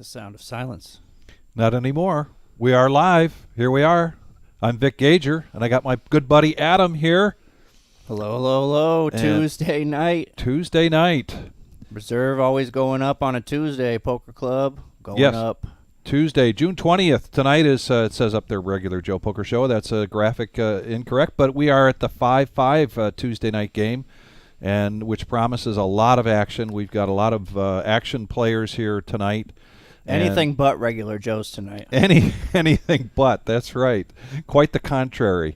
The sound of silence. Not anymore. We are live. Here we are. I'm Vic Gager, and I got my good buddy Adam here. Hello, hello, hello. And Tuesday night. Tuesday night. Reserve always going up on a Tuesday. Poker Club going Yes. up. Tuesday, June 20th. Tonight is, it says up there, regular Joe Poker Show. That's a graphic incorrect, but we are at the 5-5 Tuesday night game, and which promises a lot of action. We've got a lot of action players here tonight. Anything but regular Joes tonight. Anything but. That's right. Quite the contrary.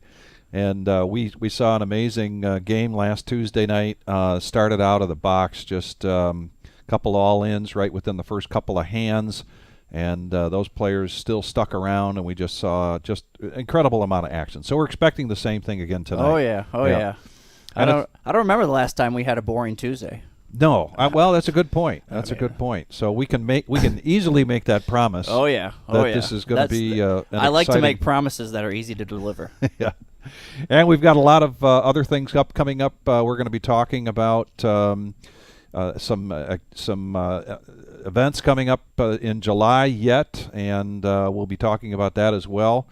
And we saw an amazing game last Tuesday night. Started out of the box, just couple all-ins right within the first couple of hands. And those players still stuck around, and we just saw just incredible amount of action. So we're expecting the same thing again tonight. Oh yeah. I don't remember the last time we had a boring Tuesday. No, well, that's a good point. That's a good point. So we can easily make that promise. Oh yeah. That this is going to be. I like to make promises that are easy to deliver. Yeah, and we've got a lot of other things coming up. We're going to be talking about some events coming up in July yet, and we'll be talking about that as well.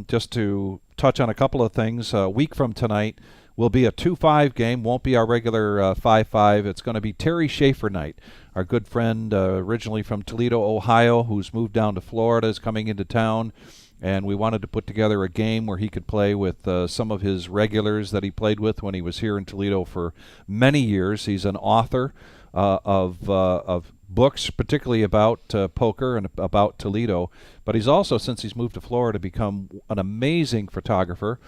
Just to touch on a couple of things, a week from tonight will be a 2-5 game. Won't be our regular 5-5. It's going to be Terry Schaefer night. Our good friend, originally from Toledo, Ohio, who's moved down to Florida, is coming into town, and we wanted to put together a game where he could play with some of his regulars that he played with when he was here in Toledo for many years. He's an author of books, particularly about poker and about Toledo, but he's also, since he's moved to Florida, become an amazing photographer.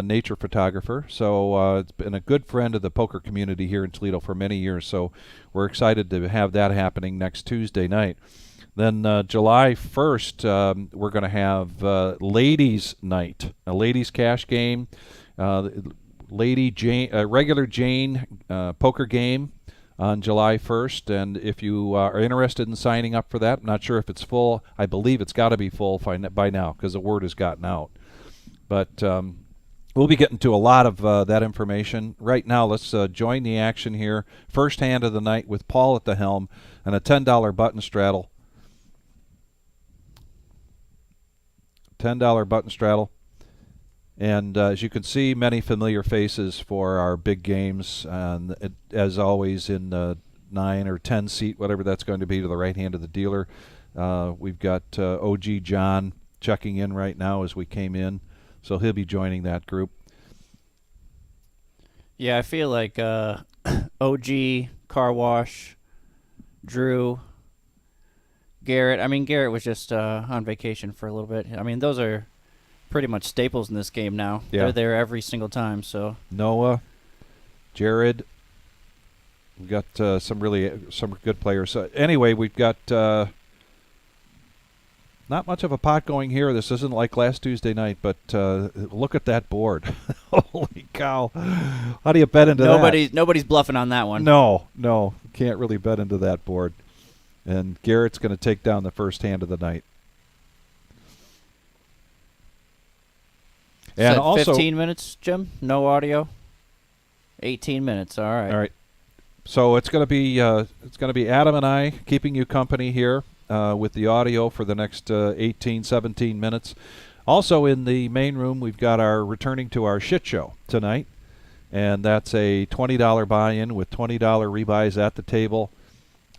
Nature photographer. So it's been a good friend of the poker community here in Toledo for many years. So we're excited to have that happening next Tuesday night. Then July 1st, we're going to have Ladies Night, a ladies cash game, regular Jane poker game on July 1st. And if you are interested in signing up for that, I'm not sure if it's full. I believe it's got to be full by now because the word has gotten out. But we'll be getting to a lot of that information. Right now, let's join the action here. First hand of the night with Paul at the helm and a $10 button straddle. $10 button straddle. And as you can see, many familiar faces for our big games. And as always, in the 9 or 10 seat, whatever that's going to be, to the right hand of the dealer. We've got OG John checking in right now as we came in. So he'll be joining that group. Yeah, I feel like OG, Car Wash, Drew, Garrett. I mean, Garrett was just on vacation for a little bit. I mean, those are pretty much staples in this game now. Yeah. They're there every single time. So Noah, Jared. We've got some good players. Anyway, we've got not much of a pot going here. This isn't like last Tuesday night, but look at that board. Holy cow. How do you bet into that? Nobody's bluffing on that one. No. Can't really bet into that board. And Garrett's going to take down the first hand of the night. And Said also 15 minutes, Jim? No audio? 18 minutes. All right. All right. So it's going to be Adam and I keeping you company here. With the audio for the next 18, 17 minutes. Also in the main room, we've got returning to our shit show tonight, and that's a $20 buy-in with $20 rebuys at the table,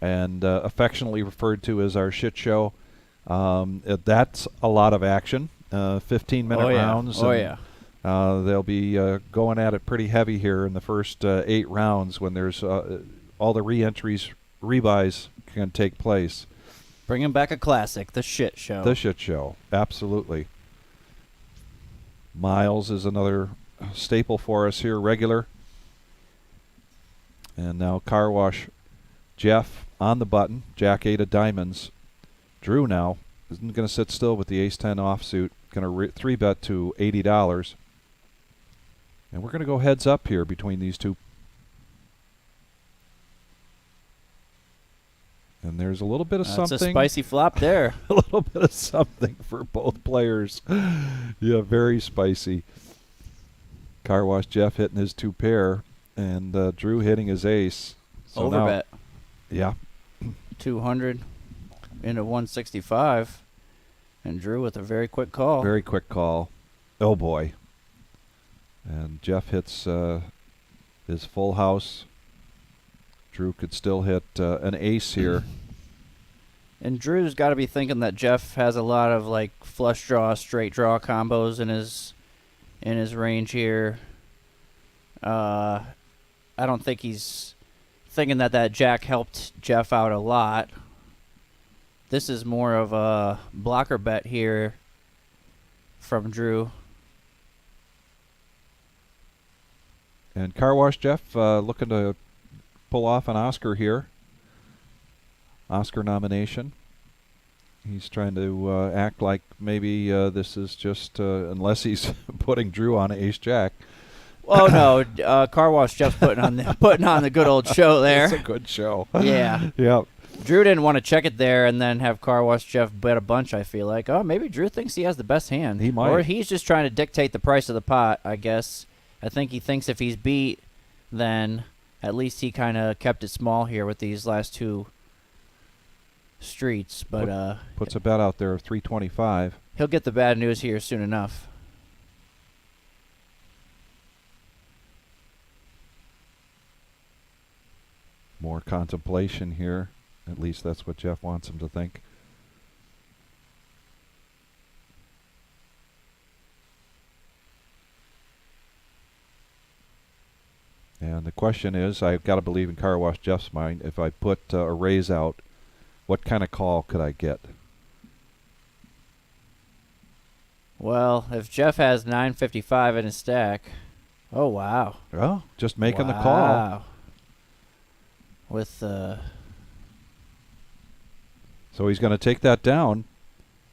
and affectionately referred to as our shit show. That's a lot of action, 15-minute rounds. They'll be going at it pretty heavy here in the first 8 rounds when there's all the re-entries, rebuys can take place. Bringing back a classic, the shit show. The shit show, absolutely. Miles is another staple for us here, regular. And now Car Wash Jeff on the button, Jack 8 of diamonds. Drew now isn't going to sit still with the ace-10 offsuit. Going to 3-bet to $80. And we're going to go heads up here between these two. And there's a little bit of something. That's a spicy flop there. A little bit of something for both players. Yeah, very spicy. Car Wash Jeff hitting his 2 pair, and Drew hitting his ace. So Overbet. Yeah. 200. into 165. And Drew with a very quick call. Very quick call. Oh, boy. And Jeff hits his full house. Drew could still hit an ace here. And Drew's got to be thinking that Jeff has a lot of like flush draw, straight draw combos in his range here. I don't think he's thinking that jack helped Jeff out a lot. This is more of a blocker bet here from Drew. And Car Wash Jeff looking to pull off an Oscar here. Oscar nomination. He's trying to act like maybe this is just, unless he's putting Drew on ace-jack. Oh no, Car Wash Jeff's putting on the good old show there. It's a good show. Yeah. Yep. Drew didn't want to check it there and then have Car Wash Jeff bet a bunch, I feel like. Oh, maybe Drew thinks he has the best hand. He might. Or he's just trying to dictate the price of the pot, I guess. I think he thinks if he's beat, then at least he kind of kept it small here with these last two streets. But puts a bet out there of 325. He'll get the bad news here soon enough. More contemplation here. At least that's what Jeff wants him to think. And the question is, I've got to believe in Car Wash Jeff's mind, if I put a raise out, what kind of call could I get? Well, if Jeff has 955 in his stack, oh wow. Oh, just making the call. Wow. With So he's going to take that down.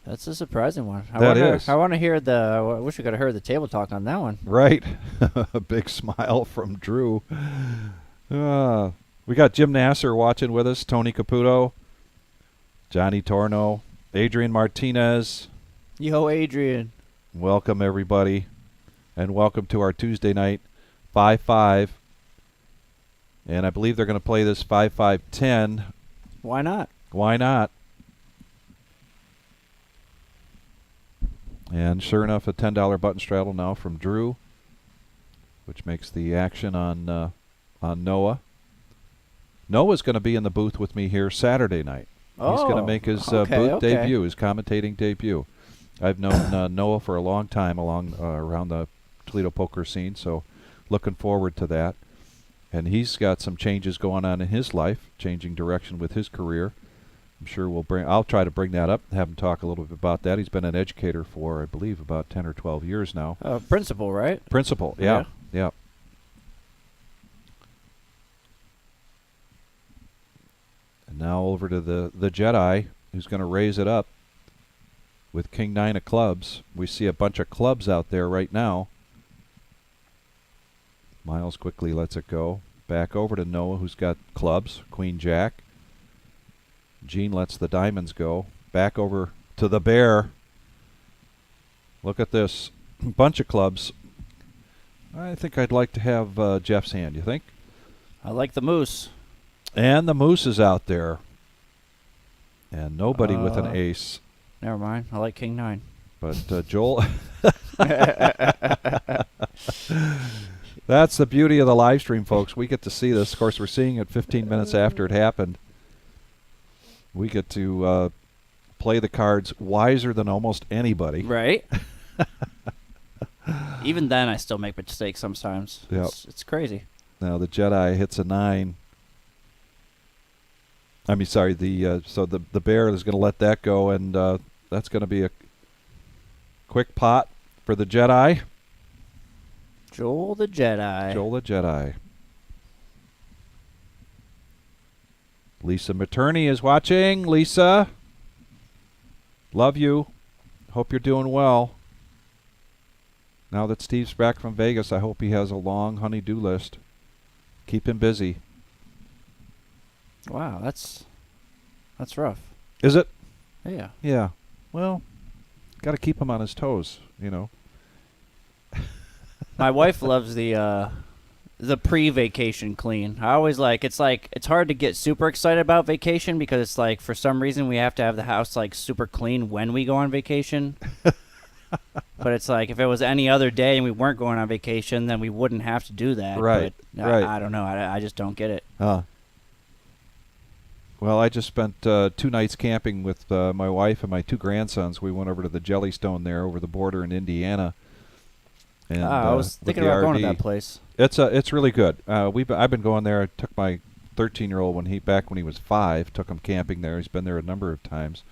That's a surprising one. Is. I want to hear I wish we could have heard the table talk on that one. Right. A big smile from Drew. We got Jim Nasser watching with us, Tony Caputo, Johnny Torno, Adrian Martinez. Yo, Adrian. Welcome, everybody. And welcome to our Tuesday night 5-5. And I believe they're going to play this 5-5-10. Why not? Why not? And sure enough, a $10 button straddle now from Drew, which makes the action on Noah. Noah's going to be in the booth with me here Saturday night. He's going to make his booth debut, his commentating debut. I've known Noah for a long time around the Toledo poker scene, so looking forward to that. And he's got some changes going on in his life, changing direction with his career. I'm sure I'll try to bring that up, have him talk a little bit about that. He's been an educator for, I believe, about 10 or 12 years now. Principal, right? Principal, yeah. And now over to the Jedi, who's going to raise it up with King 9 of clubs. We see a bunch of clubs out there right now. Miles quickly lets it go. Back over to Noah, who's got clubs, Queen Jack. Gene lets the diamonds go. Back over to the bear. Look at this. Bunch of clubs. I think I'd like to have Jeff's hand. You think? I like the moose. And the moose is out there. And nobody with an ace. Never mind. I like King 9. But Joel... That's the beauty of the live stream, folks. We get to see this. Of course, we're seeing it 15 minutes after it happened. We get to play the cards wiser than almost anybody. Right. Even then, I still make mistakes sometimes. Yep. It's crazy. Now the Jedi hits a 9. I mean, sorry. So the bear is going to let that go, and that's going to be a quick pot for the Jedi. Joel the Jedi. Joel the Jedi. Lisa Materney is watching. Lisa, love you. Hope you're doing well. Now that Steve's back from Vegas, I hope he has a long honey-do list. Keep him busy. Wow, that's rough. Is it? Yeah. Yeah. Well, got to keep him on his toes, you know. My wife loves the the pre-vacation clean. I always it's hard to get super excited about vacation because it's like for some reason we have to have the house like super clean when we go on vacation. But it's like if it was any other day and we weren't going on vacation, then we wouldn't have to do that. Right. But Right. I don't know. I just don't get it. Well, I just spent 2 nights camping with my wife and my 2 grandsons. We went over to the Jellystone there over the border in Indiana. And, I was with thinking the about going to RV. that place. It's really good. I've been going there. I took my 13-year-old when he was 5. Took him camping there. He's been there a number of times,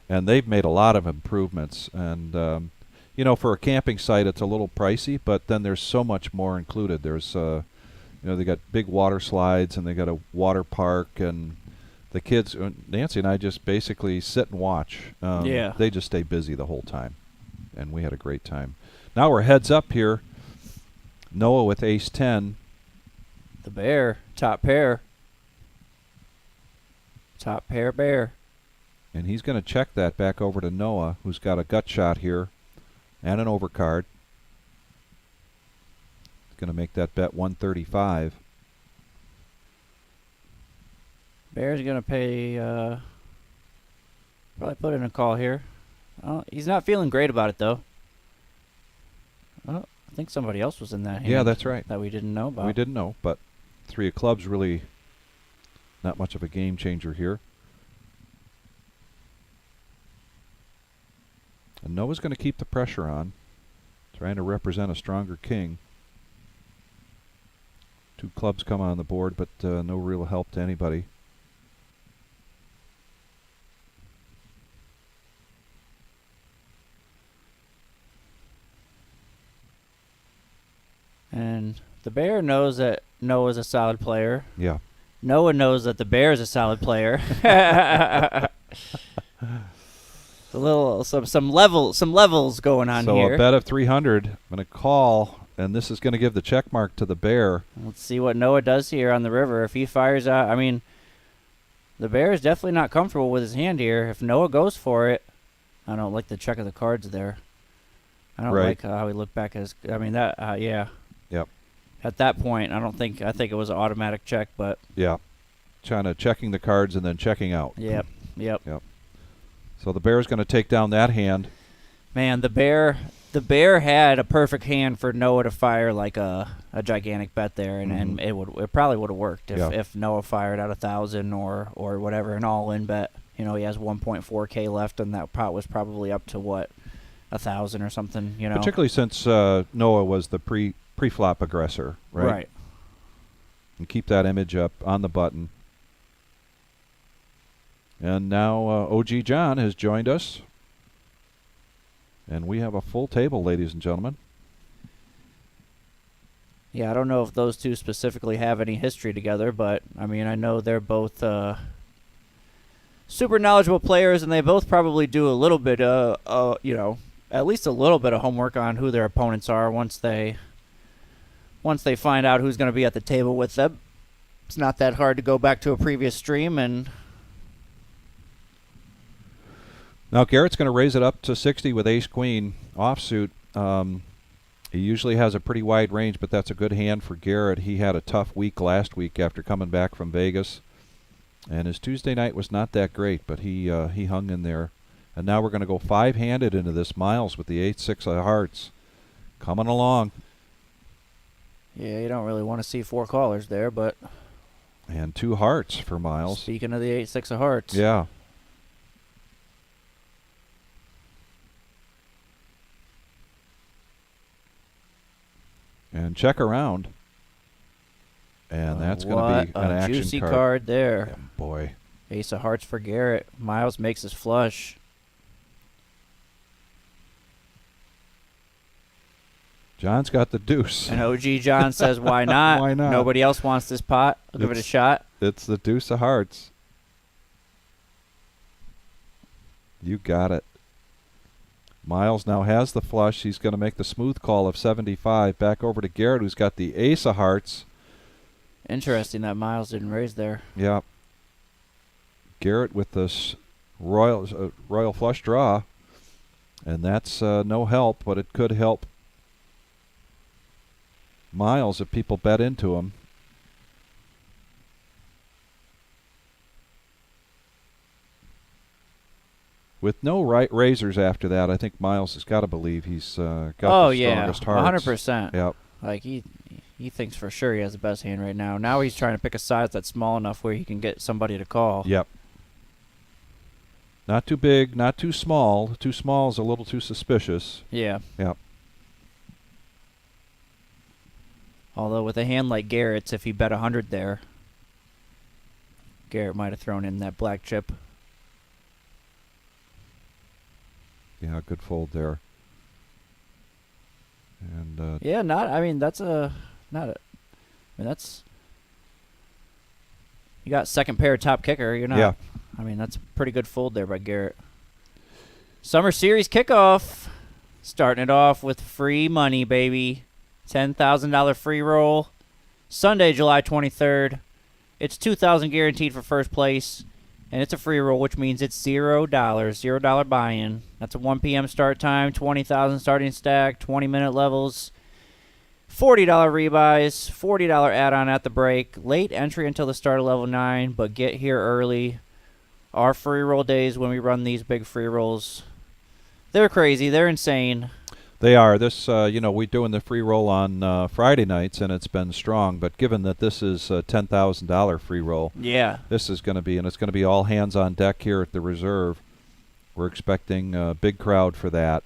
and they've made a lot of improvements. And you know, for a camping site, it's a little pricey, but then there's so much more included. There's you know, they got big water slides and they got a water park, and the kids, Nancy and I, just basically sit and watch. Yeah. They just stay busy the whole time, and we had a great time. Now we're heads up here. Noah with ace 10. The bear, top pair. Top pair bear. And he's going to check that back over to Noah, who's got a gut shot here and an overcard. He's going to make that bet 135. Bear's going to pay, probably put in a call here. He's not feeling great about it, though. I think somebody else was in that hand. Yeah, that's right. That we didn't know about. We didn't know, but 3 of clubs really not much of a game changer here. And Noah's going to keep the pressure on, trying to represent a stronger king. 2 clubs come on the board, but no real help to anybody. And the bear knows that Noah's a solid player. Yeah. Noah knows that the bear is a solid player. Some levels going on so here. a bet of 300. I'm going to call, and this is going to give the check mark to the bear. Let's see what Noah does here on the river. If he fires out, I mean, the bear is definitely not comfortable with his hand here. If Noah goes for it, I don't like the check of the cards there. I don't Right. like how he looked back at his. I mean that. Yeah. Yep. At that point, I think it was an automatic check, but Yeah. Checking the cards and then checking out. yep. So the bear's going to take down that hand. Man, the bear had a perfect hand for Noah to fire like a gigantic bet there, and it probably would have worked if Noah fired out 1,000 or whatever, an all-in bet. You know, he has 1.4K left, and that pot was probably up to what, 1,000 or something. You know, Particularly since Noah was the pre-flop aggressor, right? Right. And keep that image up on the button. And now OG John has joined us. And we have a full table, ladies and gentlemen. Yeah, I don't know if those two specifically have any history together, but I mean, I know they're both super knowledgeable players, and they both probably do a little bit, you know, at least a little bit of homework on who their opponents are once they find out who's going to be at the table with them. It's not that hard to go back to a previous stream and. Now Garrett's going to raise it up to 60 with ace-queen offsuit. He usually has a pretty wide range, but that's a good hand for Garrett. He had a tough week last week after coming back from Vegas, and his Tuesday night was not that great, but he hung in there. And now we're going to go 5-handed into this. Miles with the 8-6 of hearts coming along. Yeah, you don't really want to see 4 callers there, but. And 2 hearts for Miles. Speaking of the 8-6 of hearts. Yeah. And check around. And that's going to be an action juicy card there. Yeah, boy. Ace of hearts for Garrett. Miles makes his flush. John's got the deuce. And OG John says, why not? Why not? Nobody else wants this pot. I'll give it a shot. It's the deuce of hearts. You got it. Miles now has the flush. He's going to make the smooth call of 75. Back over to Garrett, who's got the ace of hearts. Interesting that Miles didn't raise there. Yeah. Garrett with this royal flush draw. And that's no help, but it could help miles if people bet into him. With no razors after that, I think Miles has got to believe he's got the strongest hearts. 100%. Yep. Like he thinks for sure he has the best hand right now. Now he's trying to pick a size that's small enough where he can get somebody to call. Yep. Not too big, not too small. Too small is a little too suspicious. Yeah. Yep. Although with a hand like Garrett's, if he bet 100 there, Garrett might have thrown in that black chip. Yeah, good fold there. And yeah, that's you got second pair top kicker. You're not. Yeah. I mean, that's a pretty good fold there by Garrett. Summer Series kickoff, starting it off with free money, baby. $10,000 free roll. Sunday, July 23rd. It's $2,000 guaranteed for first place. And it's a free roll, which means it's $0, $0 buy-in. That's a 1 p.m. start time, 20,000 starting stack, 20-minute levels, $40 rebuys, $40 add-on at the break, late entry until the start of level 9, but get here early. Our free roll days when we run these big free rolls, they're crazy. They're insane. They are. This, we're doing the free roll on Friday nights, and it's been strong. But given that this is a $10,000 free roll, yeah, this is going to be, and it's going to be all hands on deck here at the reserve. We're expecting a big crowd for that.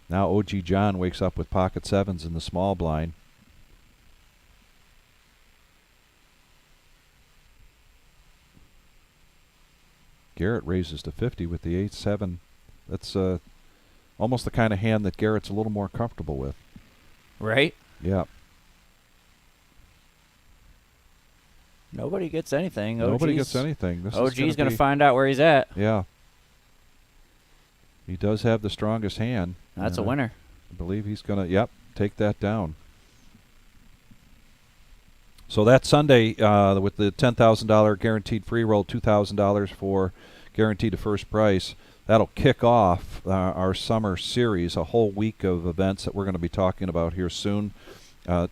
Now OG John wakes up with pocket sevens in the small blind. Garrett raises to 50 with the 8-7. That's almost the kind of hand that Garrett's a little more comfortable with. Right? Yeah. Nobody gets anything. Nobody gets anything. This OG's going to find out where he's at. Yeah. He does have the strongest hand. That's a winner. I believe he's going to, take that down. So that Sunday, with the $10,000 guaranteed free roll, $2,000 for guaranteed to first price, that'll kick off our summer series, a whole week of events that we're going to be talking about here soon,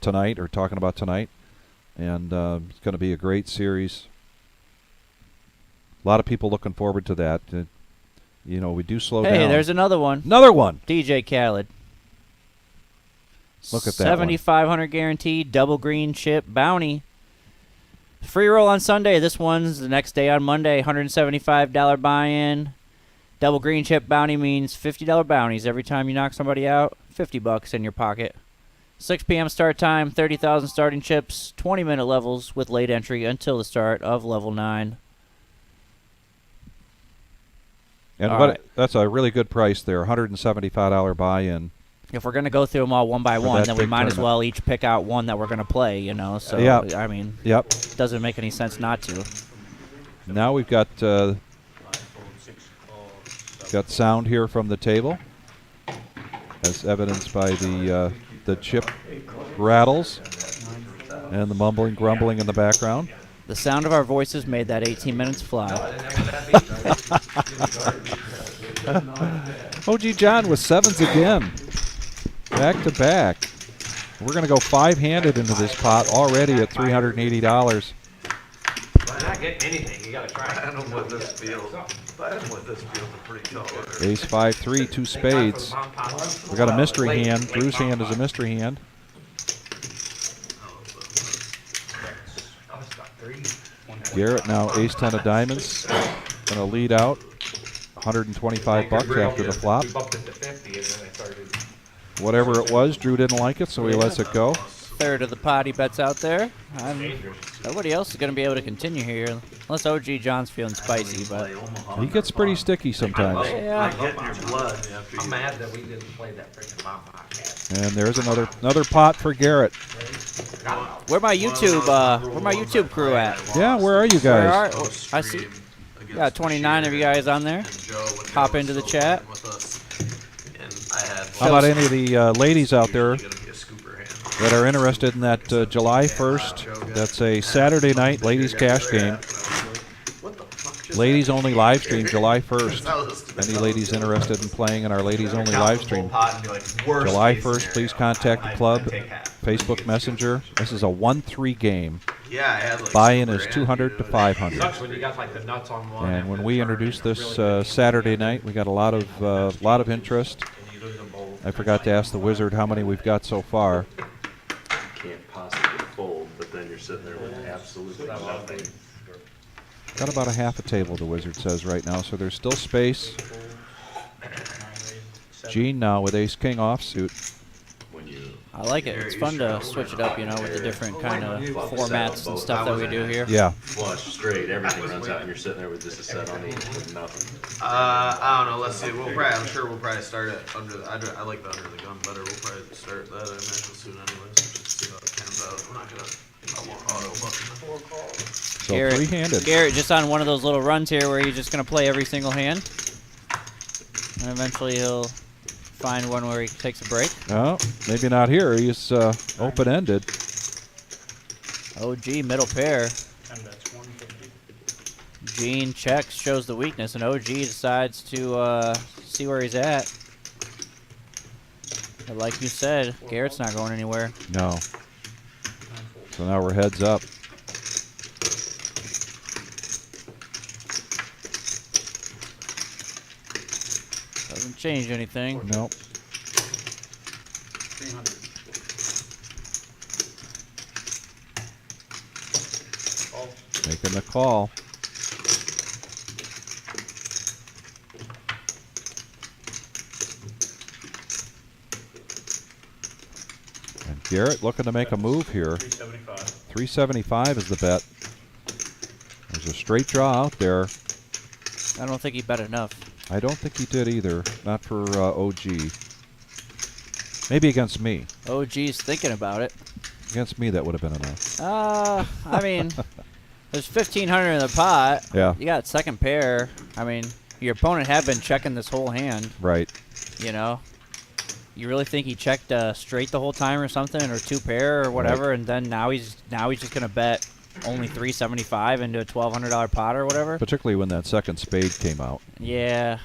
tonight. And it's going to be a great series. A lot of people looking forward to that. We do slow down. Hey, there's another one. Another one. DJ Khaled. Look at that 7,500 guaranteed, double green chip bounty. Free roll on Sunday. This one's the next day on Monday, $175 buy-in. Double green chip bounty means $50 bounties every time you knock somebody out. $50 in your pocket. 6 p.m. start time, 30,000 starting chips, 20-minute levels with late entry until the start of level 9. And that's a really good price there, $175 buy-in. If we're going to go through them all one by one, then we might as well each pick out one that we're going to play, So, I mean, it doesn't make any sense not to. Now we've got sound here from the table, as evidenced by the chip rattles and the mumbling, grumbling in the background. The sound of our voices made that 18 minutes fly. OG John with sevens again. Back to back. We're going to go five-handed into this pot already at $380. Why not get anything? You got to try. I don't know what this feels. Pretty tough. Ace 5-3, two spades. We got a mystery hand. Drew's hand is a mystery hand. Garrett now ace 10 of diamonds. Going to lead out. $125 after the flop. Whatever it was, Drew didn't like it, so he lets it go. Third of the pot he bets out there. Nobody else is going to be able to continue here, unless OG John's feeling spicy, but he gets pretty sticky sometimes. Yeah. I'm mad that we didn't play that freaking bomb podcast. And there's another pot for Garrett. Where my YouTube crew at? Yeah, where are you guys? I see. Got 29 of you guys on there. Hop into the chat. How about any of the ladies out there that are interested in that July 1st? That's a Saturday night ladies cash game. Ladies only live stream July That's 1st. how this- Any ladies interested in playing in our ladies only Count live the stream? full pot and be like, worst July case 1st, please scenario, contact the I'd club, take half. Facebook Messenger. This is a 1-3 game. Yeah, I had like Buy-in $2 is grand, 200 to dude. 500. Sucks when you got like the nuts on one. And after when the we turn introduced and this really Saturday night, we got a lot of interest. and you lose them both. I forgot to ask the wizard how many we've got so far. Can't possibly fold, but then you're sitting there with absolutely nothing. Got about a half a table, the wizard says right now, so there's still space. Gene now with ace-king offsuit. When you I like it. It's fun to switch it up, you know, with the different kind of formats and stuff that we do here. Yeah. flush straight, everything runs out, and you're sitting there with just a set on each with nothing. I don't know. Let's see. I'm sure we'll probably start it under. I like the under the gun better. We'll probably start that. I imagine soon, anyways. Just see how it pans out. I'm not gonna. I won't auto button. So three-handed. Garrett just on one of those little runs here where he's just going to play every single hand. And eventually he'll find one where he takes a break. Oh, maybe not here. He's open-ended. OG middle pair. Gene checks, shows the weakness, and OG decides to see where he's at. But like you said, Garrett's not going anywhere. No. So now we're heads up. Doesn't change anything. Nope. Making the call. And Garrett looking to make a move here. 375 is the bet. There's a straight draw out there. I don't think he bet enough. I don't think he did either. Not for OG. Maybe against me. OG's thinking about it. Against me, that would have been enough. I mean, there's 1,500 in the pot. Yeah. You got second pair. I mean, your opponent had been checking this whole hand. Right. You know, you really think he checked straight the whole time or something, or two pair or whatever, and then now he's just gonna bet only 375 into a $1,200 pot or whatever. Particularly when that second spade came out. Yeah.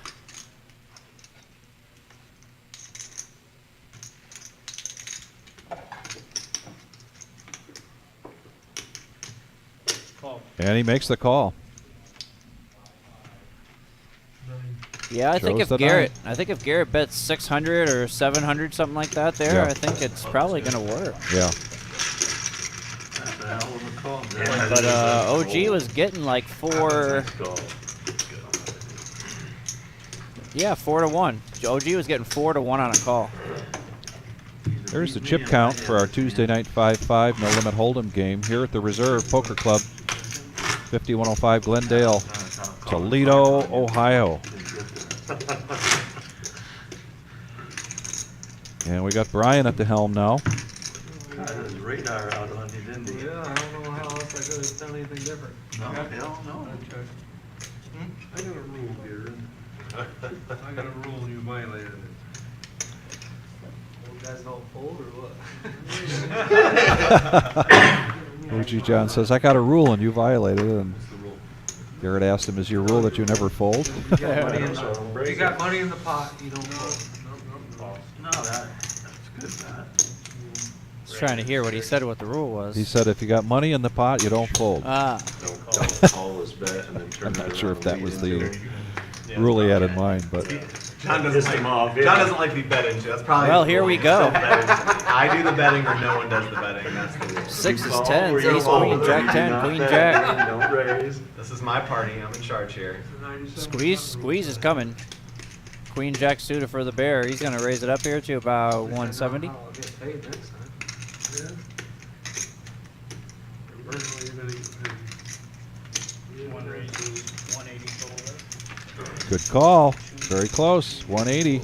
And he makes the call. Yeah, I think Shows if the Garrett bets 600 or 700, something like that there, Yeah. I think it's probably gonna work. Yeah. But OG was getting like 4 to 1. OG was getting 4 to 1 on a call. There's the chip count for our Tuesday night 5-5 no limit hold'em game here at the Reserve Poker Club, 5105 Glendale, Toledo, Ohio. And we got Brian at the helm now. Got his radar out on you, didn't he? Yeah, I don't know how else I could have done anything different. No, hell no. I got a rule here. I got a rule, you violated it. You guys don't fold or what? OG John says, I got a rule and you violated it. And Garrett asked him, is your rule that you never fold? You got money in the, you got money in the pot, you don't fold. No, that's good, man. Just trying to hear what he said, what the rule was. He said, if you got money in the pot, you don't fold. Don't call this bet and then turn I'm it not sure if around that and was lead the into it. rule he had in mind, but John Piss him off, yeah. John doesn't like to be bet into. That's probably. Well, the here rule. we go. I do the betting or no one does the betting. That's the rule. Sixes, Call tens, where you ace, fold, queen, but jack you do 10, not queen, bet, jack. Don't raise. This is my party. I'm in charge here. Squeeze is coming. Queen jack suited for the bear. He's gonna raise it up here to about 170. I'll get paid next time. Originally, you're gonna get paid. good call. Very close. 180.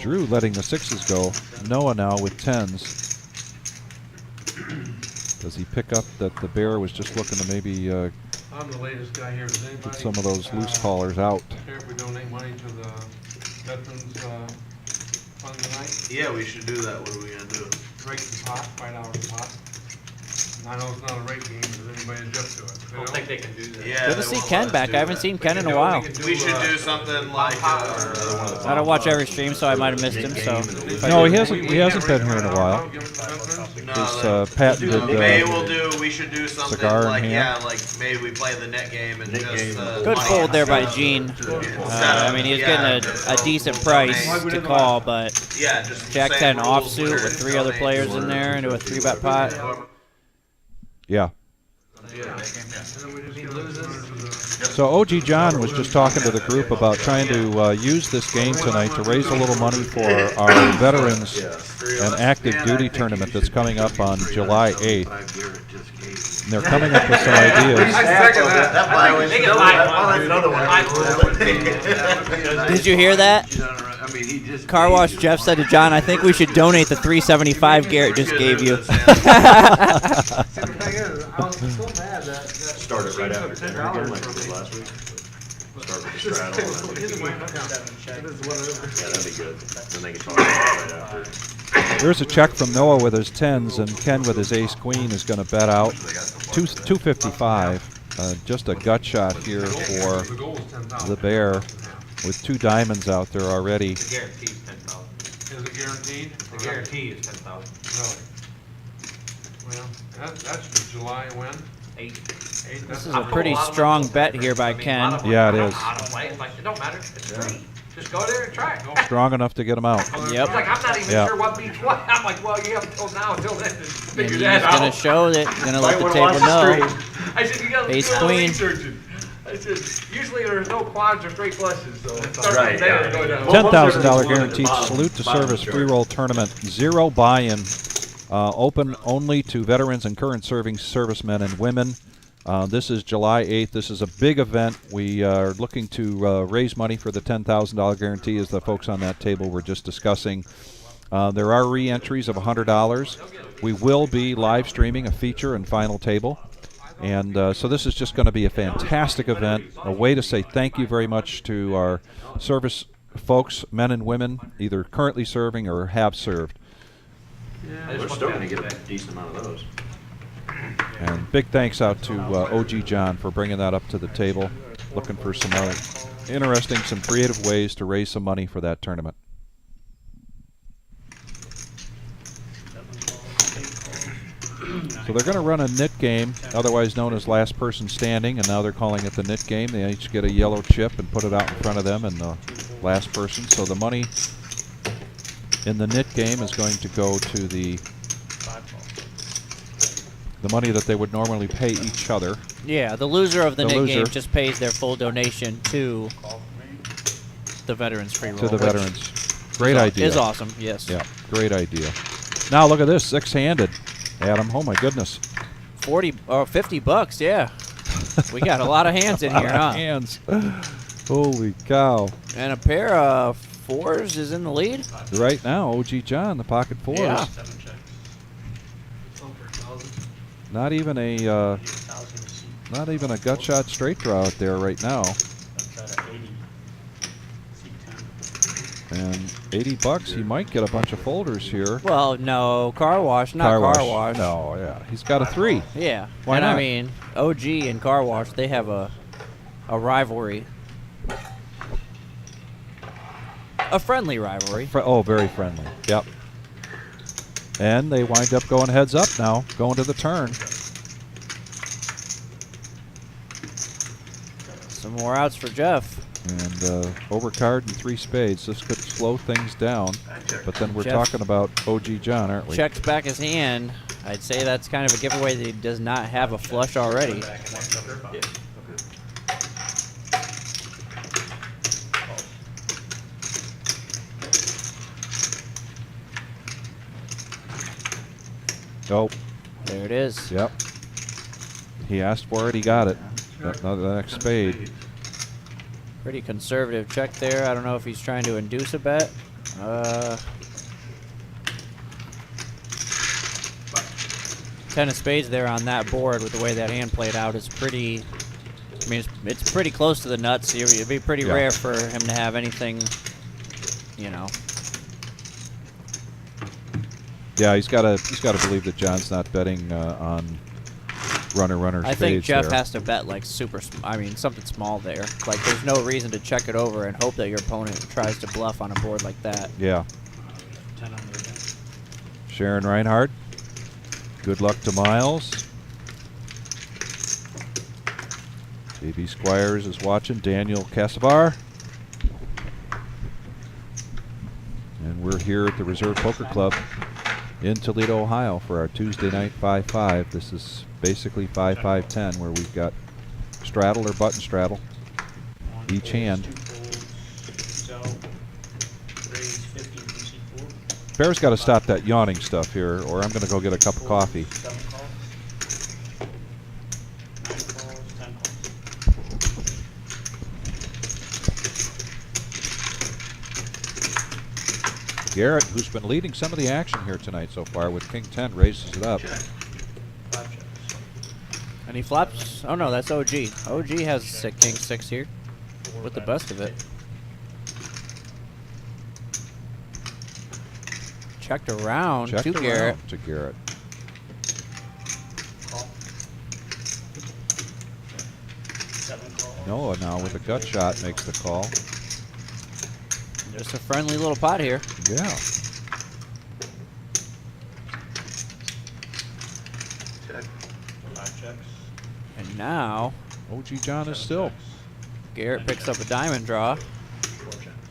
Drew letting the sixes go. Noah now with tens. Does he pick up that the bear was just looking to maybe I'm the latest guy here. Does anybody? get some of those loose callers out? Care if we donate money to the veterans fund tonight? Yeah, we should do that. What are we gonna do? Break the pot, $5 a pot. I know it's not a rate game, does anybody adjust to it? I don't think they can do that. Yeah. Good they to see won't Ken let us back. do I haven't that. seen Ken in a while. We should do something like. I don't watch every stream, so I might have missed him. So if I No, do- he hasn't been here in a while. No, His patented maybe we should do something cigar in like, hand. yeah, like maybe we play the net game and just. Good money fold there by instead of- Gene. instead I of- mean, he was yeah, getting a decent price to call, but Yeah, just Jack same 10 rules offsuit where with 3 other donate players to in there into a 3-bet pot. Yeah. So OG John was just talking to the group about trying to use this game tonight to raise a little money for our veterans and active duty tournament that's coming up on July 8th. And they're coming up with some ideas. Did you hear that? Car Wash Jeff said to John, I think we should donate the $375 Garrett just gave you. See, the thing is, I was so mad that. Start it right after dinner again, like we did last week. Start with the straddle and then we can. Yeah, that'd be good. Then they can talk about it right after. There's a check from Noah with his 10s, and Ken with his ace queen is going to bet out 255. Just a gut shot here for the bear with 2 diamonds out there already. The guarantee is 10,000. Is it guaranteed? The guarantee is 10,000. Really? Well, that's for July when? 8. This is a pretty strong bet here by Ken. Yeah, it is. I don't play. It's like, it don't matter. It's free. Just go there and try it. Strong enough to get them out. Yep. It's like, I'm not even Yeah. sure what beats what. I'm like, well, you have until now, until then, to And figure he's that going to out. show that, going to let the wanna table watch the know. I said, you gotta Ace do a little queen. researching. I said, usually there's no quads or straight flushes, so start Right, from there yeah. and go down. $10,000 guaranteed salute to service free roll tournament. 0 buy-in. Open only to veterans and current serving servicemen and women. This is July 8th. This is a big event. We are looking to raise money for the $10,000 guarantee, as the folks on that table were just discussing. There are re-entries of $100. We will be live streaming a feature and final table. And so this is just going to be a fantastic event, a way to say thank you very much to our service folks, men and women, either currently serving or have served. We're still gonna get a decent amount of those. And big thanks out to OG John for bringing that up to the table, looking for some interesting, some creative ways to raise some money for that tournament. So they're going to run a knit game, otherwise known as last person standing, and now they're calling it the knit game. They each get a yellow chip and put it out in front of them, and the last person. So the money in the knit game is going to go to the money that they would normally pay each other. Yeah, the loser of the The net loser. game just pays their full donation to the veterans free roll. To the which veterans. Great idea. is awesome, yes. Yeah, great idea. Now look at this, 6-handed. Adam, oh my goodness. 40 or $50, yeah. We got a lot of hands in here, huh? Hands. Holy cow. And a pair of 4s is in the lead. Right now, OG John, the pocket 4s. Yeah. Not even a gut shot straight draw out there right now. And $80, he might get a bunch of folders here. Well, no, car wash, not car wash. No, yeah, he's got a 3. Yeah. Why and not? I mean, OG and car wash, they have a rivalry. A friendly rivalry. Oh, very friendly. Yep. And they wind up going heads up now, going to the turn. Some more outs for Jeff. And overcard and 3 spades. This could slow things down. But then we're Jeff talking about OG John, aren't we? Checks back his hand. I'd say that's kind of a giveaway that he does not have a flush already. Oh, There it is. yep. He asked for it, he got it. The next spade. Pretty conservative check there. I don't know if he's trying to induce a bet. Ten of spades there on that board with the way that hand played out is pretty. I mean, it's pretty close to the nuts. It'd be pretty Yeah. rare for him to have anything, you know. Yeah, he's got to believe that John's not betting on runner I think spades Jeff there. has to bet like something small there. Like there's no reason to check it over and hope that your opponent tries to bluff on a board like that. Yeah. Sharon Reinhardt. Good luck to Miles. JB Squires is watching. Daniel Casavar. And we're here at the Reserve Poker Club in Toledo, Ohio for our Tuesday night 5-5. This is basically 5-5-10 where we've got straddle or button straddle each hand. Bear's got to stop that yawning stuff here, or I'm going to go get a cup of coffee. Garrett, who's been leading some of the action here tonight so far with King 10, raises it up. And he flops. Oh no, that's OG. OG has a King 6 here with the best of it. Checked around Checked to around Garrett. to Garrett. Noah now with a gut shot makes the call. Just a friendly little pot here. Yeah. And now OG John is still. Garrett picks up a diamond draw.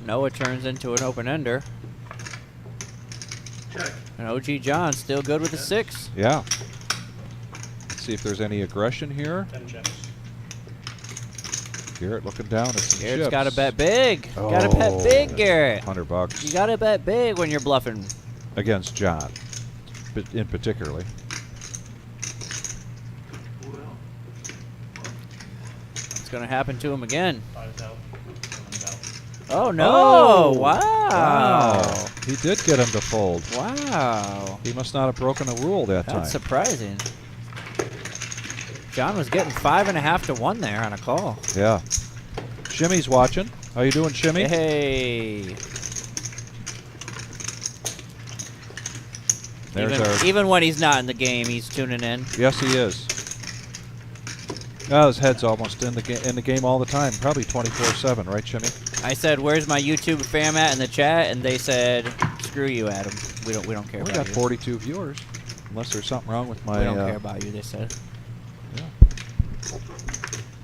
Noah turns into an open ender. And OG John still good with a 6. Yeah. Let's see if there's any aggression here. Garrett looking down at some Garrett's chips. got to bet big. Got to bet big, Garrett. $100 You got to bet big when you're bluffing. against John, in particularly. It's going to happen to him again. Oh, no. Oh, wow. Wow. He did get him to fold. Wow. He must not have broken a rule that time. That's surprising. John was getting 5.5 to 1 there on a call. Yeah. Shimmy's watching. How you doing, Shimmy? Hey. There's our. Even when he's not in the game, he's tuning in. Yes, he is. Oh, his head's almost in the game all the time. Probably 24/7, right, Shimmy? I said, "Where's my YouTube fam at?" in the chat, and they said, "Screw you, Adam. We don't care We about got you. 42 viewers. Unless there's something wrong with my. We don't care about you," they said. Yeah.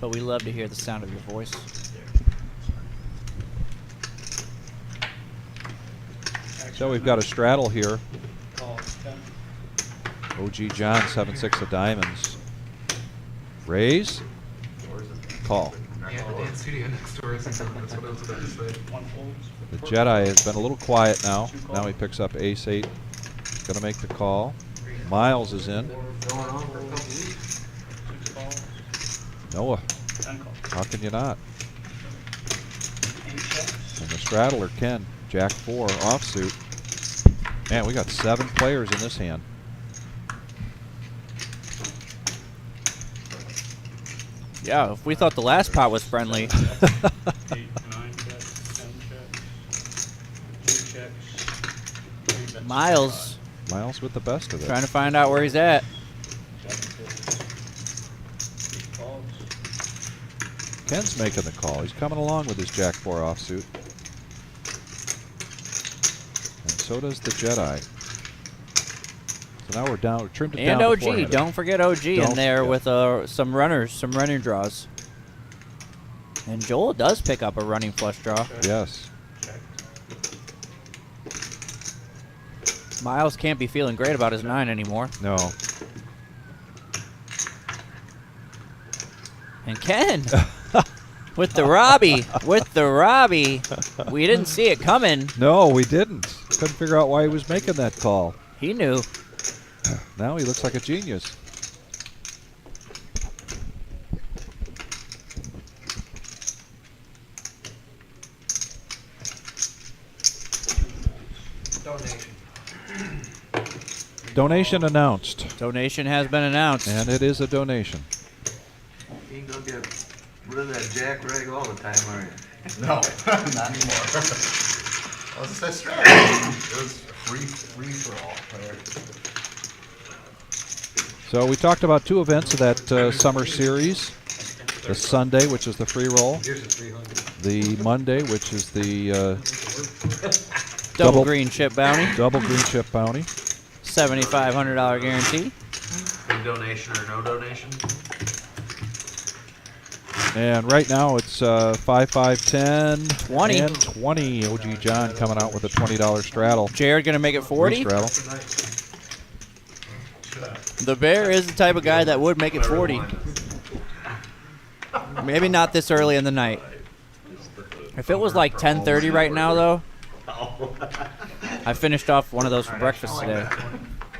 But we love to hear the sound of your voice. So we've got a straddle here. OG John 7-6 of diamonds. Raise. Call. Yeah, the dance studio next door isn't done. That's what I was about to say. The Jedi has been a little quiet now. Now he picks up ace-8. Going to make the call. Miles is in. Going on for a couple weeks. Noah. How can you not? And the straddler, Ken. Jack-4 offsuit. Man, we got 7 players in this hand. Yeah, if we thought the last pot was friendly. 8, 9 checks, 10 checks, 2 checks, 3 bets. Miles Miles with the best of it. trying to find out where he's at. 7 calls. Ken's making the call. He's coming along with his Jack-4 offsuit. And so does the Jedi. So now we're down. We're trimmed it And down to OG. 400. Don't forget OG in Don't there forget. with some running draws. And Joel does pick up a running flush draw. Yes. Miles can't be feeling great about his 9 anymore. No. And Ken with the Robbie. With the Robbie. We didn't see it coming. No, we didn't. Couldn't figure out why he was making that call. He knew. Now he looks like a genius. Donation announced. Donation has been announced. And it is a donation. You ain't gonna get rid of that jack rag all the time, are you? No, not anymore. That was a strategy. It was free for all. So we talked about 2 events of that summer series. The Sunday, which is the free roll. Here's a 300. The Monday, which is the Double green chip bounty. double green chip bounty. $7,500 guarantee. Big donation or no donation? And right now it's 5, 5, 10, 20. and 20. OG John coming out with a $20 straddle. Jared gonna make it 40. Straddle. The Bear is the type of guy that would make it 40. Maybe not this early in the night. If it was like 10:30 right now, though, I finished off one of those for breakfast today. I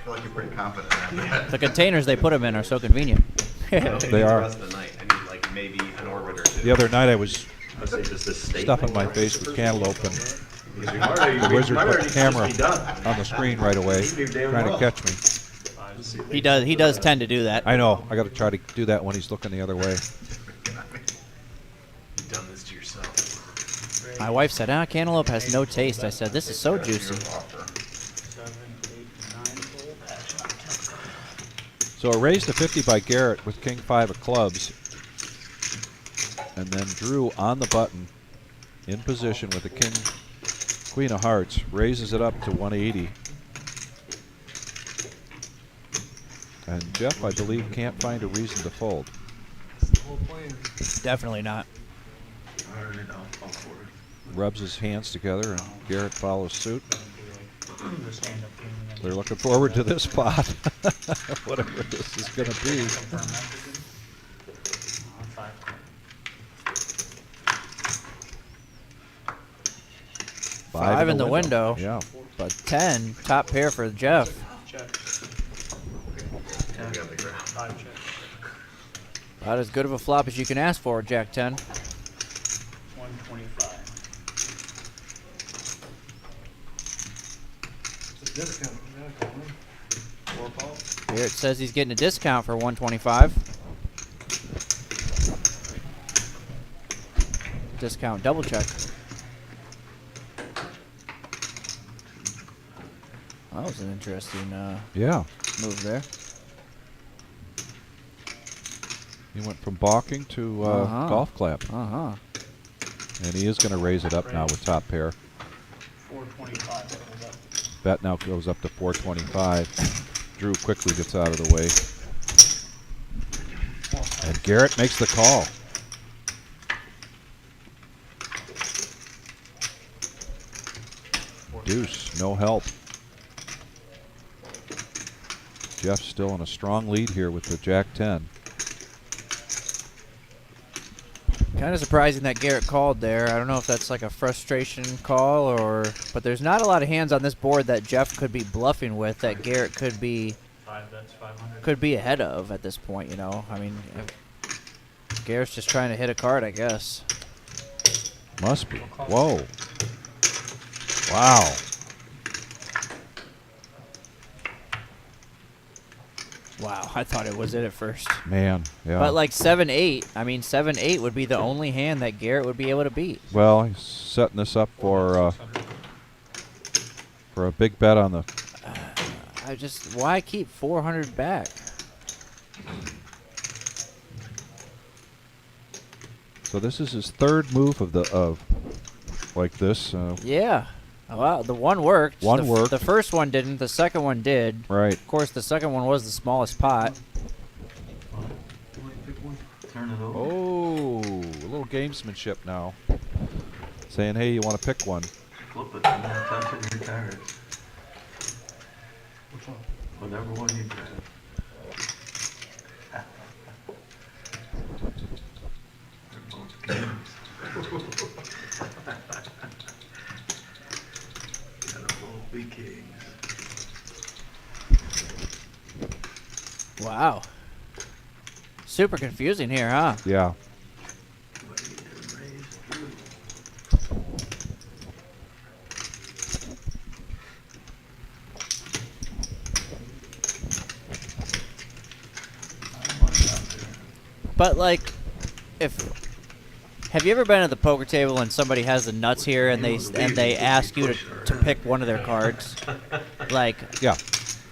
feel like you're pretty confident in that. The containers they put them in are so convenient. They are. The rest of the night. I need like maybe an orbit or 2. The other night I was I'd say just this steak. stuffing my face with cantaloupe, and The wizard put the camera on the screen right away, trying to catch me. He does tend to do that. I know. I got to try to do that when he's looking the other way. You've done this to yourself. My wife said, cantaloupe has no taste. I said, this is so juicy. 7, 8, 9 full. So a raise to 50 by Garrett with King 5 of clubs. And then Drew on the button in position with the King Queen of Hearts. Raises it up to 180. And Jeff, I believe, can't find a reason to fold. That's the whole plan. Definitely not. Rubs his hands together, and Garrett follows suit. The stand-up game and then They're looking forward to this spot, whatever this is going to be. confirm that. 5. 5 in the window. Yeah. But 10, top pair for Jeff. Check. We got the ground. 5 check. About as good of a flop as you can ask for, Jack 10. 125. It's a discount. Yeah, come on. 4 calls. Here it says he's getting a discount for 125. Discount double check. That was an interesting Yeah. move there. He went from balking to Uh-huh. golf clap. Uh-huh. And he is going to raise it up now with top pair. 425. That was up. Bet now goes up to 425. Drew quickly gets out of the way. And Garrett makes the call. Deuce, no help. Jeff's still in a strong lead here with the Jack 10. Kind of surprising that Garrett called there. I don't know if that's like a frustration call or... But there's not a lot of hands on this board that Jeff could be bluffing with that Garrett could be 5 bets, 500. could be ahead of at this point, you know? I mean, Garrett's just trying to hit a card, I guess. Must be. Whoa. Wow. Wow, I thought it was it at first. Man, yeah. But like 7-8, I mean 7-8 would be the only hand that Garrett would be able to beat. Well, he's setting this up for a big bet on the... Why keep 400 back? So this is his third move of like this. Yeah. Well, the one worked. One worked. The first one didn't. The second one did. Right. Of course, the second one was the smallest pot. Oh, a little gamesmanship now. Saying, hey, you want to pick one? Flip it and then touch it in your cards. Which one? Whatever one you grab. They're both kings. Gotta both be kings. Wow. Super confusing here, huh? Yeah. What do you do, raise through? But like, have you ever been at the poker table and somebody has the nuts here and they ask you to pick one of their cards? Like, Yeah.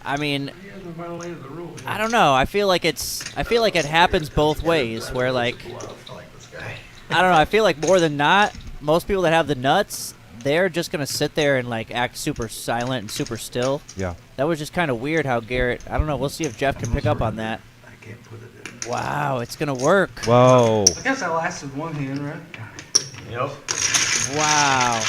I mean, He hasn't violated the rule. I don't know. I feel like it happens both ways. Where like, I like this guy. I don't know. I feel like more than not, most people that have the nuts, they're just gonna sit there and like act super silent and super still. Yeah. That was just kind of weird how Garrett. I don't know. We'll see if Jeff can pick up on that. I can't put it in. Wow, it's gonna work. Whoa. I guess that lasted one hand, right? Yep. Wow,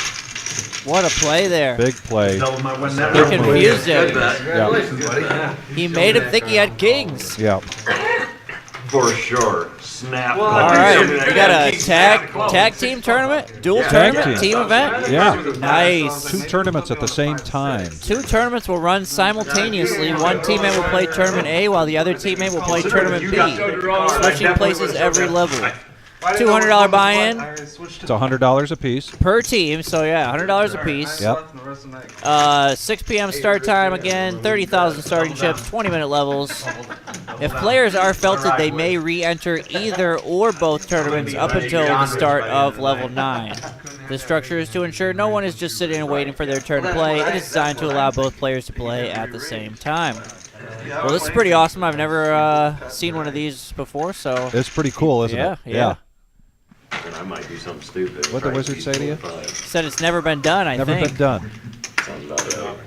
what a play there. Big play. Double my win net. He confused him. Congratulations, buddy. He made him think he had kings. Yeah. For sure. Snap. Well, All right, appreciate it. we got a Kings tag team tournament, dual Tag tournament, team. team event. Yeah. Nice. 2 tournaments at the same time. 2 tournaments will run simultaneously. One teammate will play tournament A while the other teammate will play tournament B. Switching places every level. $200 buy-in It's $100 a piece. per team, so yeah, $100 a piece. Yep. 6 p.m. start time again, 30,000 starting chips, 20-minute levels. If players are felted, they may re-enter either or both tournaments up until the start of level 9. The structure is to ensure no one is just sitting and waiting for their turn to play. It is designed to allow both players to play at the same time. Well, this is pretty awesome. I've never seen one of these before, so It's pretty cool, isn't it? yeah. And I might do something stupid. What'd the Try wizard to say to you? 5. Said it's never been done, I Never think. been done. Sounds about right.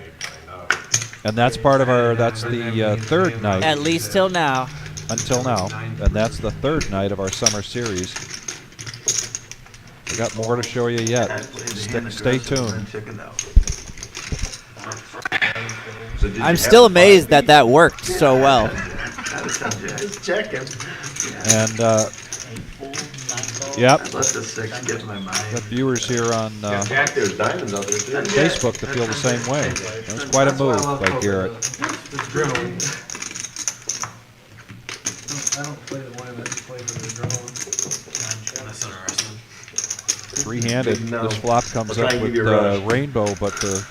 And that's part of our, that's the third night At least till now. until now. And that's the third night of our summer series. We got more to show you yet. Stay tuned. So did you I'm have still to amazed find that worked so well. Just checking. And, yep, Let the 6 get in my mind. got viewers here on Jack, there's diamonds out there too. Facebook that feel the same way. It was quite a move by Garrett. It's drilling. I don't play the one that you play for the drilling. That's interesting. Three-handed. This flop comes I'll up try and with give you a rush. rainbow, but the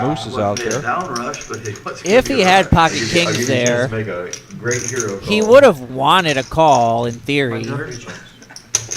moose is out there. Down rush, but it was If he had pocket I'll kings give you a chance there, to make a great hero he call. would have wanted a call in theory.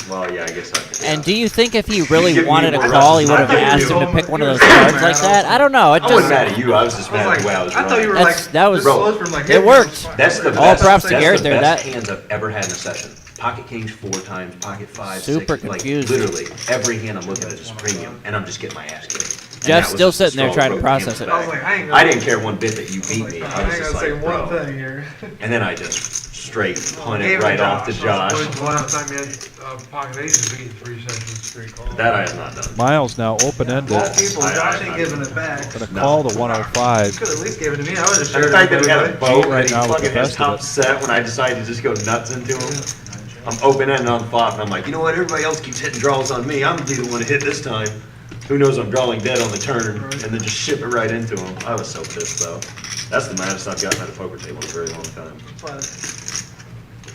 Well, yeah, I guess I could. And do you think if he really Give me wanted a more call, he rushes. would have I think asked you him to do. pick one of those cards like that? I don't know. It I wasn't just mad at you. I was just mad at the way I was I thought you were running. like that was Bro, it worked. That's the All best. props to that's Garrett the there. best That hands I've ever had in a session. Pocket kings 4 times, pocket 5, Super 6. Like confused. literally every hand I'm looking at is premium, and I'm just getting my ass kicked. And Jeff's that was still just the sitting there straw trying to that broke the process it. camel's I was back. like, I ain't gonna. I didn't care one bit that you beat me. I I was ain't just gonna say like, one bro. thing here. And then I just straight punt Gave it right off to The Josh. last time you had pocket aces, we get 3 sessions straight call. That I have not done. Miles now open-ended. Most people, I- Josh I- ain't giving it back. Gonna call the 105. Could at least give it to me. I would have And shared the it fact that with he had a everybody. boat Right and he now with the fucking has best of top it. set when I decided to just go nuts into him. I'm open-ended on flop, and I'm like, you know what? Everybody else keeps hitting draws on me. I'm gonna be the one to hit this time. Who knows I'm drawing dead on the turn, and then just ship it right into him. I was so pissed, though. That's the maddest I've gotten at a poker table in a very long time. But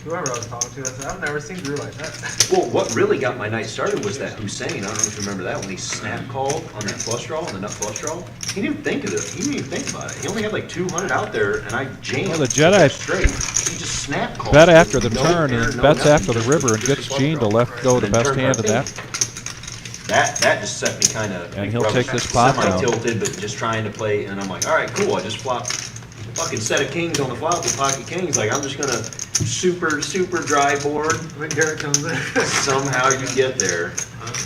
whoever I was talking to, I said, I've never seen Drew like that. Well, what really got my night started was that Hussein. I don't know if you remember that, when he snap called on that flush draw, on the nut flush draw. He didn't even think of it. He didn't even think about it. He only had like 200 out there, and I jammed. Well, the Jedi straight. He just snap called. Bet after the No turn air, and no bets nothing. after the river and Just gets flush Gene to draw. left go the And best turned hand in our that. That just set me kind of. And he'll take this pot down. Semi-tilted, but just trying to play, and I'm like, all right, cool. I just flopped fucking set of kings on the flop with pocket kings. Like I'm just gonna super dry board. When Garrett comes in. Somehow you get there.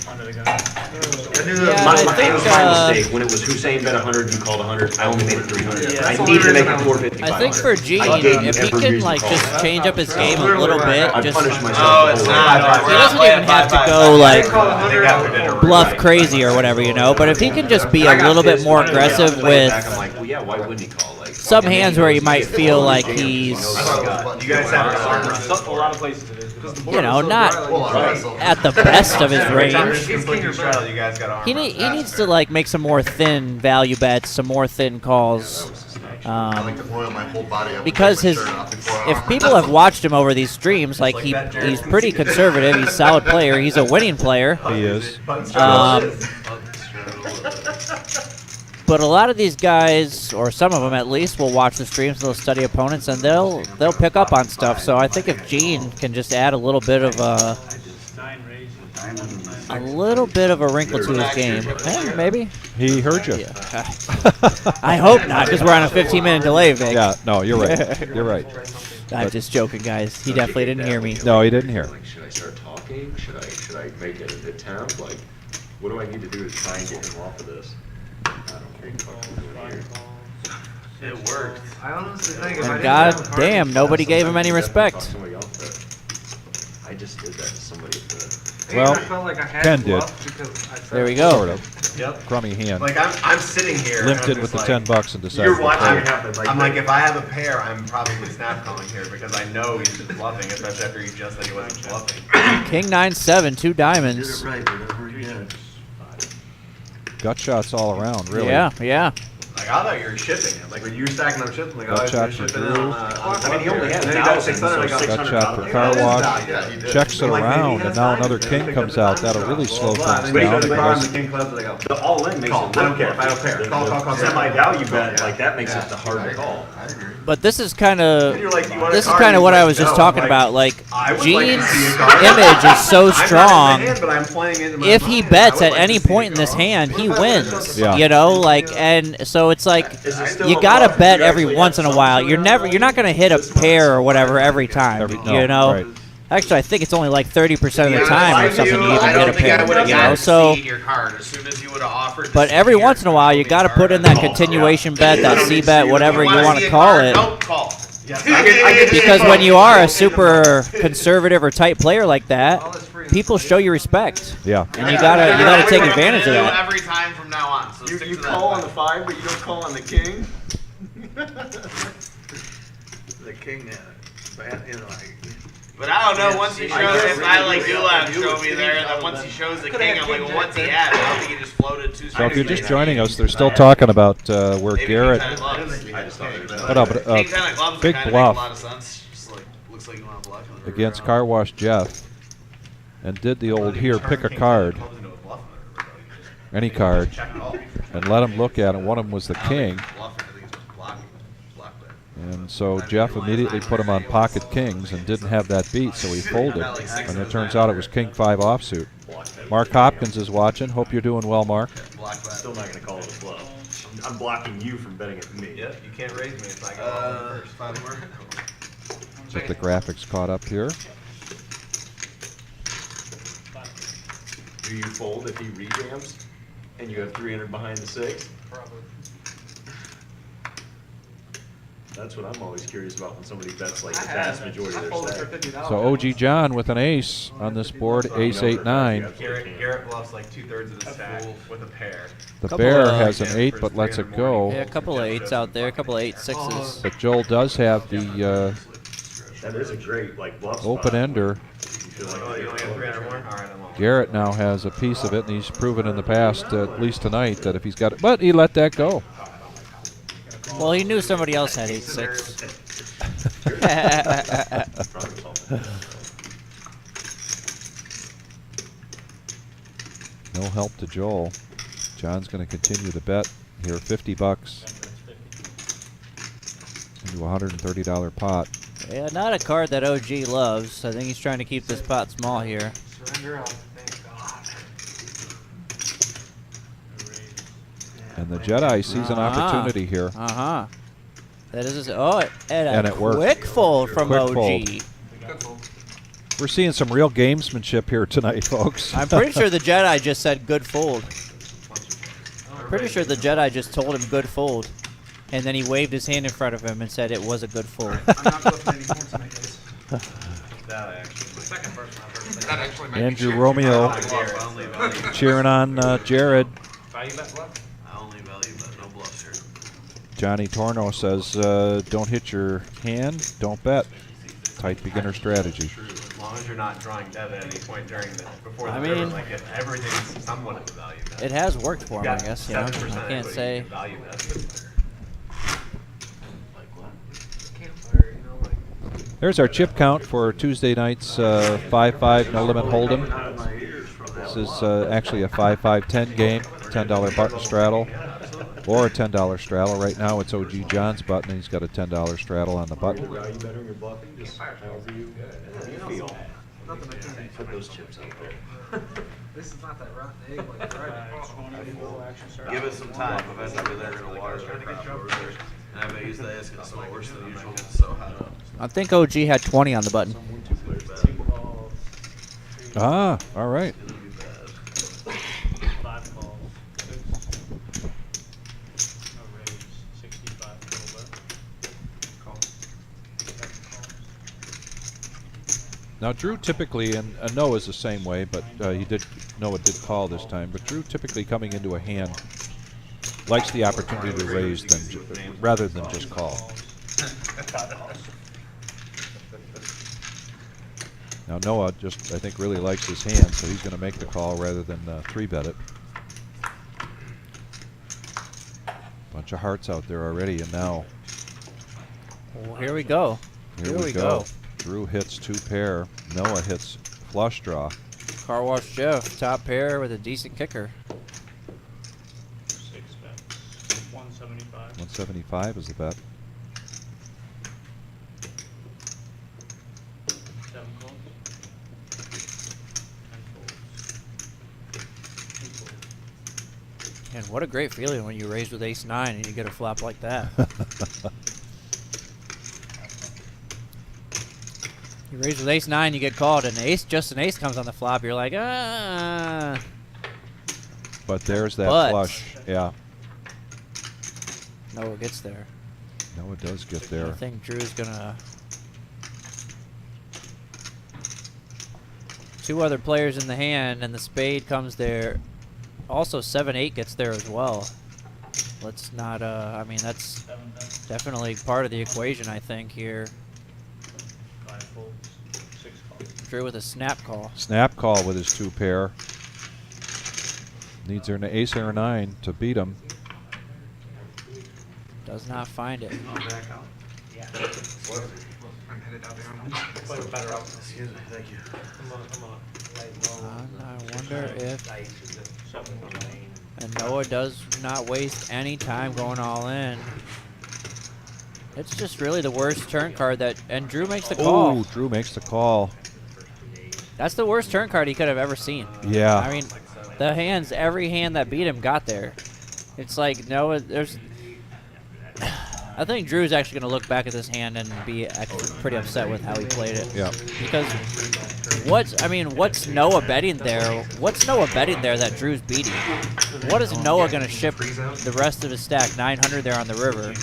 Under the gun. I knew Yeah, that. I think, it was my mistake. When it was Hussein bet 100, you called 100. I only made it 300. Yeah, I that's the need to only make it reason 450. I think for Gene, I gave you if he every can reason like to call. just change up his game a Literally little right. bit, I just punished myself. No, the it's whole not. way. he doesn't even have to go like bluff crazy or whatever, you know. But if he can just be a little bit more aggressive with I'm like, well, yeah, why wouldn't he call? Like some hands where you might feel like he's, You guys have A lot of places it is. you know, not Well, at the best of his range. He's king or straddle. You guys got armor. He needs to like make some more thin value bets, some more thin calls. I like to oil my whole body up. Because with his, my shirt off before I if armor. people have watched him over these streams, like he's pretty conservative. He's a solid player. He's a winning player. He is. But a lot of these guys, or some of them at least, will watch the streams and they'll study opponents and they'll pick up on stuff. So I think if Gene can just add a little bit of a little bit of a wrinkle to his game. Maybe. He heard you. Yeah. I hope not, because we're on a 15-minute delay, Vic. Yeah, no, you're right. You're right. I'm just joking, guys. He definitely didn't hear me. No, he didn't hear. Like, should I start talking? Should I make an attempt? Like, what do I need to do to try and get him off of this? I don't care. What I'm doing here. It worked. I honestly think if I And didn't god have a damn, card, nobody gave him any Sometimes you have to respect. talk somebody else, but I just did that to somebody. Well, I felt like I had Ken to did. bluff because I said There we go. Sort of. Yep. Crummy hand. Like I'm sitting here. Limped and it I'm with the just $10 like, and decided. You're to watching fold. it happen. I'm like, if I have a pair, I'm probably snap calling here because I know he's just bluffing, especially after he just said he wasn't bluffing. King 9-7, 2 Did uh, diamonds. it right, whatever he did. Gut shots all around, really. Yeah. Like I thought you were shipping him. Like when you were stacking up chips, I'm like, Gut oh, he's shot gonna for ship it Drew. on. I mean, he only had Then he got 1,000, 600. I so got 600. Gut shot for Yeah, car that is wash. value. Yeah, he did. Checks it Like, maybe he around, has and now nine, another then king pick comes up out. the That'll time really shot. slow Well, things but he down. does the car and Because the king clubs. I go, The all-in makes Call. it I don't care. look I don't care. the- Call, the call, call. Semi-value bet, Yeah. like that makes Yeah. it the hard call. I agree. But this is kind of Then you're like, you want a this is card? kind of He's what I like, was just no. talking I'm about. Like I would like to Gene's see a card. image is so I'm not in the strong. hand, but I'm playing into my If he mind. bets I at would like any to see point a in this card. hand, he wins. Yeah. You know, like, and so it's like Is it still you a gotta bluff if bet you every actually once have in a some while. sort You're of never, you're not gonna hit a pair or whatever every time. No, You know. right. Actually, I think it's only like 30% of the Yeah, time I or something do. you even I hit don't a think I pair. would have You know, gotten so. your card as soon as you would have offered. to But see every your once in a while, you got to put in that continuation bet, that C bet, whatever you want to call it. Don't call. Yes, I get Because when you are a super conservative or tight player like that, people show you respect, Yeah. and you gotta take advantage of that. Every time from now on. So stick You to call that. on the 5, but you don't call on the king? The king, you know, But I don't know. Once he shows, if I like do let him show me there, and then once he shows the king, I'm like, well, what's he at? I don't think he just floated too. So if you're just joining us, they're still talking about where Garrett. I just thought it But no, but, King 10 of clubs big kinda bluff. Make a lot of sense. Just like looks like you want to bluff in the river against round. Car Wash Jeff, and did the old here pick a card, any card, and let him look at it. One of them was the king, and so Jeff immediately put him on pocket kings and didn't have that beat, so he folded. And it turns out it was king 5 offsuit. Mark Hopkins is watching. Hope you're doing well, Mark. Still not going to call it a bluff. I'm blocking you from betting at me. Yep, you can't raise me if I go first. 5 more. Get the graphics caught up here. Do you fold if he rejams and you have 300 behind the 6? That's what I'm always curious about when somebody bets like the vast majority of their stack. So OG John with an ace on this board, ace 8-9. Garrett bluffs like 2/3 of the stack with a pair. The Couple bear of- has an 8 but lets it go. Yeah, a couple of 8s out there, a couple of 8-6s. But Joel does have the That is a great like bluff spot. open ender. You feel like Oh, you only got 300 more? All right, I'm all. Garrett now has a piece of it, and he's proven in the past, at least tonight, that if he's got it. But he let that go. Well, he knew somebody else had 8-6. No help to Joel. John's going to continue to bet here, $50 into a $130 pot. Yeah, not a card that OG loves. I think he's trying to keep this pot small here. Surrender out, thank God. And the Jedi sees an opportunity here. Uh-huh. That is, and And a it worked. quick fold from Quick OG. fold. Good fold. We're seeing some real gamesmanship here tonight, folks. I'm pretty sure the Jedi just said good fold. Pretty sure the Jedi just told him good fold. And then he waved his hand in front of him and said it was a good fold. I'm not bluffing anymore tonight, guys. That actually. Second person I've heard. Andrew Romeo cheering on Jared. Value bet bluff? I only value bet, no bluffs here. Johnny Torno says, don't hit your hand, don't bet. Tight beginner strategy. As long as you're not drawing dead at any point during the before the I river, mean- like if everything's somewhat of a value bet. It has worked for him, I Got guess. You know, 7% I can't equity, say. you can value bet. Campfire, you know, like. There's our chip count for Tuesday night's 5-5 no limit hold'em. This is actually a 5-5-10 game, $10 button straddle, or a $10 straddle. Right now it's OG John's button, and he's got a $10 straddle on the button. value betting or bluffing, just however you feel. something I can't. Put those chips out there. This is not that rotten egg like Friday. Give it some time. Eventually they're gonna water their crop over there. And I bet you that it's gonna smell worse than usual. It's so hot out. I think OG had 20 on the button. Ah, all right. It'll be bad. 5 calls. 6. No raise. 65 total left. Call. 7 calls. Now Drew typically, and Noah's the same way, but Noah did call this time. But Drew typically coming into a hand likes the opportunity to raise rather than just call. Now Noah I think really likes his hand, so he's going to make the call rather than 3-bet it. Bunch of hearts out there already, and now Well, here we go. here we go. Drew hits 2 pair. Noah hits flush draw. Car Wash Jeff, top pair with a decent kicker. 6 bets. 175. 175 is the bet. 7 calls. 10 folds. 2 folds. And what a great feeling when you raise with ace-9 and you get a flop like that. You raise with ace-9, you get called, and just an ace comes on the flop. You're like, ah. But there's that But- flush. Yeah. Noah gets there. Noah does get I there. think Drew's gonna. 2 other players in the hand, and the spade comes there. Also, 7-8 gets there as well. Let's not. I mean, that's 7 bets. definitely part of the equation. I think here. 5 folds. 6 calls. Drew with a snap call. Snap call with his 2 pair. Needs an ace or a 9 to beat him. Does not find it. I'm headed out there on Better up. Excuse me, thank you. Come on. I wonder if. 7 And Noah does not waste any time going all in. It's just really the worst turn card that. And Drew makes the call. Oh, Drew makes the call. That's the worst turn card he could have ever seen. Yeah. I mean, the hands, every hand that beat him got there. It's like Noah, there's. I think Drew's actually going to look back at this hand and be actually pretty upset with how he played it. Yeah. Because what's Noah betting there? What's Noah betting there that Drew's beating? What is Noah going to ship the rest of his stack 900 there on the river?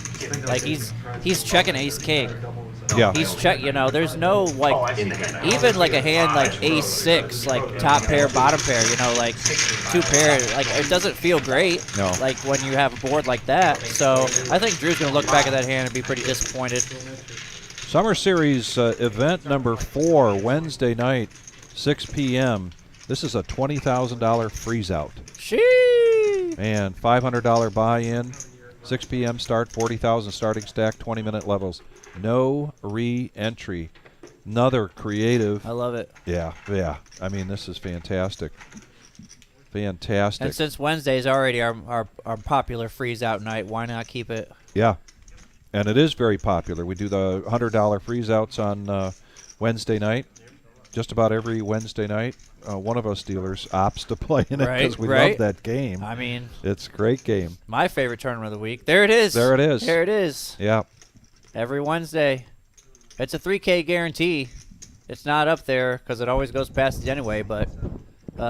Like he's checking ace king. Yeah. He's check. You know, there's no like even like a hand like ace-6, like top pair, bottom pair. You know, like 2 pair. Like it doesn't feel great. No. Like when you have a board like that. So I think Drew's gonna look back at that hand and be pretty disappointed. Summer Series event number 4, Wednesday night, 6 p.m. This is a $20,000 freeze out. Sheesh. And $500 buy-in, 6 p.m. start, 40,000 starting stack, 20-minute levels. No re-entry. Another creative. I love it. Yeah. I mean, this is fantastic. Fantastic. And since Wednesday is already our popular freeze out night, why not keep it? Yeah. And it is very popular. We do the $100 freeze outs on Wednesday night. Just about every Wednesday night. One of us dealers opts to play in it because we love that game. I mean, it's a great game. My favorite tournament of the week. There it is. There it is. There it is. Yeah. Every Wednesday. It's a 3K guarantee. It's not up there because it always goes past it anyway, but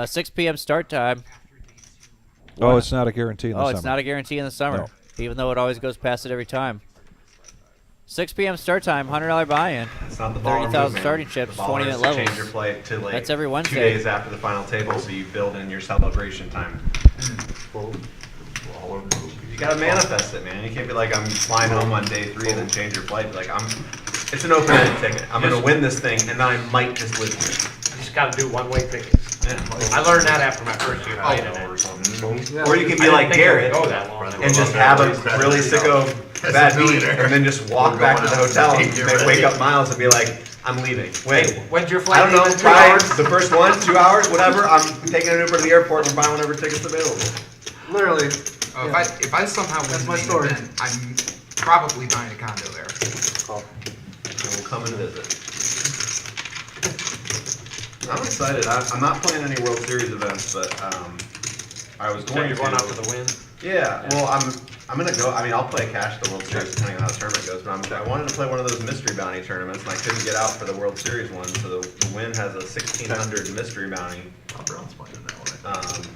6 p.m. start time. Oh, it's not a guarantee in the summer. Oh, it's not a guarantee in the summer, even though it always goes past it every time. 6 p.m. start time, $100 buy-in. It's not the 30,000 starting chips, 20-minute levels. Change your flight to like That's every 2 Wednesday. days after the final table, so you build in your celebration time. You gotta manifest it, man. You can't be like, I'm flying home on day 3 and then change your flight. Like it's an open-ended ticket. I'm gonna win this thing, and then I might just live here. You just gotta do one-way tickets. Yeah. I learned that after my first year. I hated it. Or you can be like Garrett Go that long. and just have a really sicko bad beat, and then just walk back to the hotel and wake up Miles and be like, I'm leaving. Wait, When's your I flight? don't know, leaving? 2 try hours? the first 1, 2 hours, whatever. I'm taking an Uber to the airport and buying whatever tickets available. Literally. If I somehow win That's the my main story. event, I'm probably buying a condo there. And we'll come and visit. I'm excited. I'm not playing any World Series events, but I was So going you're to. going out for the win? Yeah, well, I'm gonna go. I mean, I'll play cash the World Series depending on how the tournament goes. But I wanted to play one of those mystery bounty tournaments, and I couldn't get out for the World Series one. So the win has a 1,600 mystery bounty. Brown's playing in that one.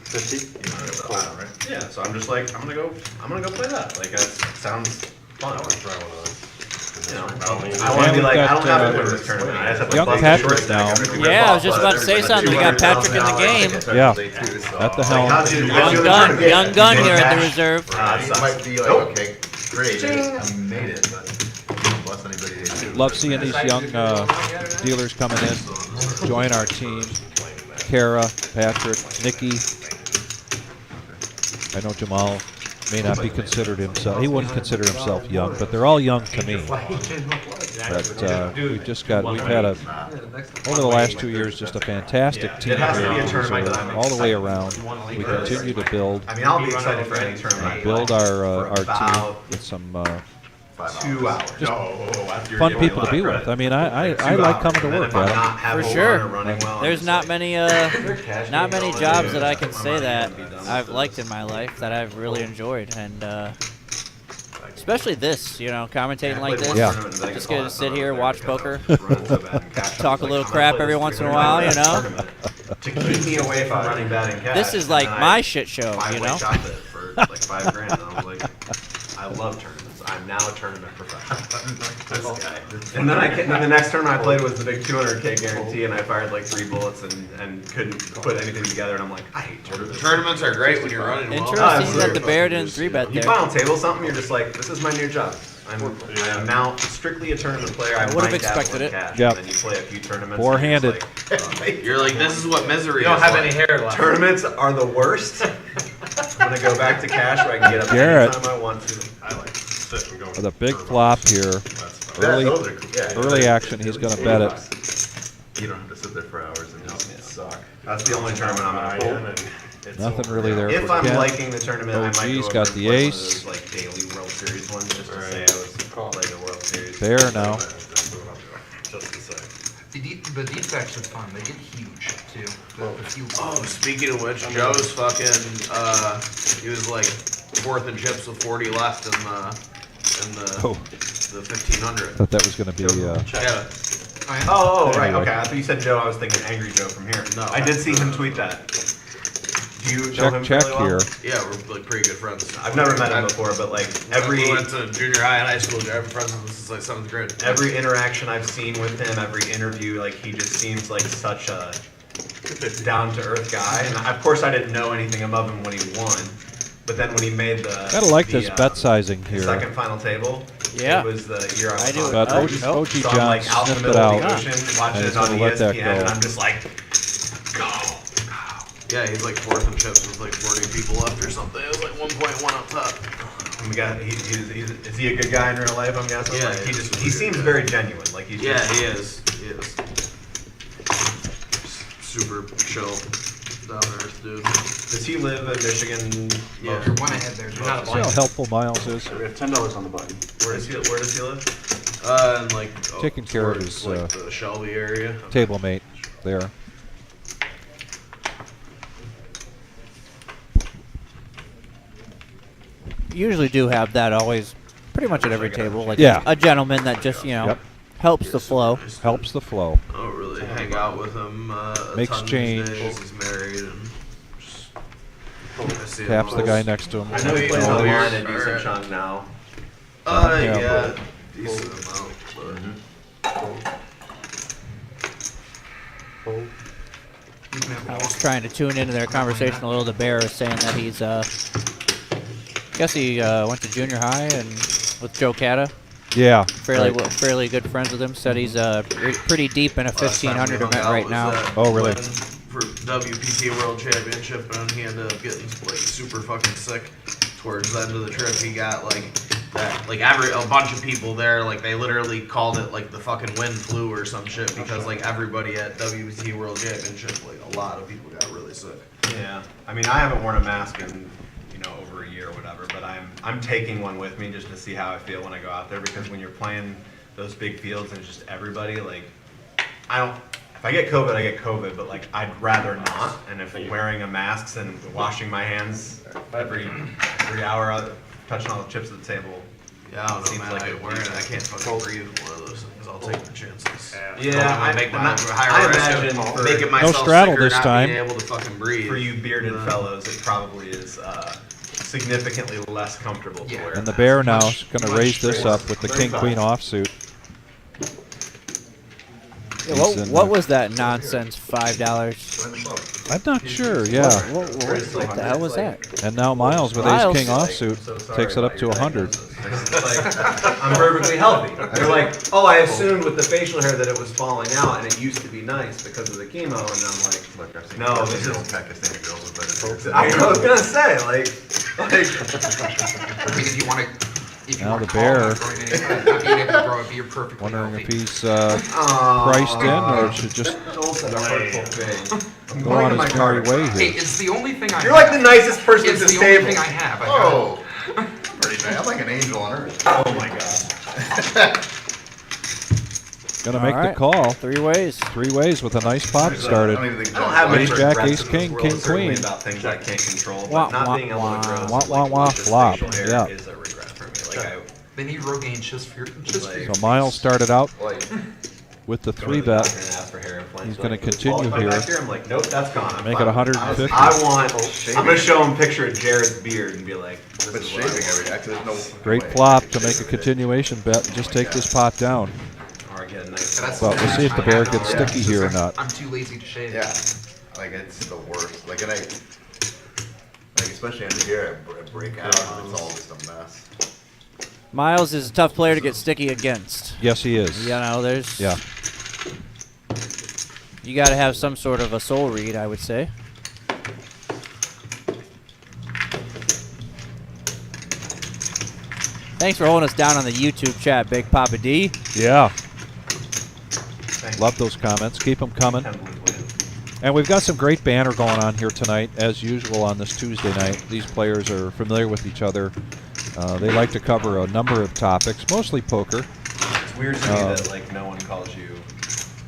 50? Right? Yeah, so I'm just like, I'm gonna go play that. Like, that sounds fun. You know, I want to be like, I don't have to win this tournament. I just have to Young bust the Patrick short stack now. every Yeah, I was week. just about to say something. They got Patrick in the game. Yeah, at the helm. How'd you Young do gun, the young gun tournament? here at the Cash? reserve. It might be like, Nope. okay, great, I made it, but don't bless anybody they do. Love seeing these young dealers coming in, join our team. Kara, Patrick, Nikki. I know Jamal may not be considered himself. He wouldn't consider himself young, but they're all young to me. But we've had over the last 2 years, just a fantastic team It has to be here a tournament that reserve, I'm all the way excited around. We continue to build, I mean, I'll be excited for any tournament. build our team about with some 2 hours. fun people to be with. I mean, I like coming to work, Adam. For sure. There's not many jobs that I can say that I've liked in my life that I've really enjoyed, and especially this, commentating like this. Yeah. Just get to sit here, watch poker, talk a little crap every once in a while, To keep me away from running bad and cash. This is like my shit show, Chocolate for like $5,000, and I was like, I love tournaments. I'm now a tournament professional. This guy. And then the next tournament I played was the big 200K guarantee, and I fired like 3 bullets and couldn't put anything together. And I'm like, I hate tournaments. Tournaments are great when you're running well. Interesting that the Bear didn't 3-bet You there. final table something, you're just like, this is my new job. I am now strictly a tournament player. I would have might dabble expected in it. cash, Yep. And then you play a few tournaments. Four-handed. You're like, this is what misery You don't is have like. any hair left. Tournaments are the worst. I'm gonna go back to cash where I can get up Garrett. anytime I want to. I like to sit and go. With a big flop here, early action, he's going to bet it. You don't have to sit there for hours and just suck. That's the only tournament I'm gonna pull. Nothing really there If for I'm Ken. liking the tournament, I might OG's go got over the and play ace. one of those, like daily World Series ones just to say I was playing a World Series. Bear now. Just to say. The deep stacks are fun. They get huge too. The fields. Oh, speaking of which, Joe's fucking, he was like 4th in chips with 40 left in the Oh. 1,500. Thought that was going to be. Yeah. Right. Anyway. Okay, I thought you said Joe. I was thinking Angry Joe from here. No. I did see him tweet that. Do you know him Check fairly well? here. Yeah, we're like pretty good friends. I've never met him before, but like We went to junior high and high school. I've been friends with him since like 7th grade. every interaction I've seen with him, every interview, like he just seems like such a down to earth guy. And of course, I didn't know anything above him when he won. But then when he made the Gotta like this bet sizing here. second final table, Yeah. it was the year I was I do. on. But Oh, OG, no. OG So I'm John like out in the sniffed it middle of the out. ocean, And watching he's it on gonna let that ESPN, go. and I'm just like, go. Yeah, he's like 4th in chips with like 40 people left or something. It was like 1.1 up top. And we got, is he a good guy in real life, I'm guessing? Yeah, Like, he's he seems very genuine. Like he's Yeah, just, he is. He is. Super chill, down to earth dude. Does he live in Michigan? Yeah. You're one ahead there. You're not a See how helpful Miles is. We have $10 on the button. Where does he live? And like Taking care of towards, his, like the Shelby area. Table mate there. Usually do have that always, pretty much at every table. Like Yeah. a gentleman that just Yep. helps the flow. Helps the flow. I don't really hang out with him. A Makes ton change. These days. He's married and just I see him Taps the most- guy next to him. I know he plays Oh, online weird. a decent Alright. chunk now. Yeah, decent amount. But I was trying to tune into their conversation a little. The Bear is saying that he's, I guess he went to junior high and with Joe Cata. Yeah. Fairly right. fairly good friends with him. Said he's pretty deep in a 1500 event right now. Oh, really? For WPT World Championship, and he ended up getting like super fucking sick towards the end of the trip. He got like that, like a bunch of people there, like they literally called it like the fucking wind flu or some shit because like everybody at WPT World Championship, like a lot of people got really sick. Yeah, I mean, I haven't worn a mask in over a year or whatever, but I'm taking one with me just to see how I feel when I go out there, because when you're playing those big fields and it's just everybody, like I If I get COVID, I get COVID, but like I'd rather not. And if wearing a mask and washing my hands every hour, touching all the chips at the table. Yeah, I don't know, seems man. like I can't fucking breathe one of those things. I'll take the chances. Yeah, I make my I imagine for making myself straddle sicker, this not time. being able to fucking breathe. For you bearded fellows, it probably is significantly less comfortable to wear. And the bear now is going to raise this up with the king-queen offsuit. Yeah, what was that nonsense? $5? I'm not sure. Yeah. What the hell was that? And now Miles with Miles. ace-king offsuit takes it up to 100. I'm perfectly healthy. They're like, oh, I assumed with the facial hair that it was falling out, and it used to be nice because of the chemo, and I'm like, Look, I've seen no, this is. Pakistani girls with better I was gonna say, like I mean, if you want to, if you Now want the to call bear. not throwing any, not being able to throw a beer perfectly Wondering if healthy. he's priced in or should just go on his merry way Hey, here. it's the only thing I You're have. like the nicest person at It's this the only table. thing I have. I Oh, pretty nice. I'm like an angel on earth. Oh my god. Going to All make right. the call. 3 ways. 3 ways with a nice pot started. I don't even think I don't have many Ace jack, regrets ace in this king, world, king, certainly queen. about things I can't control, Wah, but not wah, being able wah. to grow Wah, some, wah, like, wah, luscious flop. facial hair Yeah. is a regret for me. Like They need Rogaine just for your. So Miles started out like with the I 3 go to the doctor bet. and ask for hair implants. He's They're gonna like, continue "Qualify here. back I'm like, nope, that's gone. I'm Make fine. it 150. I'm gonna show him a picture of Jared's beard and be like, this but is what shaving I every day. 'Cause there's no Great way I flop could to shave make a every day. continuation bet and just take this pot down. or get a nice. That's But we'll see if the bear gets Yeah. sticky here or not. I'm too lazy to shave. Yeah, like it's the worst. Like, and like especially under here, I break out and it's all just a mess. Miles is a tough player to get sticky against. Yes, he is. You know, there's. Yeah. You got to have some sort of a soul read, I would say. Thanks for holding us down on the YouTube chat, Big Papa D. Yeah. Love those comments. Keep them coming. And we've got some great banner going on here tonight, as usual on this Tuesday night. These players are familiar with each other. They like to cover a number of topics, mostly poker. It's weird to me that like no one calls you.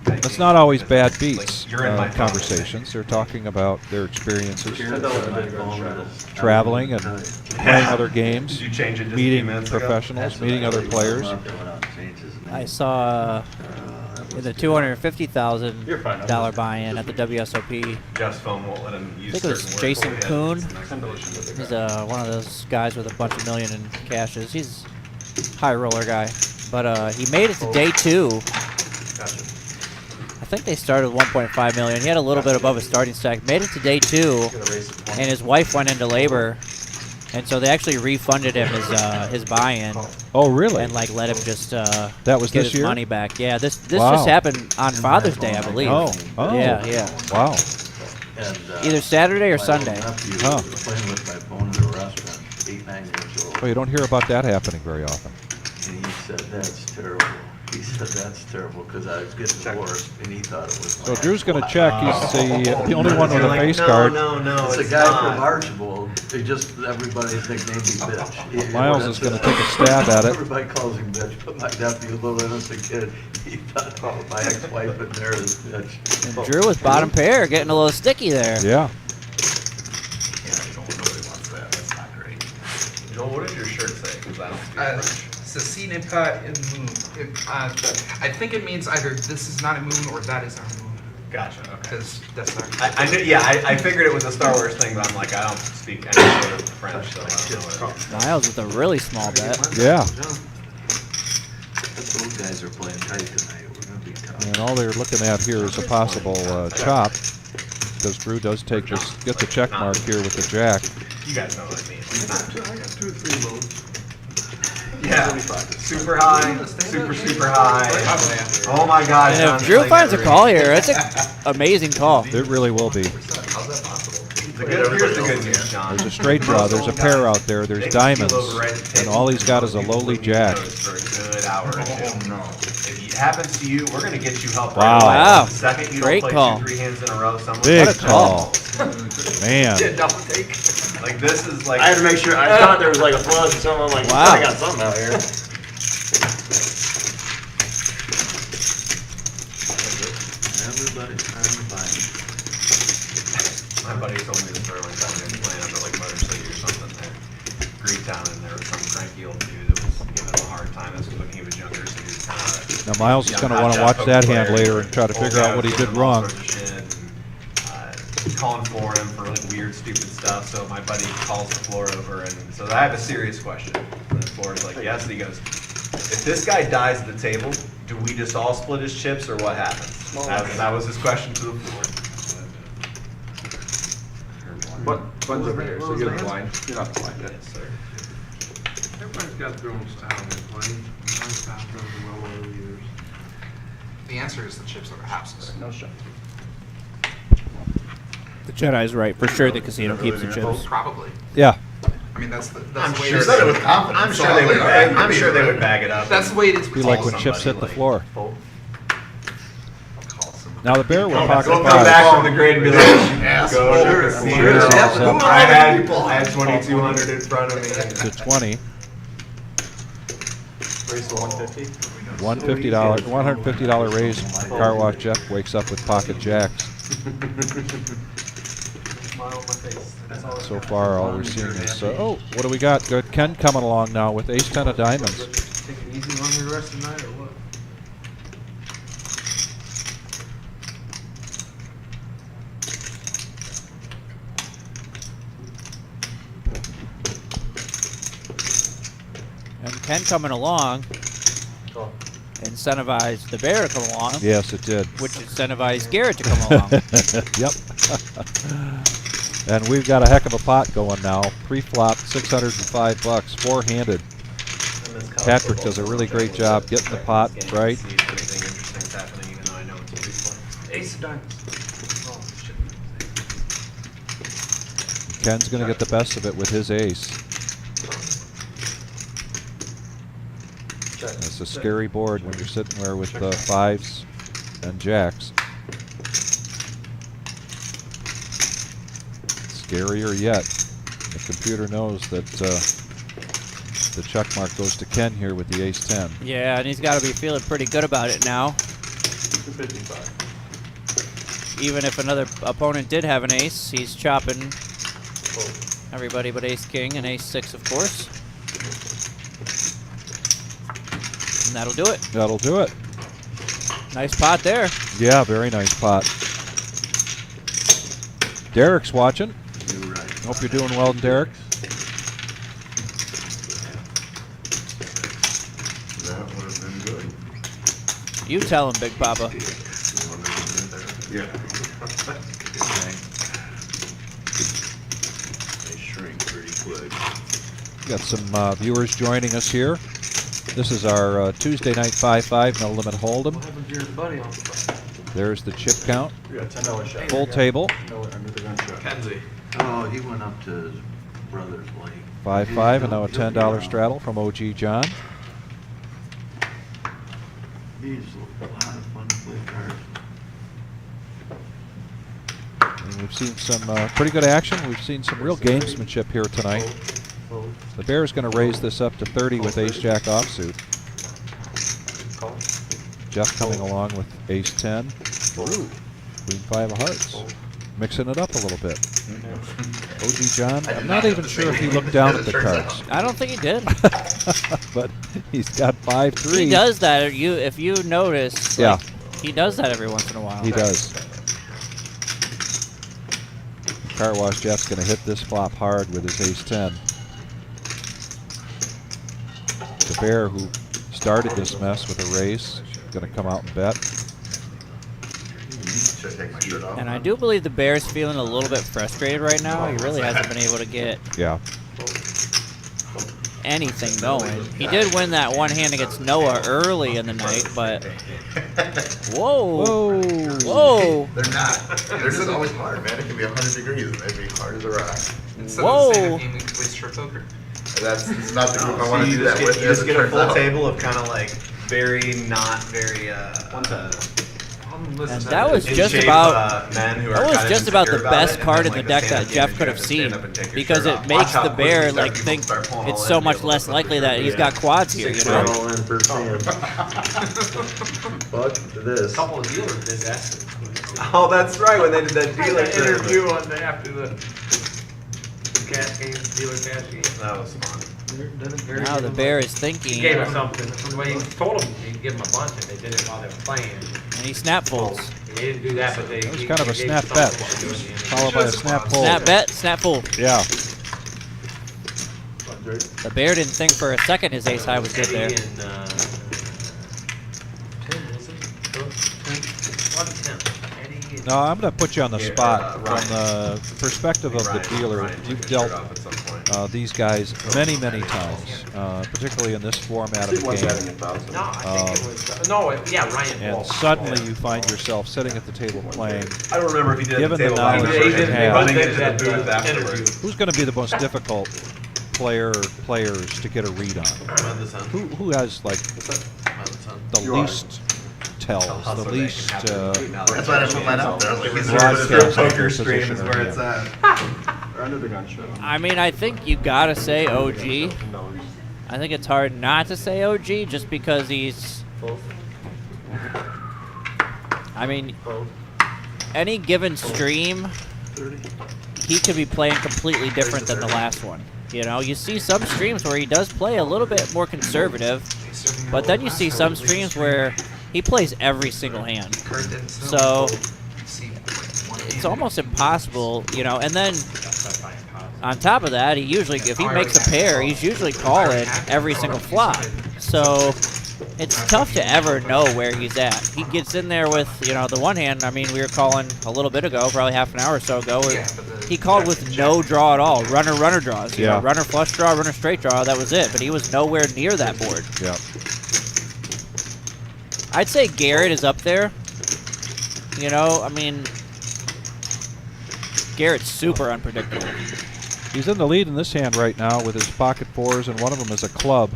It's not always bad Like, beats you're in my conversations. They're talking about their experiences, phone. traveling and playing other games, Did you change it just a few meeting minutes ago? professionals, meeting other players. I saw in the $250,000 buy-in at the WSOP. Jeff's phone won't let him use I think it was certain Jason words. Kuhn. Yeah. He's one of those guys with a bunch of million in cashes. He's a high roller guy. But he made it to day 2. Gotcha. I think they started with 1.5 million. He had a little bit above his starting stack. Made it to day 2, and his wife went into labor, and so they actually refunded him his buy-in Oh, really? and like let him just That was get this his year? money back. Yeah, this Wow. just happened on Father's Day, I believe. Oh. Yeah, yeah. Wow. And, Either Saturday or Sunday. nephew Huh. was playing with my phone at a restaurant, 8, 9 years old. Well, you don't hear about that happening very often. And he said, that's terrible. He said, that's terrible, because I was getting divorced, and he thought it was So Drew's going to check. He's the only one with You're a like, face no, card. No, It's it's a guy not. from Archibald. He just, everybody's nicknamed me bitch. Miles is going to take a stab at it. Everybody calls him bitch, but my nephew, a little innocent kid, he thought, oh, my ex-wife in there is bitch. And Drew with bottom pair, getting a little sticky there. Yeah. Nobody wants that. That's not great. Joel, what does your shirt say? Because I don't speak French. Ce n'est pas une moon. I think it means either this is not a moon or that is our moon. Gotcha. Okay. Because that's our. I knew. Yeah, I figured it was a Star Wars thing, but I'm like, I don't speak any sort of French, so I don't know what it is. Miles with a really small bet. Yeah. Those guys are playing tight tonight. We're going to be tough. And all they're looking at here is a possible chop, because Drew does take this, get the check mark here with the jack. You guys know what I mean. I got 2 or 3 loads. Yeah. Super high, super high. Oh my gosh. And if Drew finds a call here, it's an amazing call. It really will be. How's that possible? Here's the good news, John. There's a straight draw. There's a pair out there. There's diamonds. And all he's got is a lowly jack. For a good hour or two. If it happens to you, we're going to get you help Wow. right away. Wow. The second you Great don't play call. 2-3 hands in a row, someone Big What a call. Man. double take. Like this is like I had to make sure, I thought there was like a flush or something, I'm like, Wow. I got something out here. Everybody My buddy told me this story one time. They were playing up at like Motor City or something there, Greektown, and there was some cranky old dude that was giving him a hard time. This was when he was younger, so he was kind of. Now Miles is going to want to watch that hand later and try to figure out what he did wrong. Calling for him for like weird, stupid stuff. So my buddy calls the floor over, and so I have a serious question. And the floor is like, yes. And he goes, if this guy dies at the table, do we just all split his chips, or what happens? That was his question to the floor. But over there, so you're blind. You're not blind. Yes, sir. Everybody's got their own style of playing. My style's done well over the years. The answer is the chips are the houses. No shot. The Jedi's right. For sure the casino keeps the chips. Probably. Yeah. I mean, that's the I'm way sure it is. they would. I'm sure they would. I'm sure they would bag it up. That's the way it is. Be like when Somebody chips hit the like- floor. Call Now the Bear will pocket Go come five. back from the grade and be like, go to the Sure. casino. Sure. I had 2,200 in front of me. To 20. Raise to 150. $150 raise. Car wash Jeff wakes up with pocket jacks. Smile on my face. That's all. So far, all we're seeing is oh, what do we got? Good, Ken coming along now with ace 10 of diamonds. Take it easy on me the rest of the night or what? And Ken coming along incentivized the Bear to come along, Yes, it did. which incentivized Garrett to come along. Yep. And we've got a heck of a pot going now. Pre-flop, $605, four-handed. Patrick does a really great job getting the pot right. See if anything interesting's happening, even though I know it's a replay. Ace of diamonds. Oh, shit. Ken's going to get the best of it with his ace. It's a scary board when you're sitting there with fives and jacks. Scarier yet, the computer knows that the check mark goes to Ken here with the ace 10. Yeah, and he's got to be feeling pretty good about it now. 255. Even if another opponent did have an ace, he's chopping everybody but ace king and ace 6, of course. And that'll do it. That'll do it. Nice pot there. Yeah, very nice pot. Derek's watching. Hope you're doing well, Derek. That would have been good. You tell him, Big Papa. Yeah. They shrink pretty quick. Got some viewers joining us here. This is our Tuesday night 5-5 no limit hold'em. What happened to your buddy on the phone? There's the chip count. We got $10 shot. Full table. Under the gun shot. Kenzie. Oh, he went up to his brother's lake. 5-5 and now a $10 straddle from OG John. He's a lot of fun to play cards. And we've seen some pretty good action. We've seen some real gamesmanship here tonight. The Bear's going to raise this up to 30 with ace-jack offsuit. Jeff coming along with ace-10. Queen 5 of hearts. Mixing it up a little bit. OG John, I'm not even sure if he looked down at the cards. I don't think he did. But he's got 5-3. He does that. If you notice, Yeah. he does that every once in a while. He does. Car Wash Jeff's going to hit this flop hard with his ace-10. The Bear, who started this mess with a raise, going to come out and bet. Should I take my shirt off? And I do believe the Bear's feeling a little bit frustrated right now. He really hasn't been able to get Yeah. anything going. He did win that one hand against Noah early in the night, but whoa, whoa, They're not. This is always hard, man. It can be 100 degrees and they'd be hard as a rock. Instead Whoa. of saying game, we can play strip poker. It's not the group I want to You do just that get, with. you just as it get a turns full out. table of kind of like not very And that was in just shape, about men who are that was kinda just about the insecure best it, and card then, in the like, deck stand that up Jeff game, could you have stand seen, up and take your because shirt it off. makes Watch the out, Bear when you like start, think people start pulling it's all so in, much you'll less put likely your that he's shirt got in. quads here, you know. All in first hand. But this. Couple of dealers disaster. Oh, that's right, when they did that I dealer had an interview on the, after the cash game, dealer cash game. That was fun. Now the bear is He thinking, gave us something. Well, he told them he'd give them a bunch if they did it while they were playing. and he snap folds. They didn't do that, but they. That was he- kind of he a gave snap something bet, to do in the end. followed by a snap fold. Snap bet, snap fold. Yeah. The bear didn't think for a second his ace high was good there. Eddie and, Tim, was it? Wasn't Tim. Eddie and No, I'm going to put you on the Yeah, spot Ryan. from the perspective of the Ryan- dealer. Ryan took You've his dealt shirt off at some point. these guys many, many times, particularly in this format of the game. No, I think it was. No, yeah, Ryan. And Wolf. suddenly you find yourself sitting at the table playing. I don't remember if he did Given the the table knowledge knowledge that you have. running into the That, booth interview. afterwards. Who's going to be the most difficult player or players to get a read on? Who has like the least tells, the least That's why I didn't put mine up there. I was like, he's broadcast there. poker stream is where it's at. I mean, I think you gotta say OG. I think it's hard not to say OG just because he's. I mean, any given stream, he could be playing completely different than the last one. You know, you see some streams where he does play a little bit more conservative, but then you see some streams where he plays every single hand. So it's almost impossible, you know. And then on top of that, he usually, if he makes a pair, he's usually calling every single flop. So it's tough to ever know where he's at. He gets in there with, you know, the one hand. I mean, we were calling a little bit ago, probably half an hour or so ago, where he called with no draw at all. Runner draws. You know, runner flush draw, runner straight draw, that was it. But he was nowhere near that board. Yeah. I'd say Garrett is up there. You know, I mean, Garrett's super unpredictable. He's in the lead in this hand right now with his pocket fours, and one of them is a club.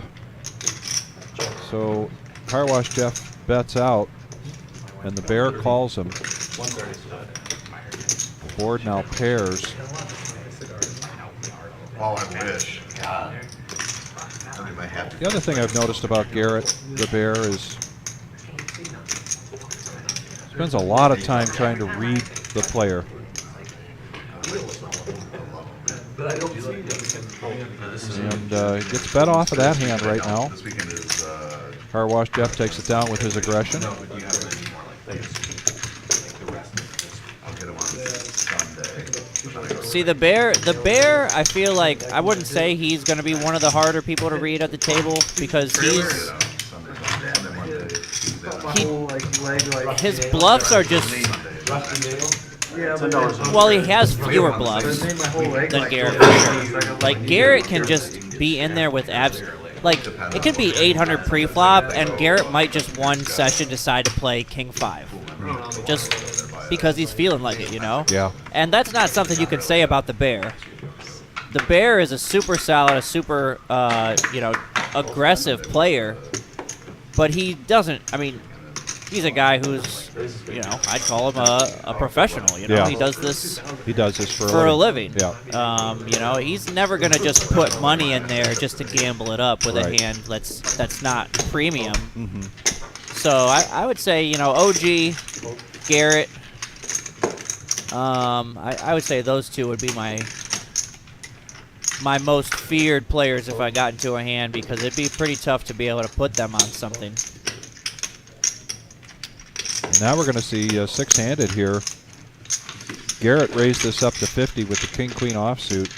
So Car Wash Jeff bets out, and the bear calls him. The board now pairs. Oh, I wish. God. I mean, my happy. The other thing I've noticed about Garrett, the bear, is spends a lot of time trying to read the player. And gets bet off of that hand right now. This weekend is, Car Wash Jeff takes it down with his aggression. I'll get him on Sunday. See, the bear, I feel like I wouldn't say he's going to be one of the harder people to read at the table because he's his bluffs are just. Well, he has fewer bluffs than Garrett. For sure. Like Garrett can just be in there with abs. Like it could be 800 pre-flop, and Garrett might just one session decide to play King 5, just because he's feeling like it, you know. Yeah. And that's not something you can say about the bear. The bear is a super solid, a super, you know, aggressive player, but he doesn't. I mean, he's a guy who's, you know, I'd call him a professional. You know, Yeah. he does this He does this for a living. Yeah. You know, he's never gonna just put money in there just to gamble it up with Right. a hand that's not premium. Mm-hmm. So I would say, you know, OG, Garrett. I would say those two would be my most feared players if I got into a hand, because it'd be pretty tough to be able to put them on something. And now we're going to see six-handed here. Garrett raised this up to 50 with the king-queen offsuit.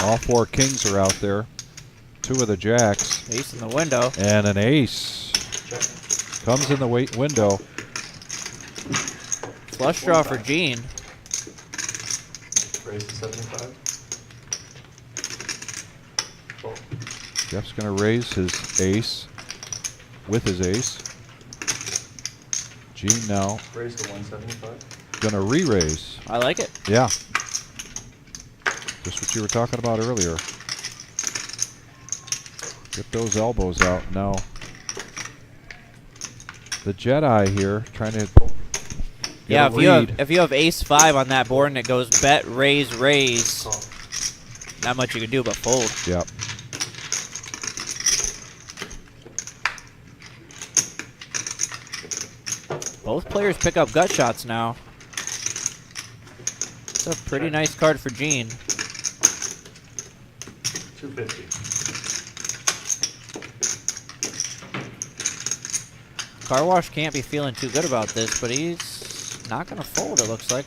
All four kings are out there. Two of the jacks. Ace in the window. And an ace. Comes in the window. Flush draw for Gene. Raise to 75. Jeff's going to raise his ace with his ace. Gene now Raise to 175. going to re-raise. I like it. Yeah. Just what you were talking about earlier. Get those elbows out now. The Jedi here trying to Yeah, get a if you have ace 5 on that board and it goes bet, raise, raise, not much you can do but fold. Yep. Both players pick up gut shots now. It's a pretty nice card for Gene. 250. Car Wash can't be feeling too good about this, but he's not going to fold, it looks like.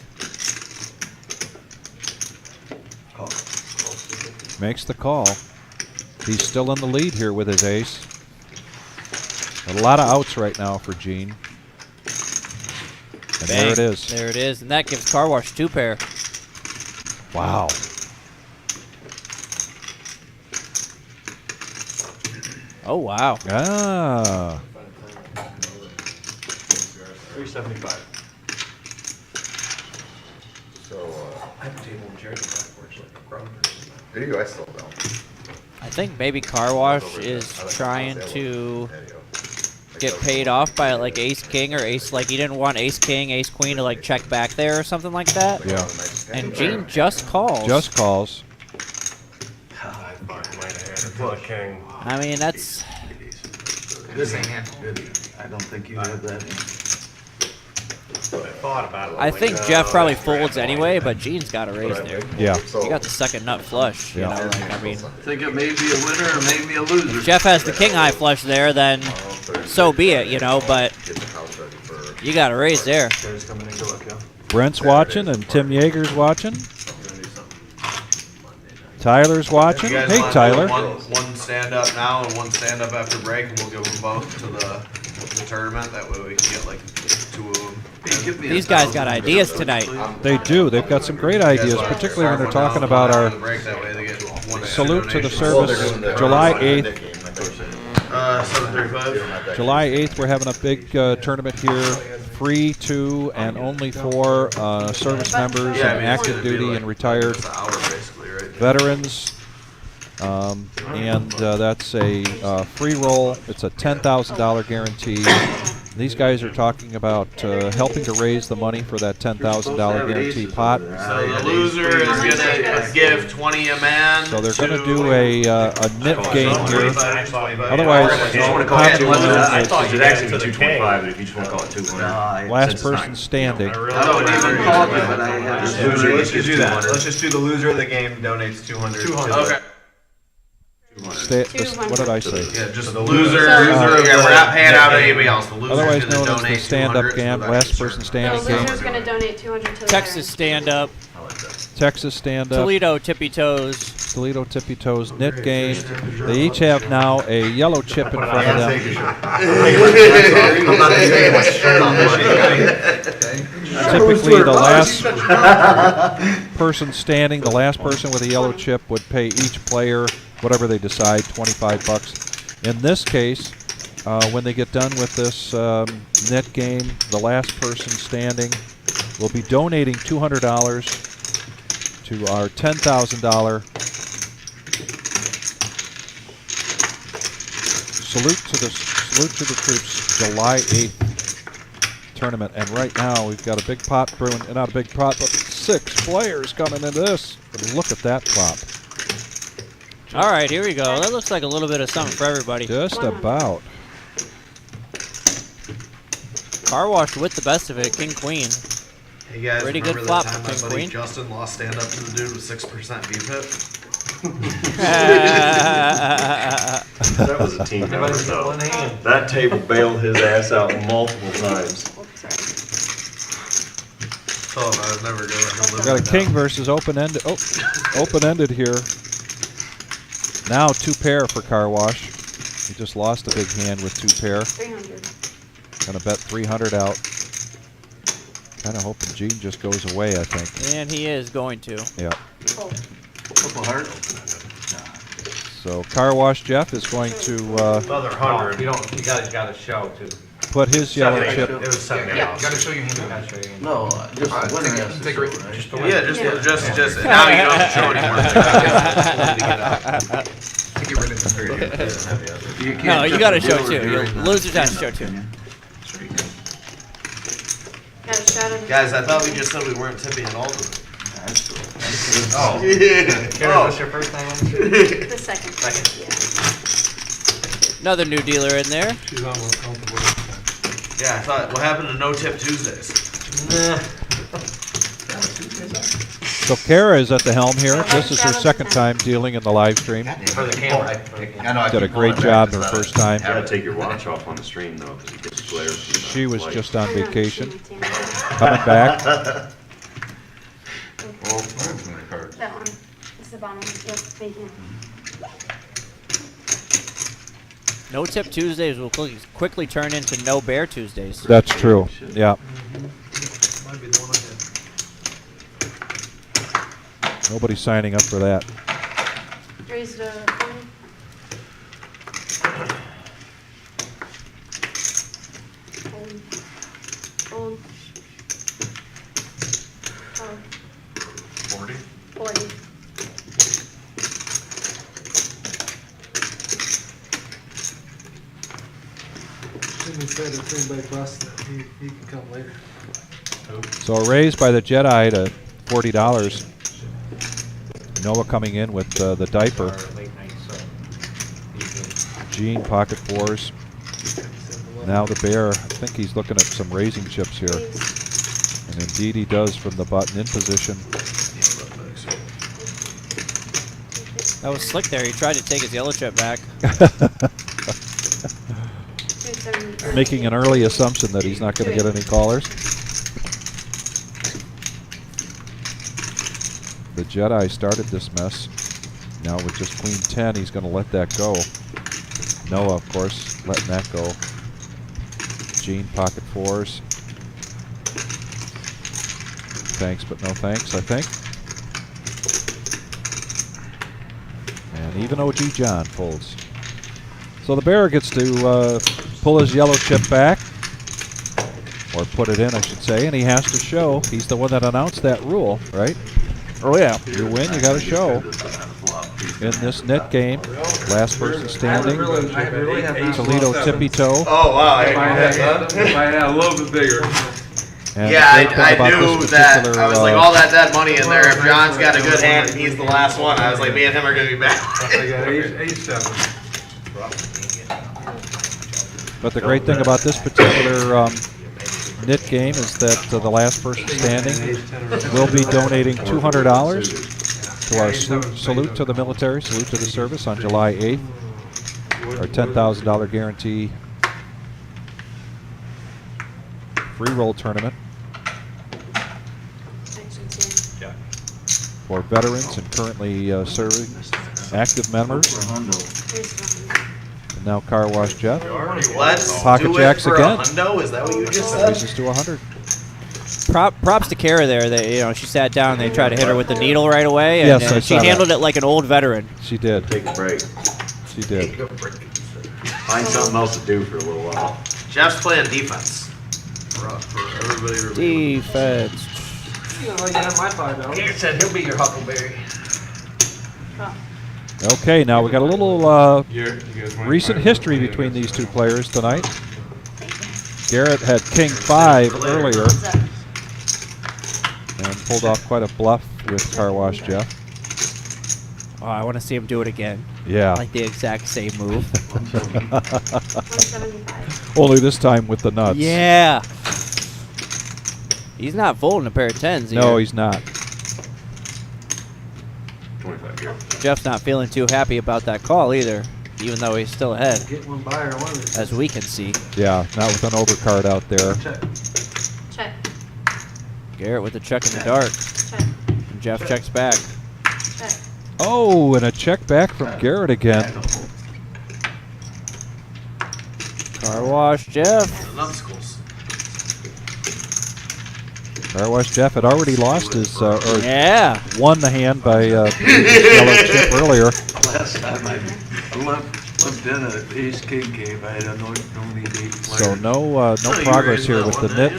Makes the call. He's still in the lead here with his ace. A lot of outs right now for Gene. And there it is. There it is, and that gives Car Wash 2 pair. Wow. Oh, wow. Ah. 375. So, I have a table and chairs in the back porch like a grown person. there you go, I still don't. I think maybe Car Wash is trying to get paid off by like Ace King or Ace, like he didn't want Ace King, Ace Queen to like check back there or something like that. Yeah. And Gene just calls. Just calls. I might have had a full king. I mean, that's. Good hand. I don't think you have that. I thought about it. I think Jeff probably folds anyway, but Gene's got a raise there. Yeah. He got the second nut flush. Yeah. You know, like, I mean, I think it may be a winner or maybe a loser. if Jeff has the king high flush there, then so be it, you know, but you got a raise there. Chairs coming in to look, yeah. Brent's watching and Tim Yeager's watching. Tyler's watching. You guys Hey, wanna do Tyler. One stand up now and one stand up after break, and we'll give them both to the tournament. That way we can get like 2 of them. These guys got ideas tonight. They do. They've got some great ideas, particularly when they're talking about our salute to the service, July 8th. 735. July 8th, we're having a big tournament here, free to and only for service members and active duty and retired veterans. And that's a free roll. It's a $10,000 guarantee. These guys are talking about helping to raise the money for that $10,000 guarantee pot. So the loser is gonna give 20 a man. So they're going to do a nip game here. Otherwise, You just want to call it 200. I thought it'd actually be 225, but if you just want to call it 200. last person standing. I don't even call it, but I have. Loser, let's just do that. Let's just do the loser of the game donates 200. 200. Okay. What did I say? Yeah, just the loser. Yeah, we're not paying out anybody else. The loser Otherwise is gonna known as the donate stand-up 200 to game, the last veterans person service. standing The game. loser's going to donate 200 to the Texas stand up, Texas stand-up, Toledo tippy toes. Toledo tippy toes, knit game. They each have now a yellow chip in front of them. Typically, the last person standing, the last person with a yellow chip would pay each player whatever they decide, $25. In this case, when they get done with this knit game, the last person standing will be donating $200 to our $10,000 salute to the troops July 8th tournament. And right now we've got a big pot brewing, not a big pot, but 6 players coming into this. But look at that prop. All right, here we go. That looks like a little bit of something for everybody. Just about. Car Wash with the best of it, King Queen. Hey guys, Pretty remember good that flop time for my King buddy Queen. Justin lost stand up to the dude with 6% BPIP? That was a team effort, though. That table bailed his ass out multiple times. Oh, I was never going to We've got a king versus open-ended. Oh, open-ended here. Now 2 pair for Car Wash. He just lost a big hand with 2 pair. 300. Gonna bet 300 out. Kind of hoping Gene just goes away, I think. And he is going to. Yeah. Oh. Couple hearts. So Car Wash Jeff is going to Another 100. You got to show too. put his yellow chip. It was something Yeah, else. gotta show you him. Gotta show you. No, just the winner has to take show, it. right? Just the Yeah, winner. just now you don't have to show anymore. Take it right into the You can't No, you just got to do show it 2. right now. Losers have to show 2. Got a shot at Guys, I thought we just said we weren't tipping at all. That's cool. Oh. Karen, what's your first name? the second. Yeah. Another new dealer in there. She's almost comfortable with that. Yeah, I thought, what happened to No Tip Tuesdays? So Kara is at the helm here. This is her second time dealing in the live stream. For the camera. Did a great job her first time. You gotta take your watch off on the stream though, because it gets glare. She was just on I'm not vacation, seeing it, coming back. That one. It's the bottom. Yep, thank you. No Tip Tuesdays will quickly turn into No Bear Tuesdays. That's true. Yeah. Might be the one I had. Nobody's signing up for that. Raise the phone. Hold. 40? 40. Jimmy said if anybody busts it, he can come later. So a raise by the Jedi to $40. Noah coming in with the diaper. Gene pocket fours. Now the bear. I think he's looking at some raising chips here. And indeed he does from the button in position. That was slick there. He tried to take his yellow chip back. Making an early assumption that he's not going to get any callers. The Jedi started this mess. Now with just Queen 10, he's going to let that go. Noah, of course, letting that go. Gene, pocket fours. Thanks, but no thanks, I think. And even OG John folds. So the bear gets to pull his yellow chip back. Or put it in, I should say, and he has to show. He's the one that announced that rule, right? Oh yeah, you win, you got to show. In this net game, last person standing, Toledo tippy toe. Oh, wow. If I had a little bit bigger. And Yeah, the great thing I about knew this that. particular, I was like, all that money in there. If John's got a good hand and he's the last one, I was like, me and him are going to be back. I got 8-7. But the great thing about this particular knit game is that the last person standing will be donating $200 to our salute to the military, salute to the service on July 8th. Our $10,000 guarantee free roll tournament for veterans and currently serving active members. And now Car Wash Jeff. Let's Pocket do jacks it for again. a hundo. Is that what you just said? Raises to 100. Props to Kara there. That she sat down and they tried to hit her with the needle right away, and, Yes, I she saw handled that. it like an old veteran. She did. Take a break. She did. Find something else to do for a little while. Jeff's playing defense. For everybody to remember. Defense. You know, you have my $5. He said he'll be your Huckleberry. Okay, now we got a little You guys want recent 5? history between these two players tonight. Garrett had King 5 earlier and pulled off quite a bluff with Car Wash Jeff. Oh, I want to see him do it again. Yeah. Like the exact same move. 175. Only this time with the nuts. Yeah. He's not folding a pair of tens here. No, he's not. 25 here. Jeff's not feeling too happy about that call either, even though he's still ahead, Get one buyer, one of these. as we can see. Yeah, not with an overcard out there. Check. Check. Garrett with a check in the dark. Check. And Jeff checks back. Check. Oh, and a check back from Garrett again. Car Wash Jeff. Numbskulls. Car Wash Jeff had already lost his, or Yeah. won the hand by yellow chip earlier. Last time I lived in an ace-king game, I had no need 8 So players. no progress here with the knit.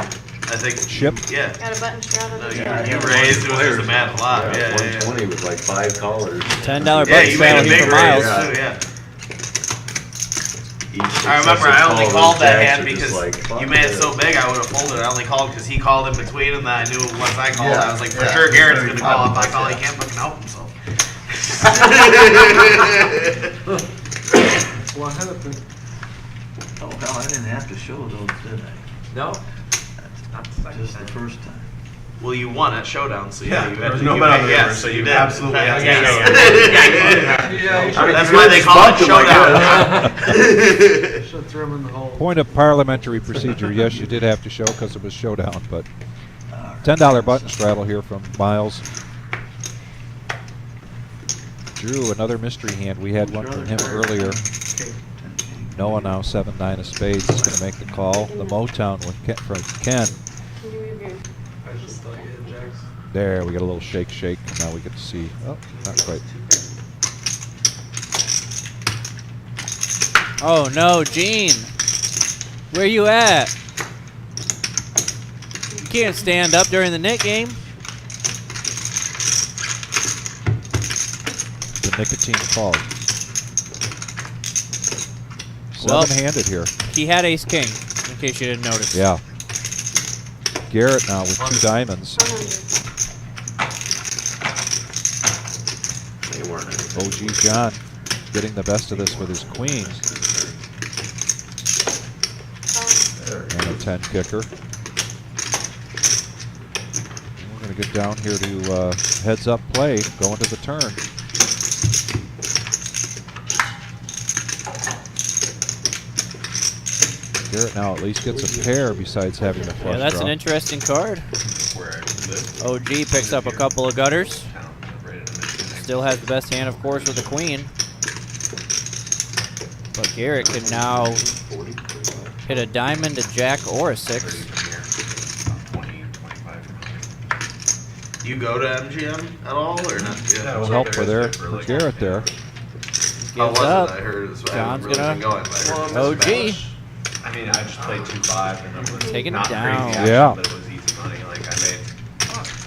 I think. Chip. Yeah. Got a button strap on No, the you side. raised. It was just a mad flop. Yeah, yeah, yeah. 120 with like 5 callers. $10 Yeah, button you made a strategy big for raise Miles. too, yeah. Each I remember I successive only call, called those that jacks hand are just because like, fuck you made it this. so big I would have folded. I only called because he called in between, and then I knew once I called, Yeah, I was like, for yeah. sure Garrett's gonna call. If I call, he can't fucking help himself. Well, I had a thing. Oh, hell, I didn't have to show those, did I? No. Not the second Just time. the first time. Well, you won at Showdown, so Yeah, you there was had- no you bet on had- the yes, river, so you did. absolutely had to Yes. say I mean, that's you why they call it spunked him like Showdown. Should throw him in the hole. Point of parliamentary procedure. Yes, you did have to show because it was Showdown, but $10 button straddle here from Miles. Drew, another mystery hand. We had one from him earlier. Noah now 7-9 of spades is going to make the call. The Motown with from Ken. Can you move your I just thought you had jacks. There, we got a little shake, and now we get to see. Oh, not quite. Oh no, Gene. Where you at? You can't stand up during the net game. The nicotine call. Well, Seven-handed here. He had ace king, in case you didn't notice. Yeah. Garrett now with 2 diamonds. 100. They weren't anything. OG John getting the best of this with his queen. And a 10 kicker. And we're going to get down here to heads up play, going to the turn. Garrett now at least gets a pair besides having the flush Yeah, that's draw. an interesting card. Where I live. OG picks up a couple of gutters. Town, right in Michigan. Still has the best hand, of course, with the queen. But Garrett can now hit a diamond, a jack, or a 6. 20, 25. You go to MGM at all, or not? Yeah, Yeah. No well, help there for is there for for Garrett there. How Gives was up. it? I heard it was. I John's haven't really gonna- been going, but I heard it was OG. bad. I mean, I just played 2-5 and it was Taking it not down. crazy action, Yeah. but it was easy money. Like I made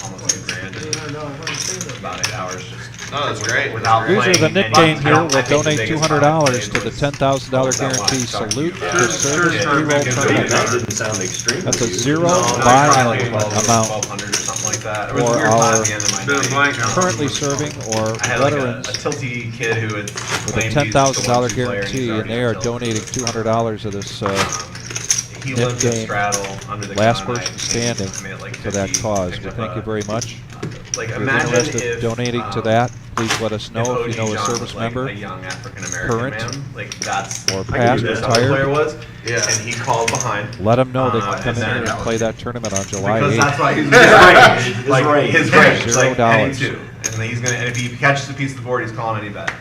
almost $2,000 in about 8 hours just No, that's great. without Users playing of the Nick any- game I here don't- I will think the donate biggest $200 fight I to played the was $10,000 that one guarantee talking salute about. to service Sure, pre-roll sure, tournament. That didn't sound extreme. That's a to you. zero No, buy probably amount 1,200 or something like that. It was for a weird time our at the end of my been night. blank currently serving or I had like a veterans tilty kid who had with a claimed $10,000 he's just a 1-2 player and he's guarantee, and already they are on tilty. donating $200 of this He Nick lived in game. straddle under the last gun. person I standing made it like for that 50, cause. picked We up thank you a- very much. Like If you're imagine interested if in donating to that, please let us know if you know a John service was like member, a young African American current, man, like that's or I past, knew this other player retired. was, Yeah. and he called behind. Let them know they can And come in then- here and play that tournament on July Because 8th. that's why he's range, like range. his range, like $0. any two, and he's gonna. And if he catches a piece of the board, he's calling any bet.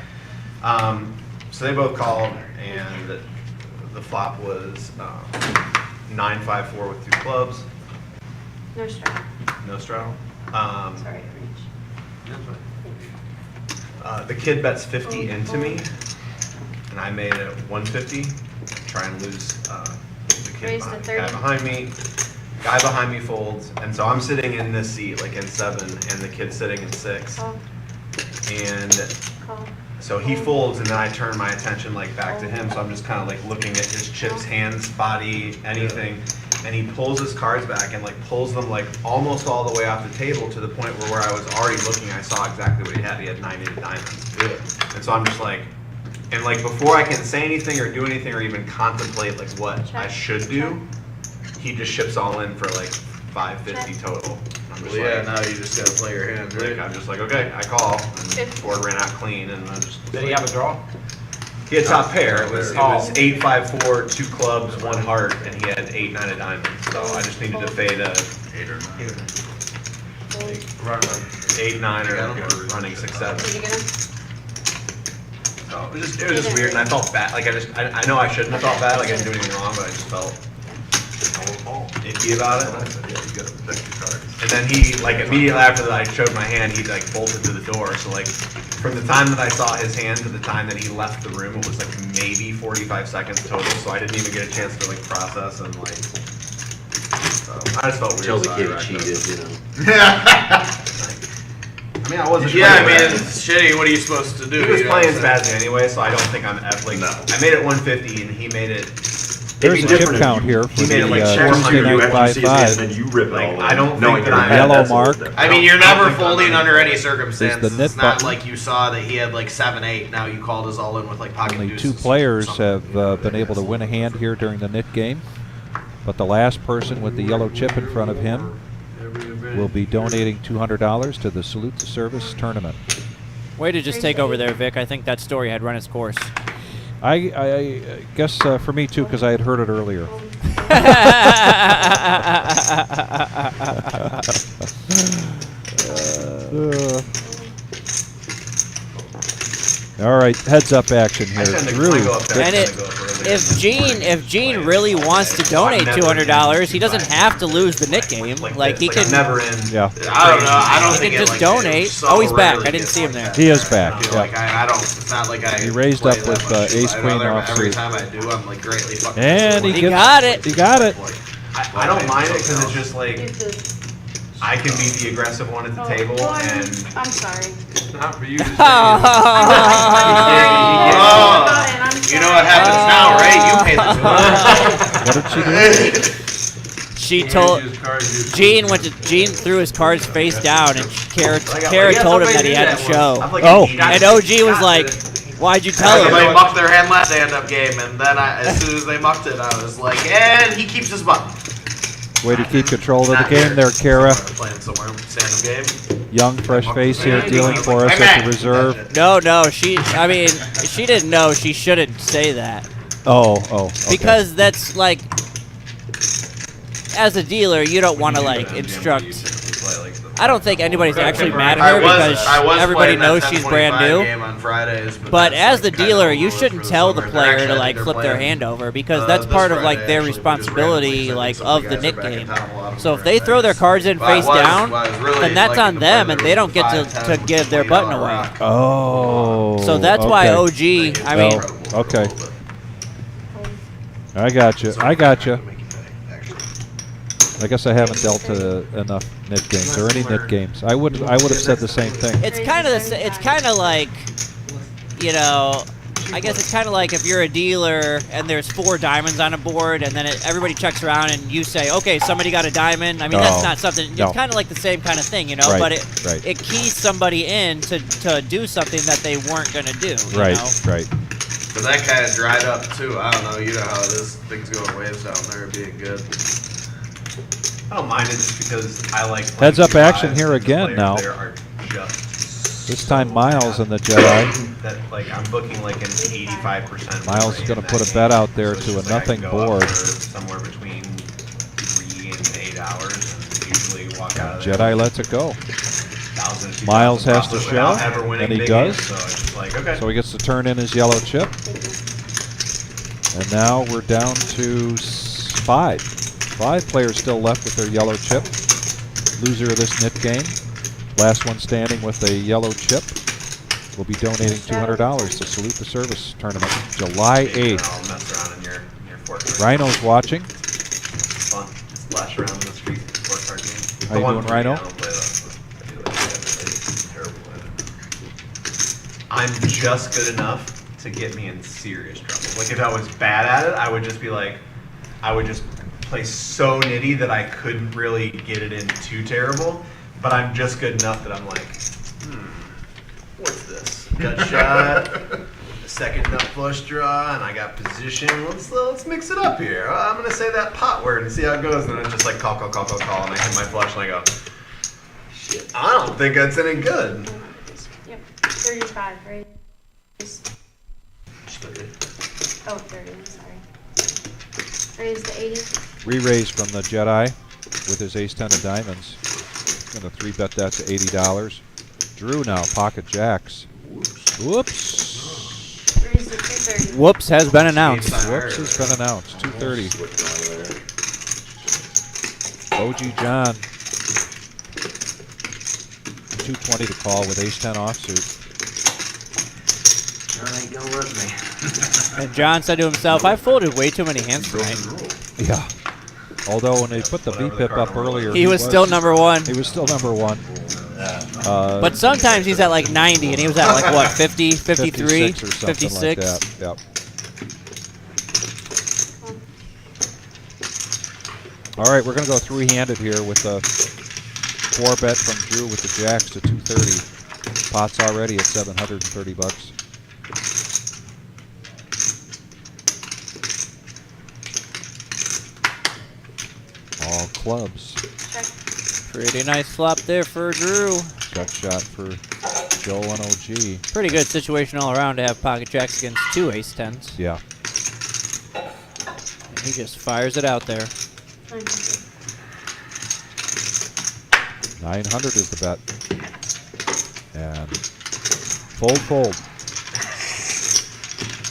So they both called, and the flop was 9-5-4 with 2 clubs, No straddle. no straddle. Sorry, reach. The kid bets 50 into me, and I made it 150. Try and lose the kid Raised to behind, 30. guy behind me. Guy behind me folds, and so I'm sitting in this seat, like in 7, and the kid's sitting in 6. Call. And Call. so he folds, and then I turn my attention like back to him. So I'm just kind of like looking at his chips, hands, body, anything. And he pulls his cards back and like pulls them like almost all the way off the table to the point where I was already looking, I saw exactly what he had. He had 9-8 diamonds. And so I'm just like, and like before I can say anything or do anything or even contemplate like what I Check. should do, he just ships all in for like 550 total. I'm just Well, yeah, like, now you just gotta play your hand, like, right? I'm just like, okay, I call. And Fifty. board ran out clean, and I just. Did he have a draw? He had top pair. It was Oh. 8-5-4, 2 clubs, 1 heart, and he had 8-9 of diamonds. So I just needed to fade a 8 or 9. Fold. 8-9 or running 6-7. Did you get him? So it was just weird, and I felt bad. Like I know I shouldn't have felt bad. Like I didn't do anything wrong, but I just felt icky about it. And I said, yeah, you gotta protect your cards. And then he, like immediately after that I showed my hand, he like bolted to the door. So like from the time that I saw his hand to the time that he left the room, it was like maybe 45 seconds total. So I didn't even get a chance to like process and like. So I just felt weird. Until the about it, kid right? cheated, you know. I mean, I wasn't. Yeah, I playing mean, bad. it's shitty. What are you supposed to do? He was you know playing what I'm Spazzy anyway, so I don't think I'm like. No. I made it 150 and he made it. There's It'd a be chip different if count you- here for he made the it like Tuesday 400 night after you see his hand, 5-5. then you rip it Like, all in. I don't knowing think your that I hand, had Yellow that's a little mark. different. I mean, you're I don't never think that folding I'm under any Is circumstances. the nit It's not button. like you saw that he had like 7-8. Now you called us all in with like pocket Only deuces. 2 players something. have been able to win a hand here during the Nick game. but the last person with the yellow chip in front of him Every event. will be donating $200 to the Salute to Service tournament. Way to just take over there, Vic. I think that story had run its course. I guess for me too, because I had heard it earlier. All right, heads up action here. I tend to Drew. go up there. And I tend to go up early. if Gene really wants to donate $200, he doesn't have to lose the Nick game. Like he I'm can. never in. Yeah, I don't know. I don't He think can it, just like, donate. so Oh, he's back. rarely I didn't gets see him like there. that. he is back. I feel Yeah. like I don't. It's not like I. He raised play up that with, much, ace but queen every offsuit. time I do, I'm like greatly fucking. And He gets- got it. He got it. I don't mind it because it's just You like have to- I can be the aggressive one at the table, well, and I'm sorry. It's not for you to say. Oh, you know what happens now, right? You pay the What did she do? She told His card, you- Gene threw his cards face down, and Kara yeah, told him somebody that he did had that to one. show. I'm like, Oh. he got And it. OG He was got like, it. "Why'd you tell Somebody him?" mucked their hand last stand-up game, and then as soon as they mucked it, I was like, and he keeps his button. Way to keep control of the Not game there, Kara. Playing somewhere, stand-up game. Young, fresh face here, Yeah, dealing for us at the reserve. No, she didn't know. She shouldn't say that Oh, okay. because that's like, as a dealer, you don't want to like instruct. I don't think anybody's actually mad at her because everybody knows she's brand new. But as the dealer, you shouldn't tell the player to like flip their hand over because that's part of like their responsibility, like of the Nick game. So if they throw their cards in face down, then that's on them, and they don't get to give their button away. Oh. So that's why okay. OG. I mean, Oh, okay. I got you. I got you. I guess I haven't dealt enough knit games or any knit games. I would have said the same thing. it's kind of it's kind of like, you know, I guess it's kind of like if you're a dealer and there's 4 diamonds on a board, and then everybody checks around and you say, okay, somebody got a diamond. I mean, that's not something. No. It's kind of like the same kind of thing, you know. Right, But right. it keys somebody in to do something that they weren't gonna do. You Right, know? right. But that kind of dried up too. I don't know. You know how it is. Things going waves down there being good. I don't mind it just because I like. Heads up playing action fives, here and the again players now. there are just This time Miles and the Jedi. that like I'm booking like an 85%. Miles is rate going in to put that a bet game. out there So it's to a just like I nothing can go up board. for somewhere between 3 and 8 hours, and usually walk out of there. Jedi lets it go. 1,000, 2,000 Miles has to profit show, without ever winning and he big does. games, so it's just like, okay. So he gets to turn in his yellow chip. And now we're down to 5. 5 players still left with their yellow chip. Loser of this knit game, last one standing with a yellow chip, will be donating $200 to Salute the Service tournament, July 8th. I'll mess around in your fork card. Rhino's watching. It's fun. Splash around in the street fork card game. How you doing, Rhino? I don't play those. I feel like I'm terrible at it. I'm just good enough to get me in serious trouble. Like if I was bad at it, I would just be like, I would just play so nitty that I couldn't really get it in too terrible. But I'm just good enough that I'm like, what's this? Gut shot, second nut flush draw, and I got position. Let's mix it up here. I'm gonna say that pot word and see how it goes. And then it's just like call, and I hit my flush and I go, shit, I don't think that's any good. Yep, 35, right? Oh, 30, I'm sorry. Raise to 80. Re-raise from the Jedi with his ace-10 of diamonds. Going to 3-bet that to $80. Drew now, pocket jacks. Whoops. Raise to 230. Whoops has been announced. Whoops has been announced. 230. OG John. 220 to call with ace-10 offsuit. John ain't gonna let me. And John said to himself, "I folded way too many hands tonight." Yeah. Although when they put the VPIP up earlier, He was still number 1. He was still number 1. But sometimes he's at like 90, and he was at like what, 50, 53, 56 or something like that. Yep. All right, we're going to go 3-handed here with a 4-bet from Drew with the jacks to 230. Pot's already at $730. clubs. Check. Pretty nice flop there for Drew. Check shot for Joel and OG. Pretty good situation all around to have pocket jacks against 2 ace-10s. Yeah. And he just fires it out there. 900 is the bet. And fold.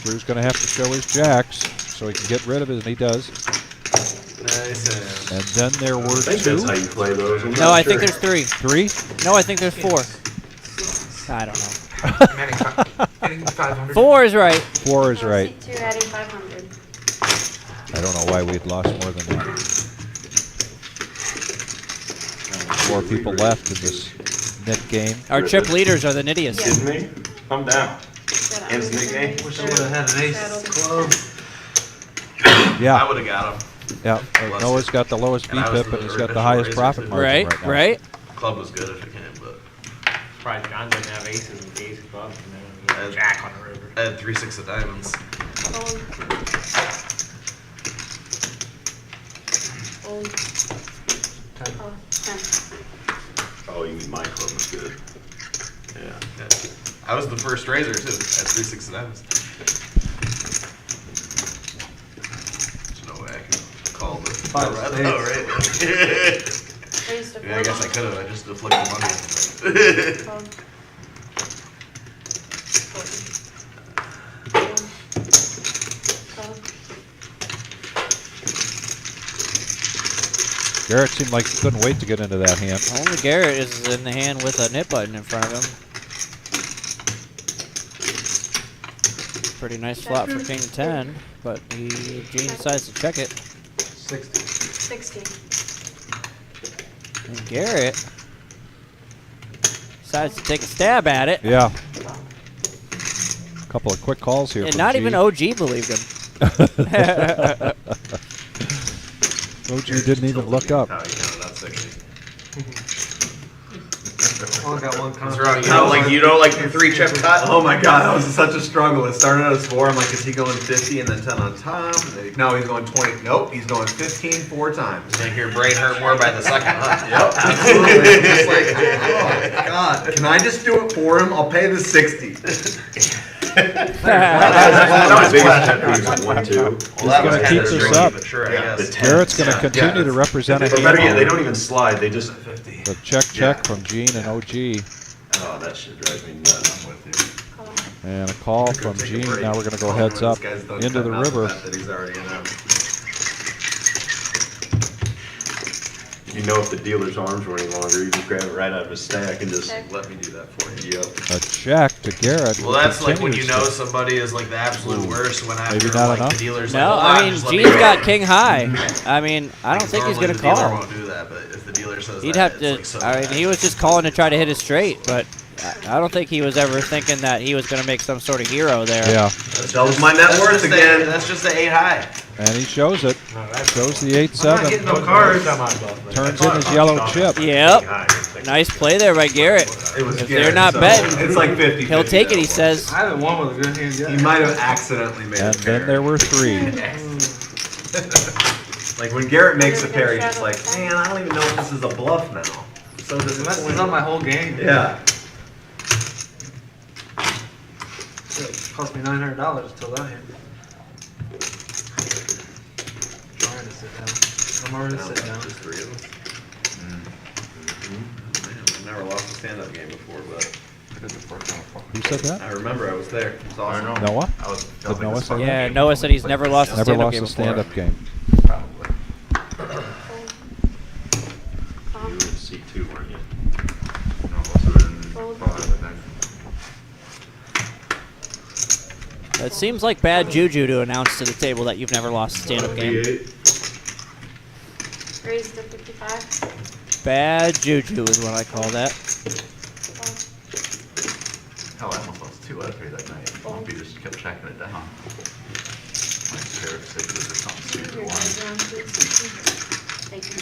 Drew's going to have to show his jacks so he can get rid of it, and he does. Nice. And then there were I think 2. that's how you play those. I'm No, not I sure. think there's 3. 3? No, I think there's 4. I don't know. Adding 500. 4 is right. 4 is right. Seat 2 adding 500. I don't know why we'd lost more than that. 4 people left in this knit game. Our chip leaders are the nittiest. Kidding me? I'm down. Got Ends the game. Wish I would have had an ace club. I Yeah, would have got him. yeah. Noah's got the lowest And I was VPIP, the and he's got the original highest raiser, profit too. margin Right, right now. right. Club was good if it came, but Surprised John didn't have aces and ace clubs, and then he had Uh, jack on the river. I had 3-6 of diamonds. Fold. Fold. Oh, 10. Oh, you mean my club was good. Yeah. Yeah. I was the first raiser too. I had 3-6 of diamonds. There's no way I could call the Five red spades. though, right? Raise to 4. Yeah, I guess I could have. I just deflected money. Fold. Fold. Fold. Garrett seemed like he couldn't wait to get into that hand. Only Garrett is in the hand with a nit button in front of him. Pretty nice flop for king 10, but Gene decides to check it. 60. 60. And Garrett decides to take a stab at it. Yeah. A couple of quick calls here. And from not G. even OG believed him. OG didn't even look up. How you counted that 60. Only got one What's contract. wrong? You don't like the 3-chip cut? Oh my god, that was such a struggle. It started out as 4. I'm like, is he going 50 and then 10 on top? No, he's going 20. Nope, he's going 15 4 times. Make your brain hurt more by the second, huh? Yep, absolutely. I'm just like, oh god, can I just do it for him? I'll pay the 60. That was my biggest pet peeve was 1-2. Well, that was gonna kinda keep this stringy, up. but sure, I The guess. 10s. Garrett's going to Yeah. continue to represent a Or better yet, they hand. don't even slide. They just. The check from Gene and OG. Oh, that shit drives me nuts. I'm with you. Call. And a call from Gene. Now we're going to go heads up into the river. That he's already in. You know if the dealer's arms were any longer, you just grab it right out of his stack and just Check. let me do that for you. Yep. A check to Garrett. Well, who that's like when you continues know to- somebody is like the absolute worst when after Maybe not like enough? the dealer's No, like, I "Hold on, mean, just let me Gene's go." got king high. I mean, I don't think he's Normally going to the dealer call. won't do that, but if the dealer says He'd that, have to. it's like so I mean, bad. he was just calling to try to hit it straight, but I don't think he was ever thinking that he was going to make some sort of hero there. Yeah, That was my net That's worth just again. That's just the 8 high. and he shows it. No, that's Shows the I'm not 8-7. getting no cards. Turns in his yellow chip. Yep. Nice play there by Garrett. It was If Garrett, they're not so betting, it's like 50. He'll take it, he says. I haven't won with a good hand yet. He might have accidentally made And a pair. then there were 3. Like when Garrett makes a pair, he's just like, man, I don't even know if this is a bluff now. So It messes up disappointed. my whole game. Yeah. It cost me $900 till that hit. Trying to sit down. I'm already sit down. Just 3 of us. Man, I've never lost a stand-up game before, but Who said that? I remember I was there. It's awesome. Noah? I was Did Noah say that? Yeah, Noah said he's never lost a Never stand-up lost game a before. stand-up game. Probably. You were in C2, weren't you? Fold. It seems like bad juju to announce to the table that you've never lost a stand-up game. Raise to 55. Bad juju is what I call that. Hell, I almost lost 2 out of 3 that night. Lumpy just kept checking it down. Like a pair of 6s or something stupid Your one. guys round to 60. Thank you.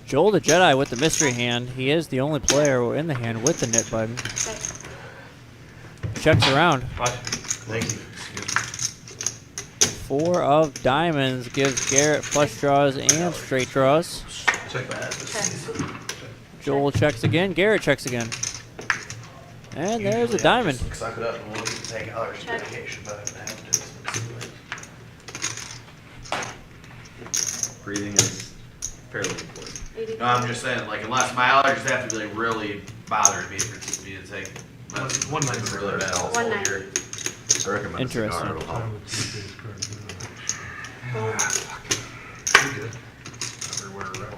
Joel the Jedi with the mystery hand. He is the only player in the hand with the knit button. Check. Checks around. Thank you. 4 of diamonds gives Garrett flush draws and straight draws. Check that. Joel checks again. Garrett checks again. And there's a diamond. Suck it up and we'll take allergy medication, but I don't have to. Breathing is fairly important. No, I'm just saying, like, unless my allergies have to be like, really bothering me for me to take medicine. One night's really bad. One night. I recommend a Interesting. cigar, it'll help. You good. Everywhere around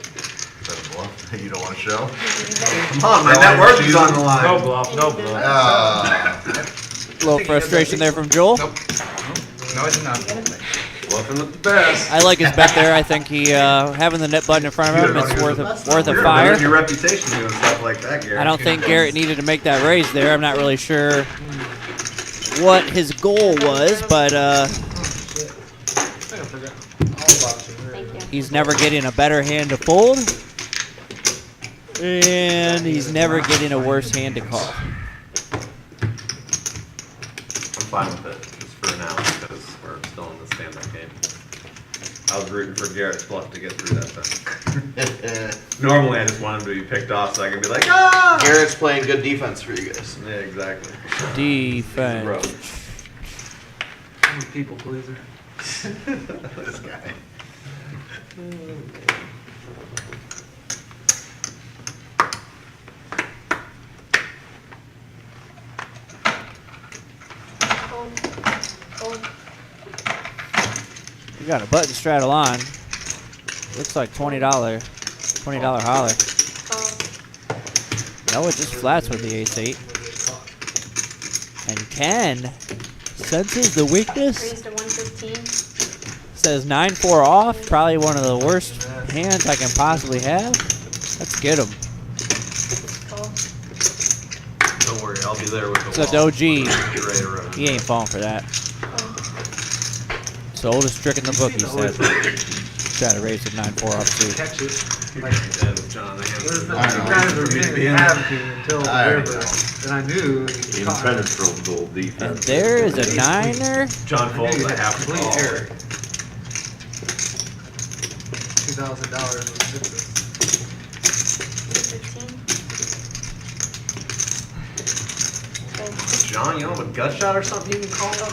Is that a bluff? You don't want to show? Come on, my net worth is on the line. No bluff, no bluff. A little frustration there from Joel. Nope. No, I did not. Bluffing with the best. I like his bet there. I think he having the net button in front of him, it's worth a fire. Your reputation doing stuff like that, Garrett. I don't think Garrett needed to make that raise there. I'm not really sure what his goal was, but I forgot all about you. Thank you. he's never getting a better hand to fold, and he's never getting a worse hand to call. I'm fine with it, just for now, because we're still in the stand-up game. I was rooting for Garrett's bluff to get through that thing. Normally, I just want him to be picked off so I can be like, ah! Garrett's playing good defense for you guys. Yeah, exactly. Defense. I'm a people pleaser. This guy. Fold. Fold. You got a button straddle on. Looks like $20 holler. Fold. No, it just flats with the ace-8. And Ken senses the weakness. Raised to 115. Says 9-4 off. Probably one of the worst hands I can possibly have. Let's get him. Fold. Don't worry, I'll be there with the So wall. Doji, Get ready to run. he ain't falling for that. Fold. So oldest trick in the book, he said. Try to raise it 9-4 off too. Catch it. Like you did with John. There's the I know. two guys were getting have to until the I already river. know. And I knew he caught it. Impenetrable And defense. there is a niner. John I knew folds he a had half complete call. error. $2,000 was sixes. 215. John, you don't have a gut shot or something you can call up?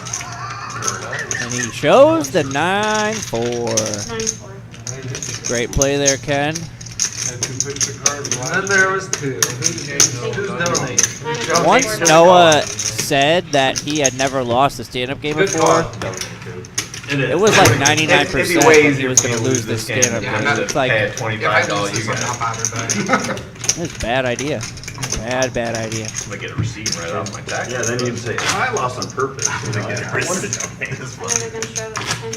And he shows the 9-4. 9-4. Great play there, Ken. Had two picture cards. And then there was two. Who's donating? Once Noah said that he had never lost a stand-up game Good before, call. it was like 99% It'd be way that he easier was for me going to lose this stand-up Yeah, game. not It's Pay like, a If I $25 lose this, you I'm got. not bothered by it. it's a bad idea. Bad idea. I'm gonna get a receipt right off my tax. Yeah, then you can say, I lost on purpose. And I get a Another gun straddle at 10.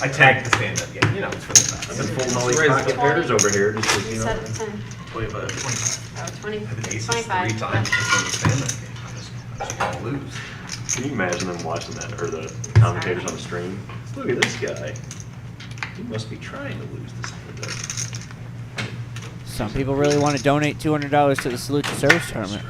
I tagged the stand-up game. You know, it's for the best. I've been folding all these pocket pairs over here just so you know. Reset at 10. 25. Oh, 20. I've been aces 25. 3 times just in the stand-up game. I just gonna lose. Can you imagine them watching that, or the commentators on the stream? Look at this guy. He must be trying to lose this hand. Some people really want to donate $200 to the Salute to Service tournament.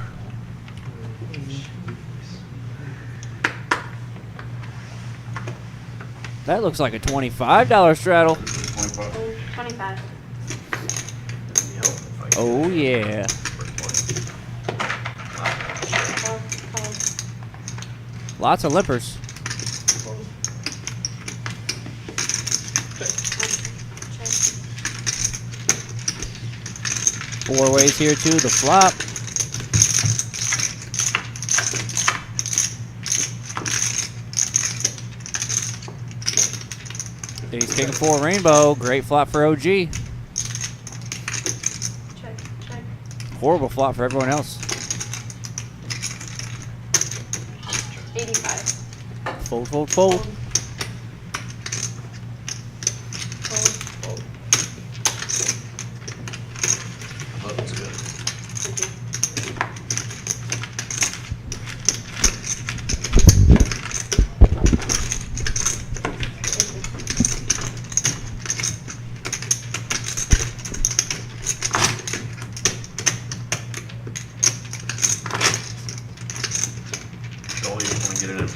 That looks like a $25 straddle. Fold. 25. Oh, yeah. Fold. Fold. Lots of lippers. Fold. Check. 4 ways here, too. The flop. Ace, king, 4, rainbow. Great flop for OG. Check. Check. Horrible flop for everyone else. 85. Fold, fold, fold. Fold. Fold. Oh, that's good. Thank you.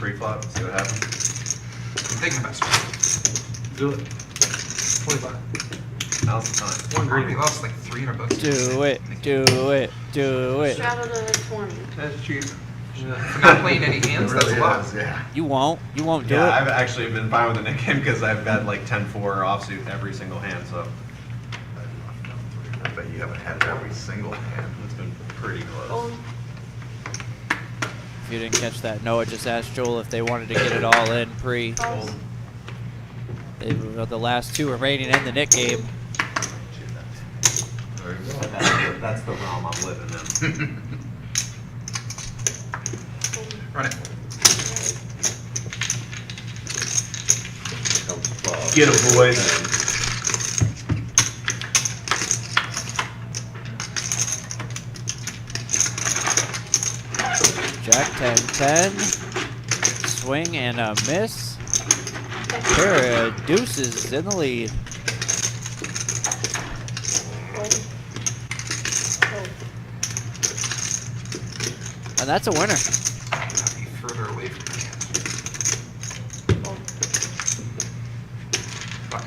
pre-flop, see what happens. I'm thinking about it. Do it. 25. Now's the time. I already lost like $300. Do it. Do it. Do it. Travel to 20. That's cheap. For not playing any hands, that's a lot. Yeah. You won't. You won't do Yeah, it. I've actually been fine with the Nick game because I've had like 10-4 offsuit every single hand, so I bet you haven't had every single hand. it's been pretty close. Fold. If you didn't catch that, Noah just asked Joel if they wanted to get it all in pre. Fold. They were the last two remaining in the Nick game. That's the realm I'm living in. Run it. Get it, boys. Jack 10-10. Swing and a miss. Pair of deuces in the lead. And that's a winner. Gotta be further away from the hand. Fuck.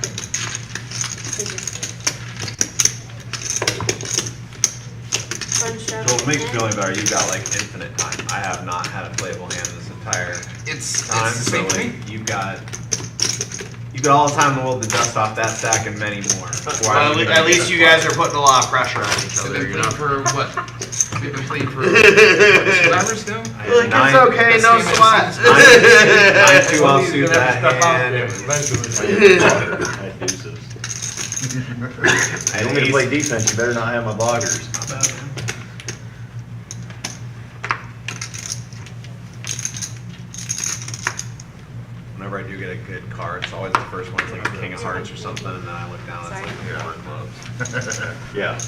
Joel, to make you feel any better, you've got like infinite time. I have not had a playable hand this entire time, It's the so same like thing. you've got all the time in the world to dust off that stack and many more. before I'm Well, gonna at get least a you guys are putting a lot of pressure on each We've other, been you know? playing for what? We've been playing for what, 2 hours now? I had Like, it's okay, Best no game I've sweat. seen. nine two Well, offsuit you're gonna have that to step out hand. there It was- eventually. I deuces. I You want me to play defense, you better not have my bloggers. Not bad, man. Whenever I do get a good card, it's always the first one. It's like a king of hearts or something, and then I look down, it's like the four clubs. Yeah,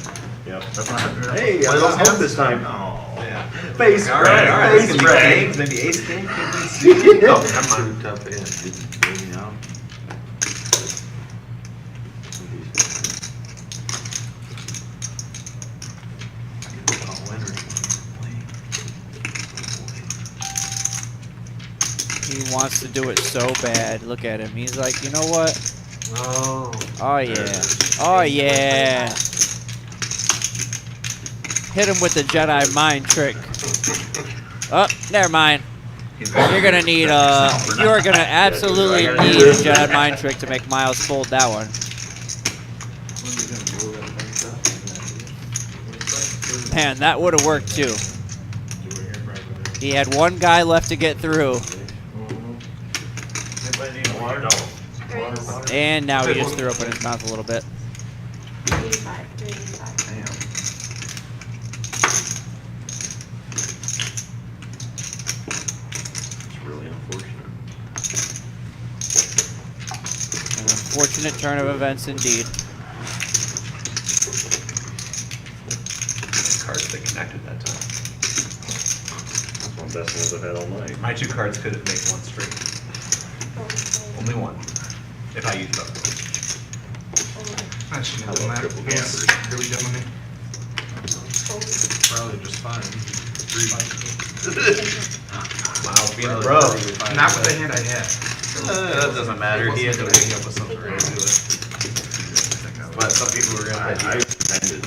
yeah. That's not happening. Hey, I got home this time. Oh. Yeah. Face All right, all right. face This could be red. kings, maybe ace king. Could be oh, never mind. Tough end, you know? He wants to do it so bad. Look at him. He's like, you know what? Oh. Oh, yeah. Oh, yeah. Hit him with the Jedi mind trick. Oh, never mind. You're gonna need you are gonna absolutely need a Jedi mind trick to make Miles fold that one. Man, that would have worked too. He had one guy left to get through. And now he just threw up in his mouth a little bit. 85, 85. Damn. It's really unfortunate. An unfortunate turn of events indeed. Cards that connected that time. That's one of the best ones I've had all night. My two cards could make one straight. Only one. If I use both. I shouldn't I have done love that. triple That was gambers. really dumb of me. Probably just fine. Miles being the Bro. Not with the hand I had. That doesn't matter. He had to wake up with something to do it. But some people were I gonna. ended.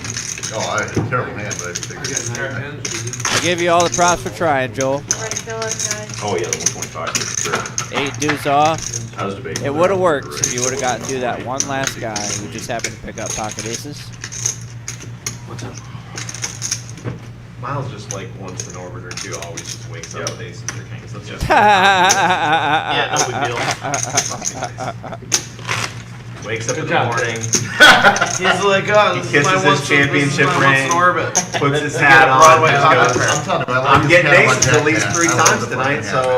Oh, I had a terrible hand, but I I figured. got 9 hands. I give you all the props for trying, Joel. Right, fill up, guys. Oh yeah, the 125 for sure. 8 deuce off. I was debating. It whether would I have wanted worked to if you would have gotten through that one last guy who just happened to pick up pocket aces. Miles just like once an orbit or two always just wakes up Yep. with aces or kings. That's just Yeah, no big deal. wakes up in Good the job. morning, He's like, oh, He this is kisses my his once championship this is my once ring. in orbit. puts his Get hat a on, Broadway and pocket goes, pair. I'm telling you, I like I'm this getting kind of aces like at least that. 3 I love times the tonight, fucking so hand,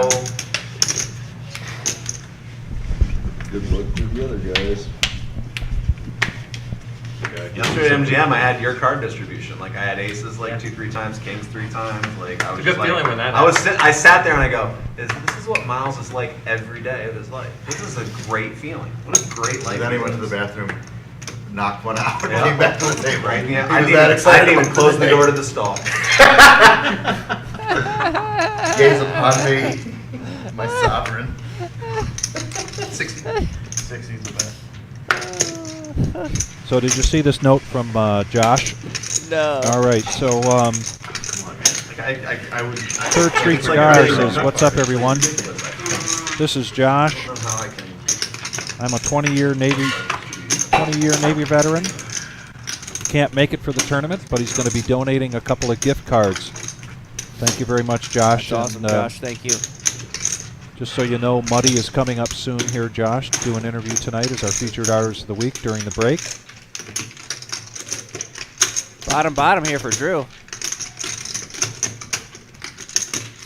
Good luck to the other guys. yesterday at MGM I had your card distribution. Like I had aces like 2-3 times, kings 3 times. Like I was It's a just good like, feeling when that I sat there and I go, this is what Miles is like every day of his life. This is a great feeling. What a great life. And then he went to the bathroom, knocked one out, and Yeah. came back to the table. Right? Yeah, He I was didn't that even, I excited didn't even about close the day. door to the stall. Gaze upon me. My sovereign. 60. 60's the best. So did you see this note from Josh? No. All right. So Come on, man. Like, I would. Third Street it's like Cigars really says, "What's up, everyone? This is Josh. I don't know how I can. I'm a 20-year Navy veteran. Can't make it for the tournament, but he's going to be donating a couple of gift cards. Thank you very much, Josh. That's awesome, and, Josh. Thank you. Just so you know, Muddy is coming up soon here, Josh, to do an interview tonight as our featured artist of the week during the break. Bottom here for Drew.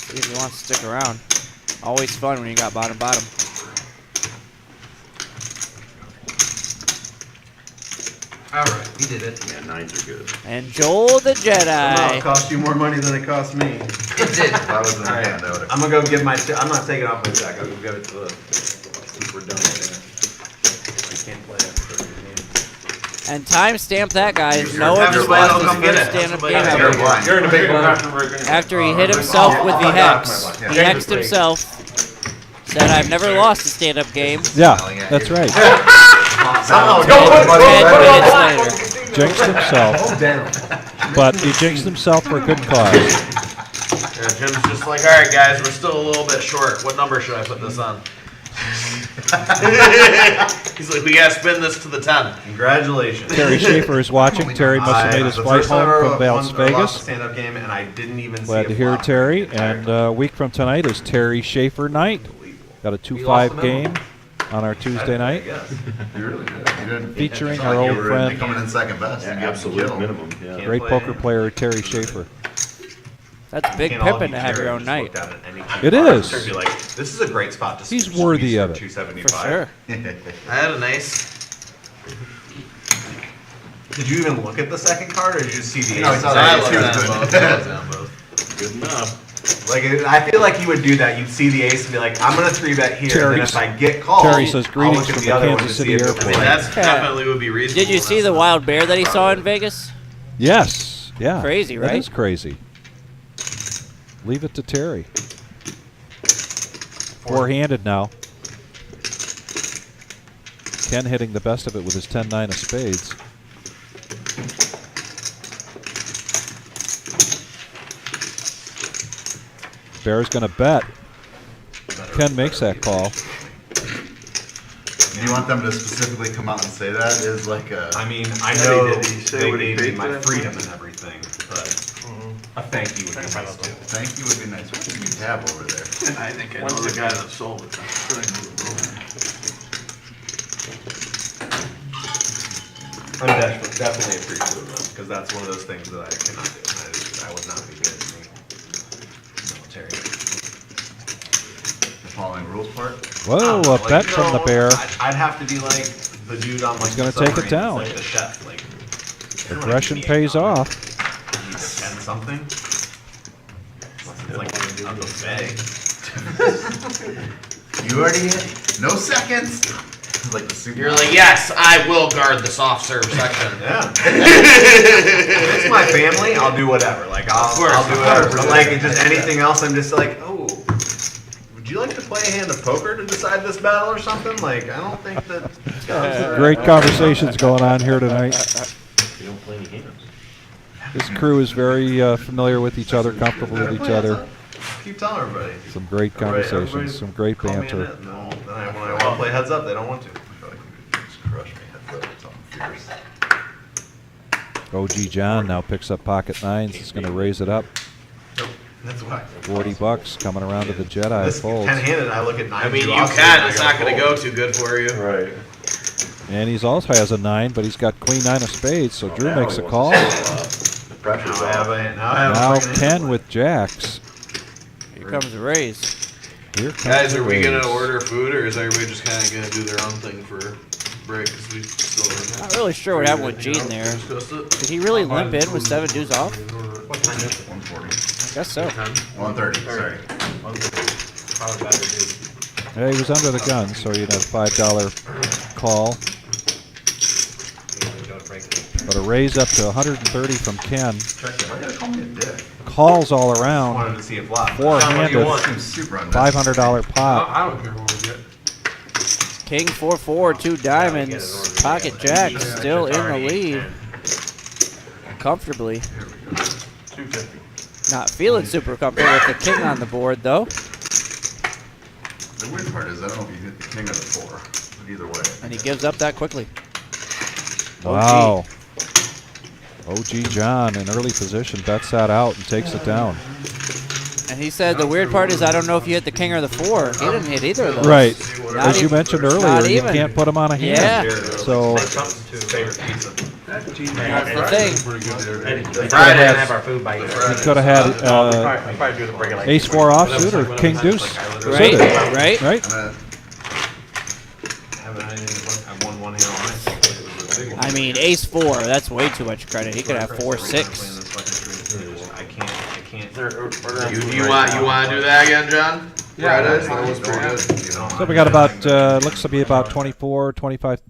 See if he wants to stick around. Always fun when you got bottom. All right, we did it. Yeah, 9s are good. And Joel the Somehow it Jedi. cost you more money than it cost me. It did. If I was in the All right, hand, I would have. I'm gonna go give my. I'm not taking off my jack. I'm gonna give it to the. Since we're donating it. I can't play it. And timestamp that, guys. You're Noah just everybody lost will his come get first it. stand-up Somebody game else. ever. You're blind. You're in a big one. After he hit himself with the hex. He hexed himself. Said, "I've never lost a stand-up game." Yeah, that's right. Somehow, 10 minutes later. Jinxed himself, but he jinxed himself for a good cause. Yeah, Jim's just like, all right, guys, we're still a little bit short. What number should I put this on? He's like, we gotta spin this to the 10. Congratulations. Terry Schaefer is watching. Terry must have made his flight home from Las Vegas. Stand-up game, and I didn't even Glad see to a hear flop Terry. the entire And time. a week from tonight is Terry Schaefer night. Got a lost the 2-5 memo. game on our Tuesday I night, guess. You really did. You didn't. featuring It's our not like old you were friend, coming in second best. Yeah, and getting absolute killed. minimum, yeah. Can't great play poker it. player Terry Schaefer. That's big Can't all pippin' be to have your Terry, own just night. looked at it any It time. is. Terry be like, this is a great spot to He's squeeze worthy for of it. 275. For sure. I had a nice. Did you even look at the second card, or did you just see the No, I ace? saw I that. looked He was at good. them both. I looked at them both. Good enough. Like, I feel like you would do that. You'd see the ace and be like, I'm gonna 3-bet here, and then Terry's- if I get called, Terry says, I'll "Greetings look at from the the other one Kansas to City see if it airport." I mean, was that's like, definitely would be reasonable. Did you see the wild bear that he saw in Vegas? Yes. Yeah. Crazy, That right? is crazy. Leave it to Terry. Four-handed now. Ken hitting the best of it with his 10-9 of spades. Bear's going to bet. Ken makes that call. Do you want them to specifically come out and say that? Is like a. I mean, I Did know he say they what he gave me paid my for that? freedom and everything, but a thank you would be nice too. Thank you would be nice. What do you have over there? And I think I know the guy that sold it. I'm definitely appreciative of them, because that's one of those things that I cannot do. I would not be good in the military. The following rules part? Whoa, a Like, bet from the no, bear. I'd have to be like the dude on like He's gonna the take it submarine down. that's like the chef. Like, you don't wanna Aggression give me pays 800. off. You need 10 something. Unless it's like a buffet. You already hit. No seconds. Like the super. You're like, yes, I will guard the soft serve section. Yeah. If it's my family, I'll do whatever. Like I'll do whatever. But like just anything else, I'm just like, oh, would you like to play a hand of poker to decide this battle or something? Like I don't think that. Great conversations going on here tonight. You don't play any games. This crew is very familiar with each other, comfortable with each other. Keep telling everybody. Some great conversations, some great Call me in banter. it, and then when I want to play heads up, they don't want to. I feel like we could just crush me. Heads up, something fierce. OG John now picks up pocket nines. He's going to raise it up. That's why. $40 coming around to the Jedi. This Folds. 10-handed, I look at 9. I mean, you can. It's not going to go too good for you. Right. And he's also has a 9, but he's got queen 9 of spades, so Drew makes a call. The pressure's Now I have off. a Now fucking Ken hand. with jacks. Here comes the raise. Here comes Guys, the are we going raise. to order food, or is everybody just kind of going to do their own thing for break? Because we still Not really sure what happened with Gene there. discussed it. Did he really limp in with 7 deuce off? 140. I guess so. 130. Sorry. Yeah, he was under the gun, so you'd have $5 call. But a raise up to 130 from Ken. Why you gotta call me a dick? calls all Wanted around. to see it flop. Four-handed, Seems super $500 pot. I don't care what we get. King 4-4, 2 diamonds. Pocket jack still in the lead. Comfortably. 250. Not feeling super comfortable with the king on the board, though. The weird part is I don't know if you hit the king or the 4, but either way. And he gives up that quickly. Wow. OG John in early position bets that out and takes it down. And he said the weird part is I don't know if you hit the king or the 4. He didn't hit either of those. Right. Not As you even- mentioned not earlier, you even. can't put them on a hand. Yeah. So Favorite pizza. That team That's the thing. pretty good there. Friday, didn't have our food by you. you could have had Probably do the break like ace-4 offsuit or king deuce Right, suited. right. Right? I've won one hand all night. I mean, ace-4, that's way too much credit. He could have 4-6. I can't. You want to do that again, John? Yeah, Fridays? that was pretty good. So we got about, looks to be about 24, 25.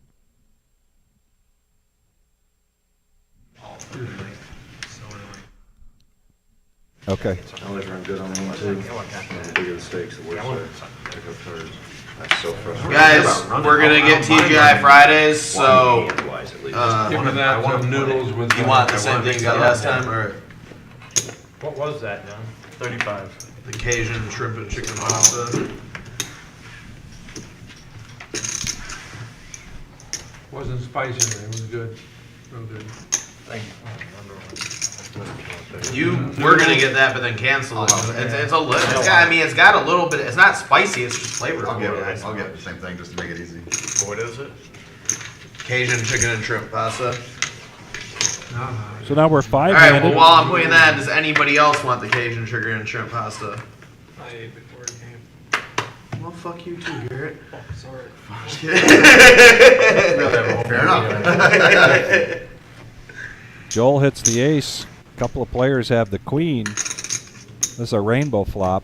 Okay. I always run good on one too. The bigger the stakes, the worse I pick up turns. That's so frustrating. Guys, we're gonna get TGI Fridays, so Hand-wise, at least. Give me that noodles with. you want the same thing you got last time, or What was that, John? 35. the Cajun shrimp and chicken pasta? Wasn't spicy, it was good. Real good. Thank you. We're gonna get that, but then cancel it. It's a little. It's got a little bit. It's not spicy. It's just flavorful. I'll get the same thing just to make it easy. What is it? Cajun chicken and shrimp pasta. So now we're All right. Well, five-handed. while I'm putting that, does anybody else want the Cajun chicken and shrimp pasta? I ate before it came. Well, fuck you too, Garrett. Sorry. Fair enough. Joel hits the ace. A couple of players have the queen. This is a rainbow flop.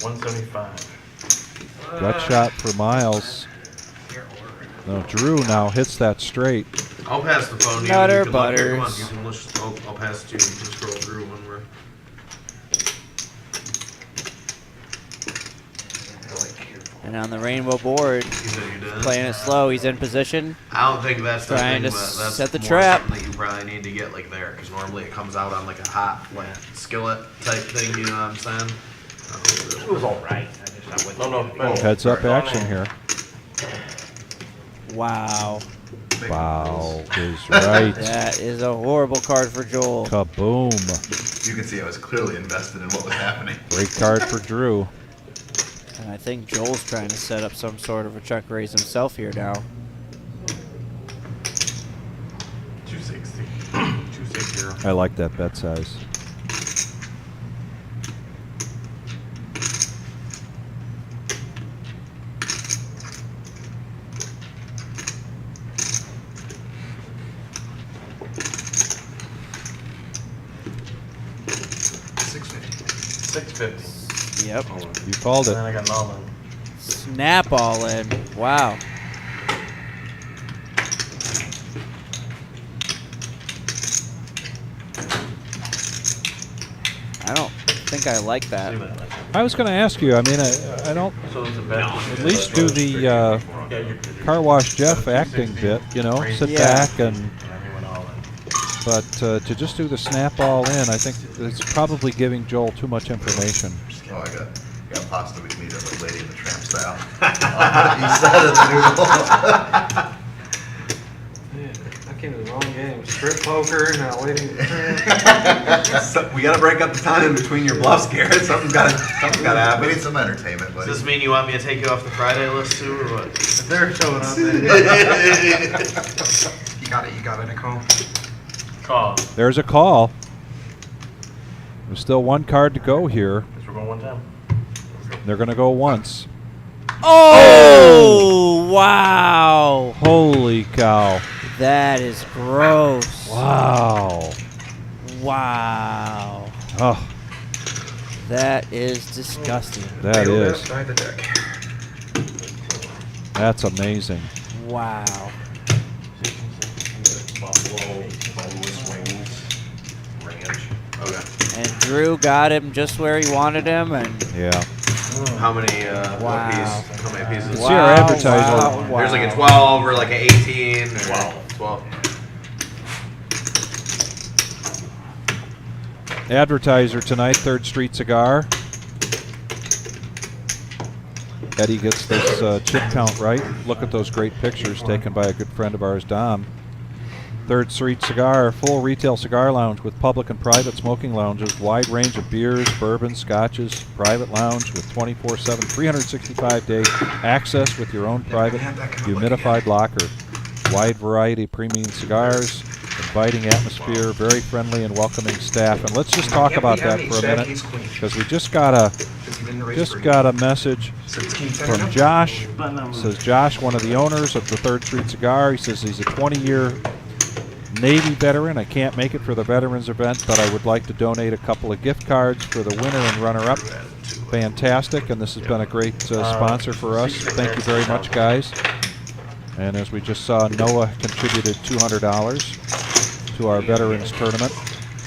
175. Gut shot for Miles. No, Drew now hits that straight. I'll pass the phone to you. Nutter You can look here. Come on, butters. you can I'll pass it to you. You can scroll through when we're. And on the rainbow board, You said you did. playing it slow, he's in position. I don't think that's the Trying thing, to but that's set the more trap. something that you probably need to get like there, because normally it comes out on like a hot like skillet type thing. You know what I'm saying? It was alright. I wouldn't. No. Heads up action here. Wow. Wow is right. That is a horrible card for Joel. Kaboom. You can see I was clearly invested in what was happening. Great card for Drew. And I think Joel's trying to set up some sort of a check raise himself here now. 260. 260. I like that bet size. $650. Yep. You called And then it. I got an all in. Snap all in. Wow. I don't think I like that. I was going to ask you. I mean, I don't. So it's a bet. At least do the car wash Jeff acting bit. You know, sit Yeah. back and. And then he went all in. But to just do the snap all in, I think it's probably giving Joel too much information. Oh, I got pasta with meat of a Lady in the Tramp style. You said it, the noodle. I came to the wrong game. Strip poker, now waiting. We gotta break up the time in between your bluffs, Garrett. Something's gotta happen. We need some entertainment, Does buddy. this mean you want me to take you off the Friday list too, or what? If they're showing up, then you got it, Nicole. Call. There's a call. There's still one card to go here. Guess we're going one time. They're going to go once. Oh, wow. Holy cow. That is gross. Wow. Wow. Oh, That is disgusting. that is. Side the deck. That's amazing. Wow. Buffalo, boneless wings, ranch. Okay. And Drew got him just where he wanted him, and Yeah. How many? Wow. What piece? How many pieces? See our advertiser. wow. There's like a 12 or like an 18 or 12. Advertiser tonight, 3rd Street Cigar. Eddie gets this chip count right. Look at those great pictures taken by a good friend of ours, Dom. 3rd Street Cigar, full retail cigar lounge with public and private smoking lounges, wide range of beers, bourbons, scotches, private lounge with 24/7, 365-day access with your own private humidified locker. Wide variety of premium cigars, inviting atmosphere, very friendly and welcoming staff. And let's just talk about that for a minute, because we just got a message from Josh. Says Josh, one of the owners of the 3rd Street Cigar. He says he's a 20-year Navy veteran. I can't make it for the veterans event, but I would like to donate a couple of gift cards for the winner and runner-up. Fantastic, and this has been a great sponsor for us. Thank you very much, guys. And as we just saw, Noah contributed $200 to our veterans tournament.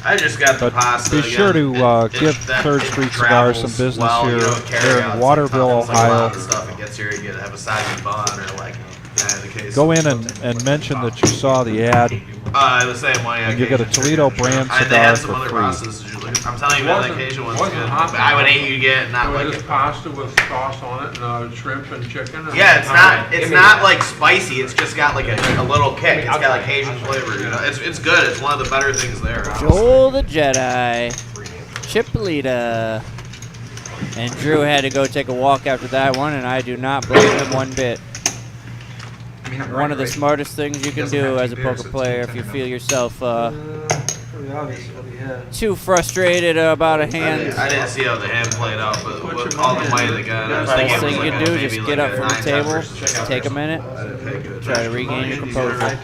I just got the But pasta. be sure to give that 3rd if it Street Cigars some travels business well, here. you don't carry They're out in Waterville, it's like a lot Ohio. of stuff. It gets here, you get have a side of bun or like the case. Go in and mention that you saw the ad, The same way. and you get a Toledo brand They cigar had some for other free. processes. I'm telling you, man, the occasion one's Wasn't good. hot. But I would hate you to get it and not It like was it. just pasta with sauce on it and shrimp and chicken. And Yeah, it's not like spicy. It's just got like a little kick. It's got like Asian flavor. You know, it's good. It's one of the better things there. honestly. Joel the Jedi, Chipolita. And Drew had to go take a walk after that one, and I do not blame him one bit. One of the smartest things you can do as a poker player if you feel yourself Pretty obvious what he had. too frustrated about a hand. I didn't see how the hand played out, but with all the money they got, I was Best thinking it thing was you like can do, maybe just like get up a from the 9-10 table, versus check take a out. minute, I didn't pay good. try to regain your composure.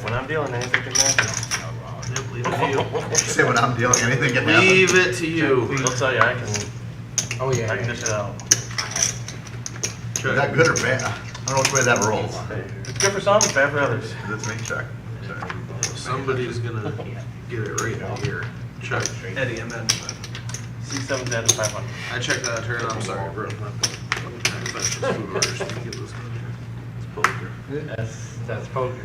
When I'm dealing, anything can happen. Leave it to you. Say when I'm dealing, anything can happen. Leave it to you. They'll tell you I can. Oh yeah. I can dish it out. Is that good or bad? I don't know which way that rolls. It's good for some, it's bad for others. Let's make check. Somebody's gonna get it right here. Check. Eddie, and then C7 dead at 500. I checked that turn. I'm sorry, bro. That's poker.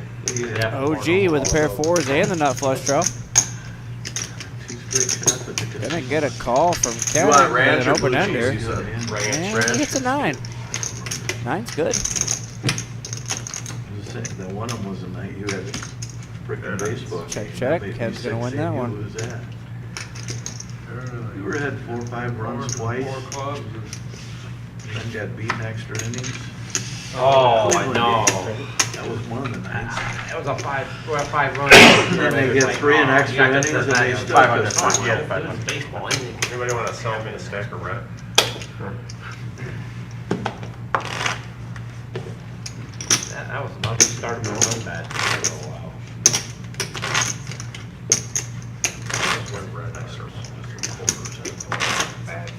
OG with a pair of fours and the nut flush draw. Gonna get a call from You Kevin want with ranch an or open blue ender. cheese, you said? And he gets a 9. 9's good. That one of them was a night you had freaking baseball. Check, game. check. Made me Ken's gonna win 6-8. that Who one. was that? You were had 4 or 5 runs twice, Four clubs. then got beaten extra innings. Oh, I Cleveland know. game. That was one of the nights. It was a 5 runs. Then they get 3 in extra innings and they still 500. could score. Yeah, 500. baseball. Anybody want to sell me a stack of rent? That was another start of my run bad for a while.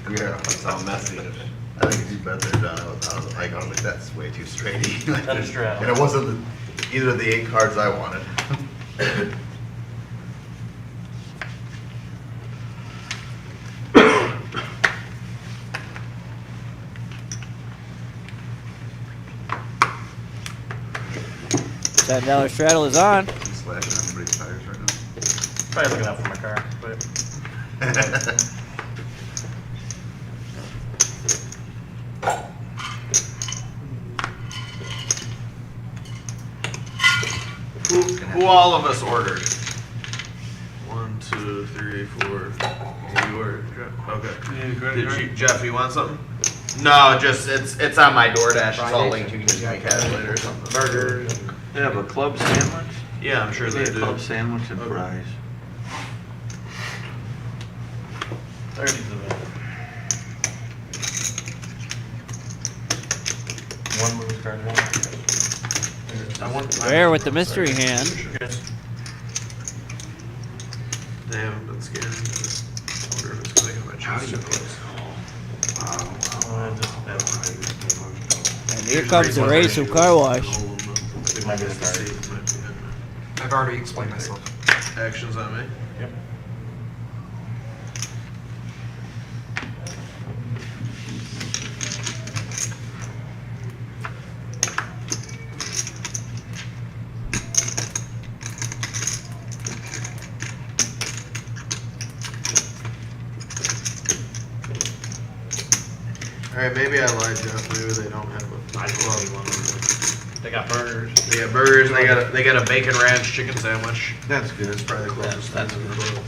Yeah. That's how messy it is. I think if you bet they're done, I was like, that's way too straighty. Like, That is straight. and it wasn't either of the 8 cards I wanted. $7 straddle is on. Slashing everybody's tires right now. Probably looking out for my car, but Who all of us ordered? 1, 2, 3, 4. You ordered. Okay. Did you, Jeff? You want something? No, just it's on my DoorDash. It's all linked. You can just make cash later or something. Burgers. They have a club sandwich? Yeah, I'm sure they They have do. club sandwich and fries. one move card one. Rare with the mystery hand. They haven't been scanned. I wonder if it's going to get my cheese chips. And here comes the race of car wash. I've already explained myself. Actions on me. Yep. Alright, maybe I lied, Jeff. Maybe they don't have a club one. They got burgers. They got burgers, they got a bacon ranch chicken sandwich. That's good. It's probably the closest That's thing to the club.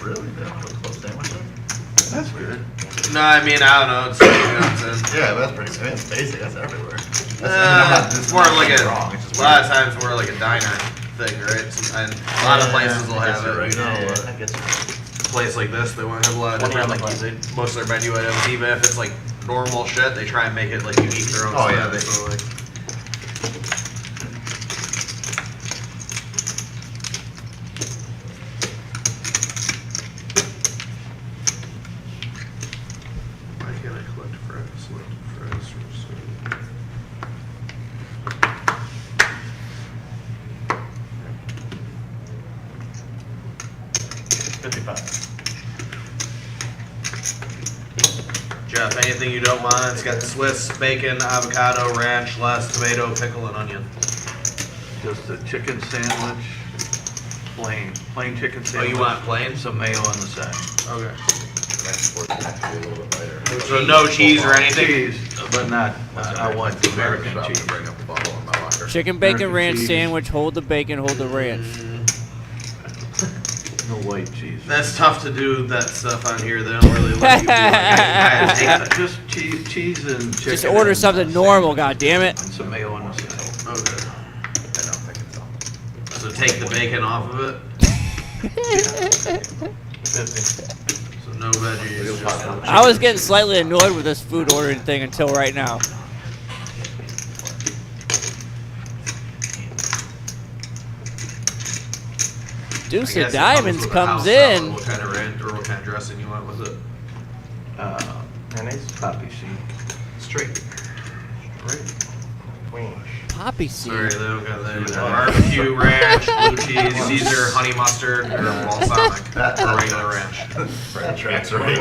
Really? They don't put club sandwich in? That's good. No, I mean, I don't know. It's, you know what I'm saying? Yeah, that's pretty, I mean, it's basic, that's everywhere. It's more like a wrong. It's just lot of times more like a diner thing, right? And a lot of places will have it. You know, I guess a place like this, they won't have a lot of different. Like most of their menu items, even if it's like normal shit, they try and make it like unique their own. Oh, style. yeah, they- So, like, why can't I collect fries? Select fries from some. 55. Jeff, anything you don't want? It's got Swiss, bacon, avocado, ranch, lettuce, tomato, pickle, and onion. Just a chicken sandwich, plain chicken Oh, sandwich. you want plain? Some mayo on the side. Okay. Export that to be a little bit lighter. So no cheese or anything? Cheese, but not, I want American Stop to cheese. bring up the bottle in my locker. Chicken bacon American ranch cheese. sandwich. Hold the bacon. Hold the ranch. No white cheese. That's tough to do that stuff on here. They don't really let you do it. Just cheese and chicken. Just order and something normal. God damn it. And some mayo on the side. Okay. I don't think it's all. So take the bacon off of it. 50. So no veggies. just- I was getting slightly annoyed with this food ordering thing until right now. Deuce I of guess it comes Diamonds with a comes house salad. in. What kind of ranch or what kind of dressing you want with it? Mayonnaise, poppy seed. Straight. Poppy Sorry, seed. they don't got that. Barbecue ranch, blue cheese, Caesar, honey mustard, or balsamic, or regular ranch. French tracks right.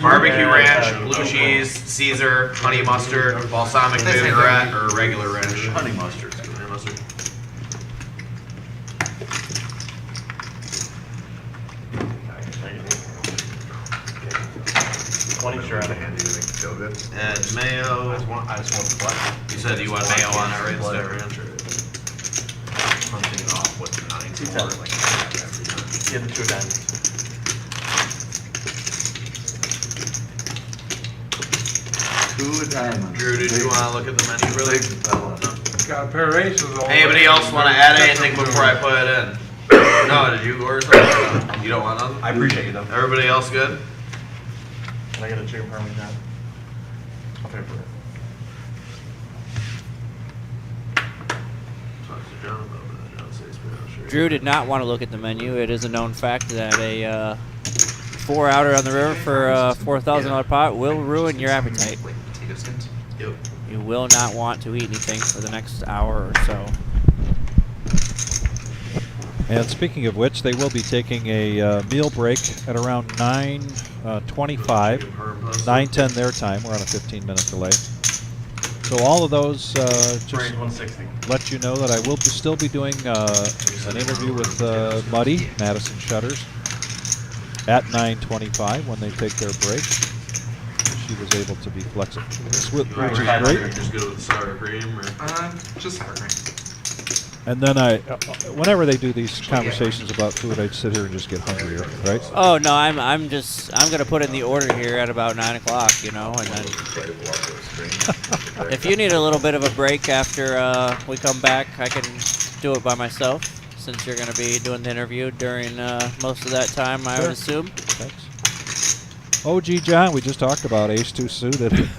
Barbecue ranch, blue cheese, Caesar, honey mustard, balsamic vinaigrette, or regular ranch. Honey mustard. Honey mustard. Sure, handy to make it feel good. And mayo. I just want the flesh. You said you want mayo on it, right? Instead of ranch, or? Punching it off with the 9 4 like every time. Yeah, the 2 diamonds. Two diamonds. Drew, did you want to look at the menu really? Big fella. Got a pair of aces on. Anybody else want to add anything before I put it in? No, did you order something? You don't want none? I appreciate you though. Everybody else good? Can I get a chicken parmesan? I'll pay for it. Talk to John about that. John says we're not sure. Drew did not want to look at the menu. It is a known fact that a 4-outer on the river for a $4,000 pot will ruin your appetite. Like potato skins. Yep. You will not want to eat anything for the next hour or so. And speaking of which, they will be taking a meal break at around 9:25, Chicken parm pasta. 9:10 their time. We're on a 15-minute delay. So all of those, just Range 160. let you know that I will still be doing an interview with Muddy, Madison Shutters, at 9:25 when they take their break. She was able to be flexible, which is great. Just go with sour cream or? Just sour cream. And then whenever they do these conversations about food, I sit here and just get hungrier, right? Oh no, I'm gonna put in the order here at about 9 o'clock, you know, and then if you need a little bit of a break after we come back, I can do it by myself since you're gonna be doing the interview during most of that time, I would assume. Thanks. OG John, we just talked about Ace 2 suited,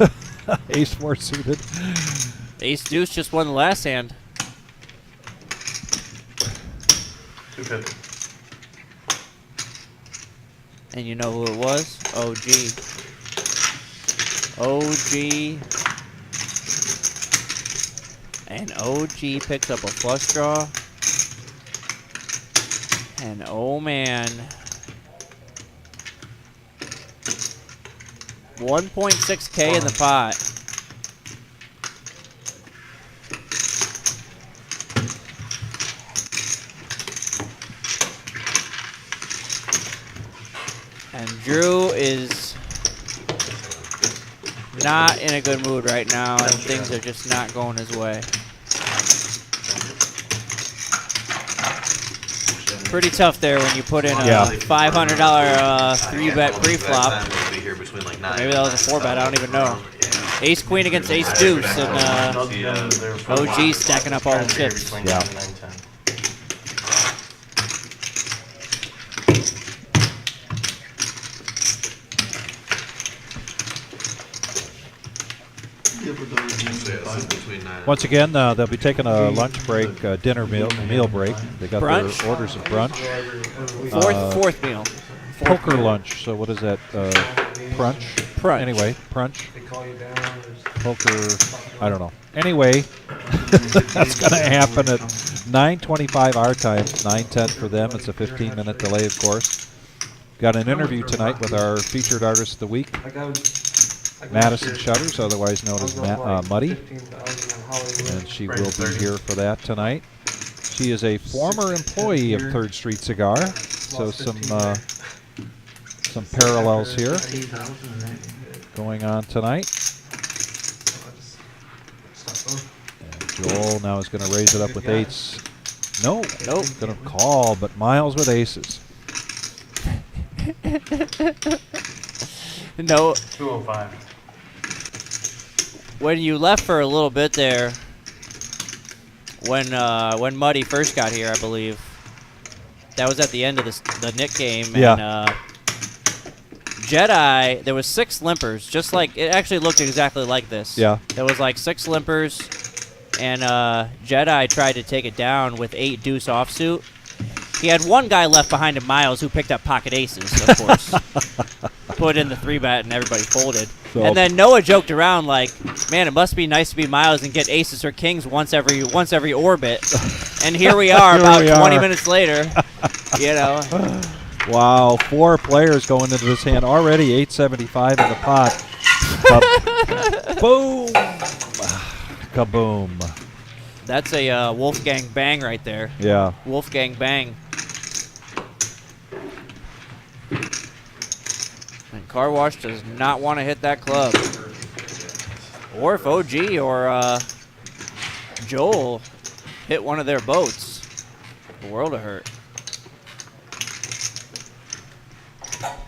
Ace 4 suited. Ace Deuce just won the last hand. 250. And you know who it was? OG. OG. And OG picks up a flush draw. And oh man. 1.6K in the pot. And Drew is not in a good mood right now, and things are just not going his way. Pretty tough there when you put in a $500 3-bet pre-flop. Maybe that was a 4-bet, I don't even know. Ace Queen against Ace Deuce, and OG stacking up all the chips. Yeah. Once again, they'll be taking a lunch break, dinner meal break. They got Brunch? their orders of brunch. Fourth meal. Poker lunch. So what is that? Brunch? Brunch. Anyway, brunch. They call you down. Poker. I don't know. Anyway, that's going to happen at 9:25 our time, 9:10 for them. It's a 15-minute delay, of course. Got an interview tonight with our featured artist of the week, Madison Shutters, otherwise known as Muddy, and she will be here for that tonight. She is a former employee of 3rd Street Cigar, so some parallels here going on tonight. And Joel now is going to raise it up with 8s. Nope. Going to call, but Miles with aces. No. 205. When you left for a little bit there, when Muddy first got here, I believe, that was at the end of the Nick game. Yeah. And Jedi, there was 6 limpers, just like, it actually looked exactly like this. Yeah. There was like 6 limpers, and Jedi tried to take it down with 8 deuce offsuit. He had one guy left behind him, Miles, who picked up pocket aces, of course. Put in the 3-bet and everybody folded. So and then Noah joked around like, man, it must be nice to be Miles and get aces or kings once every orbit. And here we are about 20 minutes later. You know. Wow, 4 players going into this hand. Already 875 in the pot. Boom. Kaboom. That's a Wolfgang bang right there. Yeah. Wolfgang bang. And Car Wash does not want to hit that club. Or if OG or Joel hit one of their boats, the world of hurt.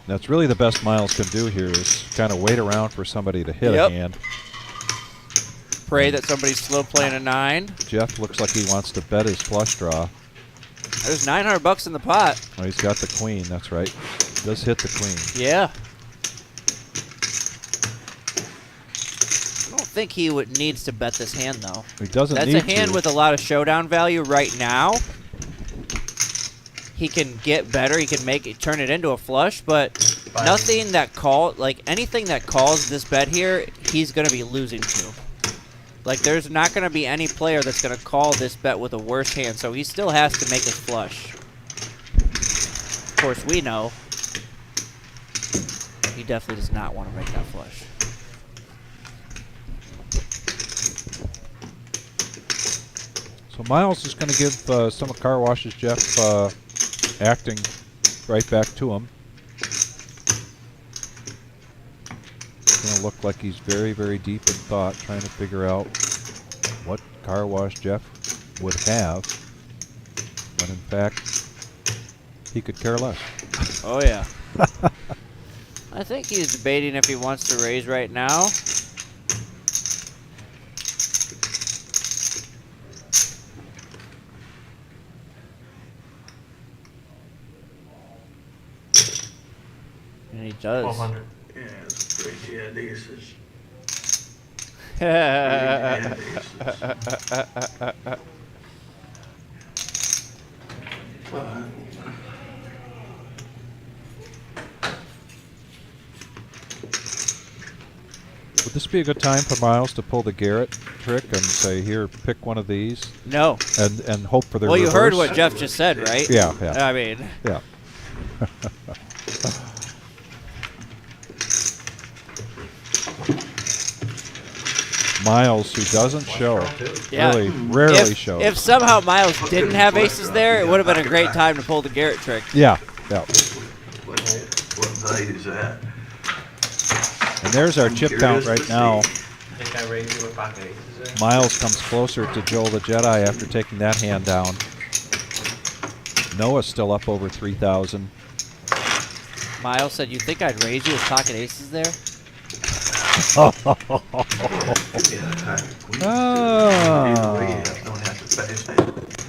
That's really the best Miles can do here is kind of wait around for somebody to hit a hand. Pray that somebody's slow playing a 9. Jeff looks like he wants to bet his flush draw. There's $900 in the pot. Oh, he's got the queen. That's right. Does hit the queen. Yeah. I don't think he needs to bet this hand though. He doesn't That's need a hand to. with a lot of showdown value right now. He can get better. He can turn it into a flush, but nothing that anything that calls this bet here, he's going to be losing to. Like, there's not going to be any player that's going to call this bet with a worse hand, so he still has to make a flush. Of course, we know he definitely does not want to make that flush. So Miles is going to give some of Car Wash's Jeff acting right back to him. It's going to look like he's very, very deep in thought, trying to figure out what Car Wash Jeff would have, when in fact he could care less. Oh, yeah. I think he's debating if he wants to raise right now. And he does. 1200. Yeah, it's great. Yeah, aces. Would this be a good time for Miles to pull the Garrett trick and say, here, pick one of these? No. And hope for their Well, you heard reverse? what Jeff just said, right? Yeah, yeah. I mean. Yeah. Miles, who doesn't show, really rarely shows. If somehow Miles didn't have aces there, it would have been a great time to pull the Garrett trick. Yeah, yeah. What value is that? And there's our chip count right now. I think I raised you with pocket aces there. Miles comes closer to Joel the Jedi after taking that hand down. Noah's still up over 3,000. Miles said, "You think I'd raise you with pocket aces there?"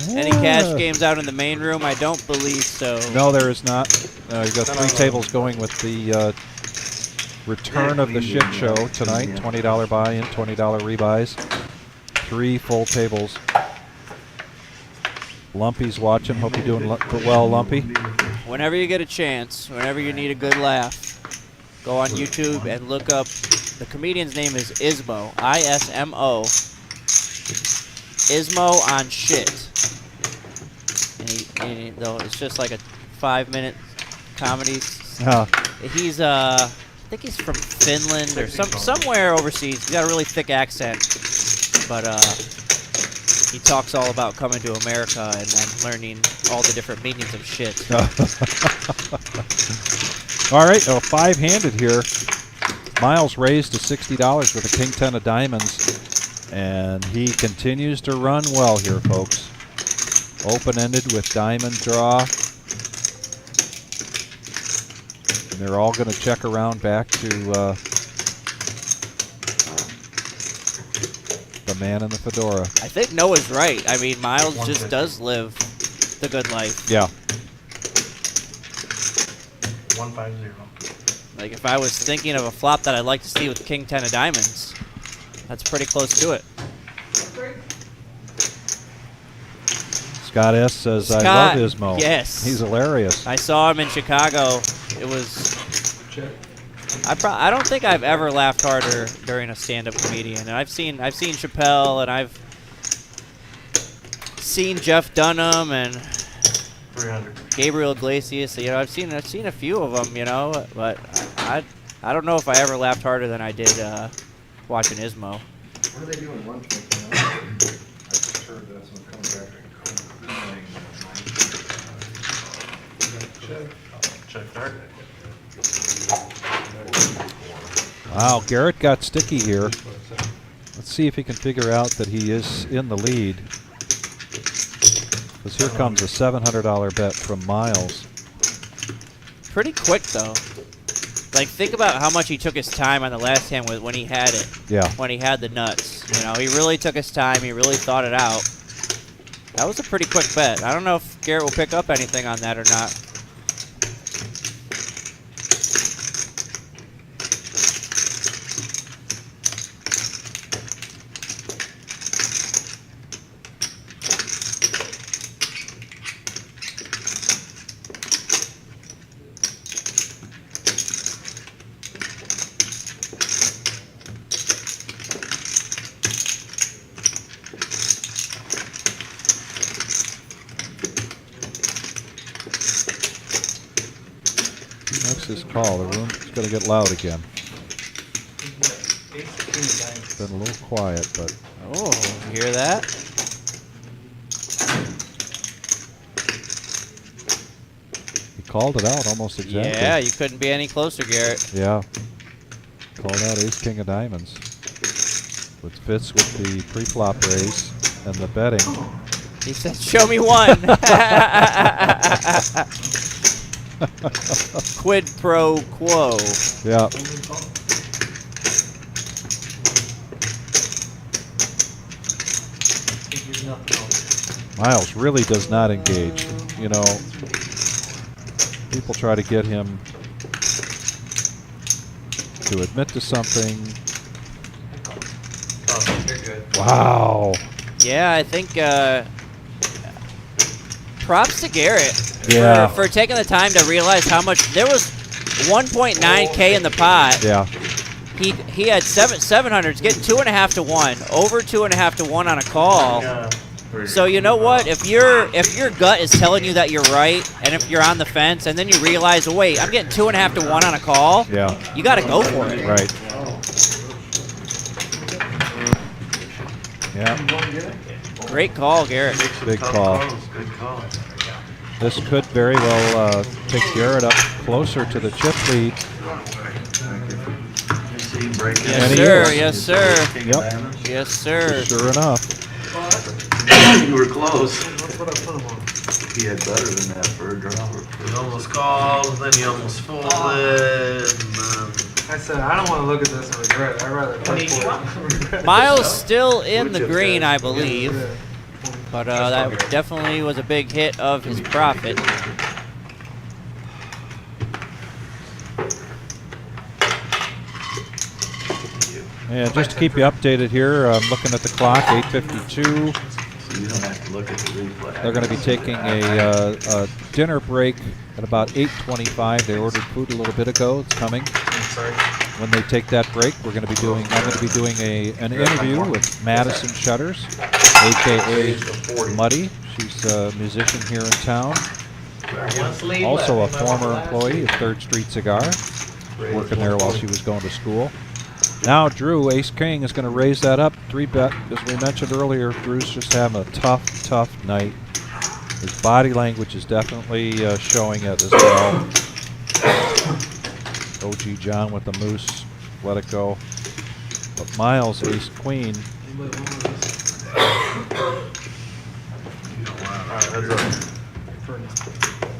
Any cash games out in the main room? I don't believe so. No, there is not. You've got 3 tables going with the return of the shit show tonight. $20 buy-in, $20 rebuys. 3 full tables. Lumpy's watching. Hope you're doing well, Lumpy. Whenever you get a chance, whenever you need a good laugh, go on YouTube and look up. The comedian's name is Ismo. I-S-M-O. Ismo on shit. And it's just like a 5-minute comedy. He's I think he's from Finland or somewhere overseas. He's got a really thick accent, but he talks all about coming to America and learning all the different meanings of shit. All right, 5-handed here. Miles raised to $60 with a king 10 of diamonds, and he continues to run well here, folks. Open-ended with diamond draw. And they're all going to check around back to the man in the fedora. I think Noah's right. I mean, Miles just does live the good life. Yeah. 150. Like, if I was thinking of a flop that I'd like to see with king 10 of diamonds, that's pretty close to it. Scott S. says, Scott, I love Ismo. Yes. He's hilarious. I saw him in Chicago. It was... I don't think I've ever laughed harder during a stand-up comedian. And I've seen Chappelle, and I've seen Jeff Dunham and 300. Gabriel Iglesias. You know, I've seen a few of them. You know, but I don't know if I ever laughed harder than I did watching Ismo. What are they doing lunch with now? I just heard that someone coming back and Check that. Wow, Garrett got sticky here. Let's see if he can figure out that he is in the lead. Because here comes a $700 bet from Miles. Pretty quick, though. Like, think about how much he took his time on the last hand when he had it. Yeah. When he had the nuts. You know, he really took his time. He really thought it out. That was a pretty quick bet. I don't know if Garrett will pick up anything on that or not. This call, the room's going to get loud again. It's been a little quiet, but... Oh, you hear that? He called it out almost exactly. Yeah, you couldn't be any closer, Garrett. Yeah. Called out ace king of diamonds. Which fits with the pre-flop raise and the betting. He said, show me one. Quid pro quo. Yeah. Miles really does not engage. You know, people try to get him to admit to something. Oh, you're good. Wow. Yeah, I think props to Garrett for taking the time to realize how much there was. 1.9K in the pot. Yeah. He had 700s, getting 2.5 to 1, over 2.5 to 1 on a call. Yeah. So you know what? If your gut is telling you that you're right, and if you're on the fence, and then you realize, oh, wait, I'm getting 2.5 to 1 on a call. Yeah. You got to go for it. Right. Yeah. Great call, Garrett. Big call. Good call. This could very well take Garrett up closer to the chip lead. breaking Yes, And he sir. is. Yes, sir. King Yep. of diamonds? Yes, sir. Sure enough. You were close. That's what I put him on. He had better than that for a draw. You almost called, then you almost folded, and then I said, I don't want to look at this and regret it. I'd rather play for it. Miles still in the Wood chip green, I guys. believe. Yeah. But that definitely was a big hit of his profit. And just to keep you updated here, I'm looking at the clock, 8:52. So you don't have to look at the replay. They're going to be taking a dinner break at about 8:25. They ordered food a little bit ago. It's coming. Sorry. When they take that break, I'm going to be doing an interview with Madison Shutters, aka Muddy. She's a musician here in town. Also a former employee of 3rd Street Cigar, working there while she was going to school. Now Drew, Ace King, is going to raise that up. 3-bet. As we mentioned earlier, Drew's just having a tough night. His body language is definitely showing it as well. OG John with the moose, let it go. But Miles, Ace Queen.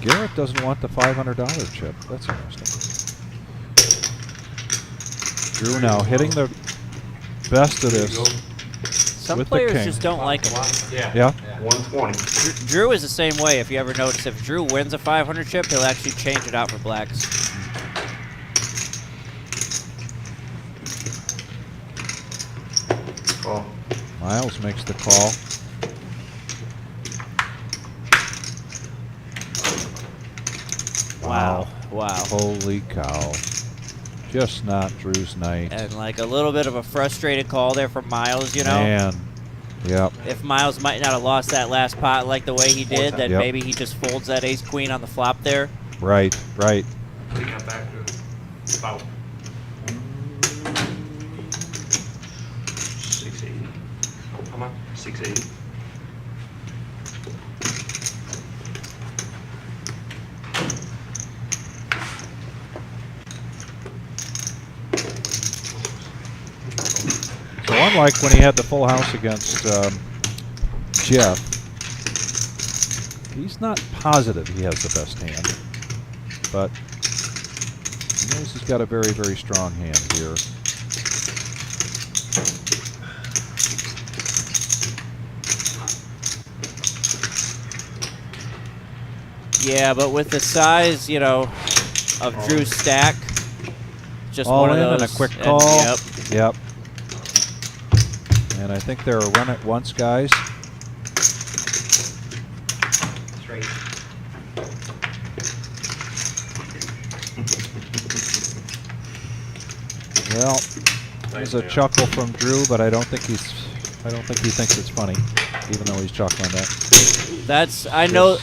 Garrett doesn't want the $500 chip. That's interesting. Drew now hitting the best of this. Some with the players king. just don't like him. Yeah. 120. Drew is the same way. If you ever notice, if Drew wins a 500 chip, he'll actually change it out for blacks. Call. Miles makes the call. Wow. Wow. Holy cow. Just not Drew's night. And like a little bit of a frustrated call there from Miles, you know. Man. Yep. If Miles might not have lost that last pot like the way he did, then Yep. maybe he just folds that ace queen on the flop there. Right, right. We got back to about 680. how much? 680. So unlike when he had the full house against Jeff, he's not positive he has the best hand, but he knows he's got a very, very strong hand here. Yeah, but with the size, you know, of Drew's stack, just All one of in those. and a quick and- call. Yep. Yep. And I think they're a run at once, guys. Straight. Well, there's a chuckle from Drew, but I don't think he thinks it's funny, even though he's chuckling that. That's I know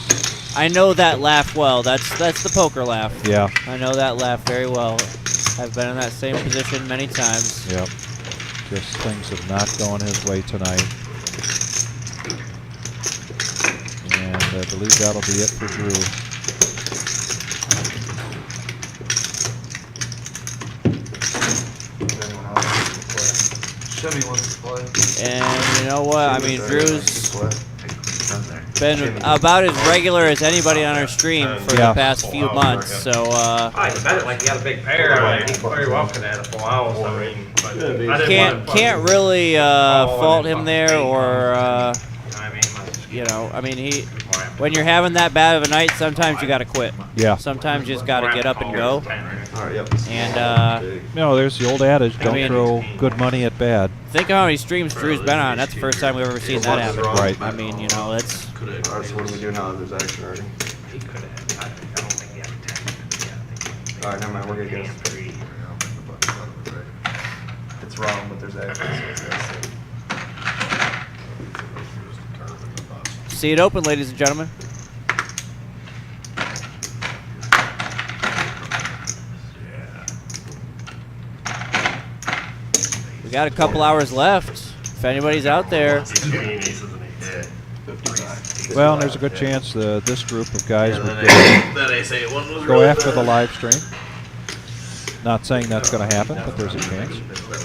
that laugh well. That's the poker laugh. Yeah. I know that laugh very well. I've been in that same position many times. Yep. Just things have not gone his way tonight. And I believe that'll be it for Drew. Shimmy wants to play. And you know what? I mean, Drew's been about as regular as anybody on our stream for the past few months. So I bet it like he had a big pair. Like he very well could have had a full house. I mean, but I didn't want to can't really fault him there, or you know, I mean, when you're having that bad of a night, sometimes you got to quit. Yeah. Sometimes you just got to get up and go. All right, yep. And there's the old adage: don't mean, throw good money at bad. think of how many streams Drew's been on. That's the first time we've ever seen that happen. Right. I mean, you know, that's. All right, so what do we do now that there's action already? He could have. I don't think he had a 10. All right, never mind, we're good, guys. It's wrong, but there's action. See it open, ladies and gentlemen. We got a couple hours left. If anybody's out there. Well, and there's a good chance this group of guys would then I say one was go really after bad. the live stream. Not saying that's going to happen, but there's a chance.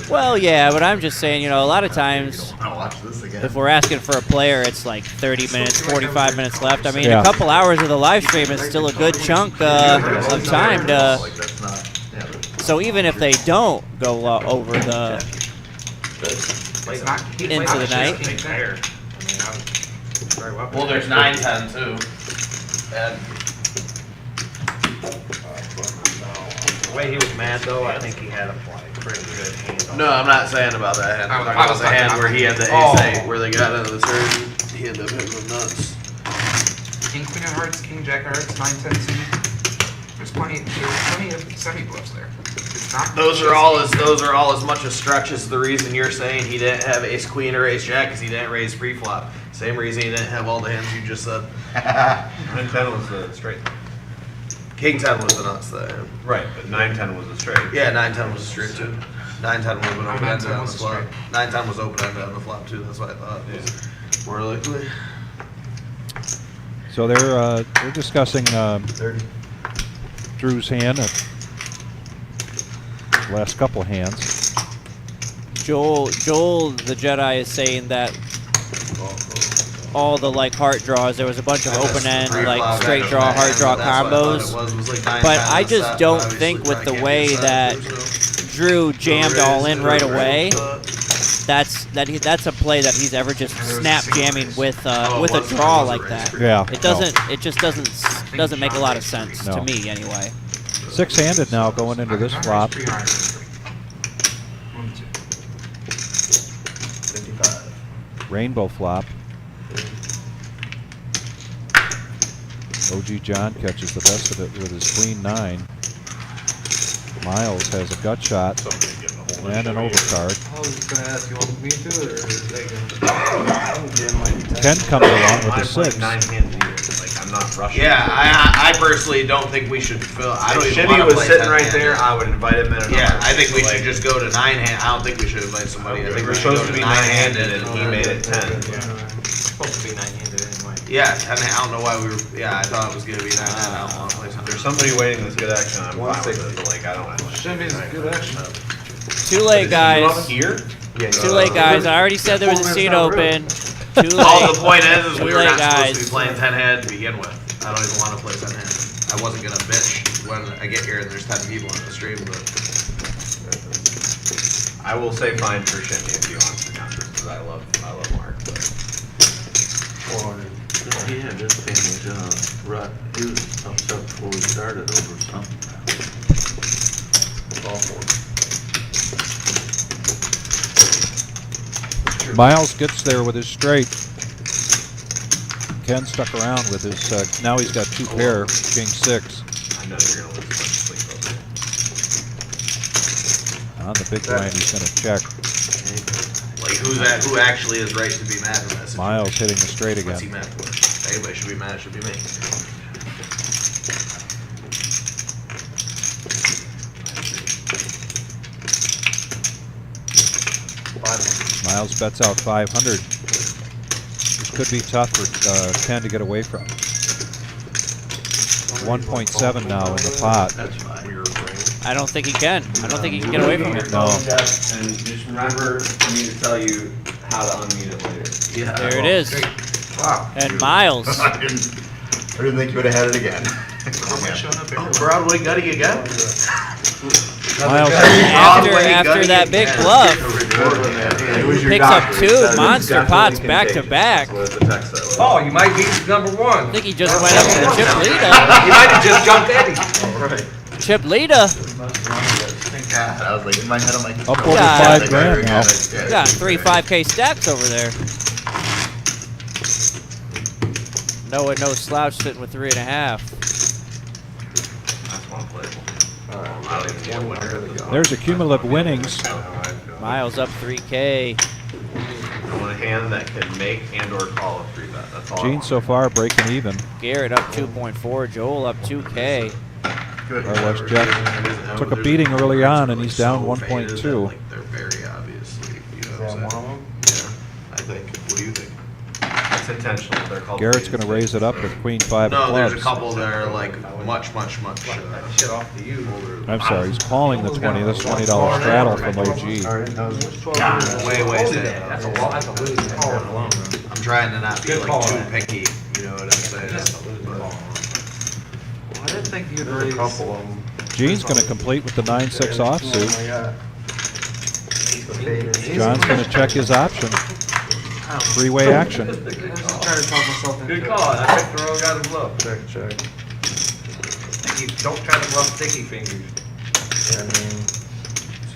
Well, yeah, but I'm just saying, you know, a lot of times, I'll watch this again. if we're asking for a player, it's like 30 minutes, 45 minutes left. I mean, Yeah. a couple hours of the live stream is still a good chunk of time to. Like, that's not, yeah, So even if they don't go over the He's not, he's into not the a night. king There. there. Very well. Well, there's 9-10 too. And The way he was mad though, I think he had a pretty good hand on no, I'm not saying about that hand. I'm talking about the hand where he had the ace 8, where they got into the turn. He had to hit them nuts. King, queen of hearts, king, jack of hearts, 9-10 suited. There's plenty of semi bluffs there. It's not Those are all as much a stretch as the reason you're saying he didn't have ace queen or ace jack because he didn't raise pre-flop. Same reason he didn't have all the hands you just said. 9-10 was the straight. King 10 was the nuts there. Right, but 9-10 was the straight. Yeah, 9-10 was a straight too. 9-10 would have been open ended 9-10 on the was a flop. straight. 9-10 was open ended on the flop too. That's what I thought. Was more likely. So they're discussing Drew's hand, last couple of hands. Joel the Jedi is saying that all the like heart draws, there was a bunch of open end like straight draw, heart draw combos. But I just don't think with the way that Drew jammed all in right away, that's a play that he's ever just snap jamming with a draw like that. Yeah. It doesn't. It just doesn't make a lot of sense to me anyway. Six-handed now going into this flop. 55. Rainbow flop. OG John catches the best of it with his queen 9. Miles has a gut shot and an overcard. I was gonna ask, you want me to, or is they Ken coming along with I'm a 6. playing 9 hands either. Like, I'm not rushing. Yeah, I personally don't think we should fill. I don't If even Shimmy want to was play sitting 10 right hand. there, I would invite him in. Yeah, I think we should just go to 9 hand. I don't think we should invite somebody. I think We're we should go supposed to to be 9-handed 9-handed, and he made it 10. Supposed to be 9-handed anyway. Yeah, I mean, I don't know why we were. Yeah, I thought it was gonna be 9-hand. I don't want to play something. There's somebody waiting that's good action. I'm fine with it, but like I don't. Shimmy's good action. Too late, guys. Here? Yeah. Too late, guys. I already said there was a seat open. Too late. All the point is Too we were late, not supposed to guys. be playing 10 hand to begin with. I don't even want to play 10 hand. I wasn't gonna bitch when I get here and there's 10 people on the stream, but I will say fine for Shimmy if he wants to count this because I love Mark. But 400. Yeah, this family, Rut, he was upset before we started over something. Miles gets there with his straight. Ken stuck around with his, now he's got 2 pair, king 6. I know you're gonna lose a bunch of sleep over it. On the big blind, he's going to check. like who actually is right to be mad in this? Miles hitting the straight What's he again. mad for? If anybody should be mad, it should be me. Miles bets out 500. This could be tough for Ken to get away from. 1.7 now in the pot. That's fine. I don't think he can. I don't think he can get away from it. No. And just remember for me to tell you how to unmute it later. Yeah. There it is. Wow. And Miles. I didn't think you would have had it again. Broadway gutting again? Miles After that big bluff, It was your picks up doctor. 2 monster pots back to back. Oh, you might be number 1. I think he just went up to the Chip Lita. You might have just jumped Eddie. Chip Lita. I was like, in my head, I'm like, Up oh, over Yeah. 5 grand now. You got 3 5K stacks over there. No slouch sitting with 3.5. That's one playable. I don't even get a winner at this point. There's a cumulative winnings. Miles up 3K. I want a hand that can make and or call a 3-bet. That's all. I Gene want. so far breaking even. Garrett up 2.4. Joel up 2K. good. Our West Jeff took a beating early on, and he's down 1.2. Like they're very obviously, you know what I'm saying? Yeah, I think. What do you think? That's That's intentional. They're called. Garrett's going to raise it up with Queen 5 of No, there's clubs. a couple that are like much. Shit off to you. I'm sorry, he's calling the 20. That's $20 straddle from OG. Way That's a lot. That's a losing call in the long run. I'm trying to not be Good like call, too man. picky. You know what I'm saying? That's a losing call. I didn't think you'd There's raise. a couple of them. Gene's going to complete with the 9-6 offsuit. John's going to check his option. Three-way action. I'm trying to talk myself into Good it. call. I picked the wrong guy's bluff. Check. Don't try to bluff sticky fingers. Yeah, I mean,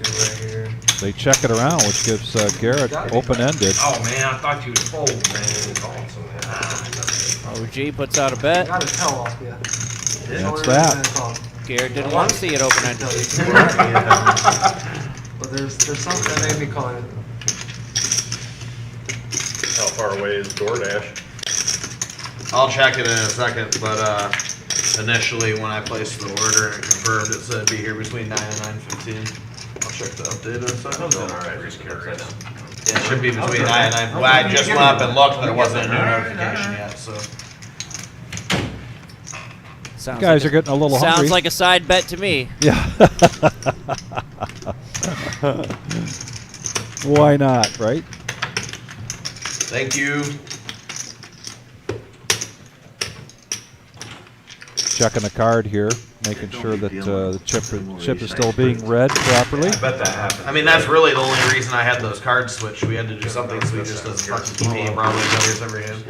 2 right here. They check it around, which gives Garrett open-ended. Oh man, I thought you would fold, man. It's awesome, man. OG puts out a bet. Got his hell off, yeah. That's that. Garrett didn't want to see it open-ended. But there's something that made me call it. How far away is DoorDash? I'll check it in a second, but initially when I placed the order and it confirmed, it said be here between 9 and 9:15. I'll check the update in a second. Alright, just curious. Yeah, it should be between 9 and 9. Well, I just went up and looked, there wasn't a new notification yet, so. Sounds You guys like are getting a little hungry. Sounds like a side bet to me. Yeah. Why not, right? Thank you. Checking the card here, making sure that the chip is still being read properly. I bet that happened. I mean, that's really the only reason I had those cards switched. We had to do something so he just doesn't fucking keep eating Broadway Brothers every hand.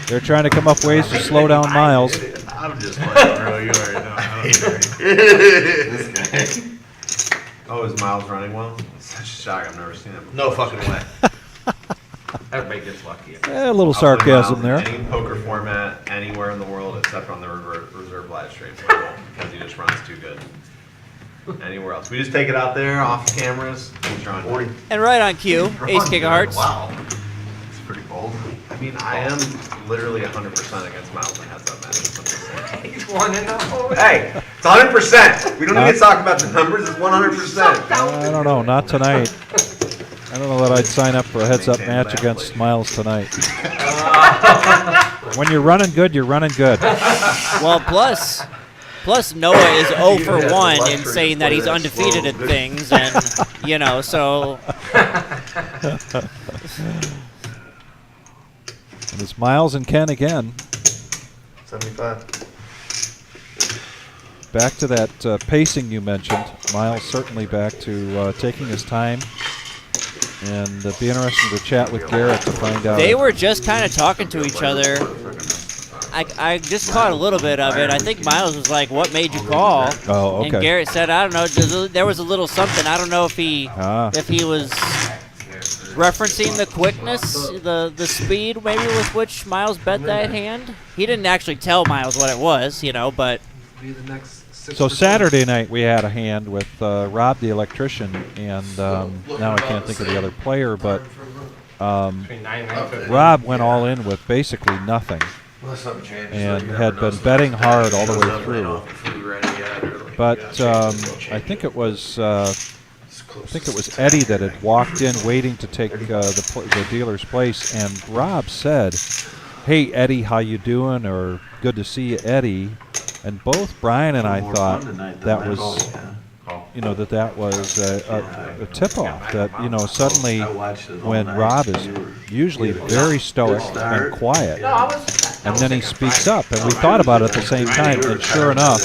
They're trying to come up ways to slow down Miles. I'm just playing, bro. You already know. I don't care. This guy. Oh, is Miles running well? It's such a shock. I've never seen him. No fucking way. Everybody gets lucky. A little I'll play sarcasm Miles there. in any poker format anywhere in the world except on the reserve live stream because he just runs too good. Anywhere else, we just take it out there off the cameras. He's drawing. And right on cue, Ace King of Hearts. Wow, it's pretty bold. I mean, I am literally 100% against Miles in heads-up matches. He's 1-0. Hey, it's 100%. We don't need to talk about the numbers. It's 100%. I don't know, not tonight. I don't know that I'd sign up for a heads-up match against Miles tonight. When you're running good, you're running good. Well, plus Noah is 0 for 1 in saying that he's undefeated in things, and you know, so. And it's Miles and Ken again. 75. Back to that pacing you mentioned. Miles certainly back to taking his time. And be interesting to chat with Garrett to find out. They were just kind of talking to each other. I just caught a little bit of it. I think Miles was like, "What made you call?" Oh, okay. And Garrett said, "I don't know. There was a little something. I don't know if he was referencing the quickness, the speed maybe with which Miles bet that hand. He didn't actually tell Miles what it was, you know, but." Be the next 6%. So Saturday night we had a hand with Rob the electrician, and now I can't think of the other player, but Rob went all in with basically nothing, and had been betting hard all the way through. But I think it was Eddie that had walked in waiting to take the dealer's place, and Rob said, "Hey Eddie, how you doing?" or "Good to see you, Eddie." And both Brian and I thought that was, that was a tip-off. That suddenly, when Rob is usually very stoic and quiet, and then he speaks up, and we thought about it at the same time, and sure enough,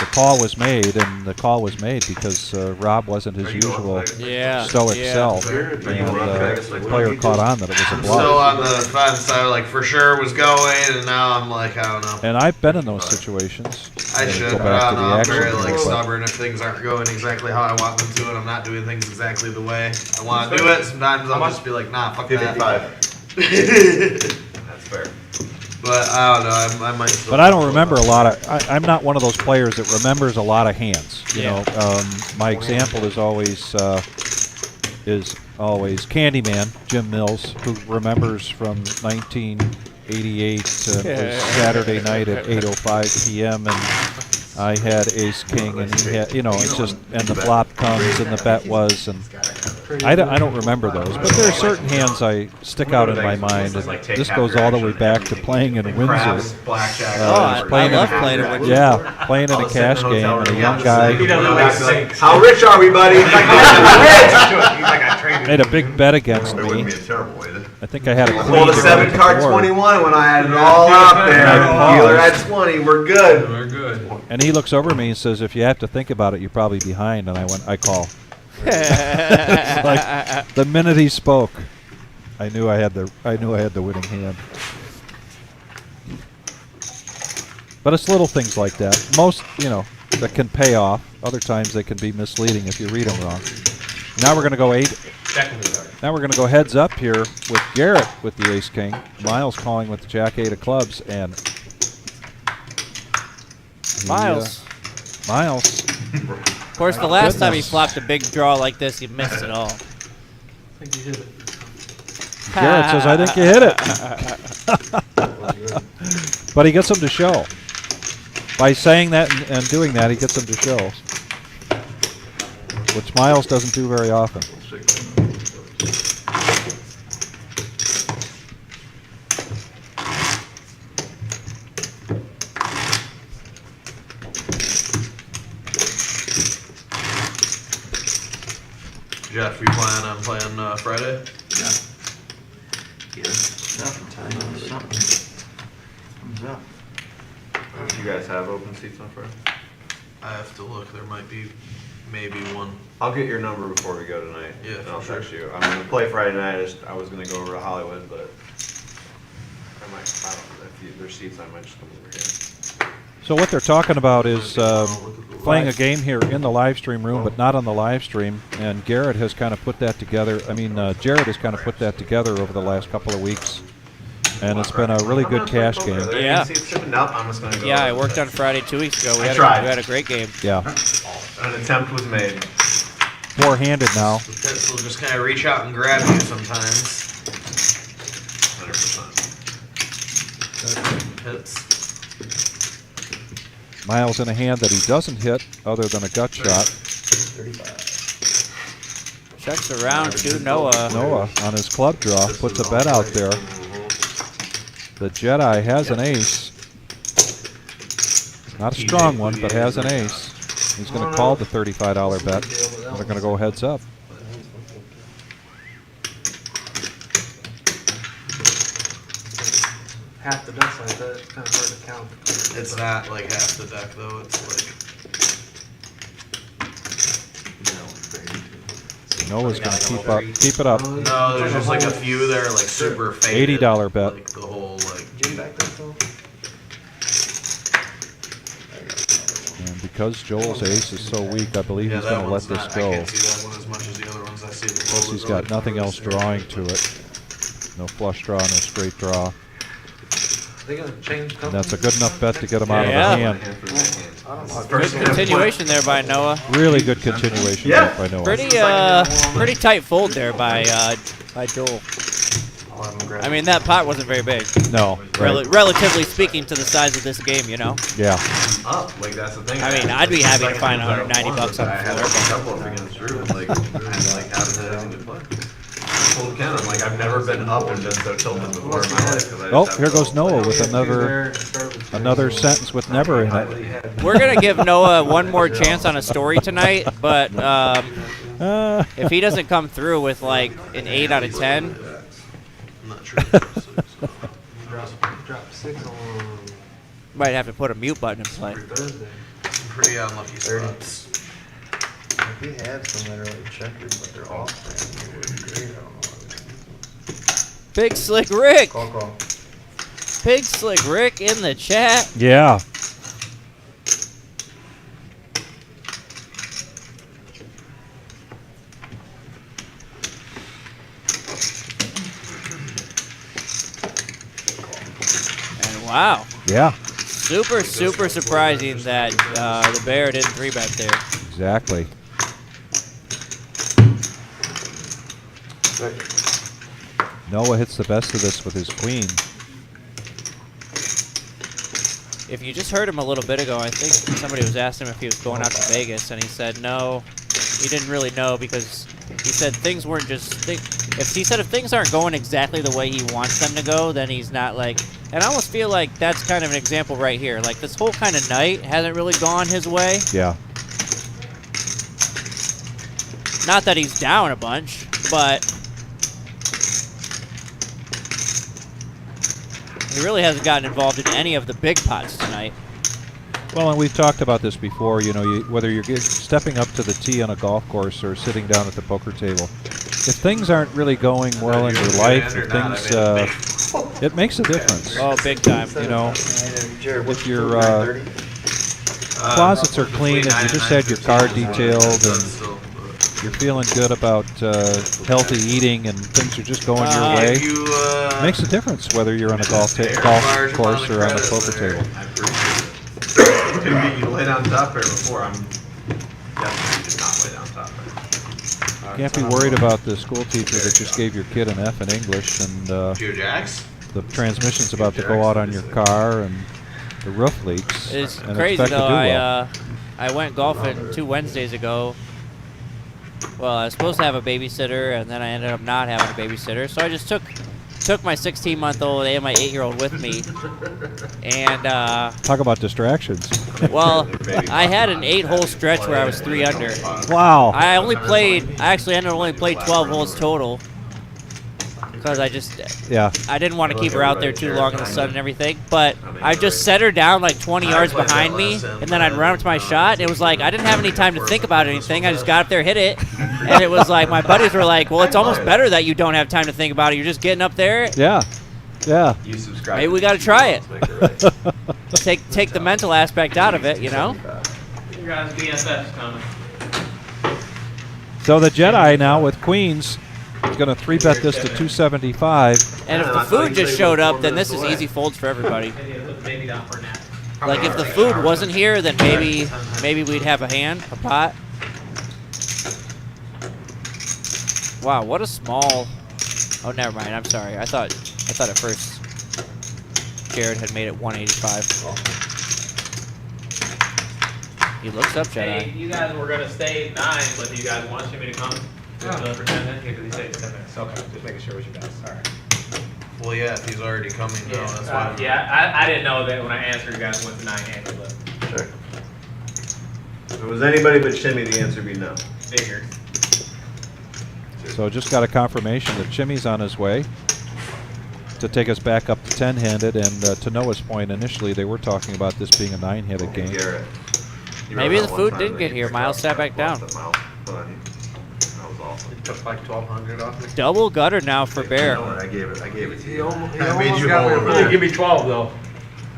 the call was made, and the call was made because Rob wasn't his usual stoic self, and the player caught on that it was a bluff. Still on the fence. I for sure was going, and now I'm like, I don't know. And I've been in those situations. I should, but I don't know. I'm very stubborn. If things aren't going exactly how I want them to, and I'm not doing things exactly the way I want to do it, sometimes I'll just be like, nah, fuck that. 55. That's fair. But I don't know. I might. Still but I don't remember a lot of. I'm not one of those players that remembers a lot of hands. You know, my example is always Candyman Jim Mills, who remembers from 1988 Saturday night at 8:05 p.m. and I had Ace King, and he had, it's just, and the flop comes, and the bet was, and I don't remember those, but there are certain hands I stick out in my mind. And this goes all the way back to playing in Windsor. Craps, blackjack. I love playing in Windsor. Yeah, playing in a cash game, and a young guy How rich are we, buddy? made a big bet against It me. wouldn't be a terrible way to. I think I had a queen. Pulled a to 7 the card board. 21 when I had it all up there. I Dealer paused. had 20. We're good. We're good. And he looks over at me and says, "If you have to think about it, you're probably behind." And I call. Like the minute he spoke, I knew I had the winning hand. But it's little things like that. Most, that can pay off. Other times they can be misleading if you read them wrong. Now we're going to go 8. Now we're going to go heads up here with Garrett with the ace king. Miles calling with the jack 8 of clubs, and Miles. Miles. Of course, the last time he flopped a big draw like this, he missed it all. I think you hit it. Garrett says, "I think you hit it." But he gets them to show. By saying that and doing that, he gets them to show. Which Miles doesn't do very often. Jeff, you plan on playing Friday? Do you guys have open seats on Friday? I have to look. There might be maybe one. I'll get your number before we go tonight. Yeah, and I'll for text you. I'm gonna play Friday night. I was gonna go over to Hollywood, but if there's seats, I might just come over here. So what they're talking about is playing a game here in the live stream room, but not on the live stream. And Garrett has kind of put that together. I mean, Jared has kind of put that together over the last couple of weeks. And it's been a really good cash game. Yeah. Nope, I'm just gonna go. Yeah, I worked on Friday 2 weeks ago. We had a great game. Yeah. An attempt was made. Four-handed now. This will just kind of reach out and grab you sometimes. 100%. Hits. Miles in a hand that he doesn't hit other than a gut shot. Checks around to Noah. Noah on his club draw puts a bet out there. The Jedi has an ace. Not a strong one, but has an ace. He's going to call the $35 bet. And they're going to go heads up. Half the deck's like that, it's kind of hard to count. It's not like half the deck though. It's like Noah's going to keep it up. no. There's just like a few that are like super faded. $80 bet. Like the whole like. And because Joel's ace is so weak, I believe he's going to let this go. I can't see that one as much as the other ones I see. Plus he's got nothing else drawing to it. No flush draw, no straight draw. They gonna change And that's a good enough bet to get him out Yeah. of the hand. Good continuation there by Noah. Really good continuation there by Noah. Pretty tight fold there by Joel. I mean, that pot wasn't very big. No. Right. Relatively speaking to the size of this game, Yeah. Up, like that's the thing. I mean, I'd be happy to find $190 on I had a the floor. couple of them against Drew, and like, how does that have to play? I told Ken, I'm like, I've never been up and been so tilted before in my life. 'cause I just Oh, have here to- goes Noah with another sentence with never in it. We're going to give Noah one more chance on a story tonight, but if he doesn't come through with like an 8 out of 10, I'm not sure. Drop 6 on might have to put a mute button in play. Thursday. Some pretty unlucky spots. We had some that are like checkered, but they're off. Big Slick Rick. Call. Big Slick Rick in the chat. Yeah. And wow. Yeah. Super surprising that the Bear didn't 3-bet there. Exactly. Noah hits the best of this with his queen. If you just heard him a little bit ago, I think somebody was asking him if he was going out to Vegas, and he said no. He didn't really know because He said things weren't just. If things aren't going exactly the way he wants them to go, then he's not like. And I almost feel like that's kind of an example right here. Like this whole kind of night hasn't really gone his way. Yeah. Not that he's down a bunch, but he really hasn't gotten involved in any of the big pots tonight. Well, and we've talked about this before, you know, whether you're stepping up to the tee on a golf course or sitting down at the poker table. If things aren't really going well in your life, if things, it makes a difference. Oh, big time. You know, if your closets are clean and you just had your car detailed and you're feeling good about healthy eating and things are just going your way, it makes a difference whether you're on a golf course or on a poker table. You lay down top pair before. I'm definitely did not lay down top pair. Can't be worried about the school teacher that just gave your kid an F in English and the transmission's about to go out on your car and the roof leaks. It's and crazy expect to though. do well. I went golfing 2 Wednesdays ago. Well, I was supposed to have a babysitter, and then I ended up not having a babysitter. So I just took my 16-month-old and my 8-year-old with me, and talk about distractions. Well, I had an 8-hole stretch where I was 3 under. Wow. I actually ended up only played 12 holes total because I didn't want to keep her out there too long in the sun and everything. But I just set her down like 20 yards behind me, and then I'd run up to my shot. And it was like I didn't have any time to think about anything. I just got up there, hit it, and it was like my buddies were like, "Well, it's almost better that you don't have time to think about it. You're just getting up there." Yeah, yeah. You subscribe. Maybe we got to try it. Take the mental aspect out of it, you know. You guys BFF's coming. So the Jedi now with queens is going to 3-bet this to 275. And if the food just showed up, then this is easy folds for everybody. Maybe down for a nap. Like if the food wasn't here, then maybe we'd have a hand, a pot. Wow, what a small. Oh, never mind. I'm sorry. I thought at first Jared had made it 185. He looks up, Jedi. Hey, you guys were gonna stay 9, but do you guys want me to come? Just for 10 minutes? Because he said 10 minutes. Okay, just making sure with you guys. All right. Well, yeah, if he's already coming now, that's why. Yeah, I didn't know that when I answered, you guys went to 9-handed, but Sure. If it was anybody but Shimmy, the answer would be no. figured. So just got a confirmation that Chimmy's on his way to take us back up to 10-handed. And to Noah's point, initially they were talking about this being a 9-handed game. Garrett. You Maybe remember the that food one did time get that here. you Miles sat back down. That was awesome. He took like 1,200 off me. Double gutter now for Bear. I gave it to He you. almost I made you got me. hold Really it. give me 12 though.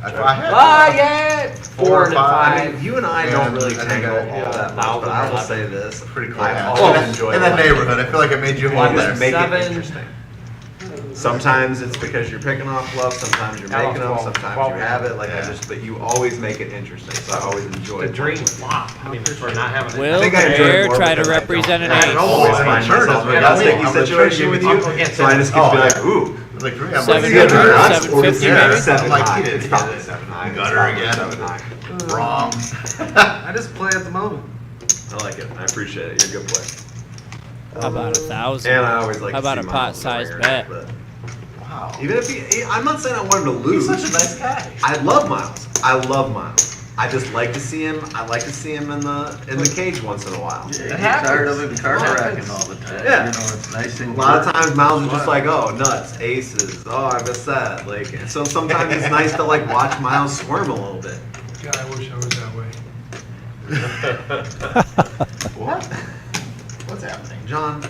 I had yeah! 4 and 5. I mean, you and I don't really I think tangle I- all that much, but I will say this. pretty close. I Yeah. always enjoy in that watching neighborhood. I feel like I made you it. hold Just there. make it 7. interesting. Sometimes it's because you're picking off gloves, sometimes you're I making them, lost 12 sometimes you have it. Like Yeah. but you always make it interesting. So I always enjoy The dream flop. I mean, for not having Will think I enjoy it Bear more try to because I represent an don't- I ace? don't always Oh, find sure, myself in a that's sticky what I'm gonna situation with you, so I just get to be like, ooh. Like, I'm Seven like, hundred, yeah, 750 yeah, maybe? 7 like he did. It's probably 7-9. Gutter again. 7-9. Wrong. I just play at the moment. I like it. I appreciate it. You're a good player. How about 1,000? And I always like How to about see a Miles pot-sized in the bet? ringer, but Wow. even if I'm not saying I want him to lose. He's such a nice guy. I love Miles. I just like to see him. I like to see him in the cage once in a while. Yeah, I'm tired of him card racking all the time. Yeah. You know, it's nice A and lot of times Miles is just like, oh, nuts, aces, oh, I missed that. Like, so sometimes it's nice to like watch Miles squirm a little bit. God, I wish I was that way. What? What's happening? John,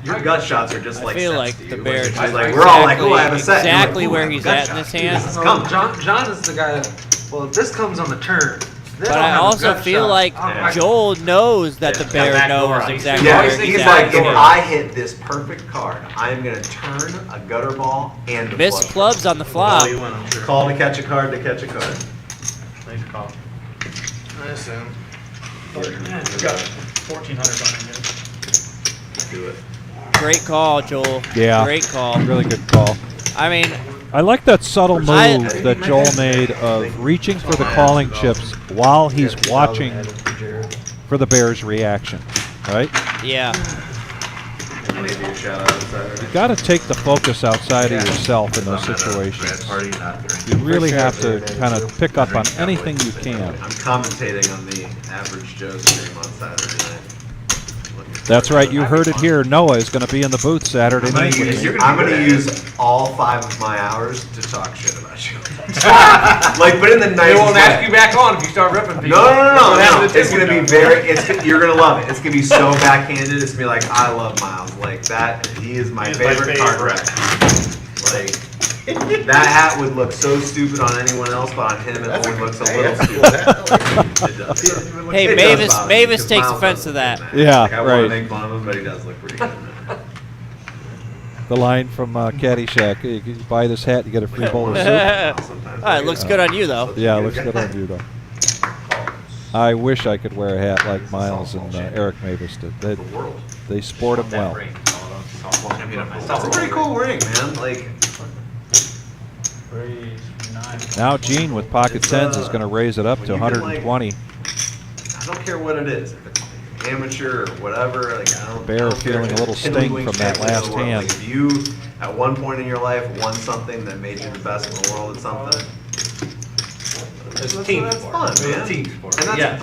your gut shots are just I like feel sets like to the you. Bear Like, just like, we're all like, oh, I have a set. You're like, exactly "Ooh, I where have a he's gut at in shot." this hand. It's No, coming. John is the guy that, well, this comes on the turn. Then But I'll I have a also gut feel shot. like I- Joel knows that the Bear Back door, knows I exactly Yeah, where he's he's like, at. if I hit this perfect card, I'm gonna turn a gutter ball and a Miss flush clubs on the flop. Call to catch a card to catch a card. Nice call. I assume. You got 1,400 behind you. Do it. Great call, Joel. Yeah. Great call. Really good call. I mean, I like that subtle move I- that Joel made of reaching for the calling chips while he's watching for the Bears' reaction, right? yeah. Maybe a shout out on Saturday. You got to take the focus outside of yourself in those I'm at a grad situations. party, not during. You really have to kind of pick up on anything you can. I'm commentating on the average Joe stream on Saturday night. That's right. You heard it here. Noah is going to be in the booth Saturday night. I'm going to use all 5 of my hours to talk shit about you. Like, but in the nicest They won't way. ask you back on if you start ripping people. No. It's going to be you're going to love it. It's going to be so backhanded. It's going to be like, I love Miles. Like, that, he is my favorite card rep. Like, that hat would look so stupid on anyone else, but on him it only looks a little stupid. Hey, It does bother me, Mavis because takes Miles offense to doesn't that. look Yeah, like, I want right. to make fun of him, but he does look pretty good. The line from Caddyshack, you buy this hat, you get a free bowl of soup. It looks good on you, though. Yeah, it looks good on you, though. I wish I could wear a hat like Miles and Eric Mavis did. They sport them well. That's a pretty cool ring, man. Like, Now Gene with pocket tens is going to raise it up to 120. I don't care what it is. If it's amateur or whatever, like, I don't Bear I don't care feeling if a little it's sting Tiddlywink from that champion of last the world. hand. Like, if you, at one point in your life, won something that made you the best in the world at something, It's a team that's sport. fun, It's man. a team sport. And that's, Yeah.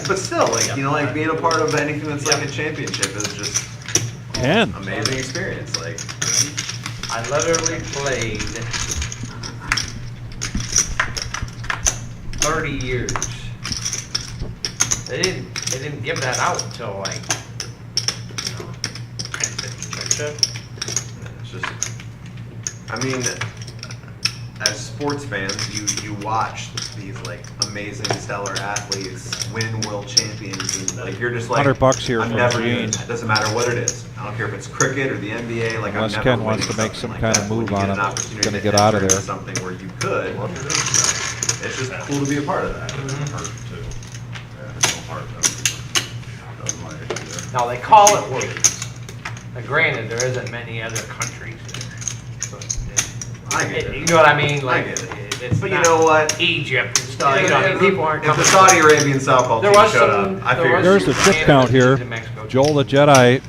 but still, like, you know, like being a part of anything that's like a championship is just And amazing experience. Like, I literally played 30 years. They didn't give that out until like, you know, 10, 15 years. it's just, I mean, as sports fans, you watch these like amazing, stellar athletes win world champions, and like you're just like, $100 here I'm from never Gene. doing that. It doesn't matter what it is. I don't care if it's cricket or the NBA. Like, Unless I'm never Ken wants winning to make something some like kind that. of When move you on get an him, opportunity gonna to get out of enter there. Something where you could. It's just cool to be a part of that. Now they call it Worlds. Now granted, there isn't many other countries. I get it. You know what I mean? Like, I get it. it's But you not know what? Egypt and stuff. You know, I mean, people aren't If the coming. Saudi Arabian softball There team was showed some- up, I there figured. was there's the some chip count here. in Mexico. Joel the Jedi,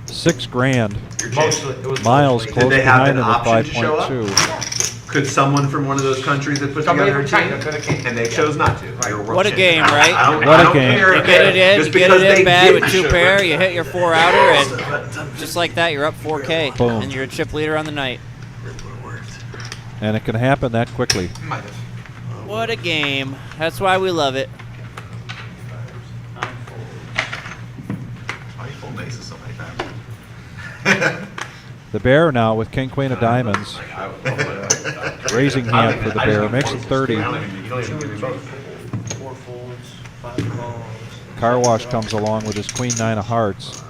$6,000. Mostly, it was Miles mostly- close Did they have behind an him at option to show up? 5.2. Could someone from one of those countries have put Somebody together a from team? China could have came. And they chose not to. They were world What a game, champions. right? I don't- What I a don't game. care You if get it they- in, just you get because it they in bad with didn't two show pair, up. you hit your 4-outer, and just like that, you're up 4K. Boom. And you're a chip leader on the night. And it can happen that quickly. Might have. What a game. That's why we love it. Why you full aces so many times? The Bear now with King Queen of Diamonds. Raising hand for the Bear. Makes it 30. You don't even give me both. 4 folds, 5 balls. Car Wash comes along with his Queen 9 of Hearts.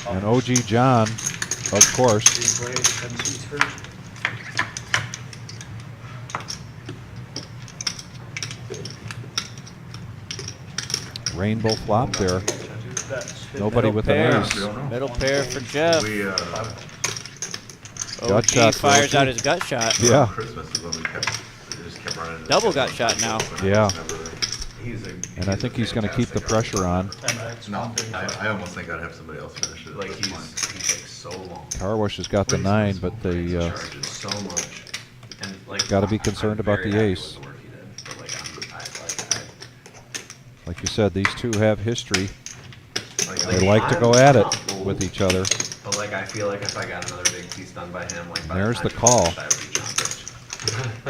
And OG John, of course. Rainbow flop there. Nobody with an pair. ace. Middle pair for Jeff. We, Gut shot for fires OG. out his gut shot. Yeah. Christmas is when we just kept running. into Double shit gut on shot top. now. But Yeah. He's a, And I think he's going to keep the pressure on. No, I almost think I'd have somebody else finish it. like That's he fine. takes so long. Car Wash has got the 9, but they Charges so much. And like, Gotta be concerned I'm about very the happy ace. with the work he did, but like, like you said, these two have history. They I'm- like to go at it with each other. But like, I feel like if I got another big piece done by him, like by There's the the time he call. finished, I would be John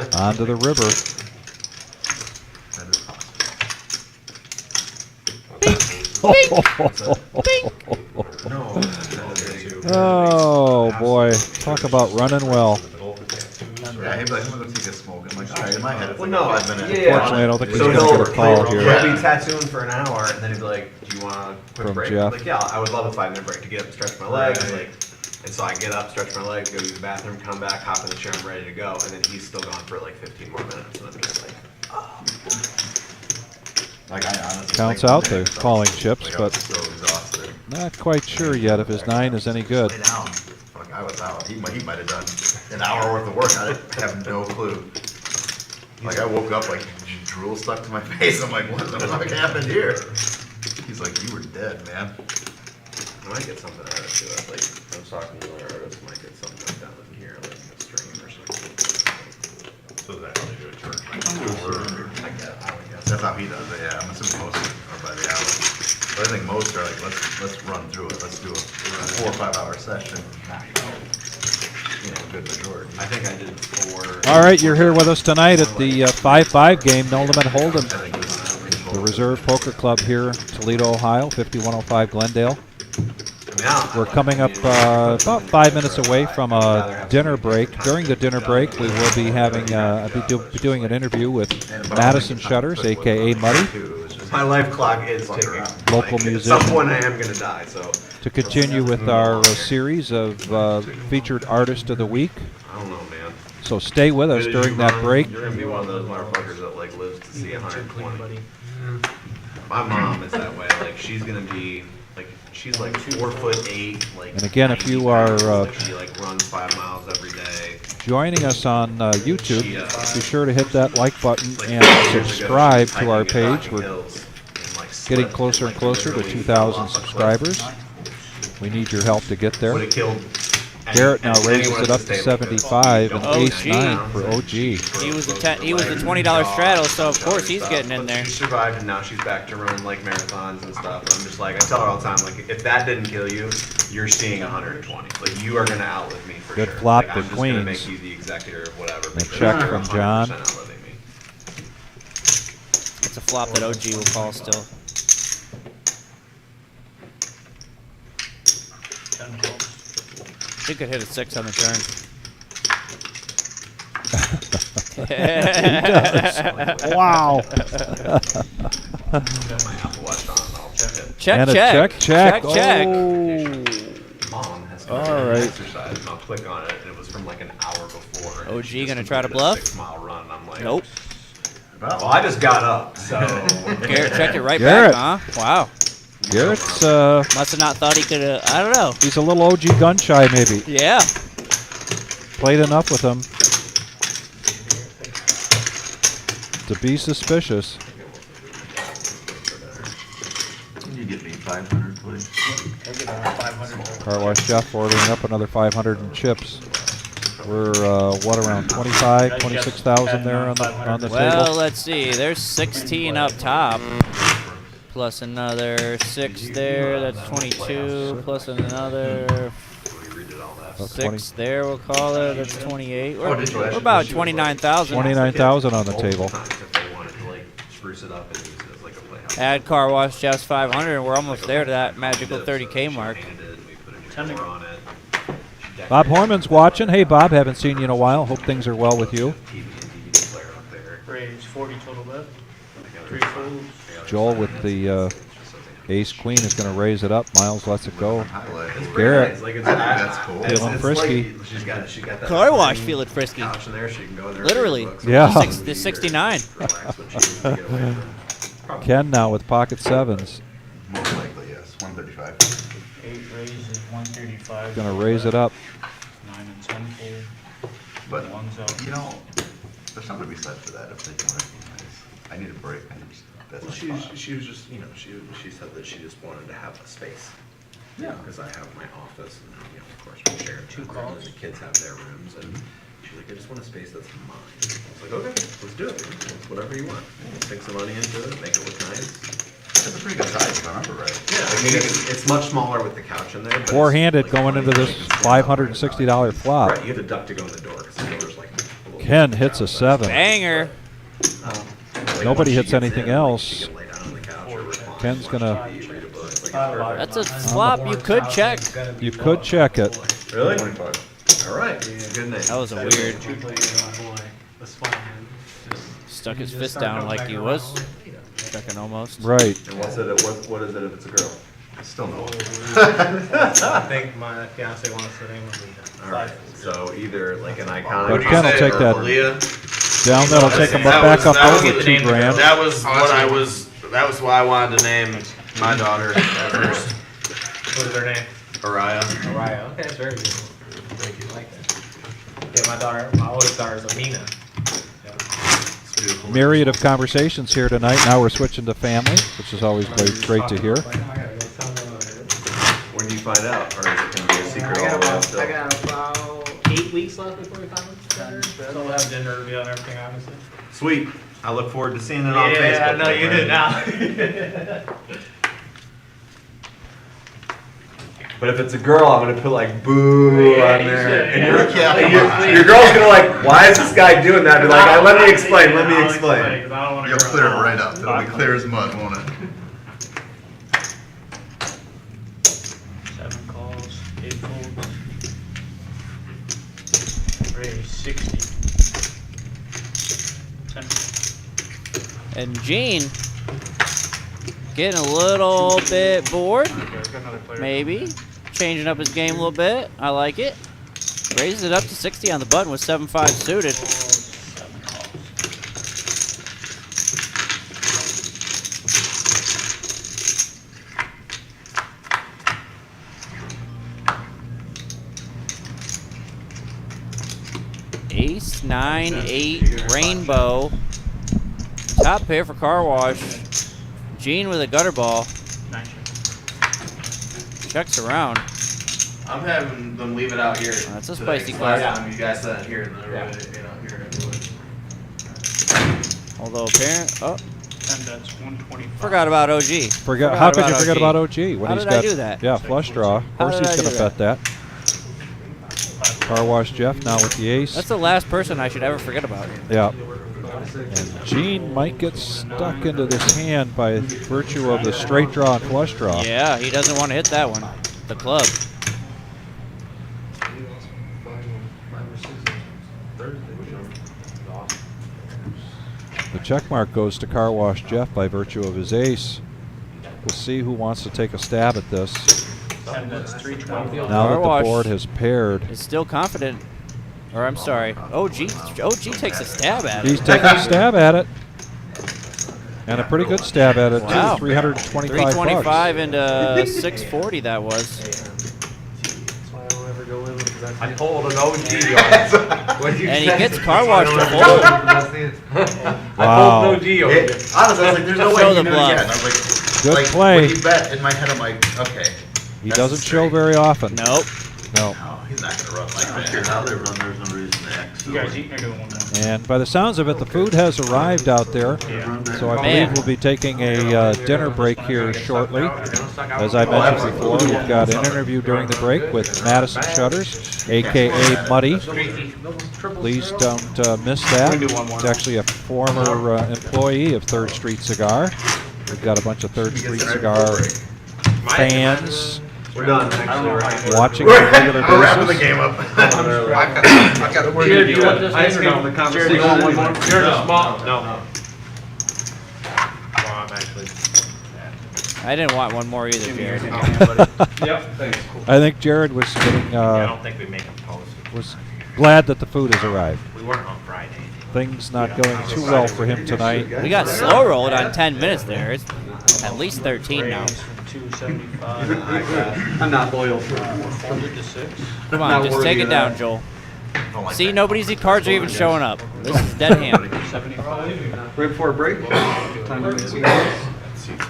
Rich. Onto the river. That is possible. No. Oh boy, talk about running well. Yeah, he'd be like, I'm gonna go take a smoke. I'm like, all right, in my head, it's Well, like no, 5 minutes. yeah. Fortunately, I don't think he's So going to get a call he'll here be tattooing for an hour, and then he'd be like, "Do you want a quick From break?" Jeff. I'm like, "Yeah, I would love a 5-minute break to get up and stretch my legs." Like, and so I get up, stretch my legs, go use the bathroom, come back, hop in the chair, I'm ready to go, and then he's still gone for like 15 more minutes, and I'm just like, Like, I honestly Counts think out one day the I felt calling like chips, I but was so exhausted. not quite sure yet if his 9 is any good. Lay down. Fuck, I was out. He might have done an hour worth of work. I have no clue. Like, I woke up like drool stuck to my face. I'm like, what the fuck happened here? He's like, you were dead, man. might get something out of it too. Like, I was talking to another artist, might get something like down in here, like a stream or something. So that's how they do a church. I would guess. That's how he does it, yeah. I'm assuming most are by the hour. But I think most are like, let's run through it. Let's do a 4 or 5 hour session. You know, a good majority. I think I did 4. All right, you're here with us tonight at the 5-5 game, No Limit Hold'em. The Reserve Poker Club here, Toledo, Ohio, 5105 Glendale. We're coming up about 5 minutes away from a dinner break. During the dinner break, we will be having I'll be doing an interview with Madison Shutters, aka Muddy. My life clock is ticking. Local Like, musician. At some point I am going to die, so. To continue with our series of featured artist of the week. I don't know, man. So stay with us during that break. You're going to be one of those motherfuckers that like lives to see 120. My mom is that way. Like, she's going to be, like, she's like 4'8", like. And again, if you are like, she like runs 5 miles every day. joining us on YouTube, be sure to hit that like button and Years ago, subscribe she was to our hiking in page. Rocking We're Hills and, like, getting slipped closer and, and like, closer to literally 2,000 fell off a cliff. subscribers. We need your help to get there. Would have killed. Garrett now raises anyone it up to stay like 75 this. and OG. ace 9 for OG. He was the $20 straddle, so of course he's getting in there. She survived, and now she's back to running like marathons and stuff. And I'm just like, I tell her all the time, like, if that didn't kill you, you're seeing 120. Like, you are gonna outlive me for Good sure. flop like, to I'm just gonna queens. make you the executor of whatever. A because check you're from 100% John. outliving me. It's a flop that OG will call still. 10 calls. He could hit a 6 on the turn. Wow. Got my Apple Watch on, I'll check it. Check, And a check. check. Check. Oh. Mom has All come right. exercise, and I'll click on it, and it was from like an hour before. and OG she just gonna try to completed a bluff? 6-mile run. I'm like, Nope. Well, I just got up, so. Garrett checked it right Garrett. back, huh? Wow. Garrett's, Must have not thought he could have, I don't know. he's a little OG gun shy maybe. Yeah. Played enough with him to be suspicious. Can you get me 500, please? I'll get on 500. Car wash Jeff ordering up another 500 in chips. We're what, around 25, 26,000 there on the Well, table. let's see. There's 16 up top. Plus another 6 there. That's 22. Plus another 6 there, we'll call it. That's 28. We're about 29,000. 29,000 on the table. If they wanted to like spruce it up and use it as like a playhouse. Add car wash Jeff's 500, and we're almost there to that magical 30K mark. On it. Bob Horman's watching. Hey, Bob, haven't seen you in a while. Hope things are well with you. TV and DVD player up there. Raise 40 total bet. 3 folds. Joel with the ace queen is going to raise it up. Miles lets it go. It's Garrett. nice. Like, it's, That's cool. Feeling frisky. Like, she's got that Car wash feeling frisky. couch in there. She can go in there. Literally. read books, Yeah. The 69. relax when she needs to get away from it. Ken now with pocket sevens. Most likely, yes. 135. 8 raises 135. Going to raise it up. 9 and 10 fold. But, One's out. you know, there's something to be said for that if they can recognize. I need a break. That's Well, my spot. she was just, you know, she said that she just wanted to have a space. Yeah. Because I have my office, and you know, of course, we share it. 2 And calls. the kids have their rooms, and she's like, I just want a space that's mine. I was like, okay, let's do it. It's whatever you want. Sink some money into it, make it look nice. That's a pretty good size, if I remember right. Yeah, I mean, it's much smaller with the couch in there. But Four-handed it's, going like, into this $560 flop. Right, you have to duck to go in the door because the door's like. a little Ken bit hits a down, but- 7. Banger. Like, Nobody once she hits gets anything in, like, else. she can lay down on the couch or recline, Ken's watch gonna- TV, read a book. Like, it's perfect. That's a flop you could check. You could check it. Really? 25. All right. Good name. That was a weird. Oh boy. That's fine, man. Stuck his fist down like he was. Checking almost. Right. And what's it? What is it if it's a girl? Still no. I think my fiance wants the name of me. All right. So either like an iconic. But Ken will take that Leah. down. That'll take him back up over 2 grand. That was what I was. That was why I wanted to name my daughter at first. What is her name? Araya. Araya. Okay, that's very beautiful. Thank you. I like that. Yeah, my daughter, my oldest daughter is Amina. Yeah. It's beautiful. Myriad of conversations here tonight. Now we're switching to family, which is always great to hear. When you find out, or is it gonna be a secret all the way up till? I got about 8 weeks left before we find them. So we'll have dinner reveal and everything, obviously. Sweet. I look forward to seeing it on Facebook. Yeah, I know my you friend. did now. But if it's a girl, I'm gonna put like boo Yeah, on you there, should, and yeah. your girl's gonna like, why is this guy doing that? Be like, let me explain. Let me I'll explain. 'cause I don't wanna You'll grow clear it up. right up. It'll be clear as mud, won't it? 7 calls, 8 folds. Range 60. 10. And Gene getting a little bit bored. Maybe. Changing up his game a little bit. I like it. Raises it up to 60 on the button with 7-5 suited. 7 calls. Ace, 9, 8, rainbow. Top pair for car wash. Gene with a gutter ball. 9 check. Checks around. I'm having them leave it out here. That's a today, spicy 'cause class. last time you guys said here, and then here anyway. Although apparent. Oh, 10 bets, 125. forgot about OG. How could you forget about OG when How he's did got I do that? Yeah, flush draw. Of How course did he's I gonna do bet that. Car wash Jeff now with the ace. That's the last person I should ever forget about. Yeah. And Gene might get stuck into this hand by virtue of the straight draw and flush draw. Yeah, he doesn't want to hit that one. The club. The check mark goes to car wash Jeff by virtue of his ace. We'll see who wants to take a stab at this. 10 bets, 320. Now Car that the wash board has paired. is still confident. Or I'm sorry. OG takes a stab at it. He's taking a stab at it. And a pretty good stab at it, Wow. too. 325 325 bucks. into 640 that was. I told an OG on And he gets car wash to fold. I Wow. told an OG on Honestly, I was like, there's no Show way he the knew bluff. again. I was like, Good like, play. when he bet, in my head, I'm like, okay. He that's doesn't show straight. very often. Nope. No. No, he's not going to run I like don't care that. how they run, there's no reason to act. You guys eating or doing one more? And by the sounds of it, the food has arrived out there. So I Man. believe we'll be taking a dinner break here shortly. As I mentioned before, we've got an interview during the break with Madison Shutters, a.k.a. Muddy. Please don't miss that. It's actually a former employee of Third Street Cigar. We've got a bunch of Third Street Cigar fans We're done, actually. watching on a regular We're wrapping the basis. game up. I got to Jared, you want this I one or escaped no? from the Jared, conversation. you want one more? Jared, a small? No. Well, I'm actually. I didn't want one more either, Jared. Yep, thanks. I think Jared was getting I don't think we make them post. was glad that the food has arrived. We weren't on Friday. Things not going too well for him tonight. We got slow rolled on 10 minutes there. It's at least 13 now. Range from 275. I'm not loyal. 400 to 6. Come on, Not just worthy take of it down, that. Joel. Don't like See, that. nobody's cards are even showing up. This is dead hand. 75. Right before break? Time to see.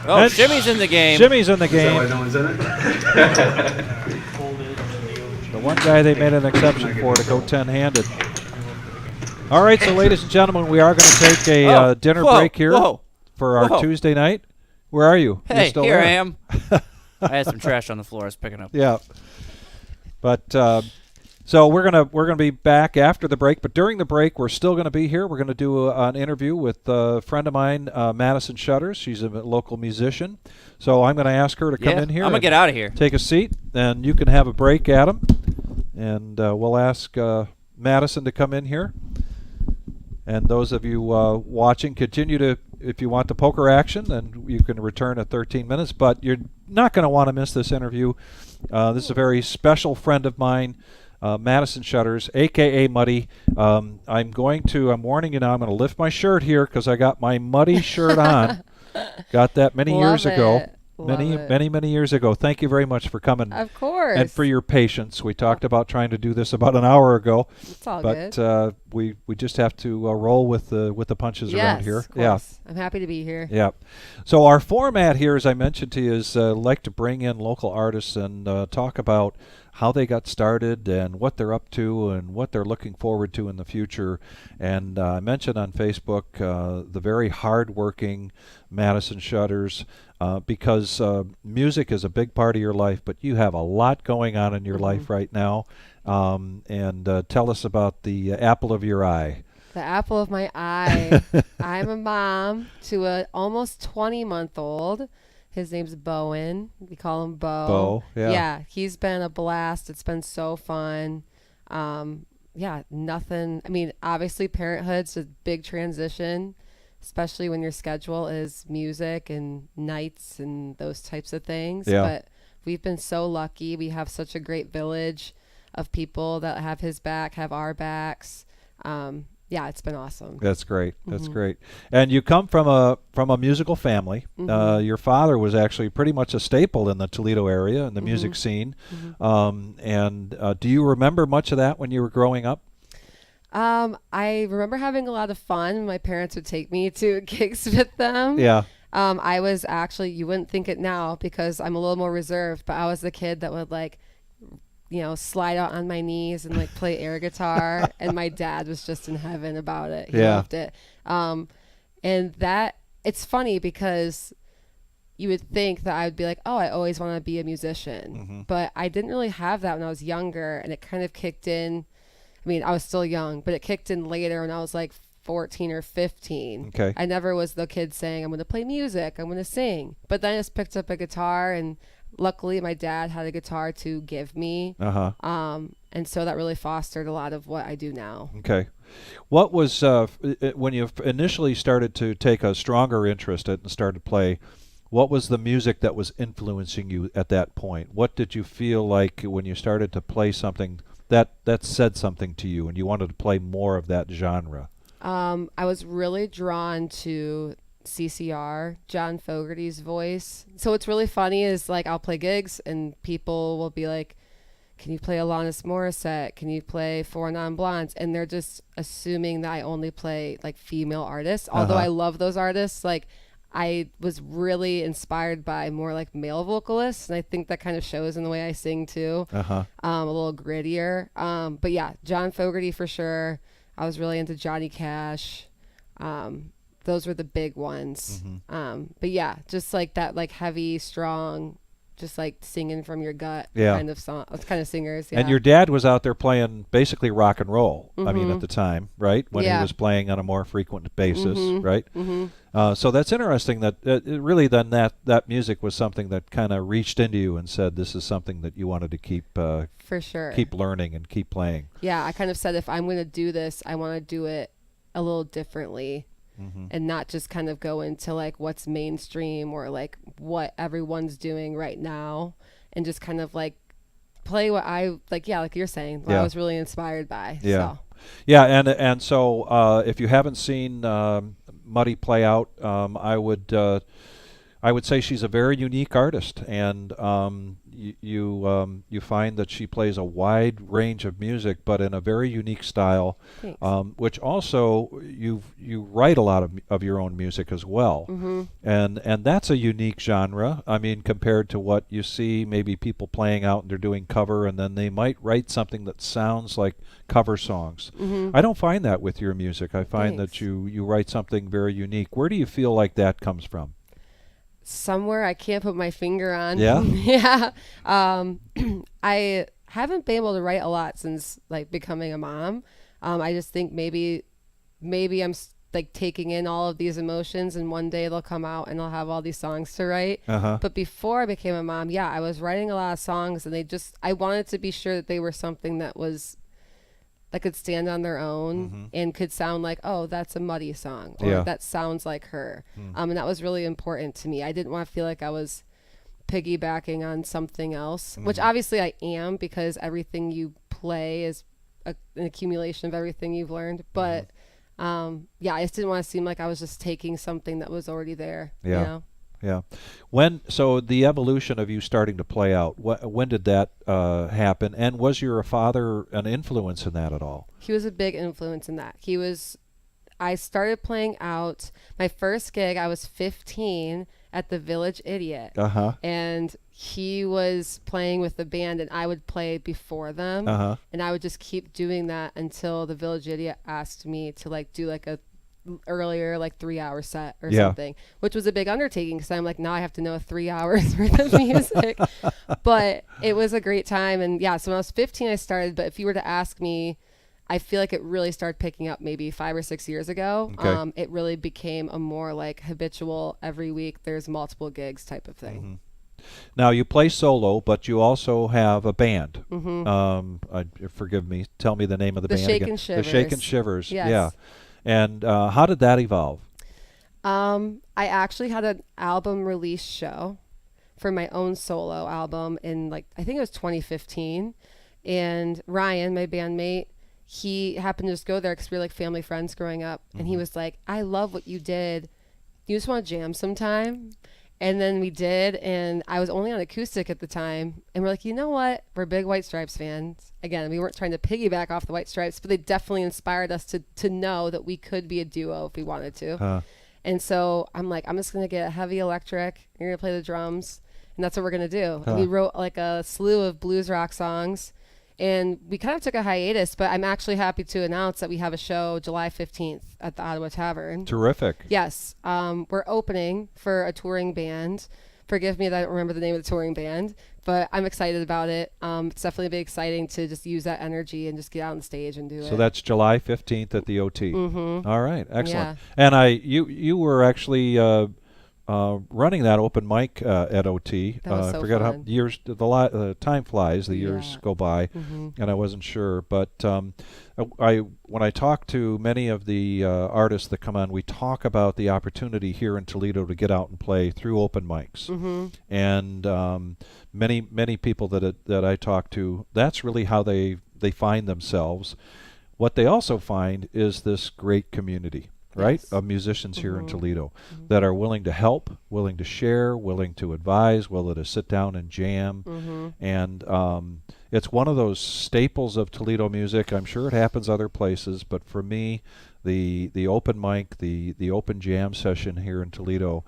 Oh, And Shimmy's in the game. Shimmy's in the Is that why game. no one's in it? Folded and the OG. The one guy they made an exception for to go 10-handed. All right, so ladies and gentlemen, we are going to take a Oh, dinner whoa, break here whoa, for our whoa. Tuesday night. Where are you? You're Hey, still here there? I am. I had some trash on the floor I was picking up. Yeah. But so we're gonna be back after the break. But during the break, we're still gonna be here. We're gonna do an interview with a friend of mine, Madison Shutters. She's a local musician. So I'm gonna ask her to come in here. I'm gonna and get out of here. Take a seat, and you can have a break, Adam. And we'll ask Madison to come in here. And those of you watching, continue to, if you want the poker action, then you can return at 13 minutes. But you're not going to want to miss this interview. This is a very special friend of mine, Madison Shutters, a.k.a. Muddy. I'm warning you now, I'm going to lift my shirt here because I got my Muddy shirt on. Got that many years Love ago. it. many, it. many years ago. Thank you very much for coming. Of course. And for your patience. We talked about trying to do this about an hour ago. It's all but, good. we just have to roll with the punches around here. Of course. I'm happy to be here. Yeah. So our format here, as I mentioned to you, is like to bring in local artists and talk about how they got started and what they're up to and what they're looking forward to in the future. And I mentioned on Facebook the very hard-working Madison Shutters, because music is a big part of your life, but you have a lot going on in your life right now. And tell us about the apple of your eye. The apple of my eye. I'm a mom to a almost 20-month-old. His name's Bowen. We call him Bo. Bo, yeah. Yeah, he's been a blast. It's been so fun. Yeah, nothing. I mean, obviously parenthood's a big transition, especially when your schedule is music and nights and those types of things. Yeah. But we've been so lucky. We have such a great village of people that have his back, have our backs. Yeah, it's been awesome. That's great. That's great. And you come from a musical family. Your father was actually pretty much a staple in the Toledo area in the music scene. And do you remember much of that when you were growing up? I remember having a lot of fun. My parents would take me to gigs with them. Yeah. I was actually, you wouldn't think it now because I'm a little more reserved, but I was the kid that would slide out on my knees and play air guitar. And my dad was just in heaven about it. He loved it. And that, it's funny because you would think that I would be like, oh, I always want to be a musician. But I didn't really have that when I was younger. And it kind of kicked in. I mean, I was still young, but it kicked in later when I was 14 or 15. Okay. I never was the kid saying, I'm going to play music, I'm going to sing. But then I just picked up a guitar, and luckily my dad had a guitar to give me. And so that really fostered a lot of what I do now. Okay. What was, when you initially started to take a stronger interest in and started to play, what was the music that was influencing you at that point? What did you feel like when you started to play something that said something to you and you wanted to play more of that genre? I was really drawn to CCR, John Fogerty's voice. So what's really funny is I'll play gigs and people will be like, can you play Alanis Morissette? Can you play Four Non Blondes? And they're just assuming that I only play female artists. Although I love those artists, I was really inspired by more male vocalists, and I think that kind of shows in the way I sing too. A little grittier. But yeah, John Fogerty for sure. I was really into Johnny Cash. Those were the big ones. But yeah, just that heavy, strong, just singing from your gut kind of song. Kind of singers. Yeah. And your dad was out there playing basically rock and roll. I mean, at the time, right? When he was playing on a more frequent basis, right? So that's interesting that really then that music was something that kind of reached into you and said this is something that you wanted to keep for sure, keep learning and keep playing. Yeah, I kind of said if I'm going to do this, I want to do it a little differently. And not just kind of go into what's mainstream or what everyone's doing right now, and just kind of play what I like you're saying, what I was really inspired by. Yeah. Yeah, and so if you haven't seen Muddy play out, I would say she's a very unique artist, and you find that she plays a wide range of music, but in a very unique style. Which also you write a lot of your own music as well, and that's a unique genre. I mean, compared to what you see maybe people playing out and they're doing cover, and then they might write something that sounds like cover songs. I don't find that with your music. I find that you write something very unique. Where do you feel like that comes from? Somewhere I can't put my finger on. Yeah? Yeah. I haven't been able to write a lot since becoming a mom. I just think maybe I'm taking in all of these emotions, and one day they'll come out and I'll have all these songs to write. But before I became a mom, I was writing a lot of songs, and I wanted to be sure that they were something that could stand on their own and could sound like, oh, that's a Muddy song, or that sounds like her. And that was really important to me. I didn't want to feel like I was piggybacking on something else, which obviously I am, because everything you play is an accumulation of everything you've learned. But I just didn't want to seem like I was just taking something that was already there. Yeah. You know? Yeah. So the evolution of you starting to play out, when did that happen? And was your father an influence in that at all? He was a big influence in that. I started playing out. My first gig, I was 15 at the Village Idiot. Uh-huh. And he was playing with the band, and I would play before them. Uh-huh. And I would just keep doing that until the Village Idiot asked me to like do like a earlier like 3-hour set or something, which was a big undertaking because I'm like, now I have to know 3 hours worth of music. But it was a great time. And yeah, so when I was 15 I started, but if you were to ask me, I feel like it really started picking up maybe 5 or 6 years ago. Okay. It really became a more like habitual, every week there's multiple gigs type of thing. Mm-hmm. Now you play solo, but you also have a band. Forgive me. Tell me the name of the band Shake again. and Shivers. The Shake and Shivers. Yes. Yeah. And how did that evolve? I actually had an album release show for my own solo album in like, I think it was 2015. And Ryan, my bandmate, he happened to just go there because we were like family friends growing up. And he was like, I love what you did. You just want to jam sometime? And then we did, and I was only on acoustic at the time. And we're like, you know what? We're big White Stripes fans. Again, we weren't trying to piggyback off the White Stripes, but they definitely inspired us to know that we could be a duo if we wanted to. And so I'm like, I'm just going to get a heavy electric. You're going to play the drums. And that's what we're going to do. And we wrote like a slew of blues rock songs. And we kind of took a hiatus, but I'm actually happy to announce that we have a show July 15th at the Ottawa Tavern. Terrific. Yes. We're opening for a touring band. Forgive me that I don't remember the name of the touring band, but I'm excited about it. It's definitely been exciting to just use that energy and just get out on stage and do it. So that's July 15th at the OT. Mm-hmm. All right. Excellent. Yeah. And you were actually running that open mic at OT. That was so I forget fun. how years the time flies. The years go by, and I wasn't sure. But when I talk to many of the artists that come on, we talk about the opportunity here in Toledo to get out and play through open mics. And many people that I talk to, that's really how they find themselves. What they also find is this great community. Right, of musicians here in Toledo that are willing to help, willing to share, willing to advise, willing to sit down and jam. And it's one of those staples of Toledo music. I'm sure it happens other places, but for me, the open mic, the open jam session here in Toledo,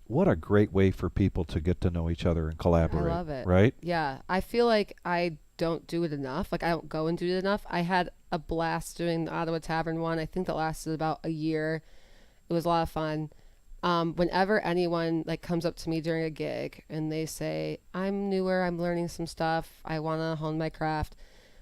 what a great way for people to get to know each other and collaborate. I love it. Right? Yeah, I feel like I don't do it enough. Like I don't go and do it enough. I had a blast doing the Ottawa Tavern one. I think that lasted about a year. It was a lot of fun. Whenever anyone like comes up to me during a gig and they say, I'm newer, I'm learning some stuff, I want to hone my craft,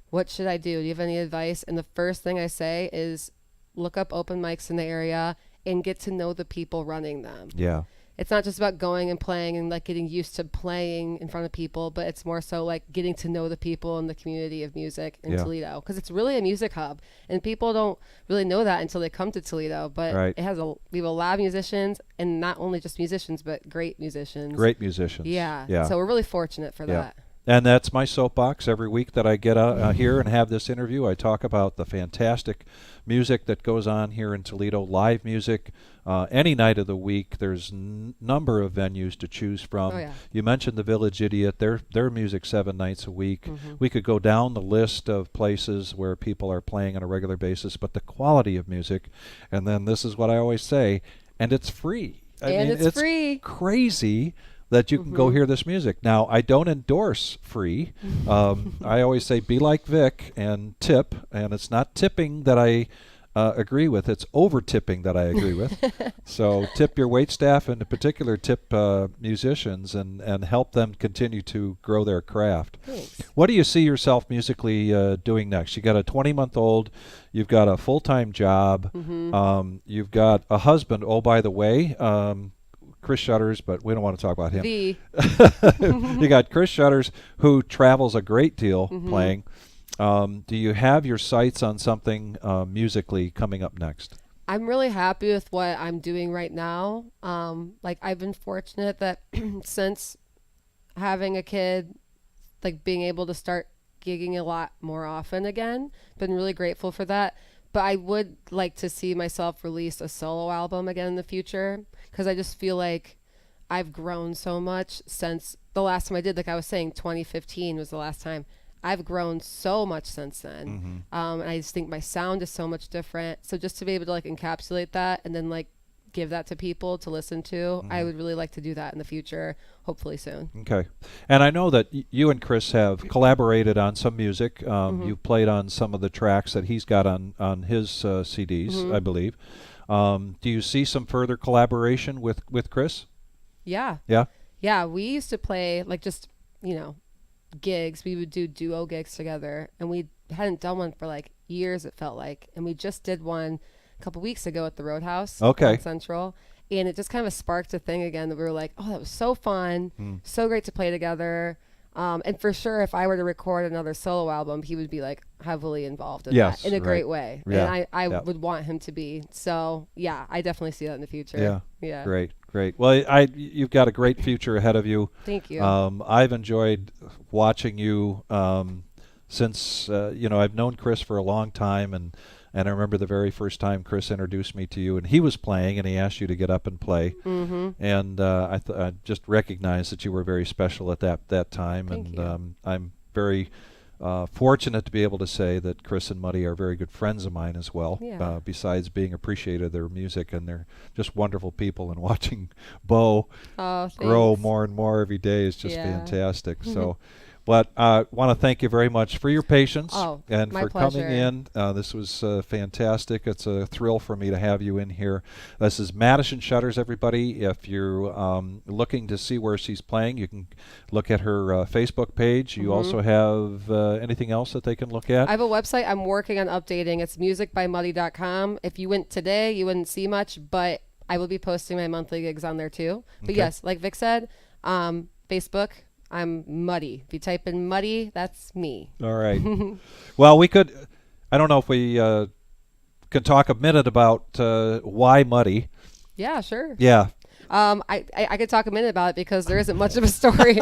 what should I do? Do you have any advice? And the first thing I say is look up open mics in the area and get to know the people running them. Yeah. It's not just about going and playing and like getting used to playing in front of people, but it's more so like getting to know the people in the community of music in Toledo, because it's really a music hub, and people don't really know that until they come to Toledo. But we have a lot of musicians, and not only just musicians, but great musicians. Great musicians. Yeah. So we're really fortunate for that. And that's my soapbox. Every week that I get here and have this interview, I talk about the fantastic music that goes on here in Toledo, live music. Any night of the week, there's number of venues to choose from. You mentioned the Village Idiot. Their music 7 nights a week. We could go down the list of places where people are playing on a regular basis, but the quality of music, and then this is what I always say, and it's free. I mean, it's free. Crazy that you can go hear this music. Now, I don't endorse free. I always say be like Vic and tip, and it's not tipping that I agree with. It's over-tipping that I agree with. So tip your waitstaff, and in particular tip musicians, and help them continue to grow their craft. Thanks. What do you see yourself musically doing next? You got a 20-month-old. You've got a full-time job. You've got a husband. Oh, by the way, Chris Shutters, but we don't want to talk about him. You got Chris Shutters, who travels a great deal playing. Do you have your sights on something musically coming up next? I'm really happy with what I'm doing right now. Like I've been fortunate that since having a kid, like being able to start gigging a lot more often again. Been really grateful for that. But I would like to see myself release a solo album again in the future, because I just feel like I've grown so much since the last time I did. Like I was saying, 2015 was the last time. I've grown so much since then. And I just think my sound is so much different. So just to be able to like encapsulate that and then like give that to people to listen to, I would really like to do that in the future, hopefully soon. Okay. And I know that you and Chris have collaborated on some music. You've played on some of the tracks that he's got on his CDs, I believe. Do you see some further collaboration with Chris? Yeah. Yeah? Yeah, we used to play like just, you know, gigs. We would do duo gigs together, and we hadn't done one for like years, it felt like. And we just did one a couple weeks ago at the Roadhouse Okay. on Central. And it just kind of sparked a thing again that we were like, oh, that was so fun. So great to play together. And for sure, if I were to record another solo album, he would be like heavily involved in Yes, that in a right. great way. Yeah, And I yeah. would want him to be. So yeah, I definitely see that in the future. Yeah. Yeah. Great. Well, you've got a great future ahead of you. Thank you. I've enjoyed watching you since I've known Chris for a long time, and I remember the very first time Chris introduced me to you, and he was playing, and he asked you to get up and play, and I just recognized that you were very special at that time, Thank and you. I'm very fortunate to be able to say that Chris and Muddy are very good friends of mine as well. Yeah. Besides being appreciative of their music, and they're just wonderful people. And watching Bo grow thanks. more and more every day is just Yeah. fantastic. So, but I want to thank you very much for your patience Oh, and my for pleasure. coming in. This was fantastic. It's a thrill for me to have you in here. This is Madison Shutters, everybody. If you're looking to see where she's playing, you can look at her Facebook page. You also have anything else that they can look at? I have a website I'm working on updating. It's musicbymuddy.com. If you went today, you wouldn't see much, but I will be posting my monthly gigs on there too. But Okay. yes, like Vic said, Facebook, I'm Muddy. If you type in Muddy, that's me. All right. Well, I don't know if we can talk a minute about why Muddy. Yeah, sure. Yeah. I could talk a minute about it because there isn't much of a story.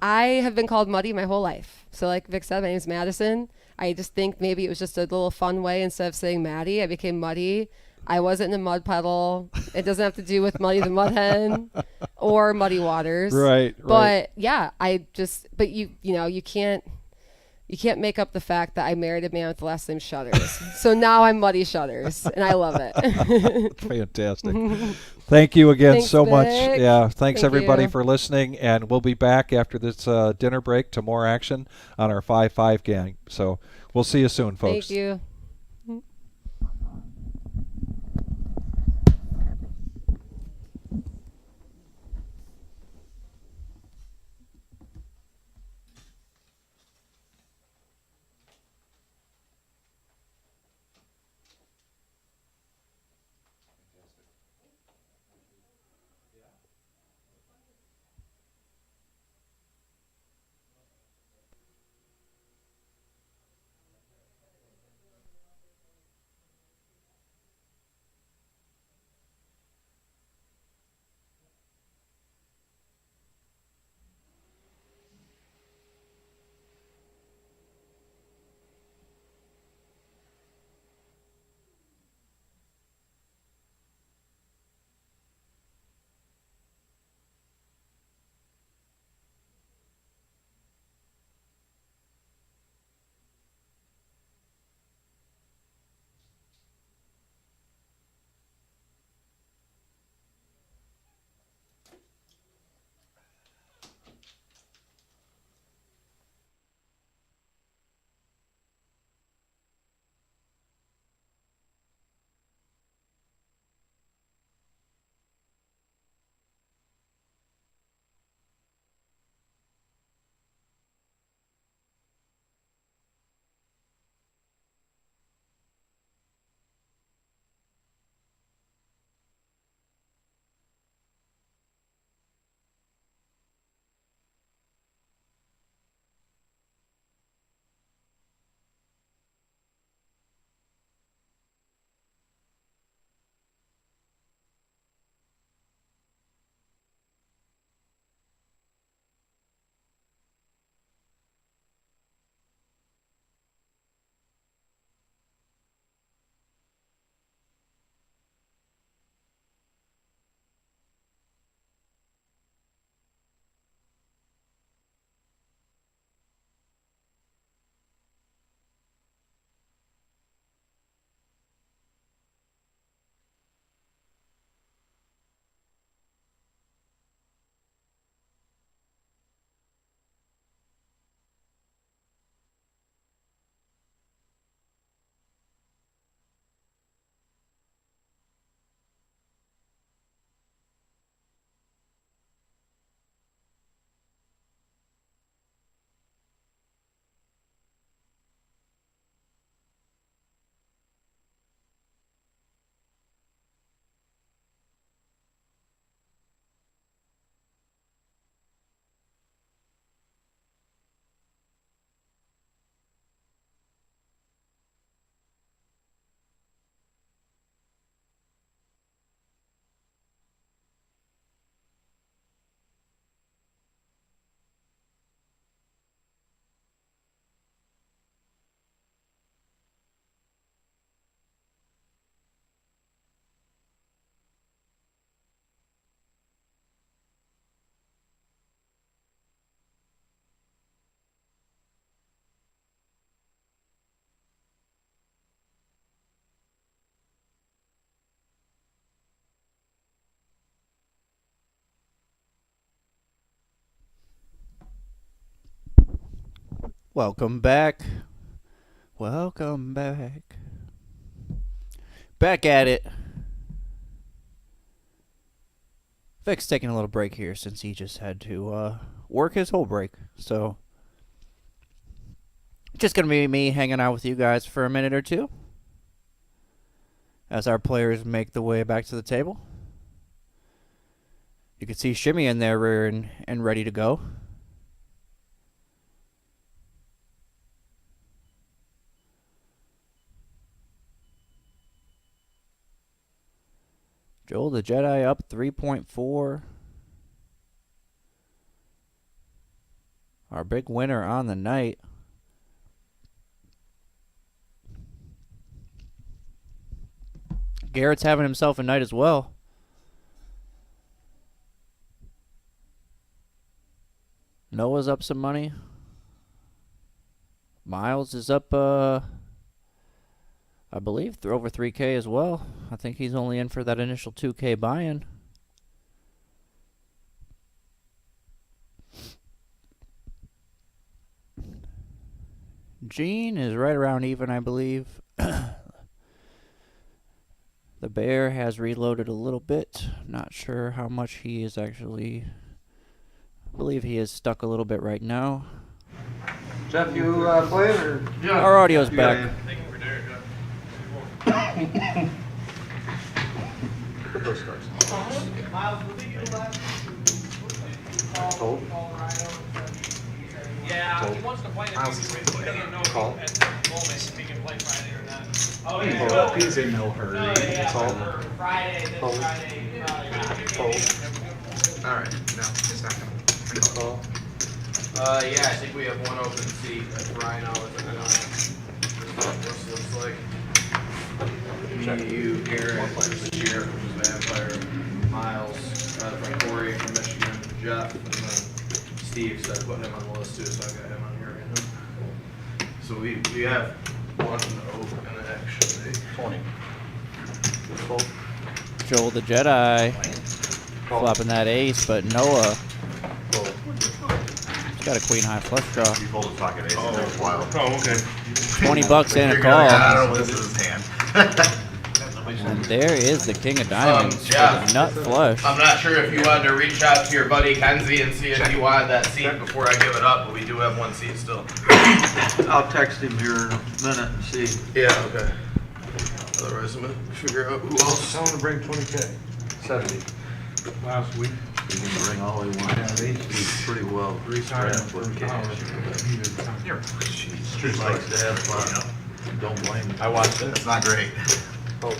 I have been called Muddy my whole life. So like Vic said, my name's Madison. I just think maybe it was just a little fun way. Instead of saying Maddie, I became Muddy. I wasn't in a mud puddle. It doesn't have to do with Muddy the Mud Hen or Muddy Waters. Right. But yeah, but you can't make up the fact that I married a man with the last name Shutters. So now I'm Muddy Shutters, and I love it. Fantastic. Thank you again Thanks, so much. Vic. Yeah, thanks Thank everybody you. for listening, and we'll be back after this dinner break to more action on our 5-5 gang. So we'll see you soon, folks. Thank you. Welcome back. Welcome back. Back at it. Vic's taking a little break here since he just had to work his whole break. So, just going to be me hanging out with you guys for a minute or two as our players make the way back to the table. You can see Shimmy in there and ready to go. Joel the Jedi up 3.4. Our big winner on the night. Garrett's having himself a night as well. Noah's up some money. Miles is up, I believe, over 3K as well. I think he's only in for that initial 2K buy-in. Gene is right around even, I believe. The bear has reloaded a little bit. Not sure how much he is actually. I believe he is stuck a little bit right now. Jeff, you playing or? Yeah. Our audio's back. Put those cards. Yeah, he wants to play it. He doesn't know Call. at the moment if he can play Friday or not. Oh, yeah. Well, he's in no hurry. Oh, That's yeah, all. for Friday, this Hold. Friday, All right, no, it's not gonna. Call. Yeah, I think we have one open seat at Rhino. This looks like me, you, Garrett, the sheriff, who's a vampire, Miles, from Corey from Michigan, Jeff, and then Steve. So I put him on the list too, so I got him on here right now. So we have one open actually. 20. Joel the Jedi flopping that ace, but Noah he's got a queen high flush draw. He pulled a pocket ace and it was wild. Oh, okay. $20 and a You're call. like, I don't know what this is his hand. And there is the king of diamonds yeah. for the nut flush. I'm not sure if you wanted to reach out to your buddy Kenzie and see if he wanted that seat before I give it up, but we do have one seat still. I'll text him here in a minute and see. Yeah, okay. Otherwise, I'm gonna figure out who else. Tell him to bring 20K. 70. Last week. He can bring all he wants. He's pretty well strapped with cash. He likes to have fun. Don't blame him. I watched it. It's not great. Oh.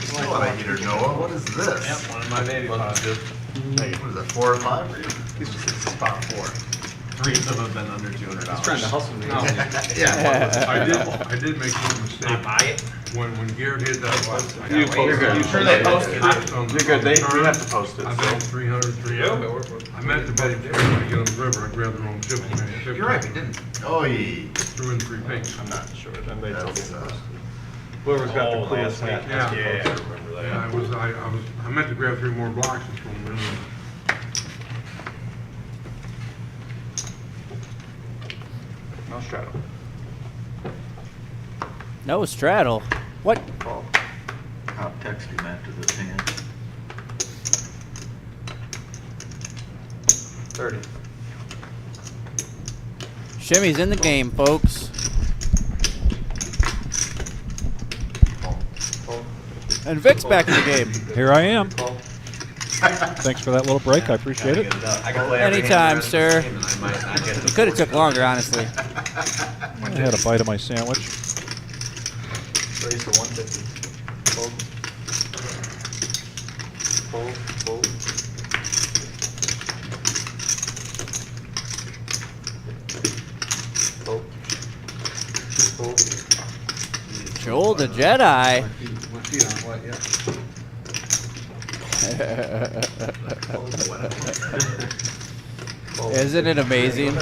Still on a heater, Noah. What is this? Yep, one of my baby pods. Hey, what is that, 4 or 5 for you? This is spot 4. 3 of them have been under $200. He's trying to hustle me. No. Yeah. I did make one mistake. Not buy it? When Garrett hit that last. You're good. You sure they posted it? You're good. We have to post it. I bet 300, 300. I meant to bet it there when I get on the river. I grabbed the wrong ship. You're right, we didn't. Oh, yeah. Threw in 3 pigs. I'm not sure. Then they told me That's, to post it. Whoever's got the cleanest hat. Yeah. Yeah, I remember that. Yeah, I meant to grab 3 more blocks and throw them in. No straddle. No straddle. What? I'll text him after this hand. 30. Shimmy's in the game, folks. And Vic's back in the game. Here I am. Thanks for that little break. I appreciate it. I can play every Anytime, hand sir. and I might not get It could have took longer, honestly. I had a bite of my sandwich. Raise for 150. Fold. Fold. Fold. Fold. Fold. Joel the Jedi. My feet aren't wet yet. Isn't it amazing?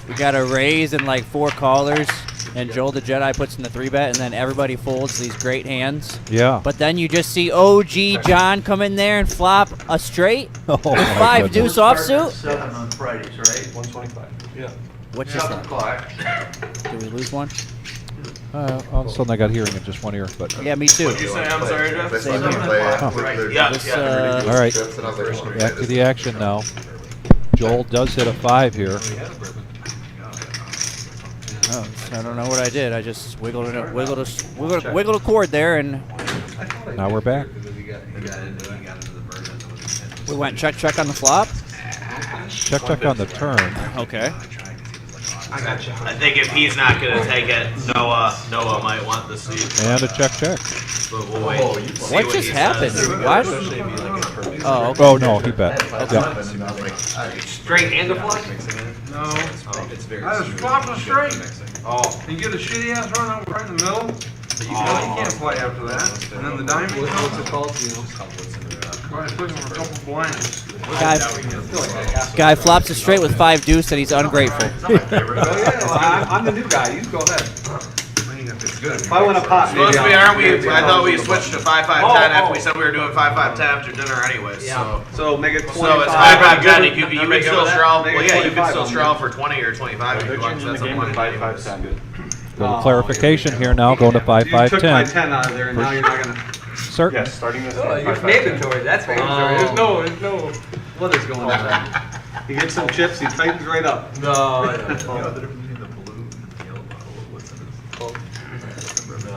We got a raise and like 4 callers. and Joel the Jedi puts in the 3-bet, and then everybody folds these great hands. Yeah. But then you just see OG John come in there and flop a straight Oh, with my 5 goodness. deuce offsuit. 7 on Fridays, right? 125. Yeah. What's just 7 o'clock. Did we lose one? All of a sudden I got hearing in just one ear, but Yeah, me too. What'd you say? I'm sorry, Jeff. Same Play here. it. Huh. They're- Yeah, This, yeah. all right. Chips, and I was like, oh, Back to the action now. Joel does hit a 5 here. Oh, I don't know what I did. I just wiggled a cord there, and Now we're back. we went check on the flop. Check on the turn. Okay. I got you. I think if he's not gonna take it, Noah might want the seat. And a check. But we'll wait. See What just he happened? says. What? Oh, okay. Oh, no, he bet. Yep. Straight and a flush? No. I was flopping straight. Oh. You get a shitty ass run out right in the middle. You can't play after that. And then the diamond comes. What's it called? I was looking for a couple blinds. Guy flops it straight with 5 deuce, and he's ungrateful. I'm the new guy. You go ahead. If I want a pot, maybe Supposed to be, I'll- aren't we? maybe I I'll thought we do the switched to button. 5-5-10 after Oh, we said we were doing 5-5-10 after dinner anyways. Yeah. So make it 25. So it's 5-5-10. You I'm can good still with that. straw. Make Well, it yeah, you can 25, still I'm straw good. for 20 or 25 if you want. That's a one. Little clarification here now, going to You took my 5-5-10. 10 out of there, and now you're not gonna. Certain. Yes, starting this. Oh, you're mandatory. That's mandatory. There's no. What is going on? He gets some chips. He tightens right up. No. the difference between the blue and the yellow bottle? What's in this? Oh,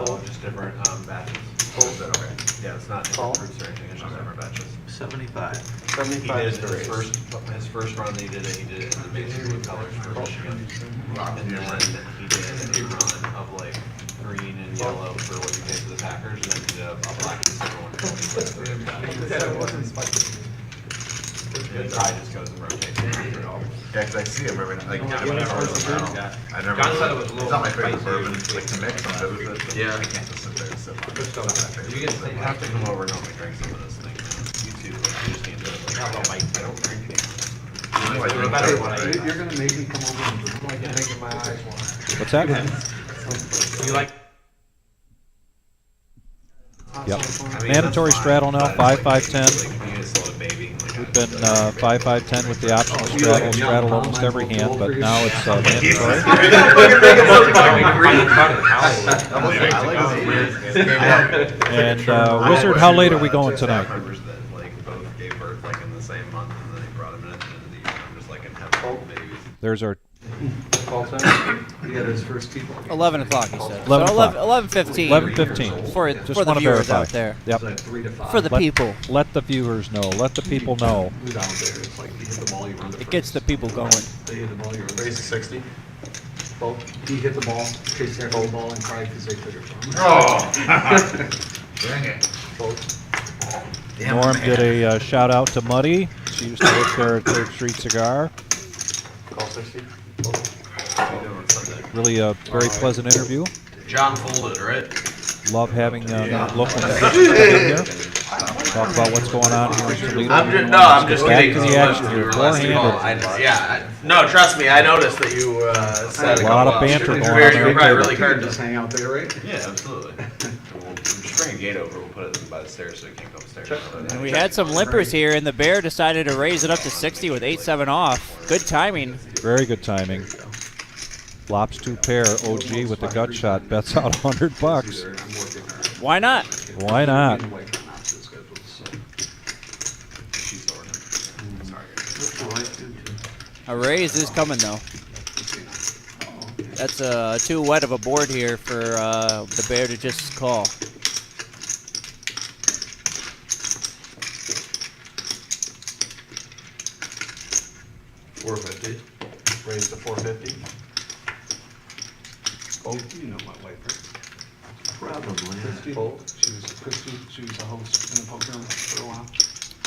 No, just different batches. Is that okay? Yeah, it's not different fruits or anything, it's just different batches. 75. He did his first run that he did it in the basic blue colors for Michigan. And then he did a run of like green and yellow for what you paid for the Packers, and then he did a black and silver one for what he paid. The tide just goes in rotation. Yeah, 'cause I see it every night. Like, Yeah, whenever whenever I it's was good. around. I never. John said it was a little It's not my favorite spicy. bourbon, like to mix. I'm good with it. But Yeah. I can't just sit there and sip on it. It's not my favorite. You get to have to come over and help me drink some of this thing. You too. I just can't do it. Like, I don't drink it. You know, I drink Better that one. one, right? You're gonna make me come over and Like you're making my eyes water. What's that? You like? Yep. I mean, Mandatory that's fine, straddle now, but 5-5-10. like, you just let a baby. Like, We've been 5-5-10 with the optional straddle almost every hand, but now it's mandatory. And Wizard, how late are we going tonight? Farmers that like both gave birth like in the same month, and then they brought them in at the end of the year. I'm just like in heaven with babies. There's our Call time. He had his first people. 11 o'clock, he said. 11 so o'clock. 11:15. 11:15. For Just the wanna viewers verify. out there. Yep. Like 3 to 5. For the people. Let the viewers know. Let the people know. Who's out there? It's like you hit the ball, you run the It gets the people going. They hit the ball, you run the Raise to 60. Well, he hit the ball, chased after the ball, and cried because they took it from him. Oh! Dang it. Damn, Norm man. did a shout out to Muddy. She used to work there at Third Street Cigar. Call 60. Really a very pleasant interview. John folded, right? Love having local musicians come in here. Talk about what's going on here in Toledo. I'm just Back kidding. to the action here. No, trust me. I noticed that you said A lot of banter It's going very, on you're there. probably really hard Just to. hang out there, right? Yeah, absolutely. We'll just bring a gate over. We'll put it by the stairs so you can't go upstairs. And we had some limpers here, and the Bear decided to raise it up to 60 with 8-7 off. Good timing. Very good timing. Flops 2 pair. OG with the gut shot. Bets out $100. Why not? Why not? A raise is coming, though. That's too wet of a board here for the Bear to just call. $450. Raise to 450. Oh, you know my wife, right? Probably. Christy. Christy, she was a host in the poker room for a while.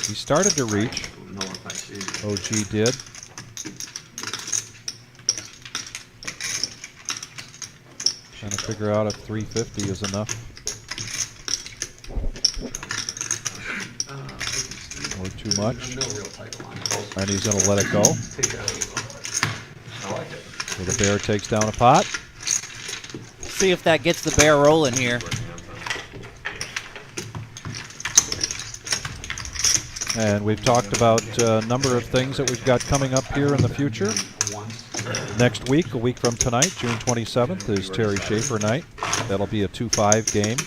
He started to reach. I don't know if I see it. OG did. Trying to figure out if 350 is enough. Or too much. No real title on it. And he's going to let it go. Take that. I like it. So the Bear takes down a pot. see if that gets the bear rolling here. And we've talked about a number of things that we've got coming up here in the future. Next week, a week from tonight, June 27th, is Terry Schaefer night. That'll be a 2-5 game.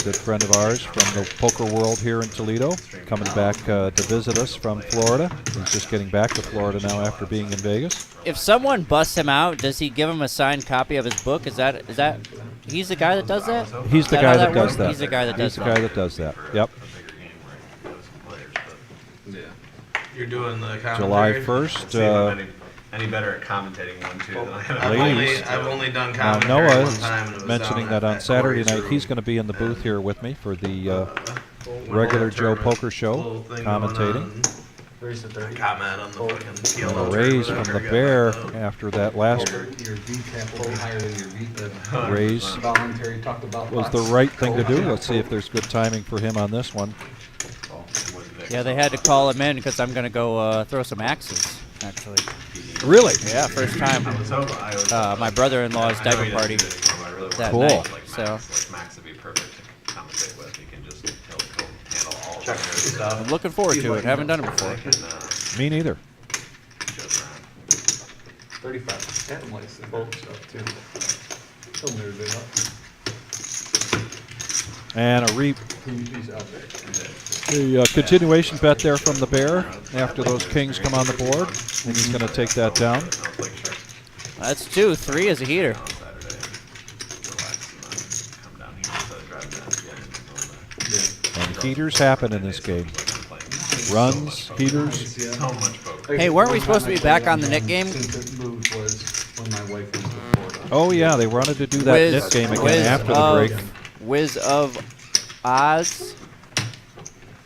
Good friend of ours from the poker world here in Toledo, coming back to visit us from Florida. He's just getting back to Florida now after being in Vegas. If someone busts him out, does he give him a signed copy of his book? Is that he's the guy that does that? He's the guy that does that. He's the guy that does that. He's the guy that does that. Yep. You're doing the July commentary? 1st. Any better at commentating one too than I am. Ladies. I've only done Now commentary Noah one is time, and it was mentioning down that on at Saturday Corey's night room. he's going to be in the booth here with me for the When regular we're at Joe tournament, Poker Show, little thing commentating. Comment on the fucking And PLO the raise tournament from I the got Bear back up. after that last Your VTAP will be higher than your VTAP. raise Voluntary talked about. was the right thing to do. Let's see if there's good timing for him on this one. Yeah, they had to call him in because I'm going to go throw some axes, actually. Really? Yeah, first time. My brother-in-law's diaper party that Cool. night. So Max would be perfect to commentate with. He can just he'll handle all Check the stuff. I'm looking forward to it. Haven't done it before. Me neither. 35. And license stuff too. He'll move it up. And a He's out there. the continuation bet there from the Bear after those kings come on the board. And he's going to take that down. That's 2. 3 is a heater. And heaters happen in this game. Runs, heaters. So much poker. Hey, weren't we supposed to be back on the Nick game? Since it moved was when my wife went to Florida. Oh yeah, they wanted to do that knit game again after the break. Wiz of Oz.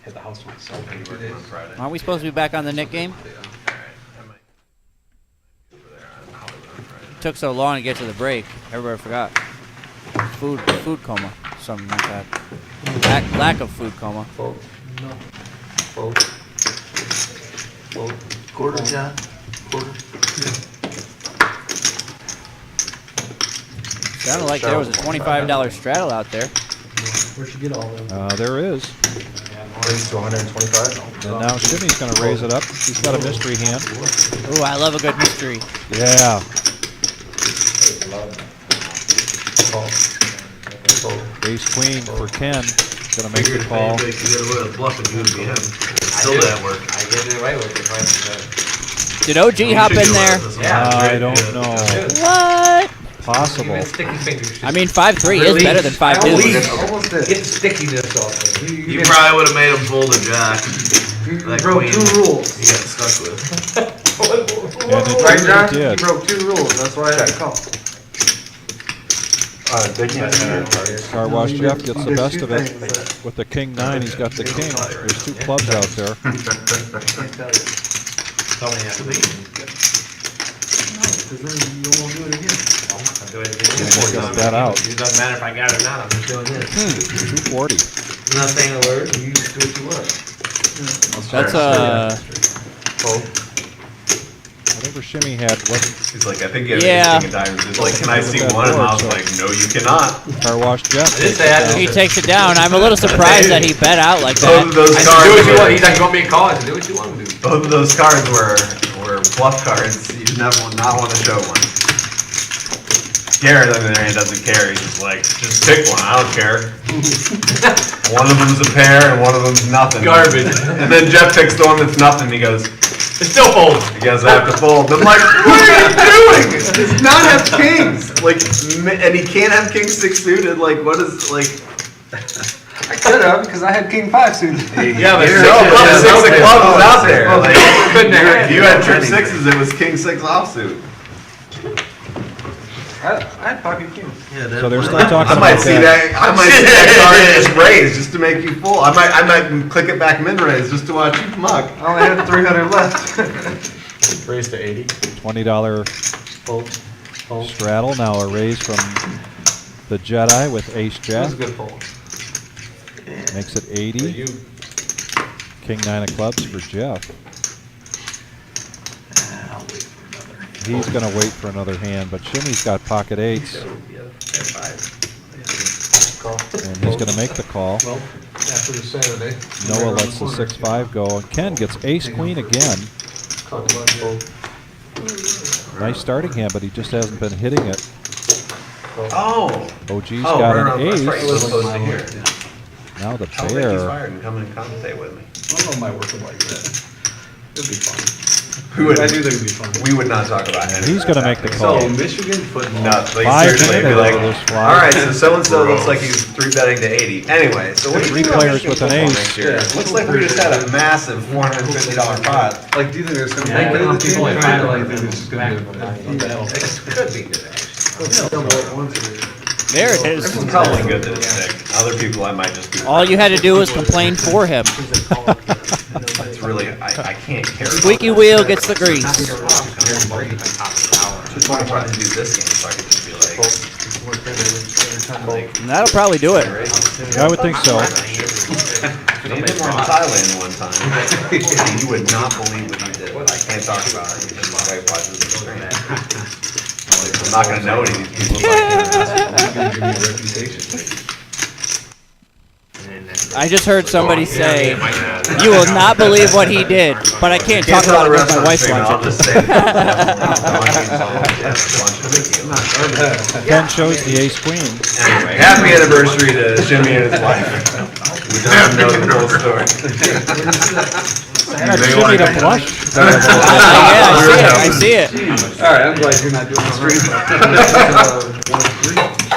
Had the house myself. Aren't we supposed to be back on the Nick game? Took so long to get to the break. Everybody forgot. Food coma. Something like that. Lack of food coma. Quarter, John? Quarter? Sounded like there was a $25 straddle out there. Where'd you get all them? There is. Raise to 125. And now Shimmy's going to raise it up. He's got a mystery hand. Ooh, I love a good mystery. Yeah. Ace Queen for Ken. Going to make the call. You get away with bluffing, you would be him. Still that work. I get away with it. Right? Did OG hop in there? I don't know. What? Possible. Even sticky fingers. I mean, 5-3 is better than 5-2. Almost get stickiness off. You probably would have made him fold a jack. That broke queen 2 rules. he got stuck with. And it Right, John? really did. You broke 2 rules. That's why I had to call. They can't enter. Car Wash Jeff gets the best of it. With the King 9, he's got the King. There's 2 clubs out there. Tell me after the He's got that out. It doesn't matter if I got it or not. I'm just doing this. 240. I'm not saying a word. You just do what you want. That's Whatever Shimmy had wasn't He's like, I think you have Yeah. King of Diamonds. He's like, can I see one? And I was like, no, you cannot. Car Wash Jeff. did say I- he takes it down. I'm a little surprised that he bet out like Both of that. those I said, cards. do what you were- want. He's like, you want me to call? I said, do what you want to do. Both of those cards were bluff cards. You never not want to show one. Garrett, on the other hand, doesn't care. He's just like, just pick one. I don't care. One of them's a pair and one of them's nothing. Garbage. And then Jeff picks the one that's nothing. He goes, It still folds. he goes, I have to fold. I'm like, what are you doing? Does not have kings. Like, and he can't have king 6 suited. Like, what is like? I could have because I had King 5 suited. Yeah, but You're- no, yeah, the 6 of okay. clubs Oh, was out six. there. Oh, Like, couldn't have had you it. had trip 6s. It was king 6 offsuit. I had pocket kings. So they're still talking I might about see that. I might see that card just raise just to make you full. I might click it back min raise just to watch you muck. I only had 300 left. Raise to 80. $20 Fold. straddle. Now a raise from the Jedi with Ace That was Jack. a good fold. Makes it 80. King 9 of clubs for Jeff. I'll wait for another. He's going to wait for another hand, but Shimmy's got pocket eights, Yeah, five. and he's going to make the call. Well, after the Saturday. Noah lets the 6-5 go, and Ken gets ace-queen again. Talk about your Nice starting hand, but he just hasn't been hitting it. Oh. OG's Oh, got right an around. That's right. He was ace. supposed to hear. Now the I'll bet he's pair. fired and come and commentate with me. I don't know my working like that. It'll be fun. We would, I do think it'd be fun. we would not talk about anything. He's gonna make the call. So, Michigan football. No, like 5 seriously, minutes be like, of this fly. all right, so so-and-so looks like he's 3-betting to 80. Anyway, so what do you Three think about players Michigan with an football ace. next year? Yeah. Looks like we just had a massive $450 pot. Like, do you think there's gonna be Yeah, anybody in the people team? like Or that, like, like, think this is gonna be It could be good, actually. There it is. It's probably good that it's thick. Other people, I might just be. All you had to do was complain for him. It's really, I can't care. Squeaky wheel gets the grease. Just want to try to do this game so I can just be like. And that'll probably do it. I would think so. Me and him were in Thailand one time. You would not believe what he did. I can't talk about it because my wife watches the stream. I'm not gonna know any of these people. I just heard somebody say, "You will not believe what he did," but I can't talk about it because my wife's I'll watching. just say. Ken shows the ace-queen. Anyway, happy anniversary to Jimmy and his wife. We don't know the whole story. Got Shimmy to blush. Yeah, I see it. All right, I'm glad you're not doing the stream.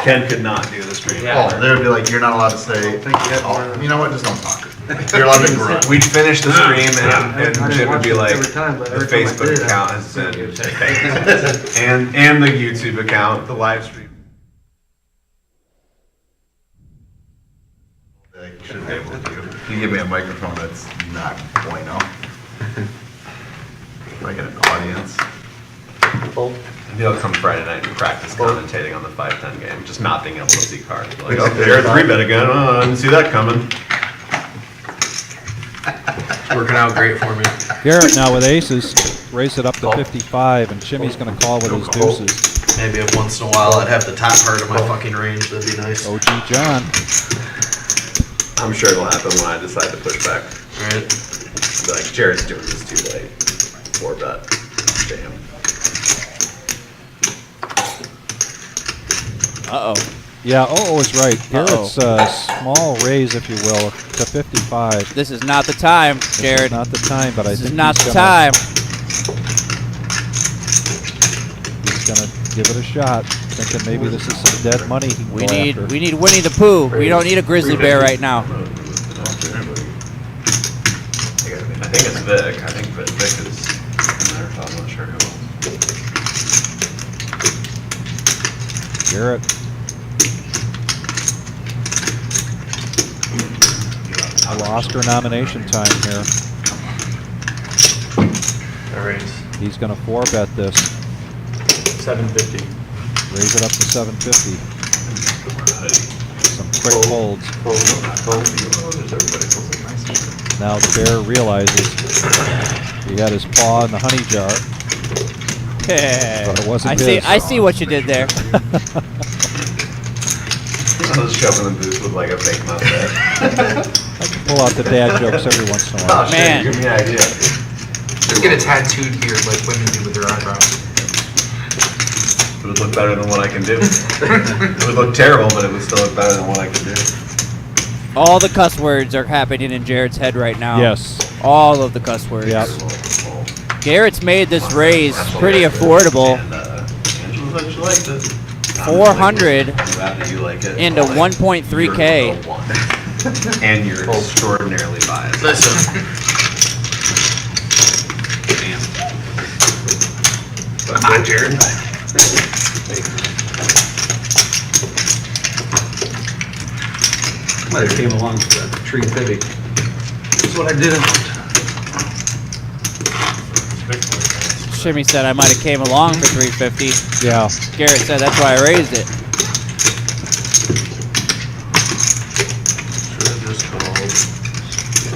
Ken could not do the stream. Oh, they would be like, you're not allowed to say, oh, you know what, just don't talk. You're allowed to grunt. We'd finish the stream and Jim would be like, Every time, but the every time I Facebook did it, account has been and the YouTube account, the live stream. They should be able to do. You give me a microphone that's not bueno. If I get an audience. Maybe I'll come Friday night and practice commentating on the 5-10 game, just not being able to see cards. Like, oh, there's 3-bet again. Oh, I didn't see that coming. Working out great for me. Garrett now with aces, raise it up to 55, and Shimmy's going to call with his deuces. Maybe if once in a while I'd have the top part of my fucking range, that'd be nice. OG John. I'm sure it'll happen when I decide to push back. Right. Be like, Jared's doing this too late. 4-bet. Damn. Uh-oh. Yeah, is right. Garrett's small raise, if you will, to 55. This is not the time, Jared. This is not the time, but I This think is not he's the gonna, time. He's going to give it a shot, thinking maybe this is some dead money he can We go need after. Winnie the Pooh. We don't need a grizzly bear right now. I think it's Vic. I think Vic is in there, so I'm not sure who else. Garrett. A little Oscar nomination time here. He's going to 4-bet this. 750. Raise it up to 750. Some quick folds. Now the bear realizes he had his paw in the honey jar. But it wasn't his. I see what you did there. I was shoving the booth with like a fake mustache. I can pull out the dad jokes every once in a while. Oh, shit, Man. give me an idea. Just get a tattooed beard like women do with their eyebrows. It would look better than what I can do. It would look terrible, but it would still look better than what I can do. All the cuss words are happening in Jared's head right now. Yes. All of the cuss words. Yep. Garrett's made this raise pretty affordable. And Angela said she liked it. 400 I'm glad that you like it. into 1.3K. You're the one. And you're extraordinarily biased. Listen. Come on, Jared. Might have came along for that tree pity. That's what I did. Shimmy said I might have came along for 350. Yeah. Garrett said that's why I raised it. Should've just called.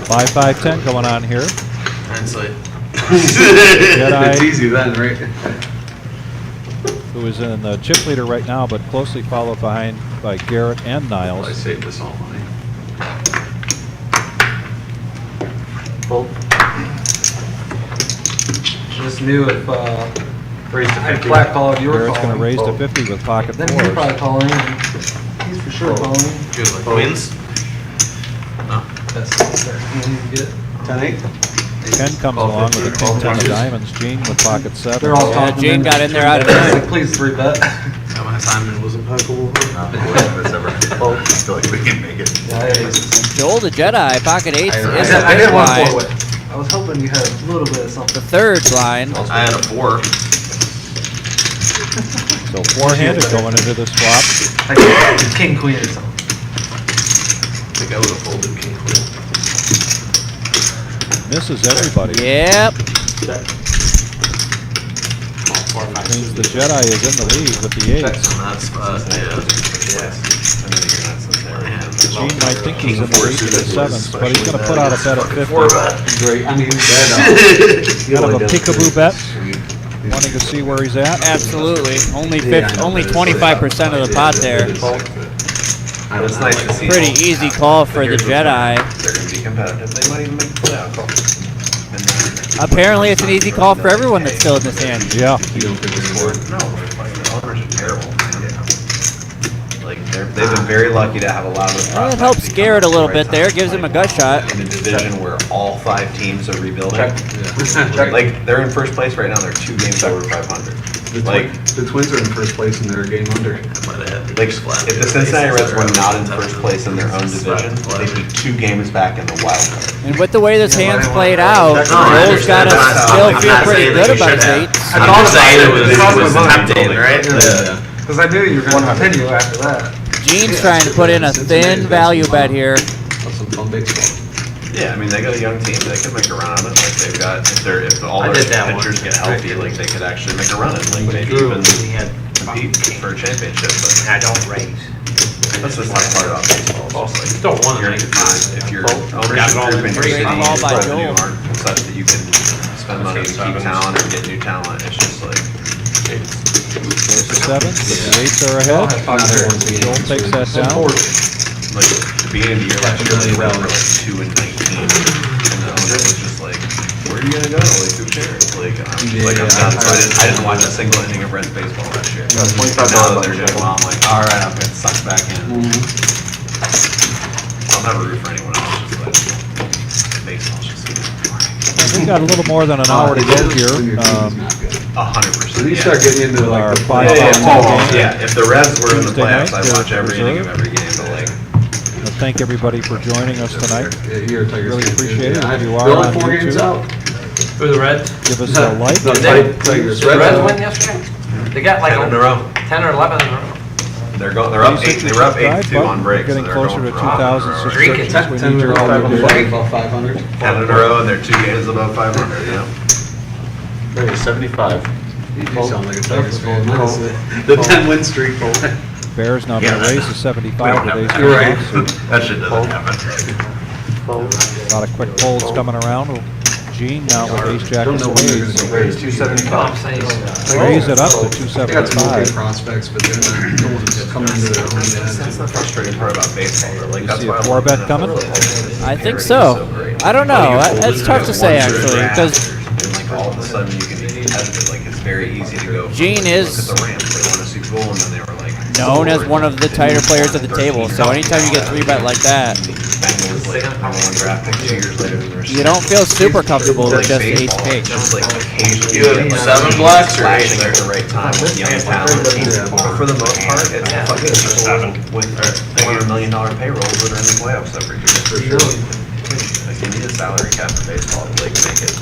5-5-10 going on here. Hindsight. Jedi. It's easy then, right? who is in the chip leader right now, but closely followed behind by Garrett and I Niles. saved this all money. Just knew if, Raised to I 50. flat called, you were Garrett's going to calling. raise to 50 with pocket Then he's probably fours. calling. He's for sure calling. Good, like wins. That's the hand you get. 10-8? Ken comes along with a king 10 of diamonds. Gene with pocket sevens. They're all Yeah, talking. Gene got in there out of Like, nine. please 3-bet. Yeah, my Simon was impeccable. Not the worst that's ever. I feel like we can make it. Yeah, it is. Joel the Jedi, pocket eights is a I big did one blind. forward. I was hoping you had a little bit of something. The third blind. I had a 4. So four-handed going into this flop. Like king, queen or something. I think I would have folded king queen. Misses everybody. Yep. Means the Jedi is in the lead with the eights. On that spot, Gene might think he's in the lead with the sevens, but he's going to put out a bet at 50. Great. I mean, Kind of a peekaboo bet. Wanting to see where he's at. Absolutely. Only 25% of the pot there. It's nice to see. Pretty easy call for the Jedi. They're going to be competitive. They might even make the playoffs. Apparently, it's an easy call for everyone that's still in this hand. Yeah. No, the owners are terrible. Like they've been very lucky to have a lot of those Well, it prospects helps become Garrett a at the little right bit there. time. Gives him a gut shot. In a division where all 5 teams are rebuilding. Check. Like they're in first place right now. They're 2 games over 500. Like The Twins are in first place and they're a game under. Like if the Cincinnati Reds were not in first place in their own division, they'd be 2 games back in the wild card. And with the way this hand's played out, Joel's got to still feel pretty good about his eights. I thought it was tempting, right? Because I knew you were going to continue after that. Gene's trying to put in a thin value bet here. That's some fun baseball. Yeah, I mean they got a young team. They could make a run on it. Like they've got if all their pitchers get healthy, like they could actually make a run and like maybe even compete for a championship. But I don't raise. that's the tough part about baseball. It's just like Don't want to if your ownership group and your city I'm all by revenue Joel. aren't such that you can spend money to keep talent or get new talent, it's just like There's the sevens. The eights are ahead. Joel takes that down. like the beginning of the year last year they were like 2 and 19, and the owner was just like, "Where are you gonna go? Like who cares? Like I'm done." So I didn't watch a single inning of Reds baseball last year. And now that they're doing well, I'm like, all right, I'm gonna suck back in. I'll never root for anyone else. Just like baseball's just We've got a little more than an hour to go here. 100%. You start getting into like the Our Yeah, if the Reds were in the Tuesday playoffs, night, I'd watch they're every inning of reserved. every game. But like, Thank everybody for joining us tonight. You're a Tigers Really fan, too. appreciate it. Yeah, If you they're are only on 4 games YouTube, out. For the Reds? give us a like. No, Tigers. Did the Reds win yesterday? They got like 10 in a row. 10 or 11 in a row. They're up 8. They were up 8-2 on break. Getting so they're closer going to for 2,000 Drinking. subscriptions. We need your help. About 500. 10 in a row, and they're 2 games above 500. You know. 75. You sound like a Tigers fan. The 10-win streak. Bears now going to raise to 75 today's You're right. That shit doesn't happen. A lot of quick polls coming around. Gene now with ace jack Don't of know when they're spades. going to raise No, 275. I'm saying. Raise it up to They got some okay 275. prospects, but they're not, no one's coming into their own That's yet. the frustrating part about baseball. Like, You that's see why a I 4-bet love coming? NFL. I think so. I don't know. It's tough to say actually because And like all of a sudden you can be competitive. Like it's very easy to go. Gene is Look at the Rams. They won a Super Bowl and then they were like known as one of the tighter players at the table. So anytime you get 3-bet like that, Bengals like #1 draft pick 2 years later than you don't feel super comfortable with just ace king. Just like occasionally You have get, like, 7 blacks or 8 flashing at the right time with young talent. But for the most part, it's fucking people with $400 million payrolls that are in the playoffs every year. For sure. Like you need a salary cap in baseball to like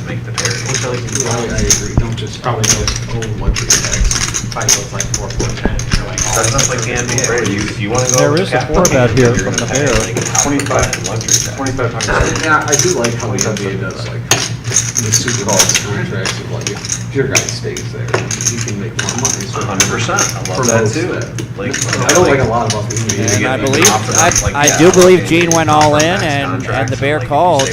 make the parity. I agree. Don't just probably go luxury tax. Probably goes like 4, 4, 10. You're like, That's not like the NBA. Where if you want to go, There over is the a cap 4-bet limit, here you're from gonna the pay, Bears. like, 25 luxury tax. 2,500. Yeah, I do like how the NBA does like the Super Bowl contracts of like if your guy stays there, he can make more money. So 100%. I love that promotes too. that. Like I don't like a lot about the NBA. And I believe I do believe Gene went all in and the Bear called.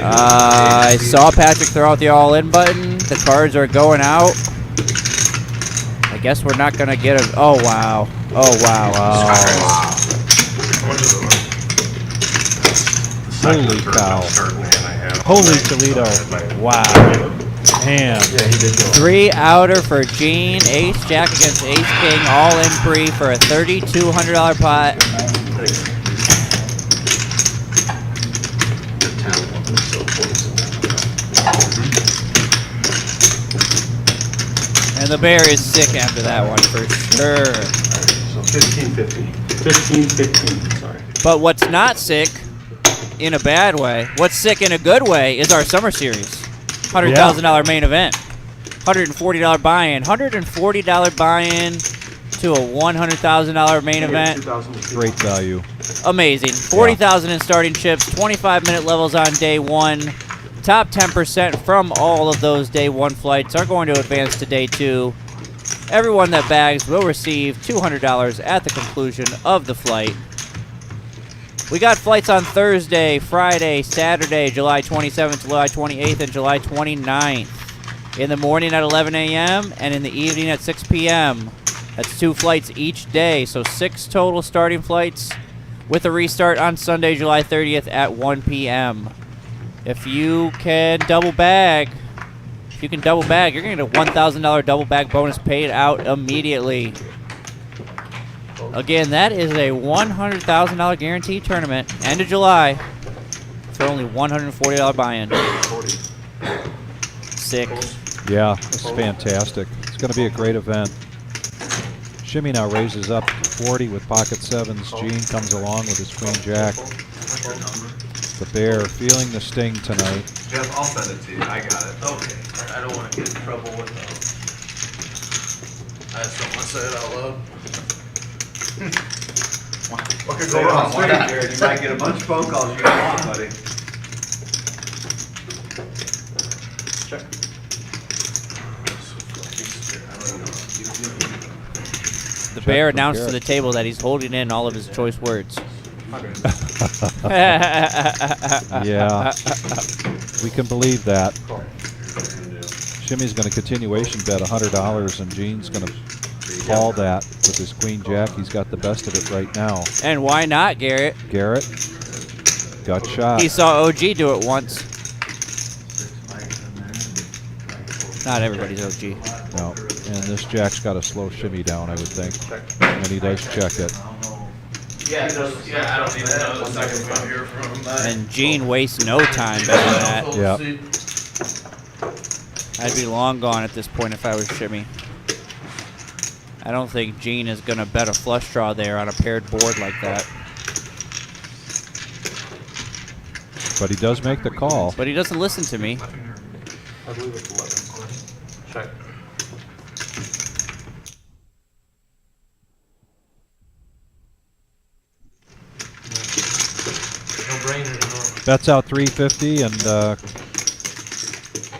I saw Patrick throw out the all-in button. The cards are going out. guess we're not gonna get a. Oh wow! Oh wow! Holy cow! Holy Toledo. Wow! Damn. 3 outer for Gene. Ace Jack against Ace King, all in pre for a $3,200 pot. And the bear is sick after that one for sure. So 15-15. 15-15, sorry. But what's not sick, in a bad way, what's sick in a good way, is our summer series. $100,000 main event. $140 buy-in. $140 buy-in to a $100,000 main event. Great value. Amazing. 40,000 in starting chips, 25-minute levels on day one. Top 10% from all of those day one flights are going to advance to day two. Everyone that bags will receive $200 at the conclusion of the flight. We got flights on Thursday, Friday, Saturday, July 27th, July 28th, and July 29th. In the morning at 11 a.m. and in the evening at 6 p.m. That's 2 flights each day, so 6 total starting flights with a restart on Sunday, July 30th at 1 p.m. If you can double bag, you're going to get a $1,000 double bag bonus paid out immediately. Again, that is a $100,000 guaranteed tournament, end of July, for only $140 buy-in. Sick. Yeah, it's fantastic. It's going to be a great event. Shimmy now raises up to 40 with pocket sevens. Gene comes along with his queen jack. The bear feeling the sting tonight. Jeff, I'll send it to you. I got it. Okay. I don't want to get in trouble with I just don't want to say it out loud. What could go wrong? Why not, Jared? You might get a bunch of phone calls you don't want, buddy. Check. The bear announced to the table that he's holding in all of his choice words. Yeah, we can believe that. Shimmy's going to continuation bet $100, and Gene's going to call that with his queen jack. He's got the best of it right now. And why not, Garrett? Garrett got shot. He saw OG do it once. Not everybody's OG. No, and this jack's got a slow shimmy down, I would think, and he does check it. Yeah, I don't even know the second one here from that. And Gene wastes no time betting that. Yeah. I'd be long gone at this point if I was Shimmy. I don't think Gene is going to bet a flush draw there on a paired board like that. But he does make the call. But he doesn't listen to me. I believe it's 11. Check. Bets out 350, and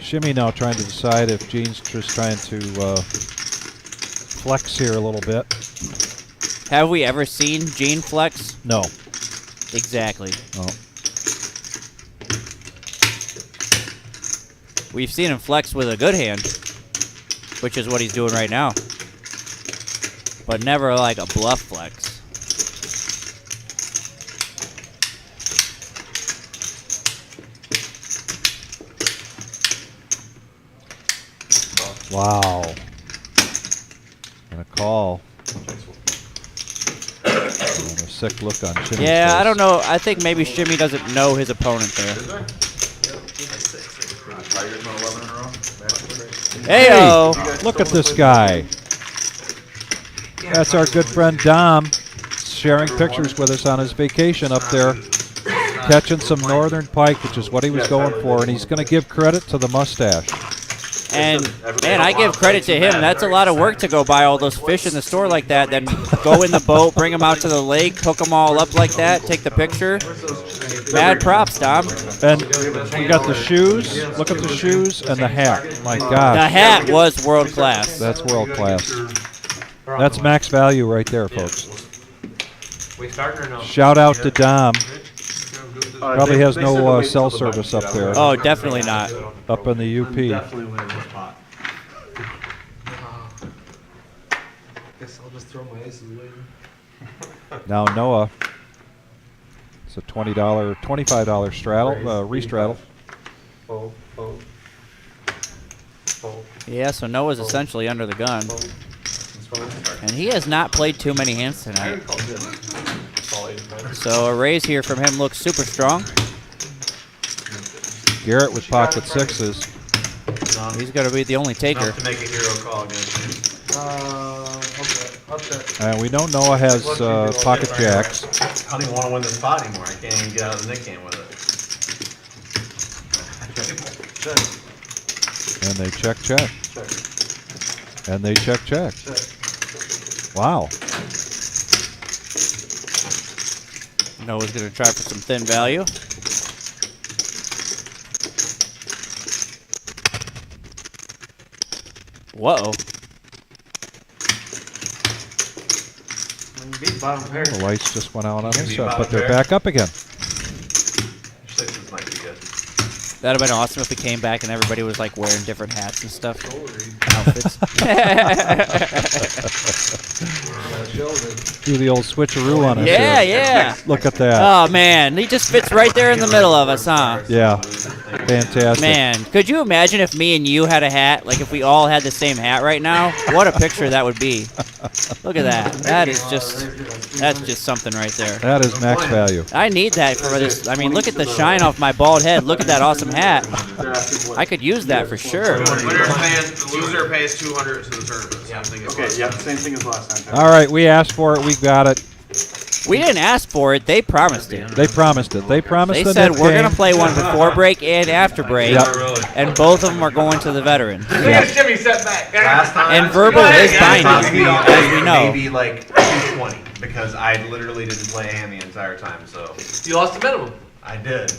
Shimmy now trying to decide if Gene's just trying to flex here a little bit. Have we ever seen Gene flex? No. Exactly. Oh. We've seen him flex with a good hand, which is what he's doing right now. But never like a bluff flex. Wow. And a call. And a sick look on Shimmy's Yeah, face. I don't know. I think maybe Shimmy doesn't know his opponent there. Hey-o! Hey, look at this guy. That's our good friend Dom, sharing pictures with us on his vacation up there, catching some northern pike, which is what he was going for, and he's going to give credit to the mustache. And, man, I give credit to him. That's a lot of work to go buy all those fish in the store like that, then go in the boat, bring them out to the lake, hook them all up like that, take the picture. Mad props, Dom. And we got the shoes. Look at the shoes and the hat. My God. The hat was world class. That's world class. That's max value right there, folks. We starting or no? Shout out to Dom. Probably has no cell service up there. Oh, definitely not. Up in the UP. Definitely winning this pot. just throw my aces away. Now Noah. It's a $20, $25 straddle, restraddle. Fold, fold. Fold. Yeah, so Noah's essentially under the gun. Fold. And he has not played too many hands tonight. Call 85. So a raise here from him looks super strong. Garrett with pocket sixes. He's got to be the only taker. Enough to make a hero call against you. Okay, I'll check. And we know Noah has pocket jacks. I don't even want to win this spot anymore. I can't even get out of the Nick game with it. And they check. Check. And they check. Check. Wow. Noah's going to try for some thin value. Whoa. Beat bottom pair. The lights just went out on You us, beat but bottom they're pair. back up again. Sixes might be good. That would have been awesome if we came back and everybody was like wearing different hats and stuff. Outfits. Do the old switcheroo on us. Yeah, here. yeah. Look at that. Oh, man. He just fits right there in the middle of us, huh? Yeah. Fantastic. Man, could you imagine if me and you had a hat? Like if we all had the same hat right now? What a picture that would be. Look at that. That's just something right there. That is max value. I need that for this. I mean, look at the shine off my bald head. Look at that awesome hat. I could use that for sure. The loser pays 200 to the tournament. Yeah, Okay, yeah, same thing as last time. All right, we asked for it. We got it. We didn't ask for it. They promised it. They promised it. They promised They the said net we're game. going to play one before break and after break. Yep. And both of them are going to the veteran. Yep. Jimmy set back. Last time. And verbal is binding, as we know. Maybe like 220 because I literally didn't play a hand the entire time. So You lost the minimum. I did.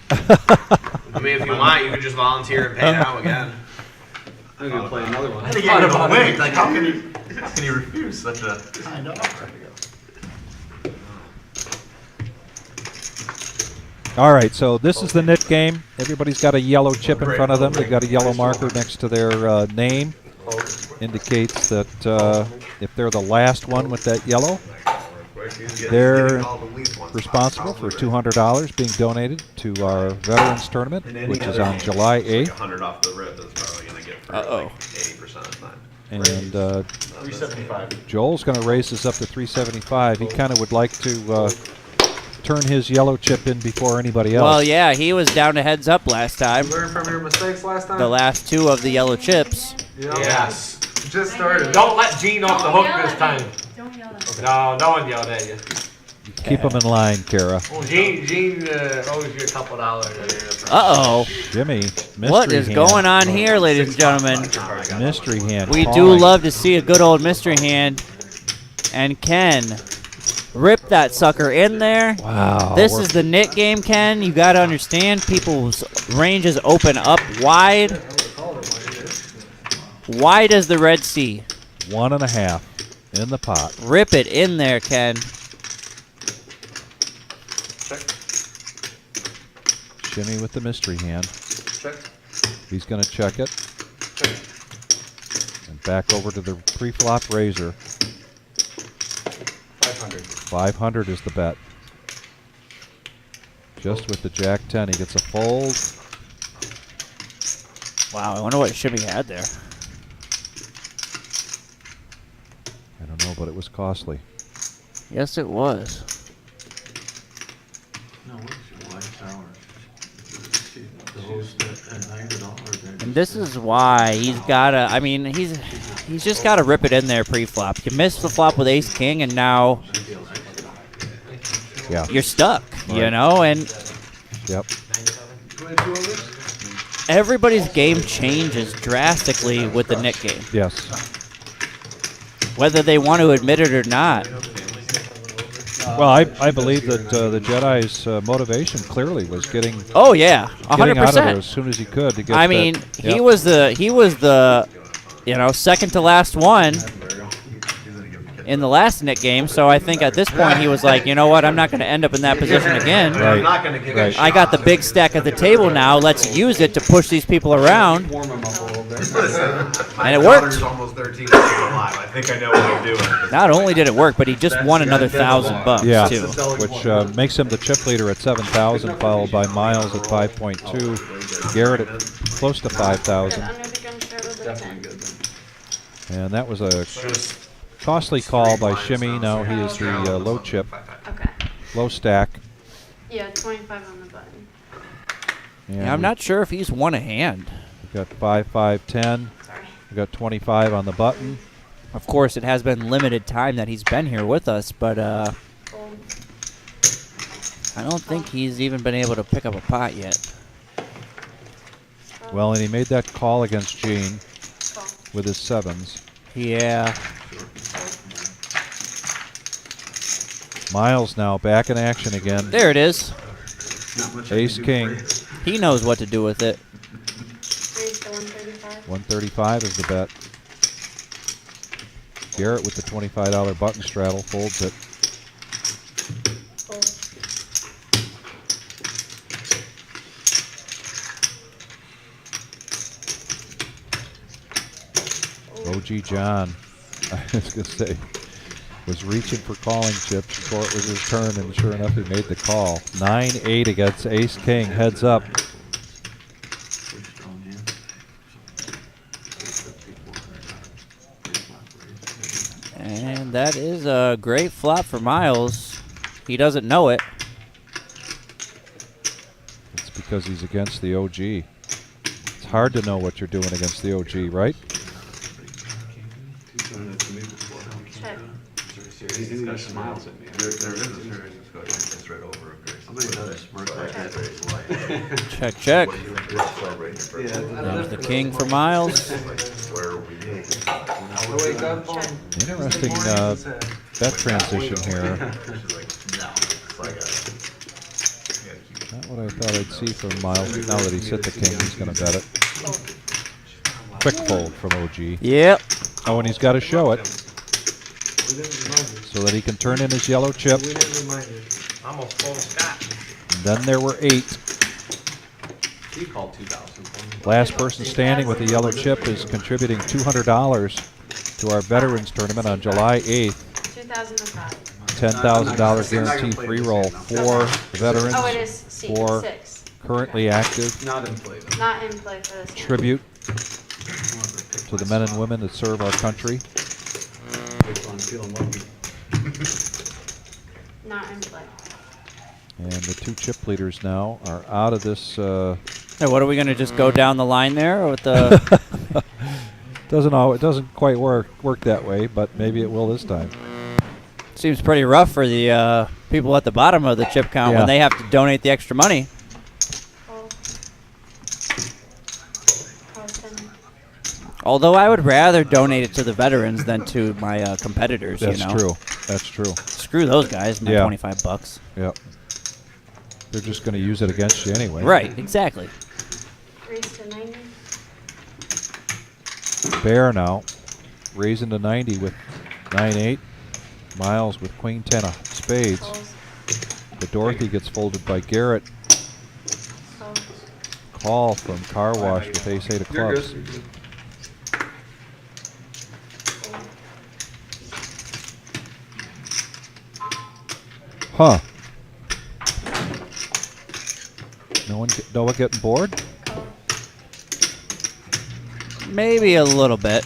I mean, if you want, you can just volunteer and pay now again. I'm gonna play another one. I think you're gonna win. Like, how can you refuse such a? I know. All right, so this is the knit game. Everybody's got a yellow chip in front of them. They've got a yellow marker next to their name. Indicates that if they're the last one with that yellow, they're responsible for $200 being donated to our Veterans Tournament, which is on July 8th. 100 off the rip is probably gonna get for Uh-oh. 80% of the time. And 375. Joel's going to raise this up to 375. He kind of would like to turn his yellow chip in before anybody else. Well, yeah, he was down to heads up last time. Learn from your mistakes last time. The last two of the yellow chips. Yes. Just started. Don't let Gene off the hook this time. Don't yell at me. No one yelled at you. Keep them in line, Kara. Gene owes you a couple dollars. Uh-oh. Jimmy, mystery What is hand. going on here, ladies and gentlemen? Mystery hand. We do calling. love to see a good old mystery hand. And Ken, rip that sucker in there. Wow. This is the knit game, Ken. You got to understand, people's ranges open up wide. Wide as the Red Sea. 1.5 in the pot. Rip it in there, Ken. Jimmy with the mystery hand. Check. He's going to check it. And back over to the pre-flop razor. 500. 500 is the bet. Just with the Jack 10, he gets a fold. Wow, I wonder what Shimmy had there. I don't know, but it was costly. Yes, it was. No, what's your wife's hours? The host at $90. And this is why he's gotta. I mean, he's just gotta rip it in there pre-flop. You missed the flop with Ace King, and now Yeah. you're stuck. You Right. know, and Yep. everybody's game changes drastically with the knit game, Yes. whether they want to admit it or not. Well, I believe that the Jedi's motivation clearly was getting Oh yeah, getting out of there 100%. as soon as he could to get. I that- mean, he Yep. was the second to last one in the last knit game. So I think at this point he was like, you know what, I'm not going to end up in that position again. Right. I'm not gonna give Right. it a I got the shot. big stack at the table now. Let's use it to push these people around. Warm him up a little bit. My And it daughter's worked. almost 13 alive. I think I know what I'm doing. Not only did it work, but he just won another $1,000 Yeah, too. which makes him the chip leader at 7,000, followed by Miles at 5.2, Garrett at close to 5,000. Under the gun shroud with a 10. And that was a costly call by Shimmy. Now he is the low chip, Okay. low stack. Yeah, 25 on the button. And Yeah, I'm not sure if he's won a hand. we've got 5, 5, 10. Sorry. We've got 25 on the button. Of course, it has been limited time that he's been here with us, but Fold. I don't think he's even been able to pick up a pot yet. Well, and he made that call against Gene Fold. with his sevens. Yeah. Miles now back in action again. There it is. Ace King. He knows what to do with it. Raise to 135. 135 is the bet. Garrett with the $25 button straddle folds it. Fold. OG John, I was going to say, was reaching for calling chips before it was his turn, and sure enough, he made the call. 9-8 against Ace King, heads up. And that is a great flop for Miles. He doesn't know it. It's because he's against the OG. It's hard to know what you're doing against the OG, right? Check. He's got smiles at me. There is a serious discussion. It's right over a Grace. Somebody does smirk like that. Check, check. Celebrating your birthday. There's the king for Miles. Where are we? Interesting bet transition here. She's like, no. It's like a, Not what I thought I'd see from Miles, but now that he's hit the king, he's going to bet it. Quick fold from OG. Yep. Oh, and he's got to show it so that he can turn in his yellow chip. Almost full Scott. And then there were 8. He called 2,000. Last person standing with a yellow chip is contributing $200 to our veterans tournament on July 8th. 2005. $10,000 guarantee free roll. 4 veterans, Oh, it is C. 4 6. currently active. Not in play though. Not in play for this one. Tribute to the men and women that serve our country. I'm feeling lucky. Not in play. And the 2 chip leaders now are out of this. Hey, what are we going to just go down the line there with the? It doesn't quite work that way, but maybe it will this time. Seems pretty rough for the people at the bottom of the chip count Yeah. when they have to donate the extra money. Fold. Pause 10. Although I would rather donate it to the veterans than to my competitors. That's you know? true. That's true. Screw those guys. My Yeah. $25. Yep. They're just going to use it against you anyway. Right. Exactly. Raise to 90. Bear now, raising to 90 with 9-8. Miles with queen 10 of spades. Calls. The Dorothy gets folded by Garrett. Calls. Call from Car Wash with ace 8 of clubs. Huh. No one getting bored? Maybe a little bit.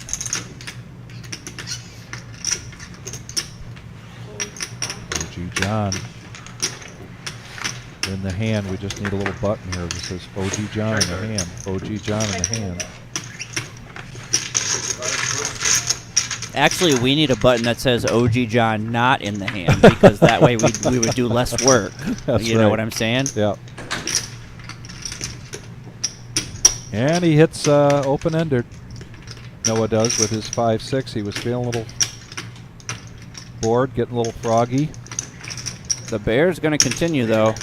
OG John. In the hand, we just need a little button here that says OG John in the hand. OG John in the hand. Actually, we need a button that says OG John not in the hand because that way we would do less work. That's You know right. what I'm saying? Yeah. And he hits open-ended. Noah does with his 5-6. He was feeling a little bored, getting a little froggy. The Bear's going to continue, though.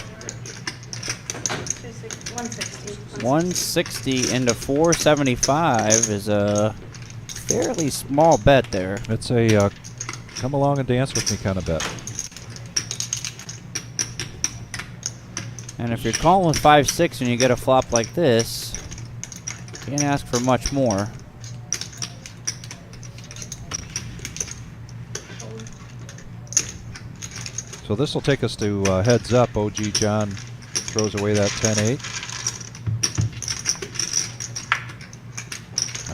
160. 160 into 475 is a fairly small bet there. It's a come along and dance with me kind of bet. And if you're calling with 5-6 and you get a flop like this, Can't ask for much more. So this will take us to heads up. OG John throws away that 10-8.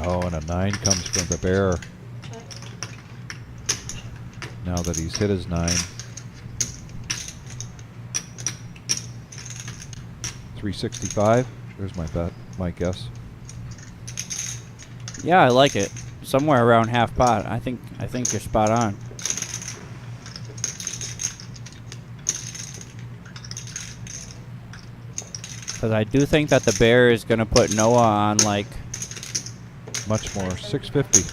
Oh, and a 9 comes from the bear. Now that he's hit his 9. 365. There's my bet. My guess. Yeah, I like it. Somewhere around half pot. I think you're spot on. Because I do think that the bear is going to put Noah on like much more. 650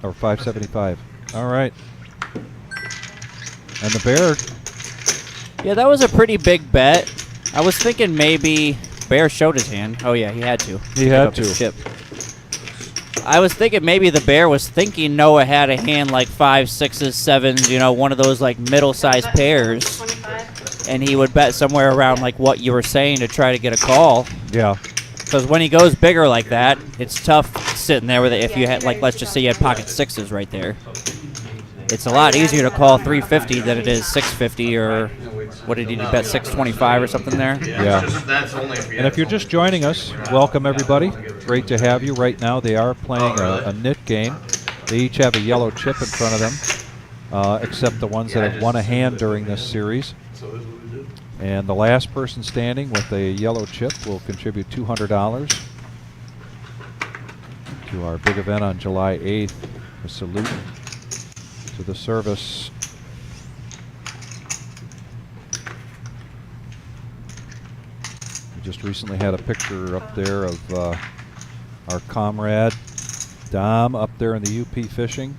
or 575. All right. And the bear. Yeah, that was a pretty big bet. I was thinking maybe bear showed his hand. Oh yeah, he had to. He had Give up his to. chip. I was thinking maybe the bear was thinking Noah had a hand like 5s, 6s, 7s, you know, one of those like middle-sized pairs. 25. And he would bet somewhere around like what you were saying to try to get a call. Yeah. Because when he goes bigger like that, it's tough sitting there with it. If you had, like, let's just say you had pocket 6s right there. It's a lot easier to call 350 than it is 650 or what did he bet 625 or something there? Yeah. That's only if you And if you're just joining us, welcome everybody. Great to have you. Right now they are playing a knit game. They each have a yellow chip in front of them, except the ones that have won a hand during this series. And the last person standing with a yellow chip will contribute $200 to our big event on July 8th. A salute to the service. We just recently had a picture up there of our comrade Dom up there in the UP fishing.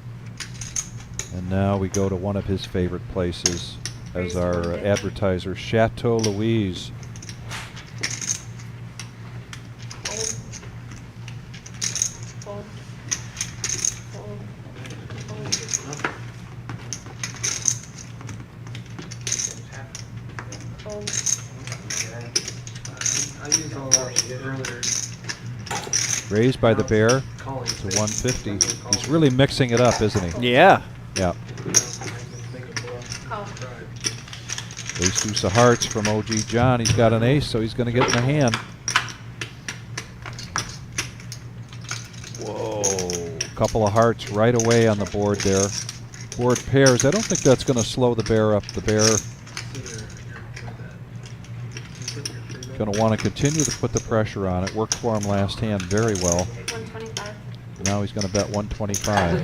And now we go to one of his favorite places as our advertiser, Chateau Louise. Raised by the bear to 150. He's really mixing it up, isn't he? Yeah. Yeah. Ace deuce of hearts from OG John. He's got an ace, so he's going to get in the hand. Whoa. Couple of hearts right away on the board there. Board pairs. I don't think that's going to slow the bear up. The bear going to want to continue to put the pressure on it. Worked for him last hand very well. 125. Now he's going to bet 125.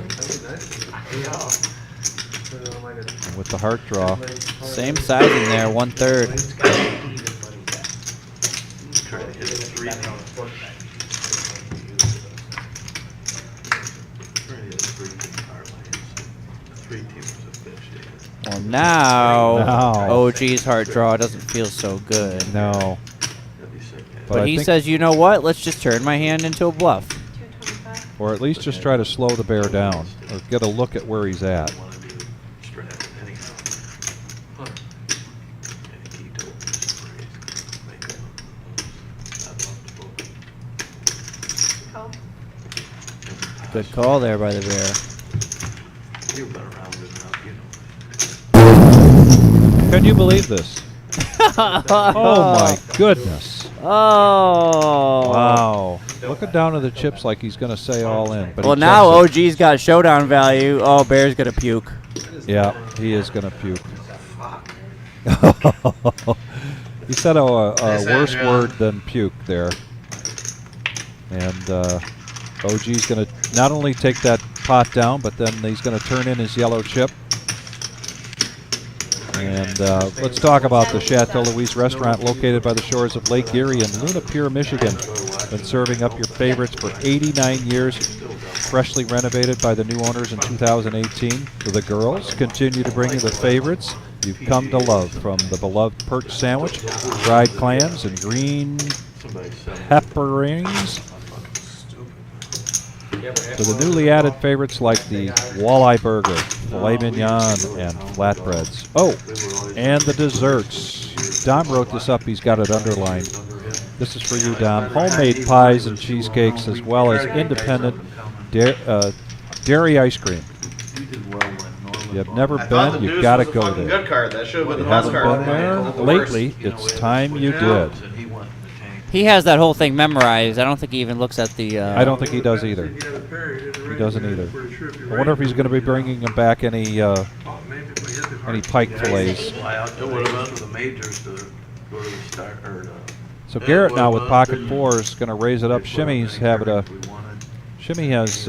And with the heart draw. Same size in there, 1/3. Well, now OG's heart draw doesn't feel so good. No. But he says, you know what? Let's just turn my hand into a bluff. Or at least just try to slow the bear down or get a look at where he's at. Good call there by the bear. Can you believe this? Oh my goodness. Oh. Wow. Looking down at the chips like he's going to say all in. But well, now OG's got showdown value. Oh, bear's going to puke. Yeah, he is going to puke. He said a worse word than puke there. And OG's going to not only take that pot down, but then he's going to turn in his yellow chip. And let's talk about the Chateau Louise restaurant located by the shores of Lake Erie in Luna Pier, Michigan. Been serving up your favorites for 89 years. Freshly renovated by the new owners in 2018. The girls continue to bring you the favorites you've come to love, from the beloved perch sandwich, fried clams, and green pepper rings, to the newly added favorites like the walleye burger, filet mignon, and flatbreads. Oh, and the desserts. Dom wrote this up. He's got it underlined. This is for you, Dom. Homemade pies and cheesecakes, as well as independent dairy ice cream. You did well when Norman. You have never I thought the been, you Deuce got to was a go fucking there. good card. That should have been You the best haven't card. been there The lately. worst. It's time you did. And he went in the tank. He has that whole thing memorized. I don't think he even looks at the. I don't think he does either. He doesn't either. I wonder if he's going to be bringing him back any pike fillets. Fly out to the majors to go to the start or So Garrett now with pocket fours is going to raise it up. Shimmy's have it a. Shimmy has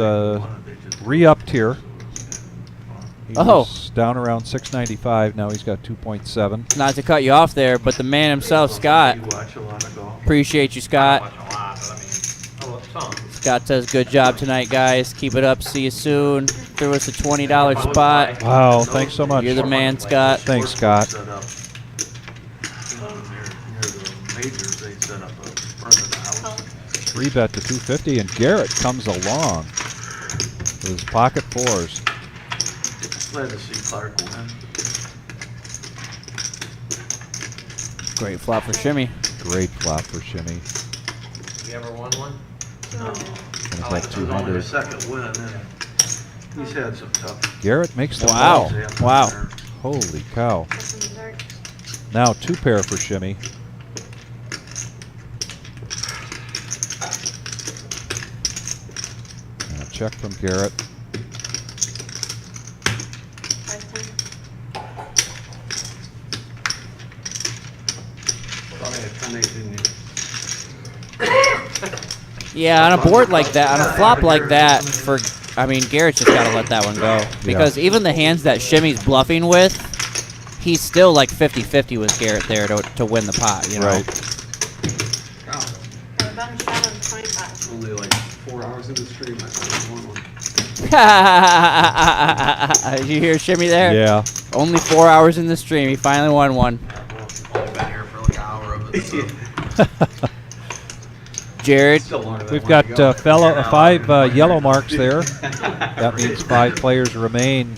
re-upped here. He was down around 695. Now he's got 2.7. Not to cut you off there, but the man himself, Scott. You watch a lot of golf. Appreciate you, Scott. Scott says, good job tonight, guys. Keep it up. See you soon. Threw us a $20 spot. Wow, thanks so much. You're the man, Scott. Thanks, Scott. Set up. Near the majors, they set up a front of the house. 3-bet to 250, and Garrett comes along with his pocket fours. Glad to see Clark win. Great flop for Shimmy. Great flop for Shimmy. You ever won one? No. He's Only got his 200. second win, and he's had some tough. Garrett makes the Wow. ball. Wow. Holy cow. That's in the dark. Now 2 pair for Shimmy. And a check from Garrett. 5-10. Thought I had 10-8, didn't you? Yeah, on a board like that, on a flop like that, Garrett's just got to let that one go. Because even the hands that Shimmy's bluffing with, he's still like 50-50 with Garrett there to win the pot, you know? Right. The button shot on 25. Only like 4 hours into the stream, I finally won one. Did you hear Shimmy there? Yeah. Only 4 hours in the stream, he finally won one. Only been here for like an hour of it. So. Jared, We've got 5 yellow marks there. That means 5 players remain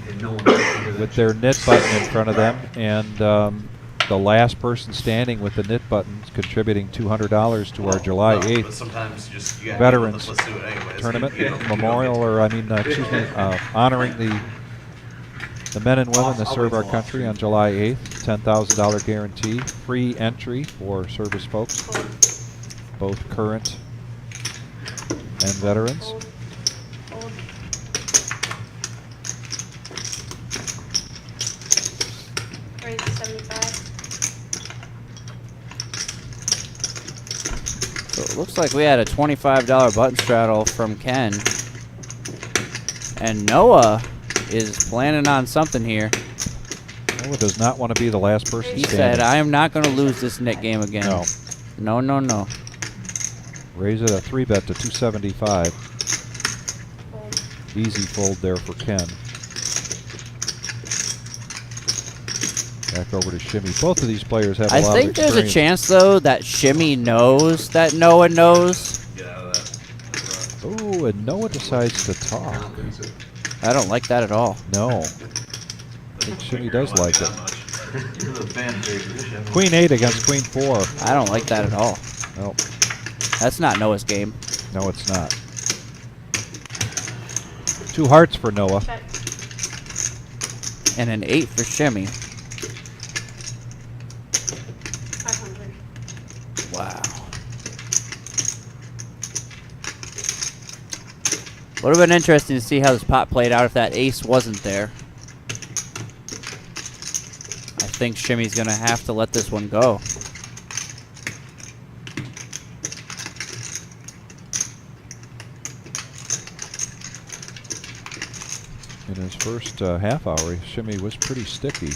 with their knit button in front of them, and the last person standing with the knit button is contributing $200 to our July 8th But sometimes you just, you gotta Veterans let's do it anyways. Tournament You know, memorial, or honoring the men and women that serve our country on July 8th. $10,000 guarantee, free entry for service folks, both current and veterans. Old. Raise to 75. so it looks like we had a $25 button straddle from Ken. And Noah is planning on something here. Noah does not want to be the last person He standing. said, I am not going to lose this knit game again. No. No, no, no. Raise it a 3-bet to 275. Fold. Easy fold there for Ken. Back over to Shimmy. Both of these players have a I lot think of there's a experience. chance, though, that Shimmy knows that Noah knows. Get out of that. Oh, and Noah decides to talk. I don't like that at all. No. I think Shimmy does like it. You're the fan favorite, Jim. Queen 8 against Queen 4. I don't like that at all. No, That's not Noah's game. no, it's not. 2 hearts for Noah. Check. And an 8 for Shimmy. 500. Wow. Would have been interesting to see how this pot played out if that ace wasn't there. I think Shimmy's going to have to let this one go. In his first half hour, Shimmy was pretty sticky.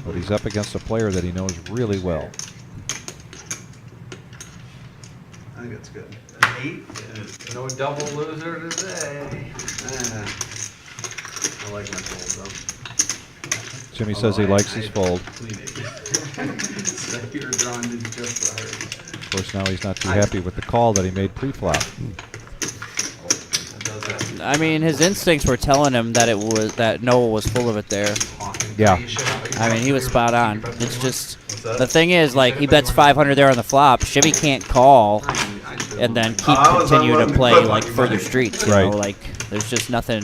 But he's up against a player that he knows really well. I think that's good. 8. No double loser today. I like my fold though. Jimmy says he likes his fold. So you're drawn to just the heart. Of course, now he's not too happy with the call that he made pre-flop. I mean, his instincts were telling him that Noah was full of it there. Yeah. I mean, he was spot on. It's just The thing is, like, he bets 500 there on the flop. Shimmy can't call and then continue to play, like, further streets. You know? Like, there's just nothing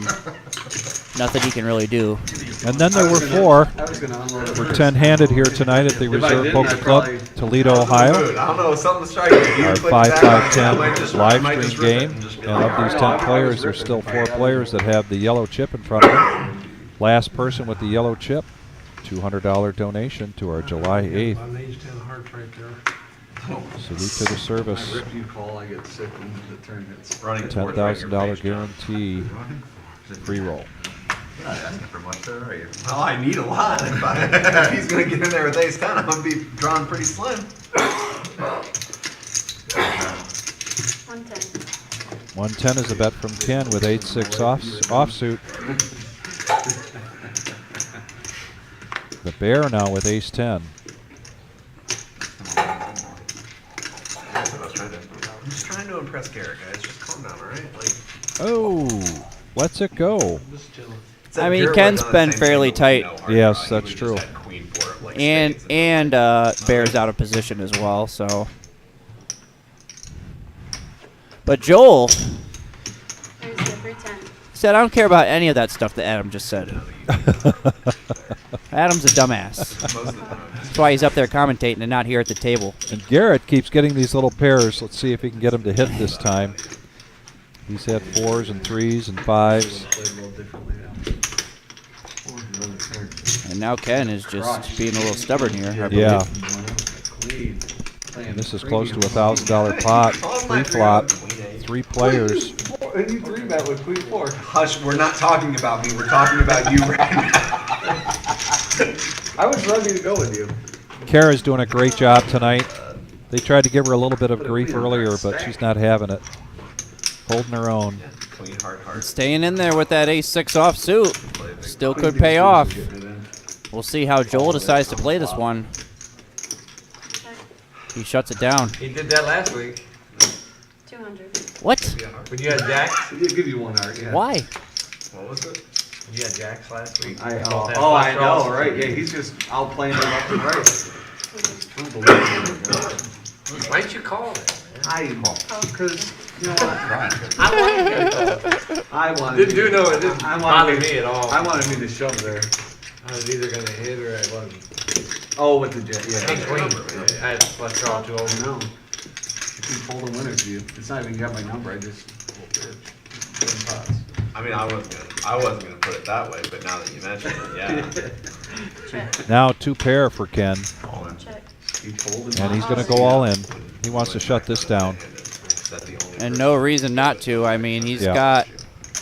he can really do. And then there were 4. We're 10-handed here tonight at the Reserve Poker Club, Toledo, Ohio. I don't know, something striking me. Our 5-5-10 live stream game. And of these 10 players, there's still 4 players that have the yellow chip in front of them. Last person with the yellow chip, $200 donation to our July 8th. On age 10 hearts right there. Salute to the service. Rip you call, I get sick when the turn hits. $10,000 guarantee free roll. You're not asking for much there, are you? Well, I need a lot. If he's going to get in there with ace 10, I'm going to be drawn pretty slim. 110. 110 is a bet from Ken with 8-6 offsuit. The bear now with ace 10. I'm just trying to impress Garrett, guys. Just calm down, all right? Like, Oh, lets it go. I mean, Ken's been fairly tight. Yes, that's true. And Bear's out of position as well, so. But Joel There's the 310. said, I don't care about any of that stuff that Adam just said. Adam's a dumbass. That's why he's up there commentating and not here at the table. And Garrett keeps getting these little pairs. Let's see if he can get him to hit this time. He's had 4s and 3s and 5s. And now Ken is just being a little stubborn here. I Yeah. believe. And this is close to $1,000 pot. Pre-flop. 3 players. And you 3-bet with queen 4. hush, we're not talking about me. We're talking about you right now. I was ready to go with you. Kara's doing a great job tonight. They tried to give her a little bit of grief earlier, but she's not having it. Holding her own. Clean, hard. Staying in there with that ace-6 offsuit. Still could pay off. We'll see how Joel decides to play this one. He shuts it down. He did that last week. 200. What? When you had jacks? He'll give you 1 heart, yeah. Why? What was it? You had jacks last week. I Both had know, flush right? Yeah, he's just out playing it left and right. Unbelievable. Why'd you call it? Because, you know what? I wanted It didn't bother me at all. I wanted me to shove there. I was either gonna hit or I wasn't. Oh, with the jet, yeah. King queen. I had flush draw 2 over. No. You keep holding winners view. It's not even got my number, I just pots. I mean, I wasn't gonna put it that way, but now that you mention it, yeah. Now 2 pair for Ken. Check. Keep holding. And he's going to go all in. He wants to shut this down. And no reason not to. I mean, he's Yeah. got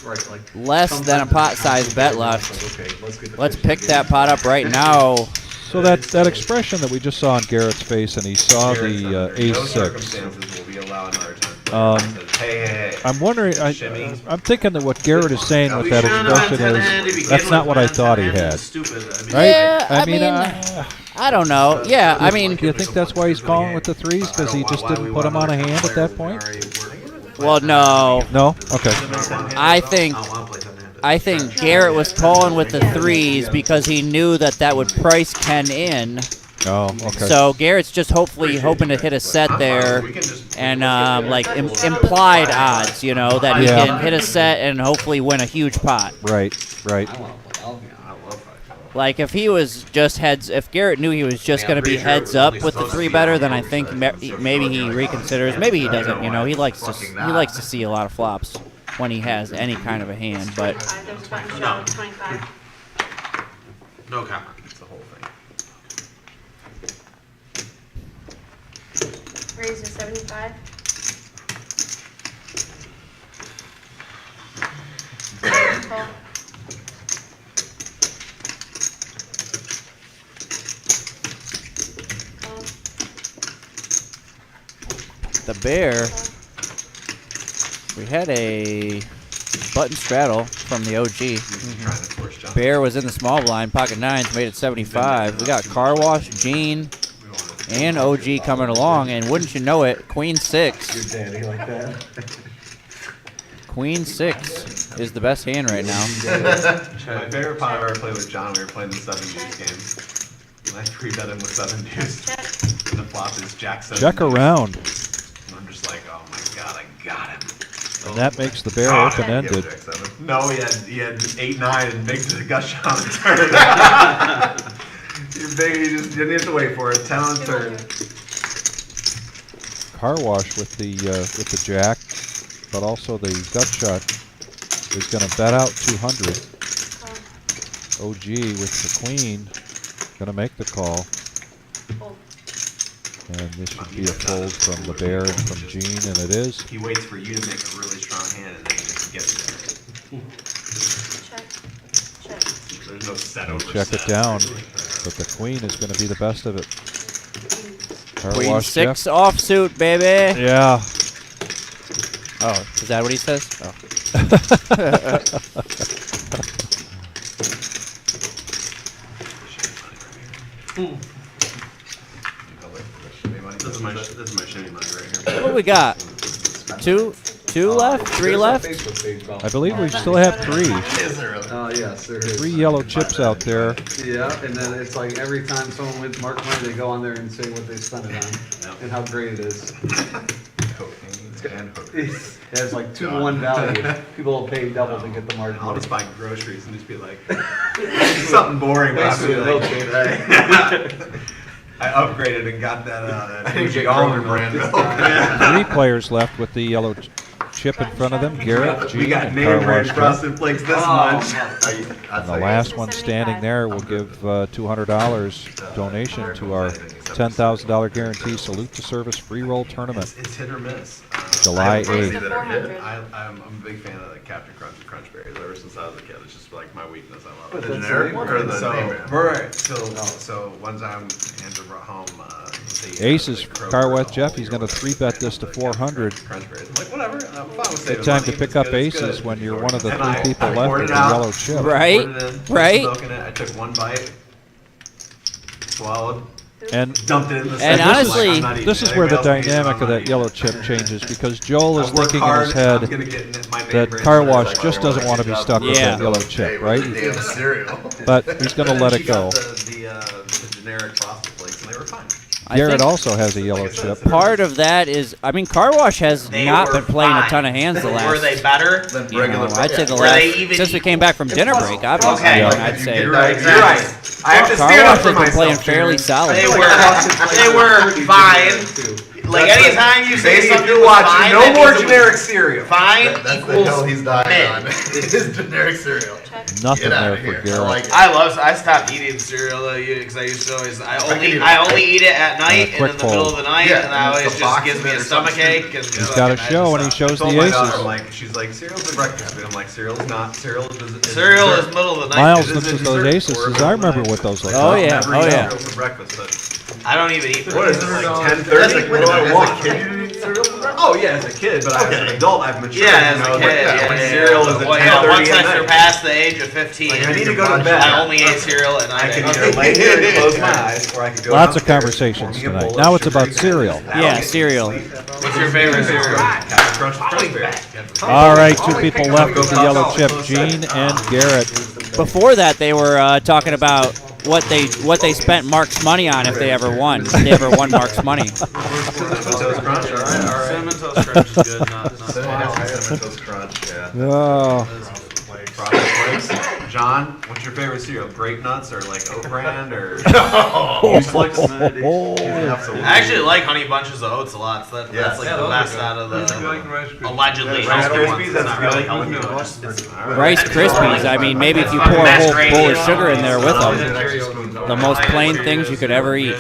Right, like less than a pot size bet left. okay, let's get the Let's fish pick in. that pot up right now. So that expression that we just saw on Garrett's face, and he saw the No ace-6. circumstances will be allowed another time. Hey. I'm wondering. Shimmy. I'm thinking that what Garrett is saying with that expression is that's not what I thought he had. Right? Yeah, I mean, I don't know. Yeah, I mean, do you think that's why he's calling with the 3s? Because he just didn't put him on a hand at that point? well, no. No? Okay. I think Garrett was calling with the 3s because he knew that would price Ken in. Oh, okay. So Garrett's just hoping to hit a set there, and like implied odds, you know, that he Yeah. can hit a set and hopefully win a huge pot. Right. I want to play Albion. I love Like if he was just heads, if Garrett knew he was just going to be heads up with the 3-better, then I think maybe he reconsiders. Maybe he doesn't. You know, he likes to see a lot of flops when he has any kind of a hand. But There's a button show of 25. No comment. It's the whole thing. Raise to 75. Call. Call. the bear, we had a button straddle from the OG. Bear was in the small blind, pocket 9s, made it 75. We got Car Wash, Gene, and OG coming along, and wouldn't you know it, Queen 6. Your daddy like that. Queen 6 is the best hand right now. My favorite pot I've ever played with John, we were playing the 7 Juice game. and I 3-bet him with 7 deuce. And the flop is Jack 7. Check around. And I'm just like, oh my god, I got him. And that makes the bear God. open-ended. No, he had 8-9 and big to the gut shot on the turn. You're big, you just didn't have to wait for it. 10 on the turn. Car wash with the jack, but also the gut shot is going to bet out 200. OG with the queen, going to make the call. And this should be a fold from the bear and from Gene, and it is. He waits for you to make a really strong hand and then he just gets there. There's no set over Check set. it down, but the queen is going to be the best of it. Car Queen wash, 6 Jeff. offsuit, baby. Yeah. Oh, is that what he says? Oh. This is my shimmy money right here. What do we got? Two left? 3 left? I believe we still have 3. Is there really? Oh, yes, there is. 3 yellow chips out there. Yeah, and then it's like every time someone wins Mark money, they go on there and say what they spent it on and how great it is. It has like 2-to-1 value. People will pay double to get the margin. I'll just buy groceries and just be like, something boring. But Basically, I'll be like, I upgraded and got that Fuji almond brand milk. 3 players left with the yellow chip in front of them. Garrett, Gene, We got and name Car brand Wash frosted flakes this much. And the last one standing there will give $200 donation to our $10,000 guarantee Salute to Service free roll tournament. It's hit or miss. July I have friends 8th. that are hit. I'm a big fan of the Captain Crunch and Crunch Berries ever since I was a kid. It's just like my weakness. I love it. But The that's generic the name or brand. the name brand? Right. So one time Andrew brought home the Aces, Kroger Car Wash all Jeff, he's year going to long. 3-bet this to 400. Crunch Berries. I'm like, whatever. I'm fine with saving Good time money. to pick It's up good, it's aces good. when you're one of the And 3 people I left poured with it the out. yellow chip. Right, Poured it in, put right. some milk in it. I took one bite, swallowed, And dumped it in the And center. honestly, I'm not eating this it. is where the Anybody else can eat it, dynamic I'm of not that eating yellow it. chip changes because Joel is I work thinking hard, in his head I'm gonna get my name that brand Car stuff. Wash just doesn't want to be stuck with Yeah. that yellow chip, right? Damn cereal. But he's going to let it She go. got the generic frosted flakes, and they were fine. I Garrett think also has a yellow chip. part of that is, I mean, Car Wash has They not were been playing a fine. ton of hands the last. Were they better? Than you know, regular I'd say the Were they last even since we came back from dinner break. Obviously, Okay. I'd say You're right. You're right. I have to Car stand Wash up for has been playing myself. fairly solid. They were fine. Like anytime you say Baby, if something you're was watching, fine, no that more means it was generic cereal. Fine That's the equals hill he's dying mid. on. It is generic cereal. Nothing Get out there of for here. I Garrett. like it. I stopped eating cereal though, because I used to always I only eat it at night and quick in the middle of the night, Yeah, and that and always it's the just box gives of me it a or stomach something. ache. And He's got a show and he shows I told the my daughter, aces. I'm like, she's like, cereal's a breakfast food. I'm like, cereal's not. Cereal is cereal is dessert. middle of the night. Miles It is looks a at those dessert aces or a says, I middle of remember the what those look Oh, like. yeah. Never Oh, eat yeah. cereal for breakfast, but I don't even eat. what is it, like breakfast. 10:30? What do I want? As a kid, you didn't eat cereal for breakfast? Oh yeah, as a kid, but as an adult, I've matured. Yeah, as you a know, kid. like, Yeah, when yeah, cereal yeah. is at Well, you know, 10:30 once at I night. surpassed the age of 15, Like, I need to go to bed. I only ate cereal at I night. can either lay here and close my eyes, or I could go Lots of downstairs, conversations pour me a tonight. bowl Now of it's about sugary cereal. That'll Yeah, get me cereal. to sleep. What's your favorite cereal? Captain Crunch Crunch Berries. All right, 2 people left with the yellow chip, Gene and Garrett. Before that, they were talking about what they spent Mark's money on if they ever won. If they ever won Mark's money. Cinnamon Toast Crunch, all right. Cinnamon Toast Crunch is good. Cinnamon Toast Crunch, yeah. Oh, Frosted Flakes. John, what's your favorite cereal? Grape Nuts or like Oat Brand or Useless? I actually like Honey Bunches of Oats a lot. So that's like the best out of I like the Rice Krispies. allegedly Rice healthy ones. Krispies, It's that's not good. really healthy, but it's Rice Krispies. I mean, maybe if you pour a whole bowl of sugar in there with them, the most plain things you could ever eat.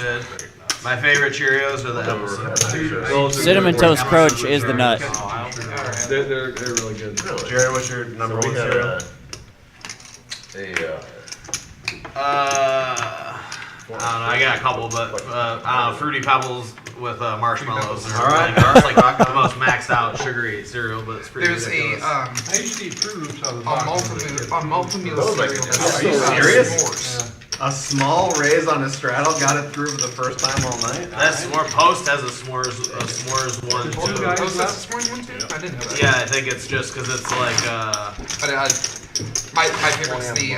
My favorite Cheerios are the apple cinnamon. Cinnamon Toast Crunch is the nut. They're really good. Jared, what's your number one cereal? I don't know. I got a couple, but I don't know. Fruity Pebbles with marshmallows. All right. It's like the most maxed out sugary cereal, but it's pretty There's a ridiculous. I used to eat Fruit Loops out of the box. multi-meal Those are cereal. good. that's Are you serious? s'mores. A small raise on a straddle got it through for the first time all night? That s'more Post has a s'mores one too. Oh, that's a s'mores one too? I didn't know that. Yeah, I think it's just because it's like But My favorite's the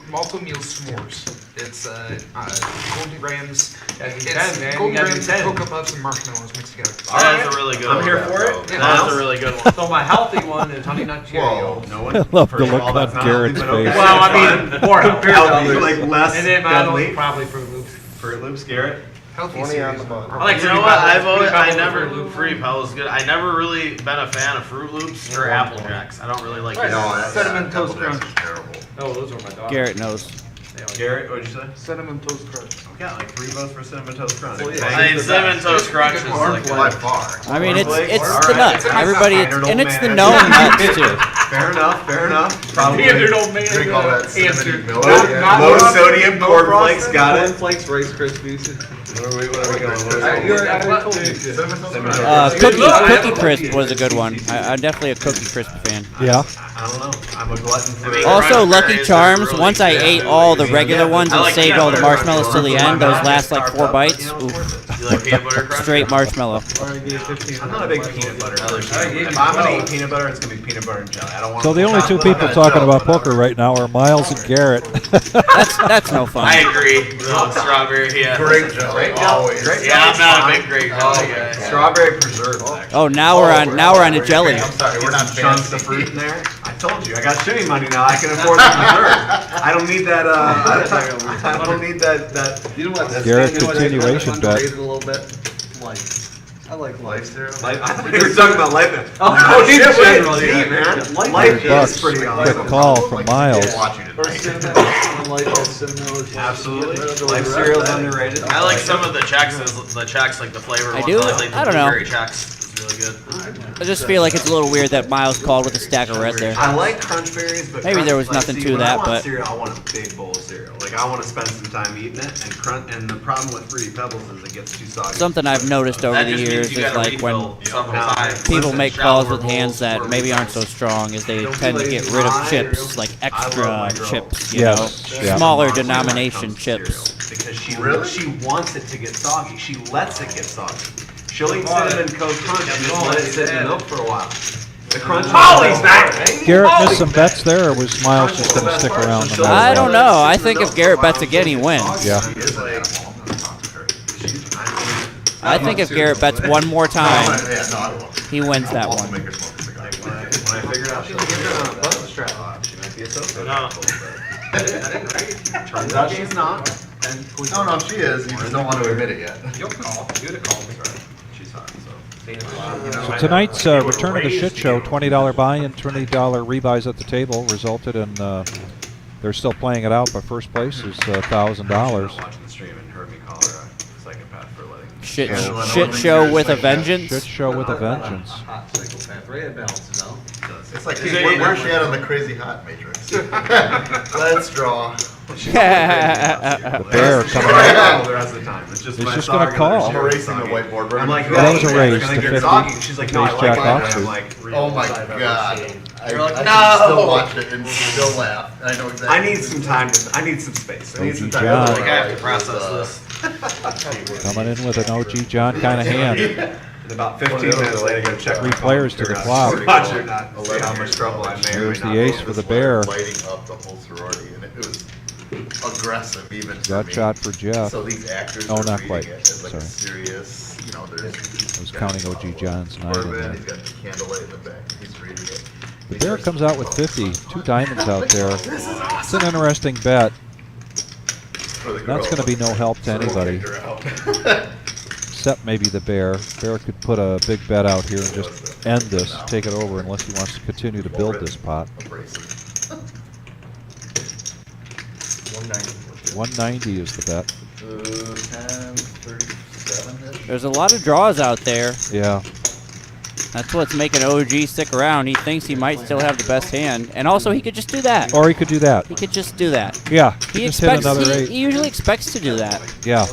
Malta Meal S'mores. It's Golden Grams. It's Golden Grams, Cocoa Puffs, and marshmallows mixed together. That's a really good one. I'm here for it. Yeah. That's a really good one. So my healthy one is Honey Nut Cheerios. No one. I love the First of look all, on that's not Garrett's healthy, but okay. face. Well, I mean, more compared to Healthy, others. like less And then deadly. probably Fruit Loops. Fruit Loops, Garrett. Healthy 20 on series. the button. I like, you know Fruity what? Pebbles, I Fruity never Pebbles, Fruity Pebbles good. I never really been a fan of Fruit Loops or Apple Jacks. I don't really like Right. either. No, that Cinnamon Double Toast Jacks Crunch. is terrible. Oh, those are my dogs. Garrett knows. Garrett, what'd you say? Cinnamon Toast Crunch. We got like 3 votes for Cinnamon Toast Crunch. Well, yeah. I mean, Cinnamon Toast Crunch is like By far. I mean, it's Cornflakes? it's All the right. nuts. It's a Everybody, nice it's, and it's the mayonnaise. known nuts too. Fair enough, fair enough. Probably Neither don't make Drink all that answer. cinnamon milk. Not low frosted, sodium no cornflakes, frosted. got it. Cornflakes, Rice Krispies. What are we going I told you. Cinnamon Toast Cinnamon Crunch. Toast Cookie Look, I Cookie have a Crisp cookie. was a good one. I'm definitely a Cookie Crisp fan. Yeah. I don't know. I'm a glutton for mean, Also, Crunch Lucky berries are Charms. really Once I good. ate all the regular ones I and like saved peanut all the butter crunch marshmallows till the My end, those mouth last gets like carved 4 up, bites. you know, it's worth it. You like peanut butter crunch? Straight marshmallow. I'm not a big peanut butter person. If I'm gonna eat peanut butter, it's gonna be peanut butter and jelly. I don't want. So the only two people talking about poker right now are Miles and Garrett. That's no fun. I agree. No, strawberry, yeah. Grape jelly, always. Yeah, I'm not a big grape jelly guy. Strawberry preserves. Actually. Oh, now we're on a jelly. I'm sorry, we're Get not some chunks of fancy. fruit in there. I told you, I got shitty money now. I can afford the preserve. I don't need that. I don't need that. You know what? Garrett, you know what, continuation bet. underrated a little bit. Life. I like life cereal. I thought you were talking about life. Oh, shit, generally, wait, yeah. man. Life Life bucks. is pretty Quick awesome. call from Miles. Watch you Or tonight. cinnamon, like that cinnamon rolls. Absolutely. Life cereal's underrated. I like some of the Chex, like the flavor I ones. do? like the I don't know. blueberry Chex. It's really good. I just feel like it's a little weird that Miles called with a stack of red there. I like crunch berries, but Maybe there was nothing to when that, I want but- cereal, I want a big bowl of cereal. Like I want to spend some time eating it, and And the problem with Fruity Pebbles is it gets too soggy. Something I've noticed over That the just means years you is gotta like when refill several times. people Listen, make shallower calls with hands bowls that for maybe aren't so reasons. strong is they Don't tend to feel get like rid of my chips, cereal. like I love extra my girl. chips, you Yes, know, yeah. smaller Monster when it denomination comes to chips. cereal, because she Really? she wants it to get soggy. She lets it get soggy. She'll eat cinnamon Coast Crunch and just let it sit in the milk for a while. The crunch. Holly's back, baby. Garrett missed some bets there, or was Miles just going to stick around? No matter I what? don't know. I think if Garrett bets again, he wins. Yeah. I think if Garrett bets one more time, Yeah, no, I won't. he wins that Also one. make her smoke a cigar. When I figured out she was a button strap, she might be a so-so. No. Turns out she's not. No, no, she is. You just don't want to admit it yet. You'll call. You would have called me. She's hot, so. So tonight's Return of the Shit Show, $20 buy-in, $20 rebuys at the table, resulted in they're still playing it out, but first place is $1,000. Watching the stream and heard me call her a psychopath for letting. Shit show with a vengeance. Shit show with a vengeance. Hot psychopath. Ray balances out. It's like, where's she at on the crazy hot matrix? Let's draw. The bear coming out. out. The rest of the time. It's just He's my just gonna dog call. and I'm her erasing the soggy. whiteboard. I'm like, That was a raise it's to gonna get 50. soggy. She's like, no, I Raise like Jack it. off And I'm suit. like, Oh my realest I've ever god. seen. You're like, I no! can still watch it and still laugh. And I know exactly. I need some time. I need some space. I need some OG time. John. Like, I have to process this. Coming in with an OG John kind of hand. And about 15 minutes later, go check Three my phone, players to figure the out flop. if it's watch or not, see how much trouble I may or may Here's not the be ace in. for the bear. Lighting up the whole sorority, and it was aggressive even for Gut me. shot for Jeff. So these actors Oh, are not reading quite. it as like a Sorry. serious, you know, there's. I was counting OG John's night in Bourbon, there. he's got the candlelight in the back. He's reading it. The bear comes out with 50. 2 diamonds out there. It's an interesting bet. That's going to be no help to anybody. Except maybe the bear. Bear could put a big bet out here and just end this, take it over, unless he wants to continue to build this pot. 190 is the bet. 10, 37-ish. There's a lot of draws out there. Yeah. That's what's making OG stick around. He thinks he might still have the best hand, and also he could just do that. Or he could do that. He could just do that. Yeah. He Just hit expects. another He 8. usually expects to do that. Yeah.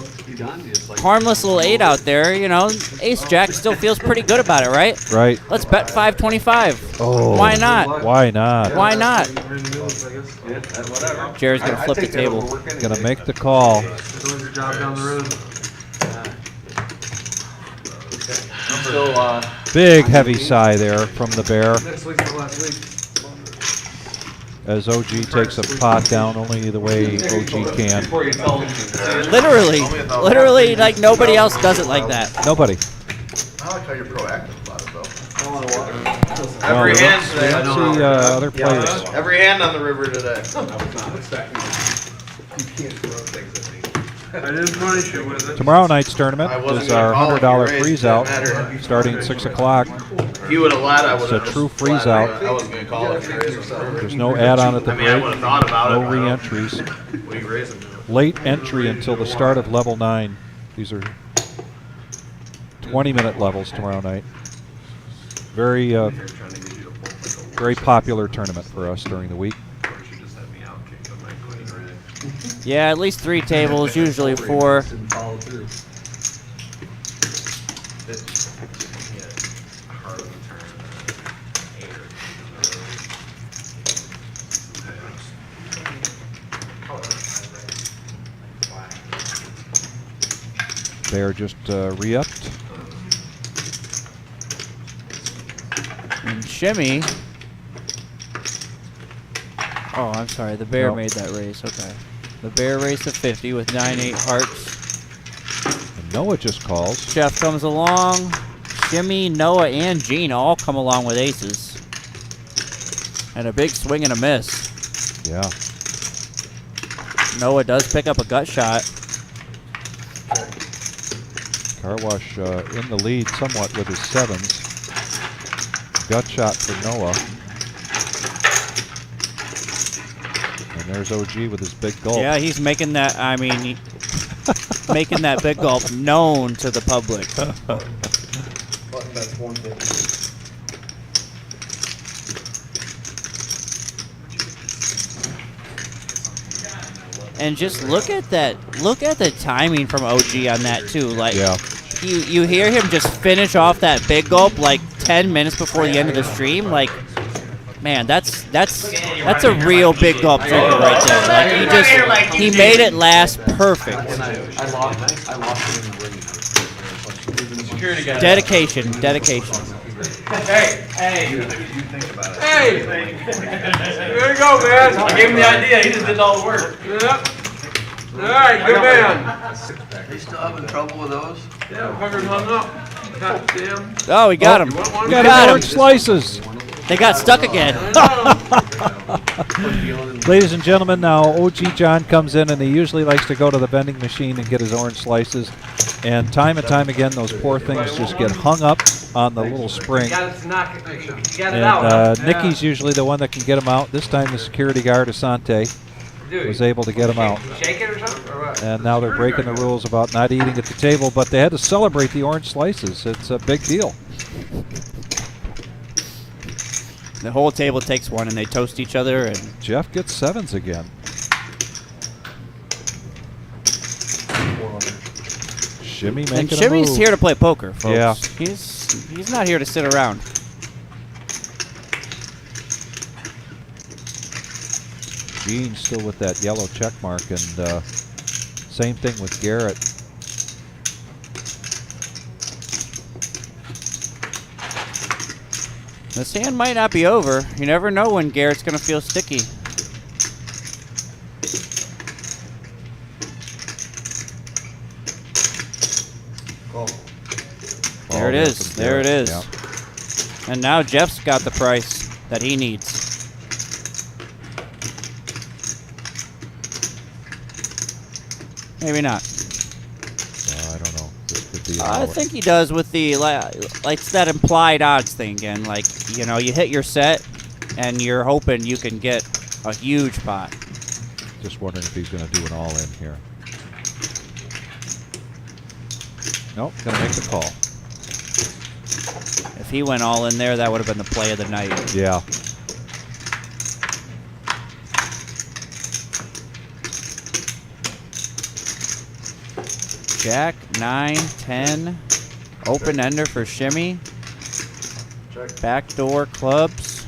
Harmless little 8 out there, you know. Ace Jack still feels pretty good about it, right? Right. Let's bet 525. Oh. Why not? Why not? Why not? Yeah, whatever. Jared's gonna flip the table. Gonna make the call. Doing your job down the road. So, Big heavy sigh there from the bear. Next week's the last week. as OG takes a pot down only the way OG can. Literally, like nobody else does it like that. Nobody. I like how you're proactive about it, though. Every hand today. We don't see other players. Every hand on the river today. I was not expecting that. You can't throw things at me. I didn't punish you with it. Tomorrow night's tournament I wasn't is gonna our call it, $100 you raised, freeze didn't out matter. starting at 6 o'clock. If you would have let, I would have. It's a true freeze out. I wasn't gonna call it. There's no add-on at the I mean, I break, would have thought about no it. but I don't- re-entries. What are you raising to? Late entry until the start of level 9. These are 20-minute levels tomorrow night. Very, very popular tournament for us during the week. Yeah, at least 3 tables, usually 4. They're just re-upped. And Shimmy. Oh, I'm sorry. The bear Nope. made that race. Okay. The bear raced a 50 with 9-8 hearts. And Noah just calls. Jeff comes along. Shimmy, Noah, and Gene all come along with aces. And a big swing and a miss. Yeah. Noah does pick up a gut shot. Car Wash in the lead somewhat with his 7s. Gut shot for Noah. And there's OG with his big gulp. Yeah, he's making that, I mean, making that big gulp known to the public. That's 150. And just look at that, look at the timing from OG on that too. Like, Yeah. you hear him just finish off that big gulp like 10 minutes before the end of the stream. Like, man, that's a real big gulp drinker right there. Like, he made it last perfect. I lost it in the ring. Security guy. Dedication. Hey. You think about it. Hey! There you go, man. I gave him the idea. He just did all the work. Yep. All right, good man. You still having trouble with those? Yeah, fucker's hung up. God damn. Oh, we got him. You want one? We got Got him. orange slices. They got stuck again. Ladies and gentlemen, now OG John comes in and he usually likes to go to the vending machine and get his orange slices. And time and time again, those poor things just get hung up on the little spring. You got it, knock it. You got it And out. Nikki's usually the one that can get them out. This time the security guard, Asante, was able to get them out. Shake it or something? Or what? And now they're breaking the rules about not eating at the table, but they had to celebrate the orange slices. It's a big deal. The whole table takes one and they toast each other. And Jeff gets 7s again. Shimmy making And a Shimmy's move. here to play poker, folks. Yeah. He's not here to sit around. Gene's still with that yellow check mark, and same thing with Garrett. This hand might not be over. You never know when Garrett's going to feel sticky. There it is. There it is. Yeah. And now Jeff's got the price that he needs. Maybe not. I don't know. This could be. I think he does with the like it's that implied odds thing again. Like, you know, you hit your set, and you're hoping you can get a huge pot. Just wondering if he's going to do an all-in here. Nope, going to make the call. If he went all in there, that would have been the play of the night. Yeah. Jack, 9, 10, open ender for Shimmy. Backdoor clubs.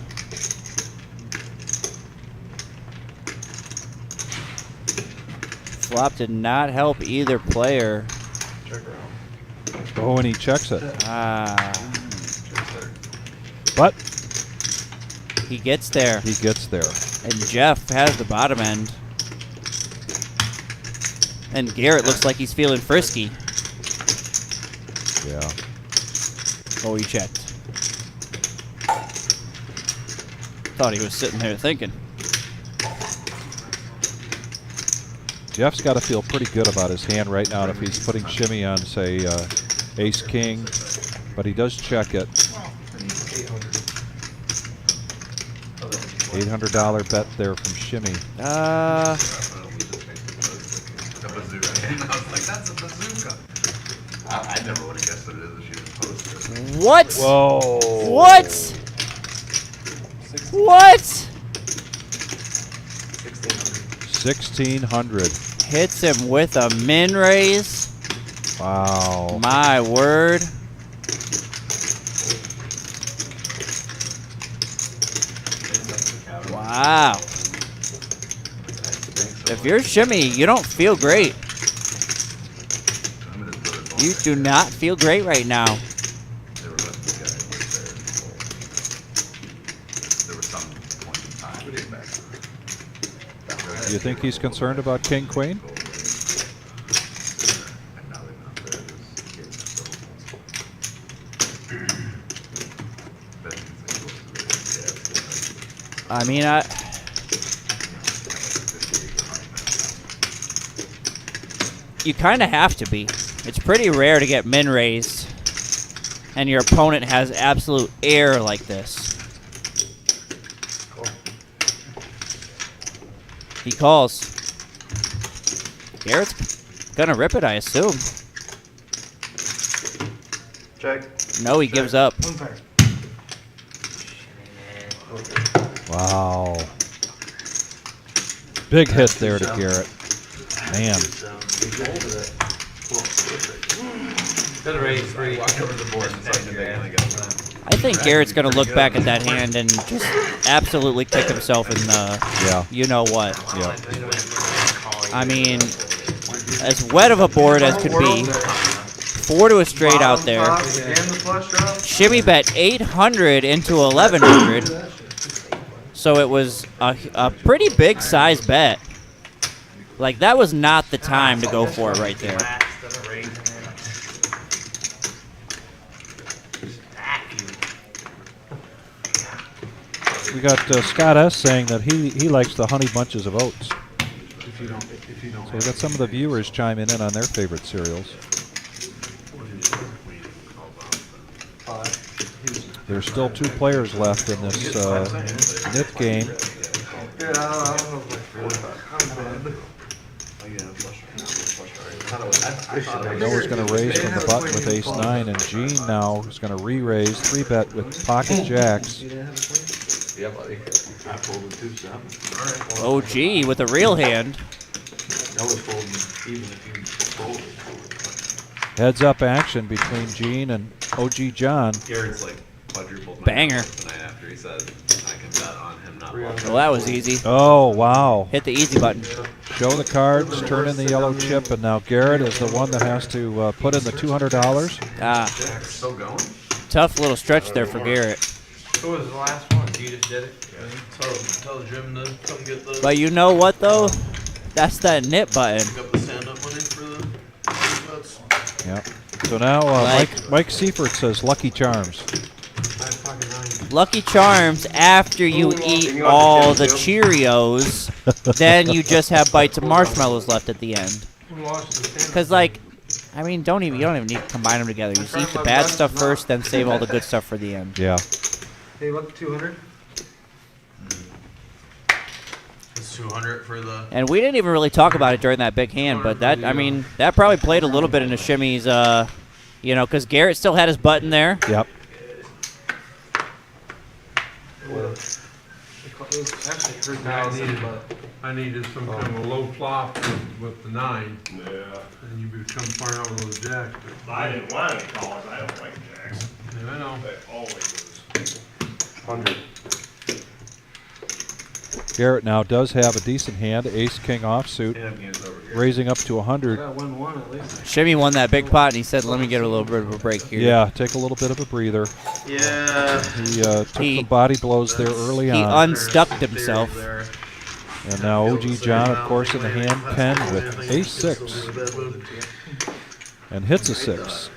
Flop did not help either player. Oh, and he checks it. Ah. But He gets there. He gets there. And Jeff has the bottom end. And Garrett looks like he's feeling frisky. Yeah. Oh, he checked. Thought he was sitting there thinking. Jeff's got to feel pretty good about his hand right now if he's putting shimmy on, say, ace king, but he does check it. $800 bet there from shimmy. I was like, that's a bazooka. I never would have guessed that it is if she was posted. What? Whoa. What? What? 1,600. Hits him with a min raise. Wow. My word. Wow. If you're shimmy, you don't feel great. You do not feel great right now. There was some point in time. Do you think he's concerned about king queen? I mean, you kind of have to be. It's pretty rare to get min raised, and your opponent has absolute air like this. He calls. Garrett's gonna rip it, I assume. Check. No, he gives up. Wow. Big hit there to Garrett. Man. I think Garrett's going to look back at that hand and just absolutely kick himself in the you know what. Yeah. I mean, as wet of a board as could be. 4 to a straight out there. Shimmy bet 800 into 1100. So it was a pretty big size bet. Like, that was not the time to go for it right there. We got Scott S. saying that he likes the honey bunches of oats. So we got some of the viewers chiming in on their favorite cereals. There's still 2 players left in this nip game. Noah's going to raise from the button with ace-9, and Gene now is going to re-raise 3-bet with pocket jacks. Yeah, buddy. I folded 2-7. Oh, gee, with a real hand. That was folding even if you folded. Heads up action between Gene and OG John. Garrett's like quadrupled my banger tonight after he said I can bet on him not bluffing. Well, that was easy. Oh, wow. Hit the easy button. Show the cards, turn in the yellow chip, and now Garrett is the one that has to put in the $200. Ah. Still going? Tough little stretch there for Garrett. Who was the last one? You just did it? Tell Jim to come get the. But you know what, though? That's that nip button. Pick up the stand-up money for the bets. Yeah. So now Mike Seifert says Lucky Charms. Lucky Charms after you eat all the Cheerios, then you just have bites of marshmallows left at the end. Because, like, I mean, you don't even need to combine them together. You just eat the bad stuff first, then save all the good stuff for the end. Yeah. Hey, what, 200? It's 200 for the. And we didn't even really talk about it during that big hand, but that, I mean, that probably played a little bit into Shimmy's, you know, because Garrett still had his button there. Yep. I needed some kind of low flop with the 9. Yeah. And you would come far out with those jacks. I didn't want any callers. I don't like jacks. Yeah, I know. They always lose. 100. Garrett now does have a decent hand. Ace king offsuit, raising up to 100. Gotta win one at least. Shimmy won that big pot, and he said, "Let me get a little bit of a break here." Yeah, take a little bit of a breather. Yeah. He took some body blows there early He on. unstuck himself. And now OG John, of course, in the hand. Ken with ace-6. And hits a 6.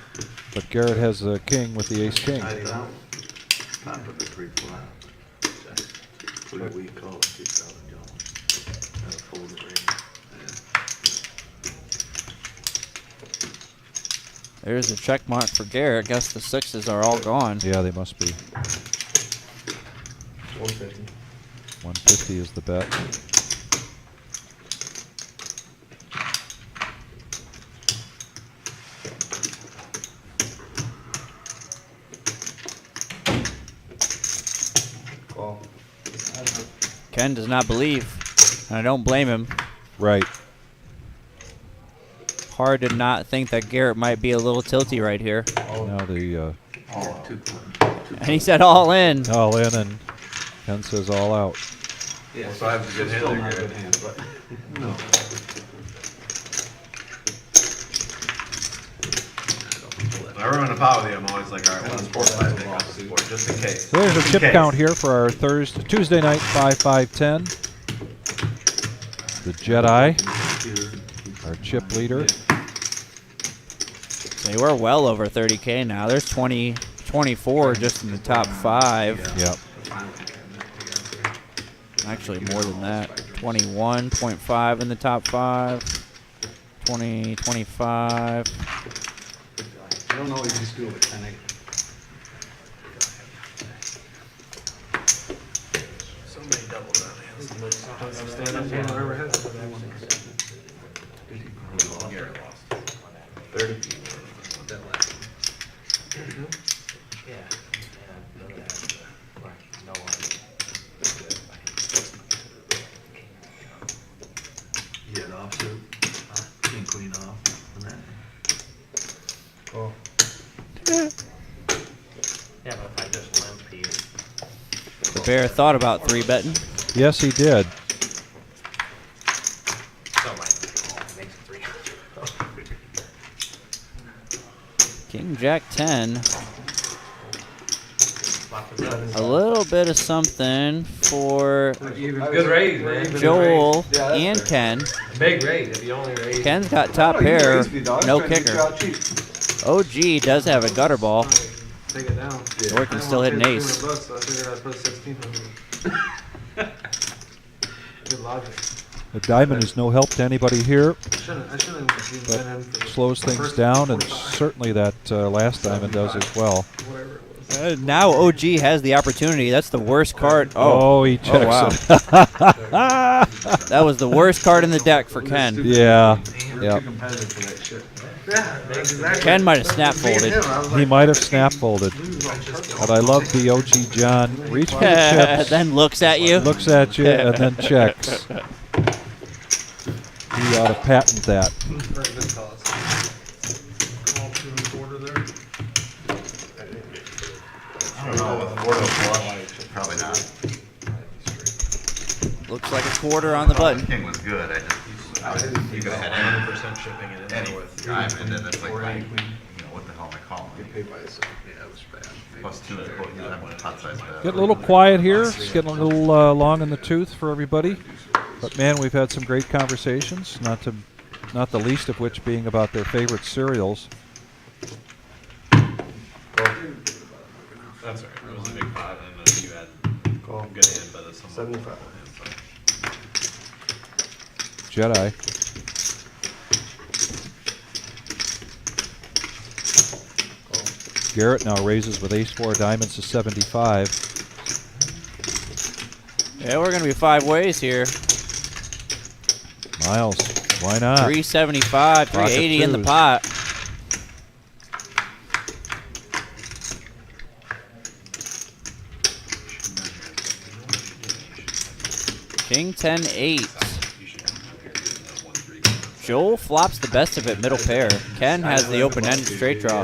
But Garrett has a king with the ace-king. Top of the 3-flat. What do we call it? 2,000 Jones. And a fold ring. There's a check mark for Garrett. Guess the 6s are all gone. Yeah, they must be. 150. 150 is the bet. Ken does not believe, and I don't blame him. Right. Hard to not think that Garrett might be a little tilty right here. Now the and he said all in. all in, and Ken says all out. Yeah, so I have a good hand there, Garrett. No. When I run a pot with you, I'm always like, all right, what's 4 or 5 pick off the board, just in case. So there's a Just in chip case. count here for our Tuesday night 5-5-10. The Jedi, our chip leader. They were well over 30K now. There's 24 just in the top 5. Yep. Actually, more than that. 21.5 in the top 5. 20, 25. I don't always just do it with 10 So many double down hands. Stand up for whoever has it. Garrett lost. 30. You had offsuit. King queen off. And then Cool. Yeah, but if I just limp, he The Bear thought about 3-betting. Yes, he did. so like makes it 3. King Jack 10. A little bit of something for Good raise, man. Joel Yeah, that's and fair. Ken. Big raise if you only raise. Ken's got top pair, no kicker. OG does have a gutter ball. Take it down. Or can still hit an ace. $200, so I figured I'd put 1,600. Good logic. The diamond is no help to anybody here, I shouldn't have been in for the slows things first down, and 45. certainly that last diamond does as well. Whatever it was. Now OG has the opportunity. That's the worst card. Oh, he checks wow. it. That was the worst card in the deck for Ken. Yeah. We're Yep. too competitive for that shit. Yeah, exactly. Ken might have snap folded. He might have snap folded. But I love the OG John. Reach for the chips. Then looks at you. Looks at you and then checks. He ought to patent that. Very good calls. Call 2 1/4 there. I don't know, with 4 to flush, probably not. Looks like a quarter on the button. King was good, you could have had 100% shipping it in any there with diamond, and it's like, 4 you and know, what the hell am I calling? Paid by yourself. Yeah, it was bad. Plus 2 is what you have with pot size bet. Getting a little quiet here. It's getting a little long in the tooth for everybody. But man, we've had some great conversations. Not the least of which being about their favorite cereals. That's all right. It was a big pot, and you had Call. good hand, but it's somewhat 75. Jedi. Garrett now raises with ace-4 diamonds to 75. Yeah, we're going to be 5 ways here. Miles, why not? 375, 380 in the twos. pot. King 10 8. Joel flops the best of it, middle pair. Ken has the open-ended straight draw.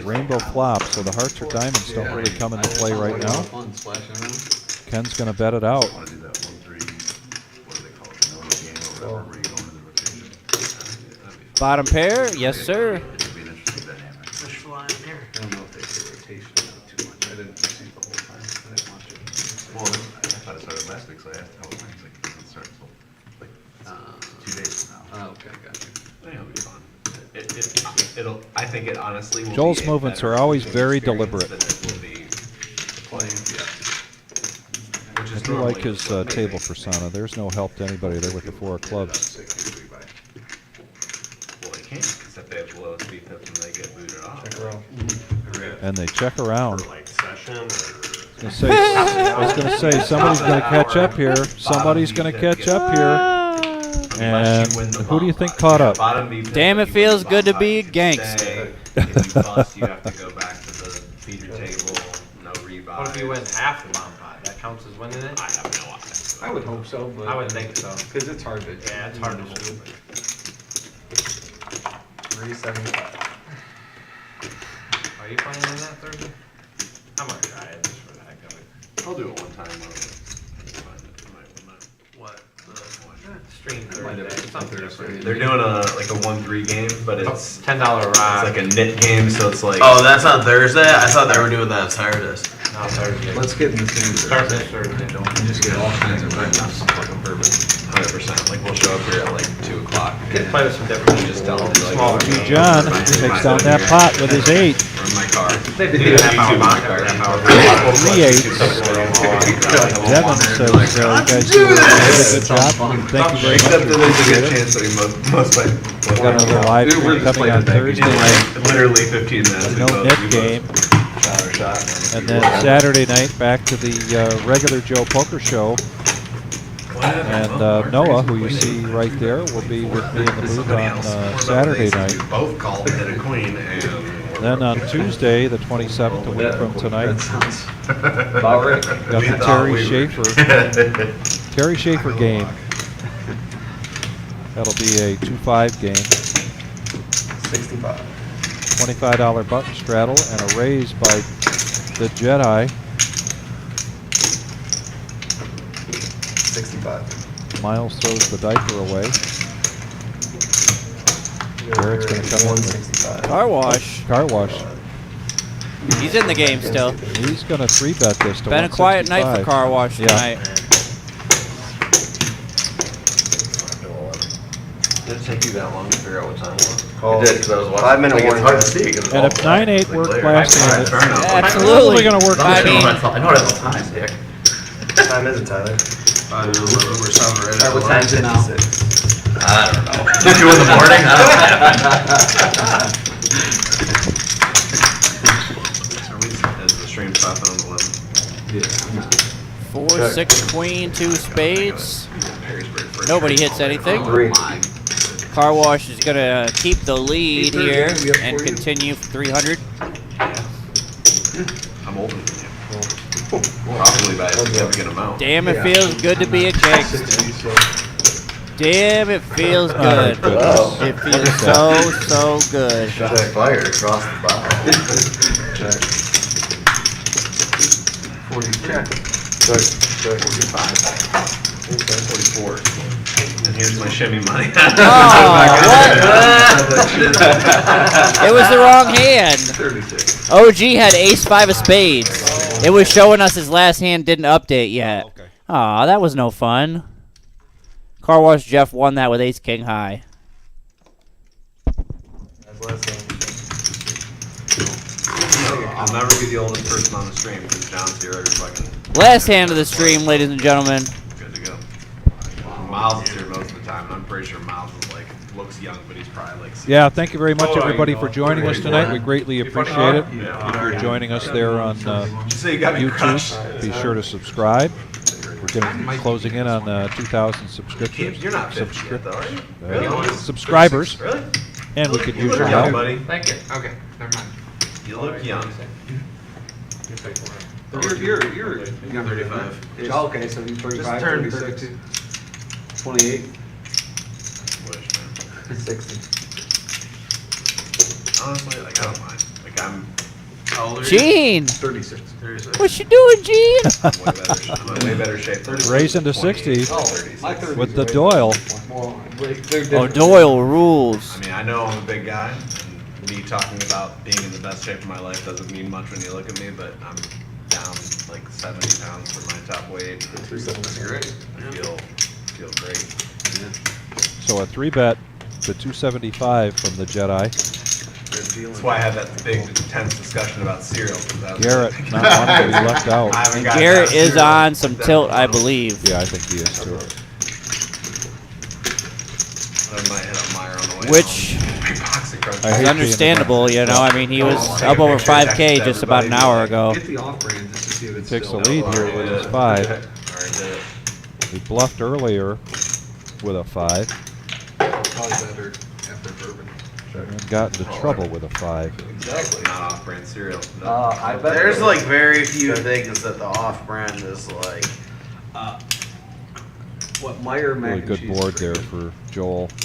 Rainbow flops, so the hearts or diamonds don't really come into play right now. Ken's going to bet it out. I want to do that 1-3, what do they call it, no game or whatever, where you go into the rotation. Bottom pair, yes sir. It would be an interesting dynamic. Fish flying here. I don't know if they say rotation too much. I didn't see the whole time. I didn't watch it. Well, I thought it started last week, so I asked how it went. Like, it doesn't start until like 2 days from now. Okay, got you. It'll be fun. It'll. I think it honestly will. Joel's be a movements better are always viewing very experience deliberate. than it will be playing. Which I is do normally like his table persona. There's no help to anybody there with the 4 of clubs. Well, they can't, except they have the lowest speed tips and they get booted off. And they check around. For like session or. I was going to say, somebody's going to catch up here. Somebody's going to catch up here. And who do you think caught up? Damn, it feels good to be a gangster. If you bust, you have to go back to the feeder table, no rebuy. What if you win half the bomb pot? That counts as winning it? I have no idea. I would hope so, but. I would think so. Because it's hard to. Yeah, it's hard to hold. 375. Are you playing in that Thursday? I'm gonna try it just for the heck of it. I'll do it one time. What? Stream Thursday. Something different. They're doing a 1-3 game, but it's $10 ride. It's like a knit game, so it's like. Oh, that's on Thursday? I thought they were doing that on Saturdays. No, Thursday. Let's get in the same. Start this Thursday, don't. And just get all kinds of records. Fucking perfect. 100%. Like we'll show up here at like 2 o'clock. Play with some different. Just tell them like. Small See John takes down that pot with his 8. Or in my car. They do half hour my vodka, car. half hour. 3 8s. Devin says you guys do a good job. Thank you very much. Except that there's a good Appreciate it. chance that we most might. We've got another live stream coming on Thursday night. Literally 15 minutes. No net game. And then Saturday night back to the regular Joe Poker Show. And Noah, who you see right there, will be with me in the booth on Saturday night. Both called and hit a queen and. Then on Tuesday, the 27th, a week from tonight, About right. got the Terry Schaefer game. That'll be a 2-5 game. 65. $25 button straddle and a raise by the Jedi. 65. Miles throws the diaper away. Garrett's going to come in with 165. Car wash. car wash. He's in the game still. He's going to 3-bet this to Been a quiet night for 165. car wash Yeah. tonight. Did it take you that long to figure out what time it was? It did, because I was watching. 5 minute Like, it's warning. hard to see. 'Cause it's And all if 9-8 worked clear. last night, it's Absolutely. going to work. I mean, I know that's all time, Dick. What time is it, Tyler? 5:11 or something right What time is it now? I don't know. 2 in the morning? I Is the stream stopping on 11? Yeah, I'm not. 4, 6, queen, 2 spades. Nobody hits anything. 3. Car wash is going to keep the lead here and continue 300. I'm older than you. Probably by a significant amount. Damn, it feels good to be a gangster. Damn, it feels good. goodness. It feels so good. Shot fired across the bow. Check. 40. Check. 45. 44. And here's my shimmy money. It was the wrong hand. 36. OG had ace-5 of spades. It was showing us his last hand didn't update yet. Aw, that was no fun. Car wash Jeff won that with ace-king high. That's last game. I'll never be the oldest person on the stream because John's here every fucking Last hand of the stream, ladies and gentlemen. good to go. Miles is here most of the time, and I'm pretty sure Miles is like looks young, but he's probably like. Yeah, thank you very much, everybody, for joining us tonight. We greatly appreciate it. Yeah. If you're joining us there on So you got me crushed. YouTube, be sure to subscribe. We're getting closing in on 2,000 subscriptions. You're not 50 yet, though, are you? Subscribers. Really? And we could You use look your young, help. buddy. Thank you. Okay, never mind. You look young. You're 35. okay, so you 35, turned 36, 28, Wish, man. 60. Honestly, like I don't mind. Like I'm How old are you? Gene, 36. 36. what you doing, Gene? I'm in way better shape. Racing to 60 My 30s with the are way Doyle. Well, they're Oh, different. Doyle rules. I mean, I know I'm a big guy, and me talking about being in the best shape of my life doesn't mean much when you look at me, but I'm down like 70 pounds from my top weight. That's great. I feel great. So a 3-bet to 275 from the Jedi. That's why I had that big, intense discussion about cereal. Garrett not wanting to be left out. And Garrett is on some tilt, I believe. Yeah, I think he is too. I might hit up Meyer on the way Which I is hate understandable, you know. I mean, he was up over 5K just about an hour ago. Get the off-brand just to see if it's Takes the still lead here with his 5. He bluffed earlier with a 5 Probably better after bourbon. and got into trouble with a 5. Exactly. Not off-brand cereal. I bet There's like very few things that the off-brand is like. What Meyer mac Really and good cheese board is there pretty for Joel. good.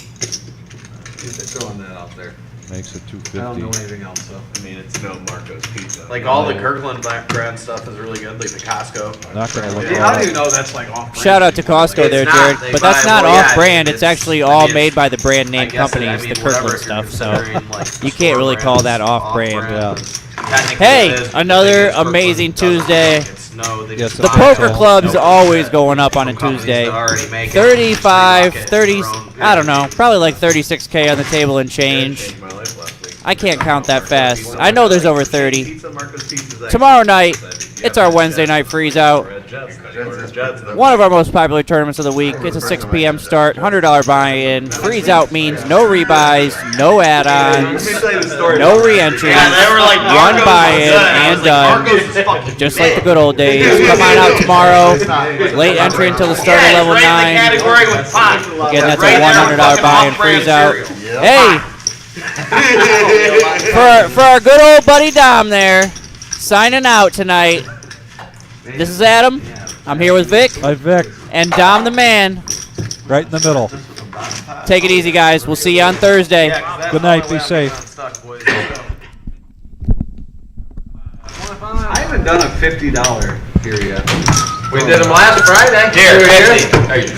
Just throwing that out there. Makes it I don't know 250. anything else though. I mean, it's no Marco's Pizza. Like all the Kirkland brand stuff is really good, like the Costco. Not gonna look Yeah, how do at you know that's like off-brand? Shout out to Costco It's there, not. Jared. They But that's buy- not well, yeah, off-brand. It's it's- actually I all mean, made by the brand I name guess it- companies, I the mean, whatever Kirkland if you're stuff. So considering, like, you store can't really call brands, that off-brand. Technically it Hey, is, but the another thing is, Kirkland amazing doesn't Tuesday. make it snow. They Yes, just the The buy poker it. club's No, always that going up on a some companies Tuesday. that already make it, 35, just relock it 30, for their own I don't know, business. probably like 36K on the table and change. I can't count that fast. I know there's over 30. Pizza, Marco's Pizza's Tomorrow night, it's our Wednesday night freeze out. One of our most popular tournaments of the week. It's a 6 p.m. start, $100 buy-in. Freeze out means no rebuys, no add-ons, no re-entries, Yeah, they were like, one Marco's buy-in is good. I and was like, done. Marco's is fucking Just like the good old days. Come on out tomorrow. Late entry until the start of level 9. Category with pot. Again, that's Right a there, $100 fucking buy-in off-brand freeze out. cereal. Hey, for our good old buddy Dom there, signing out tonight. This is Adam. I'm here with Vic. Hi, Vic. And Dom the man. Right in the middle. Take it easy, guys. We'll see you on Thursday. Good night. Be safe. I haven't done a $50 here yet. We did them last Friday. Here, 50.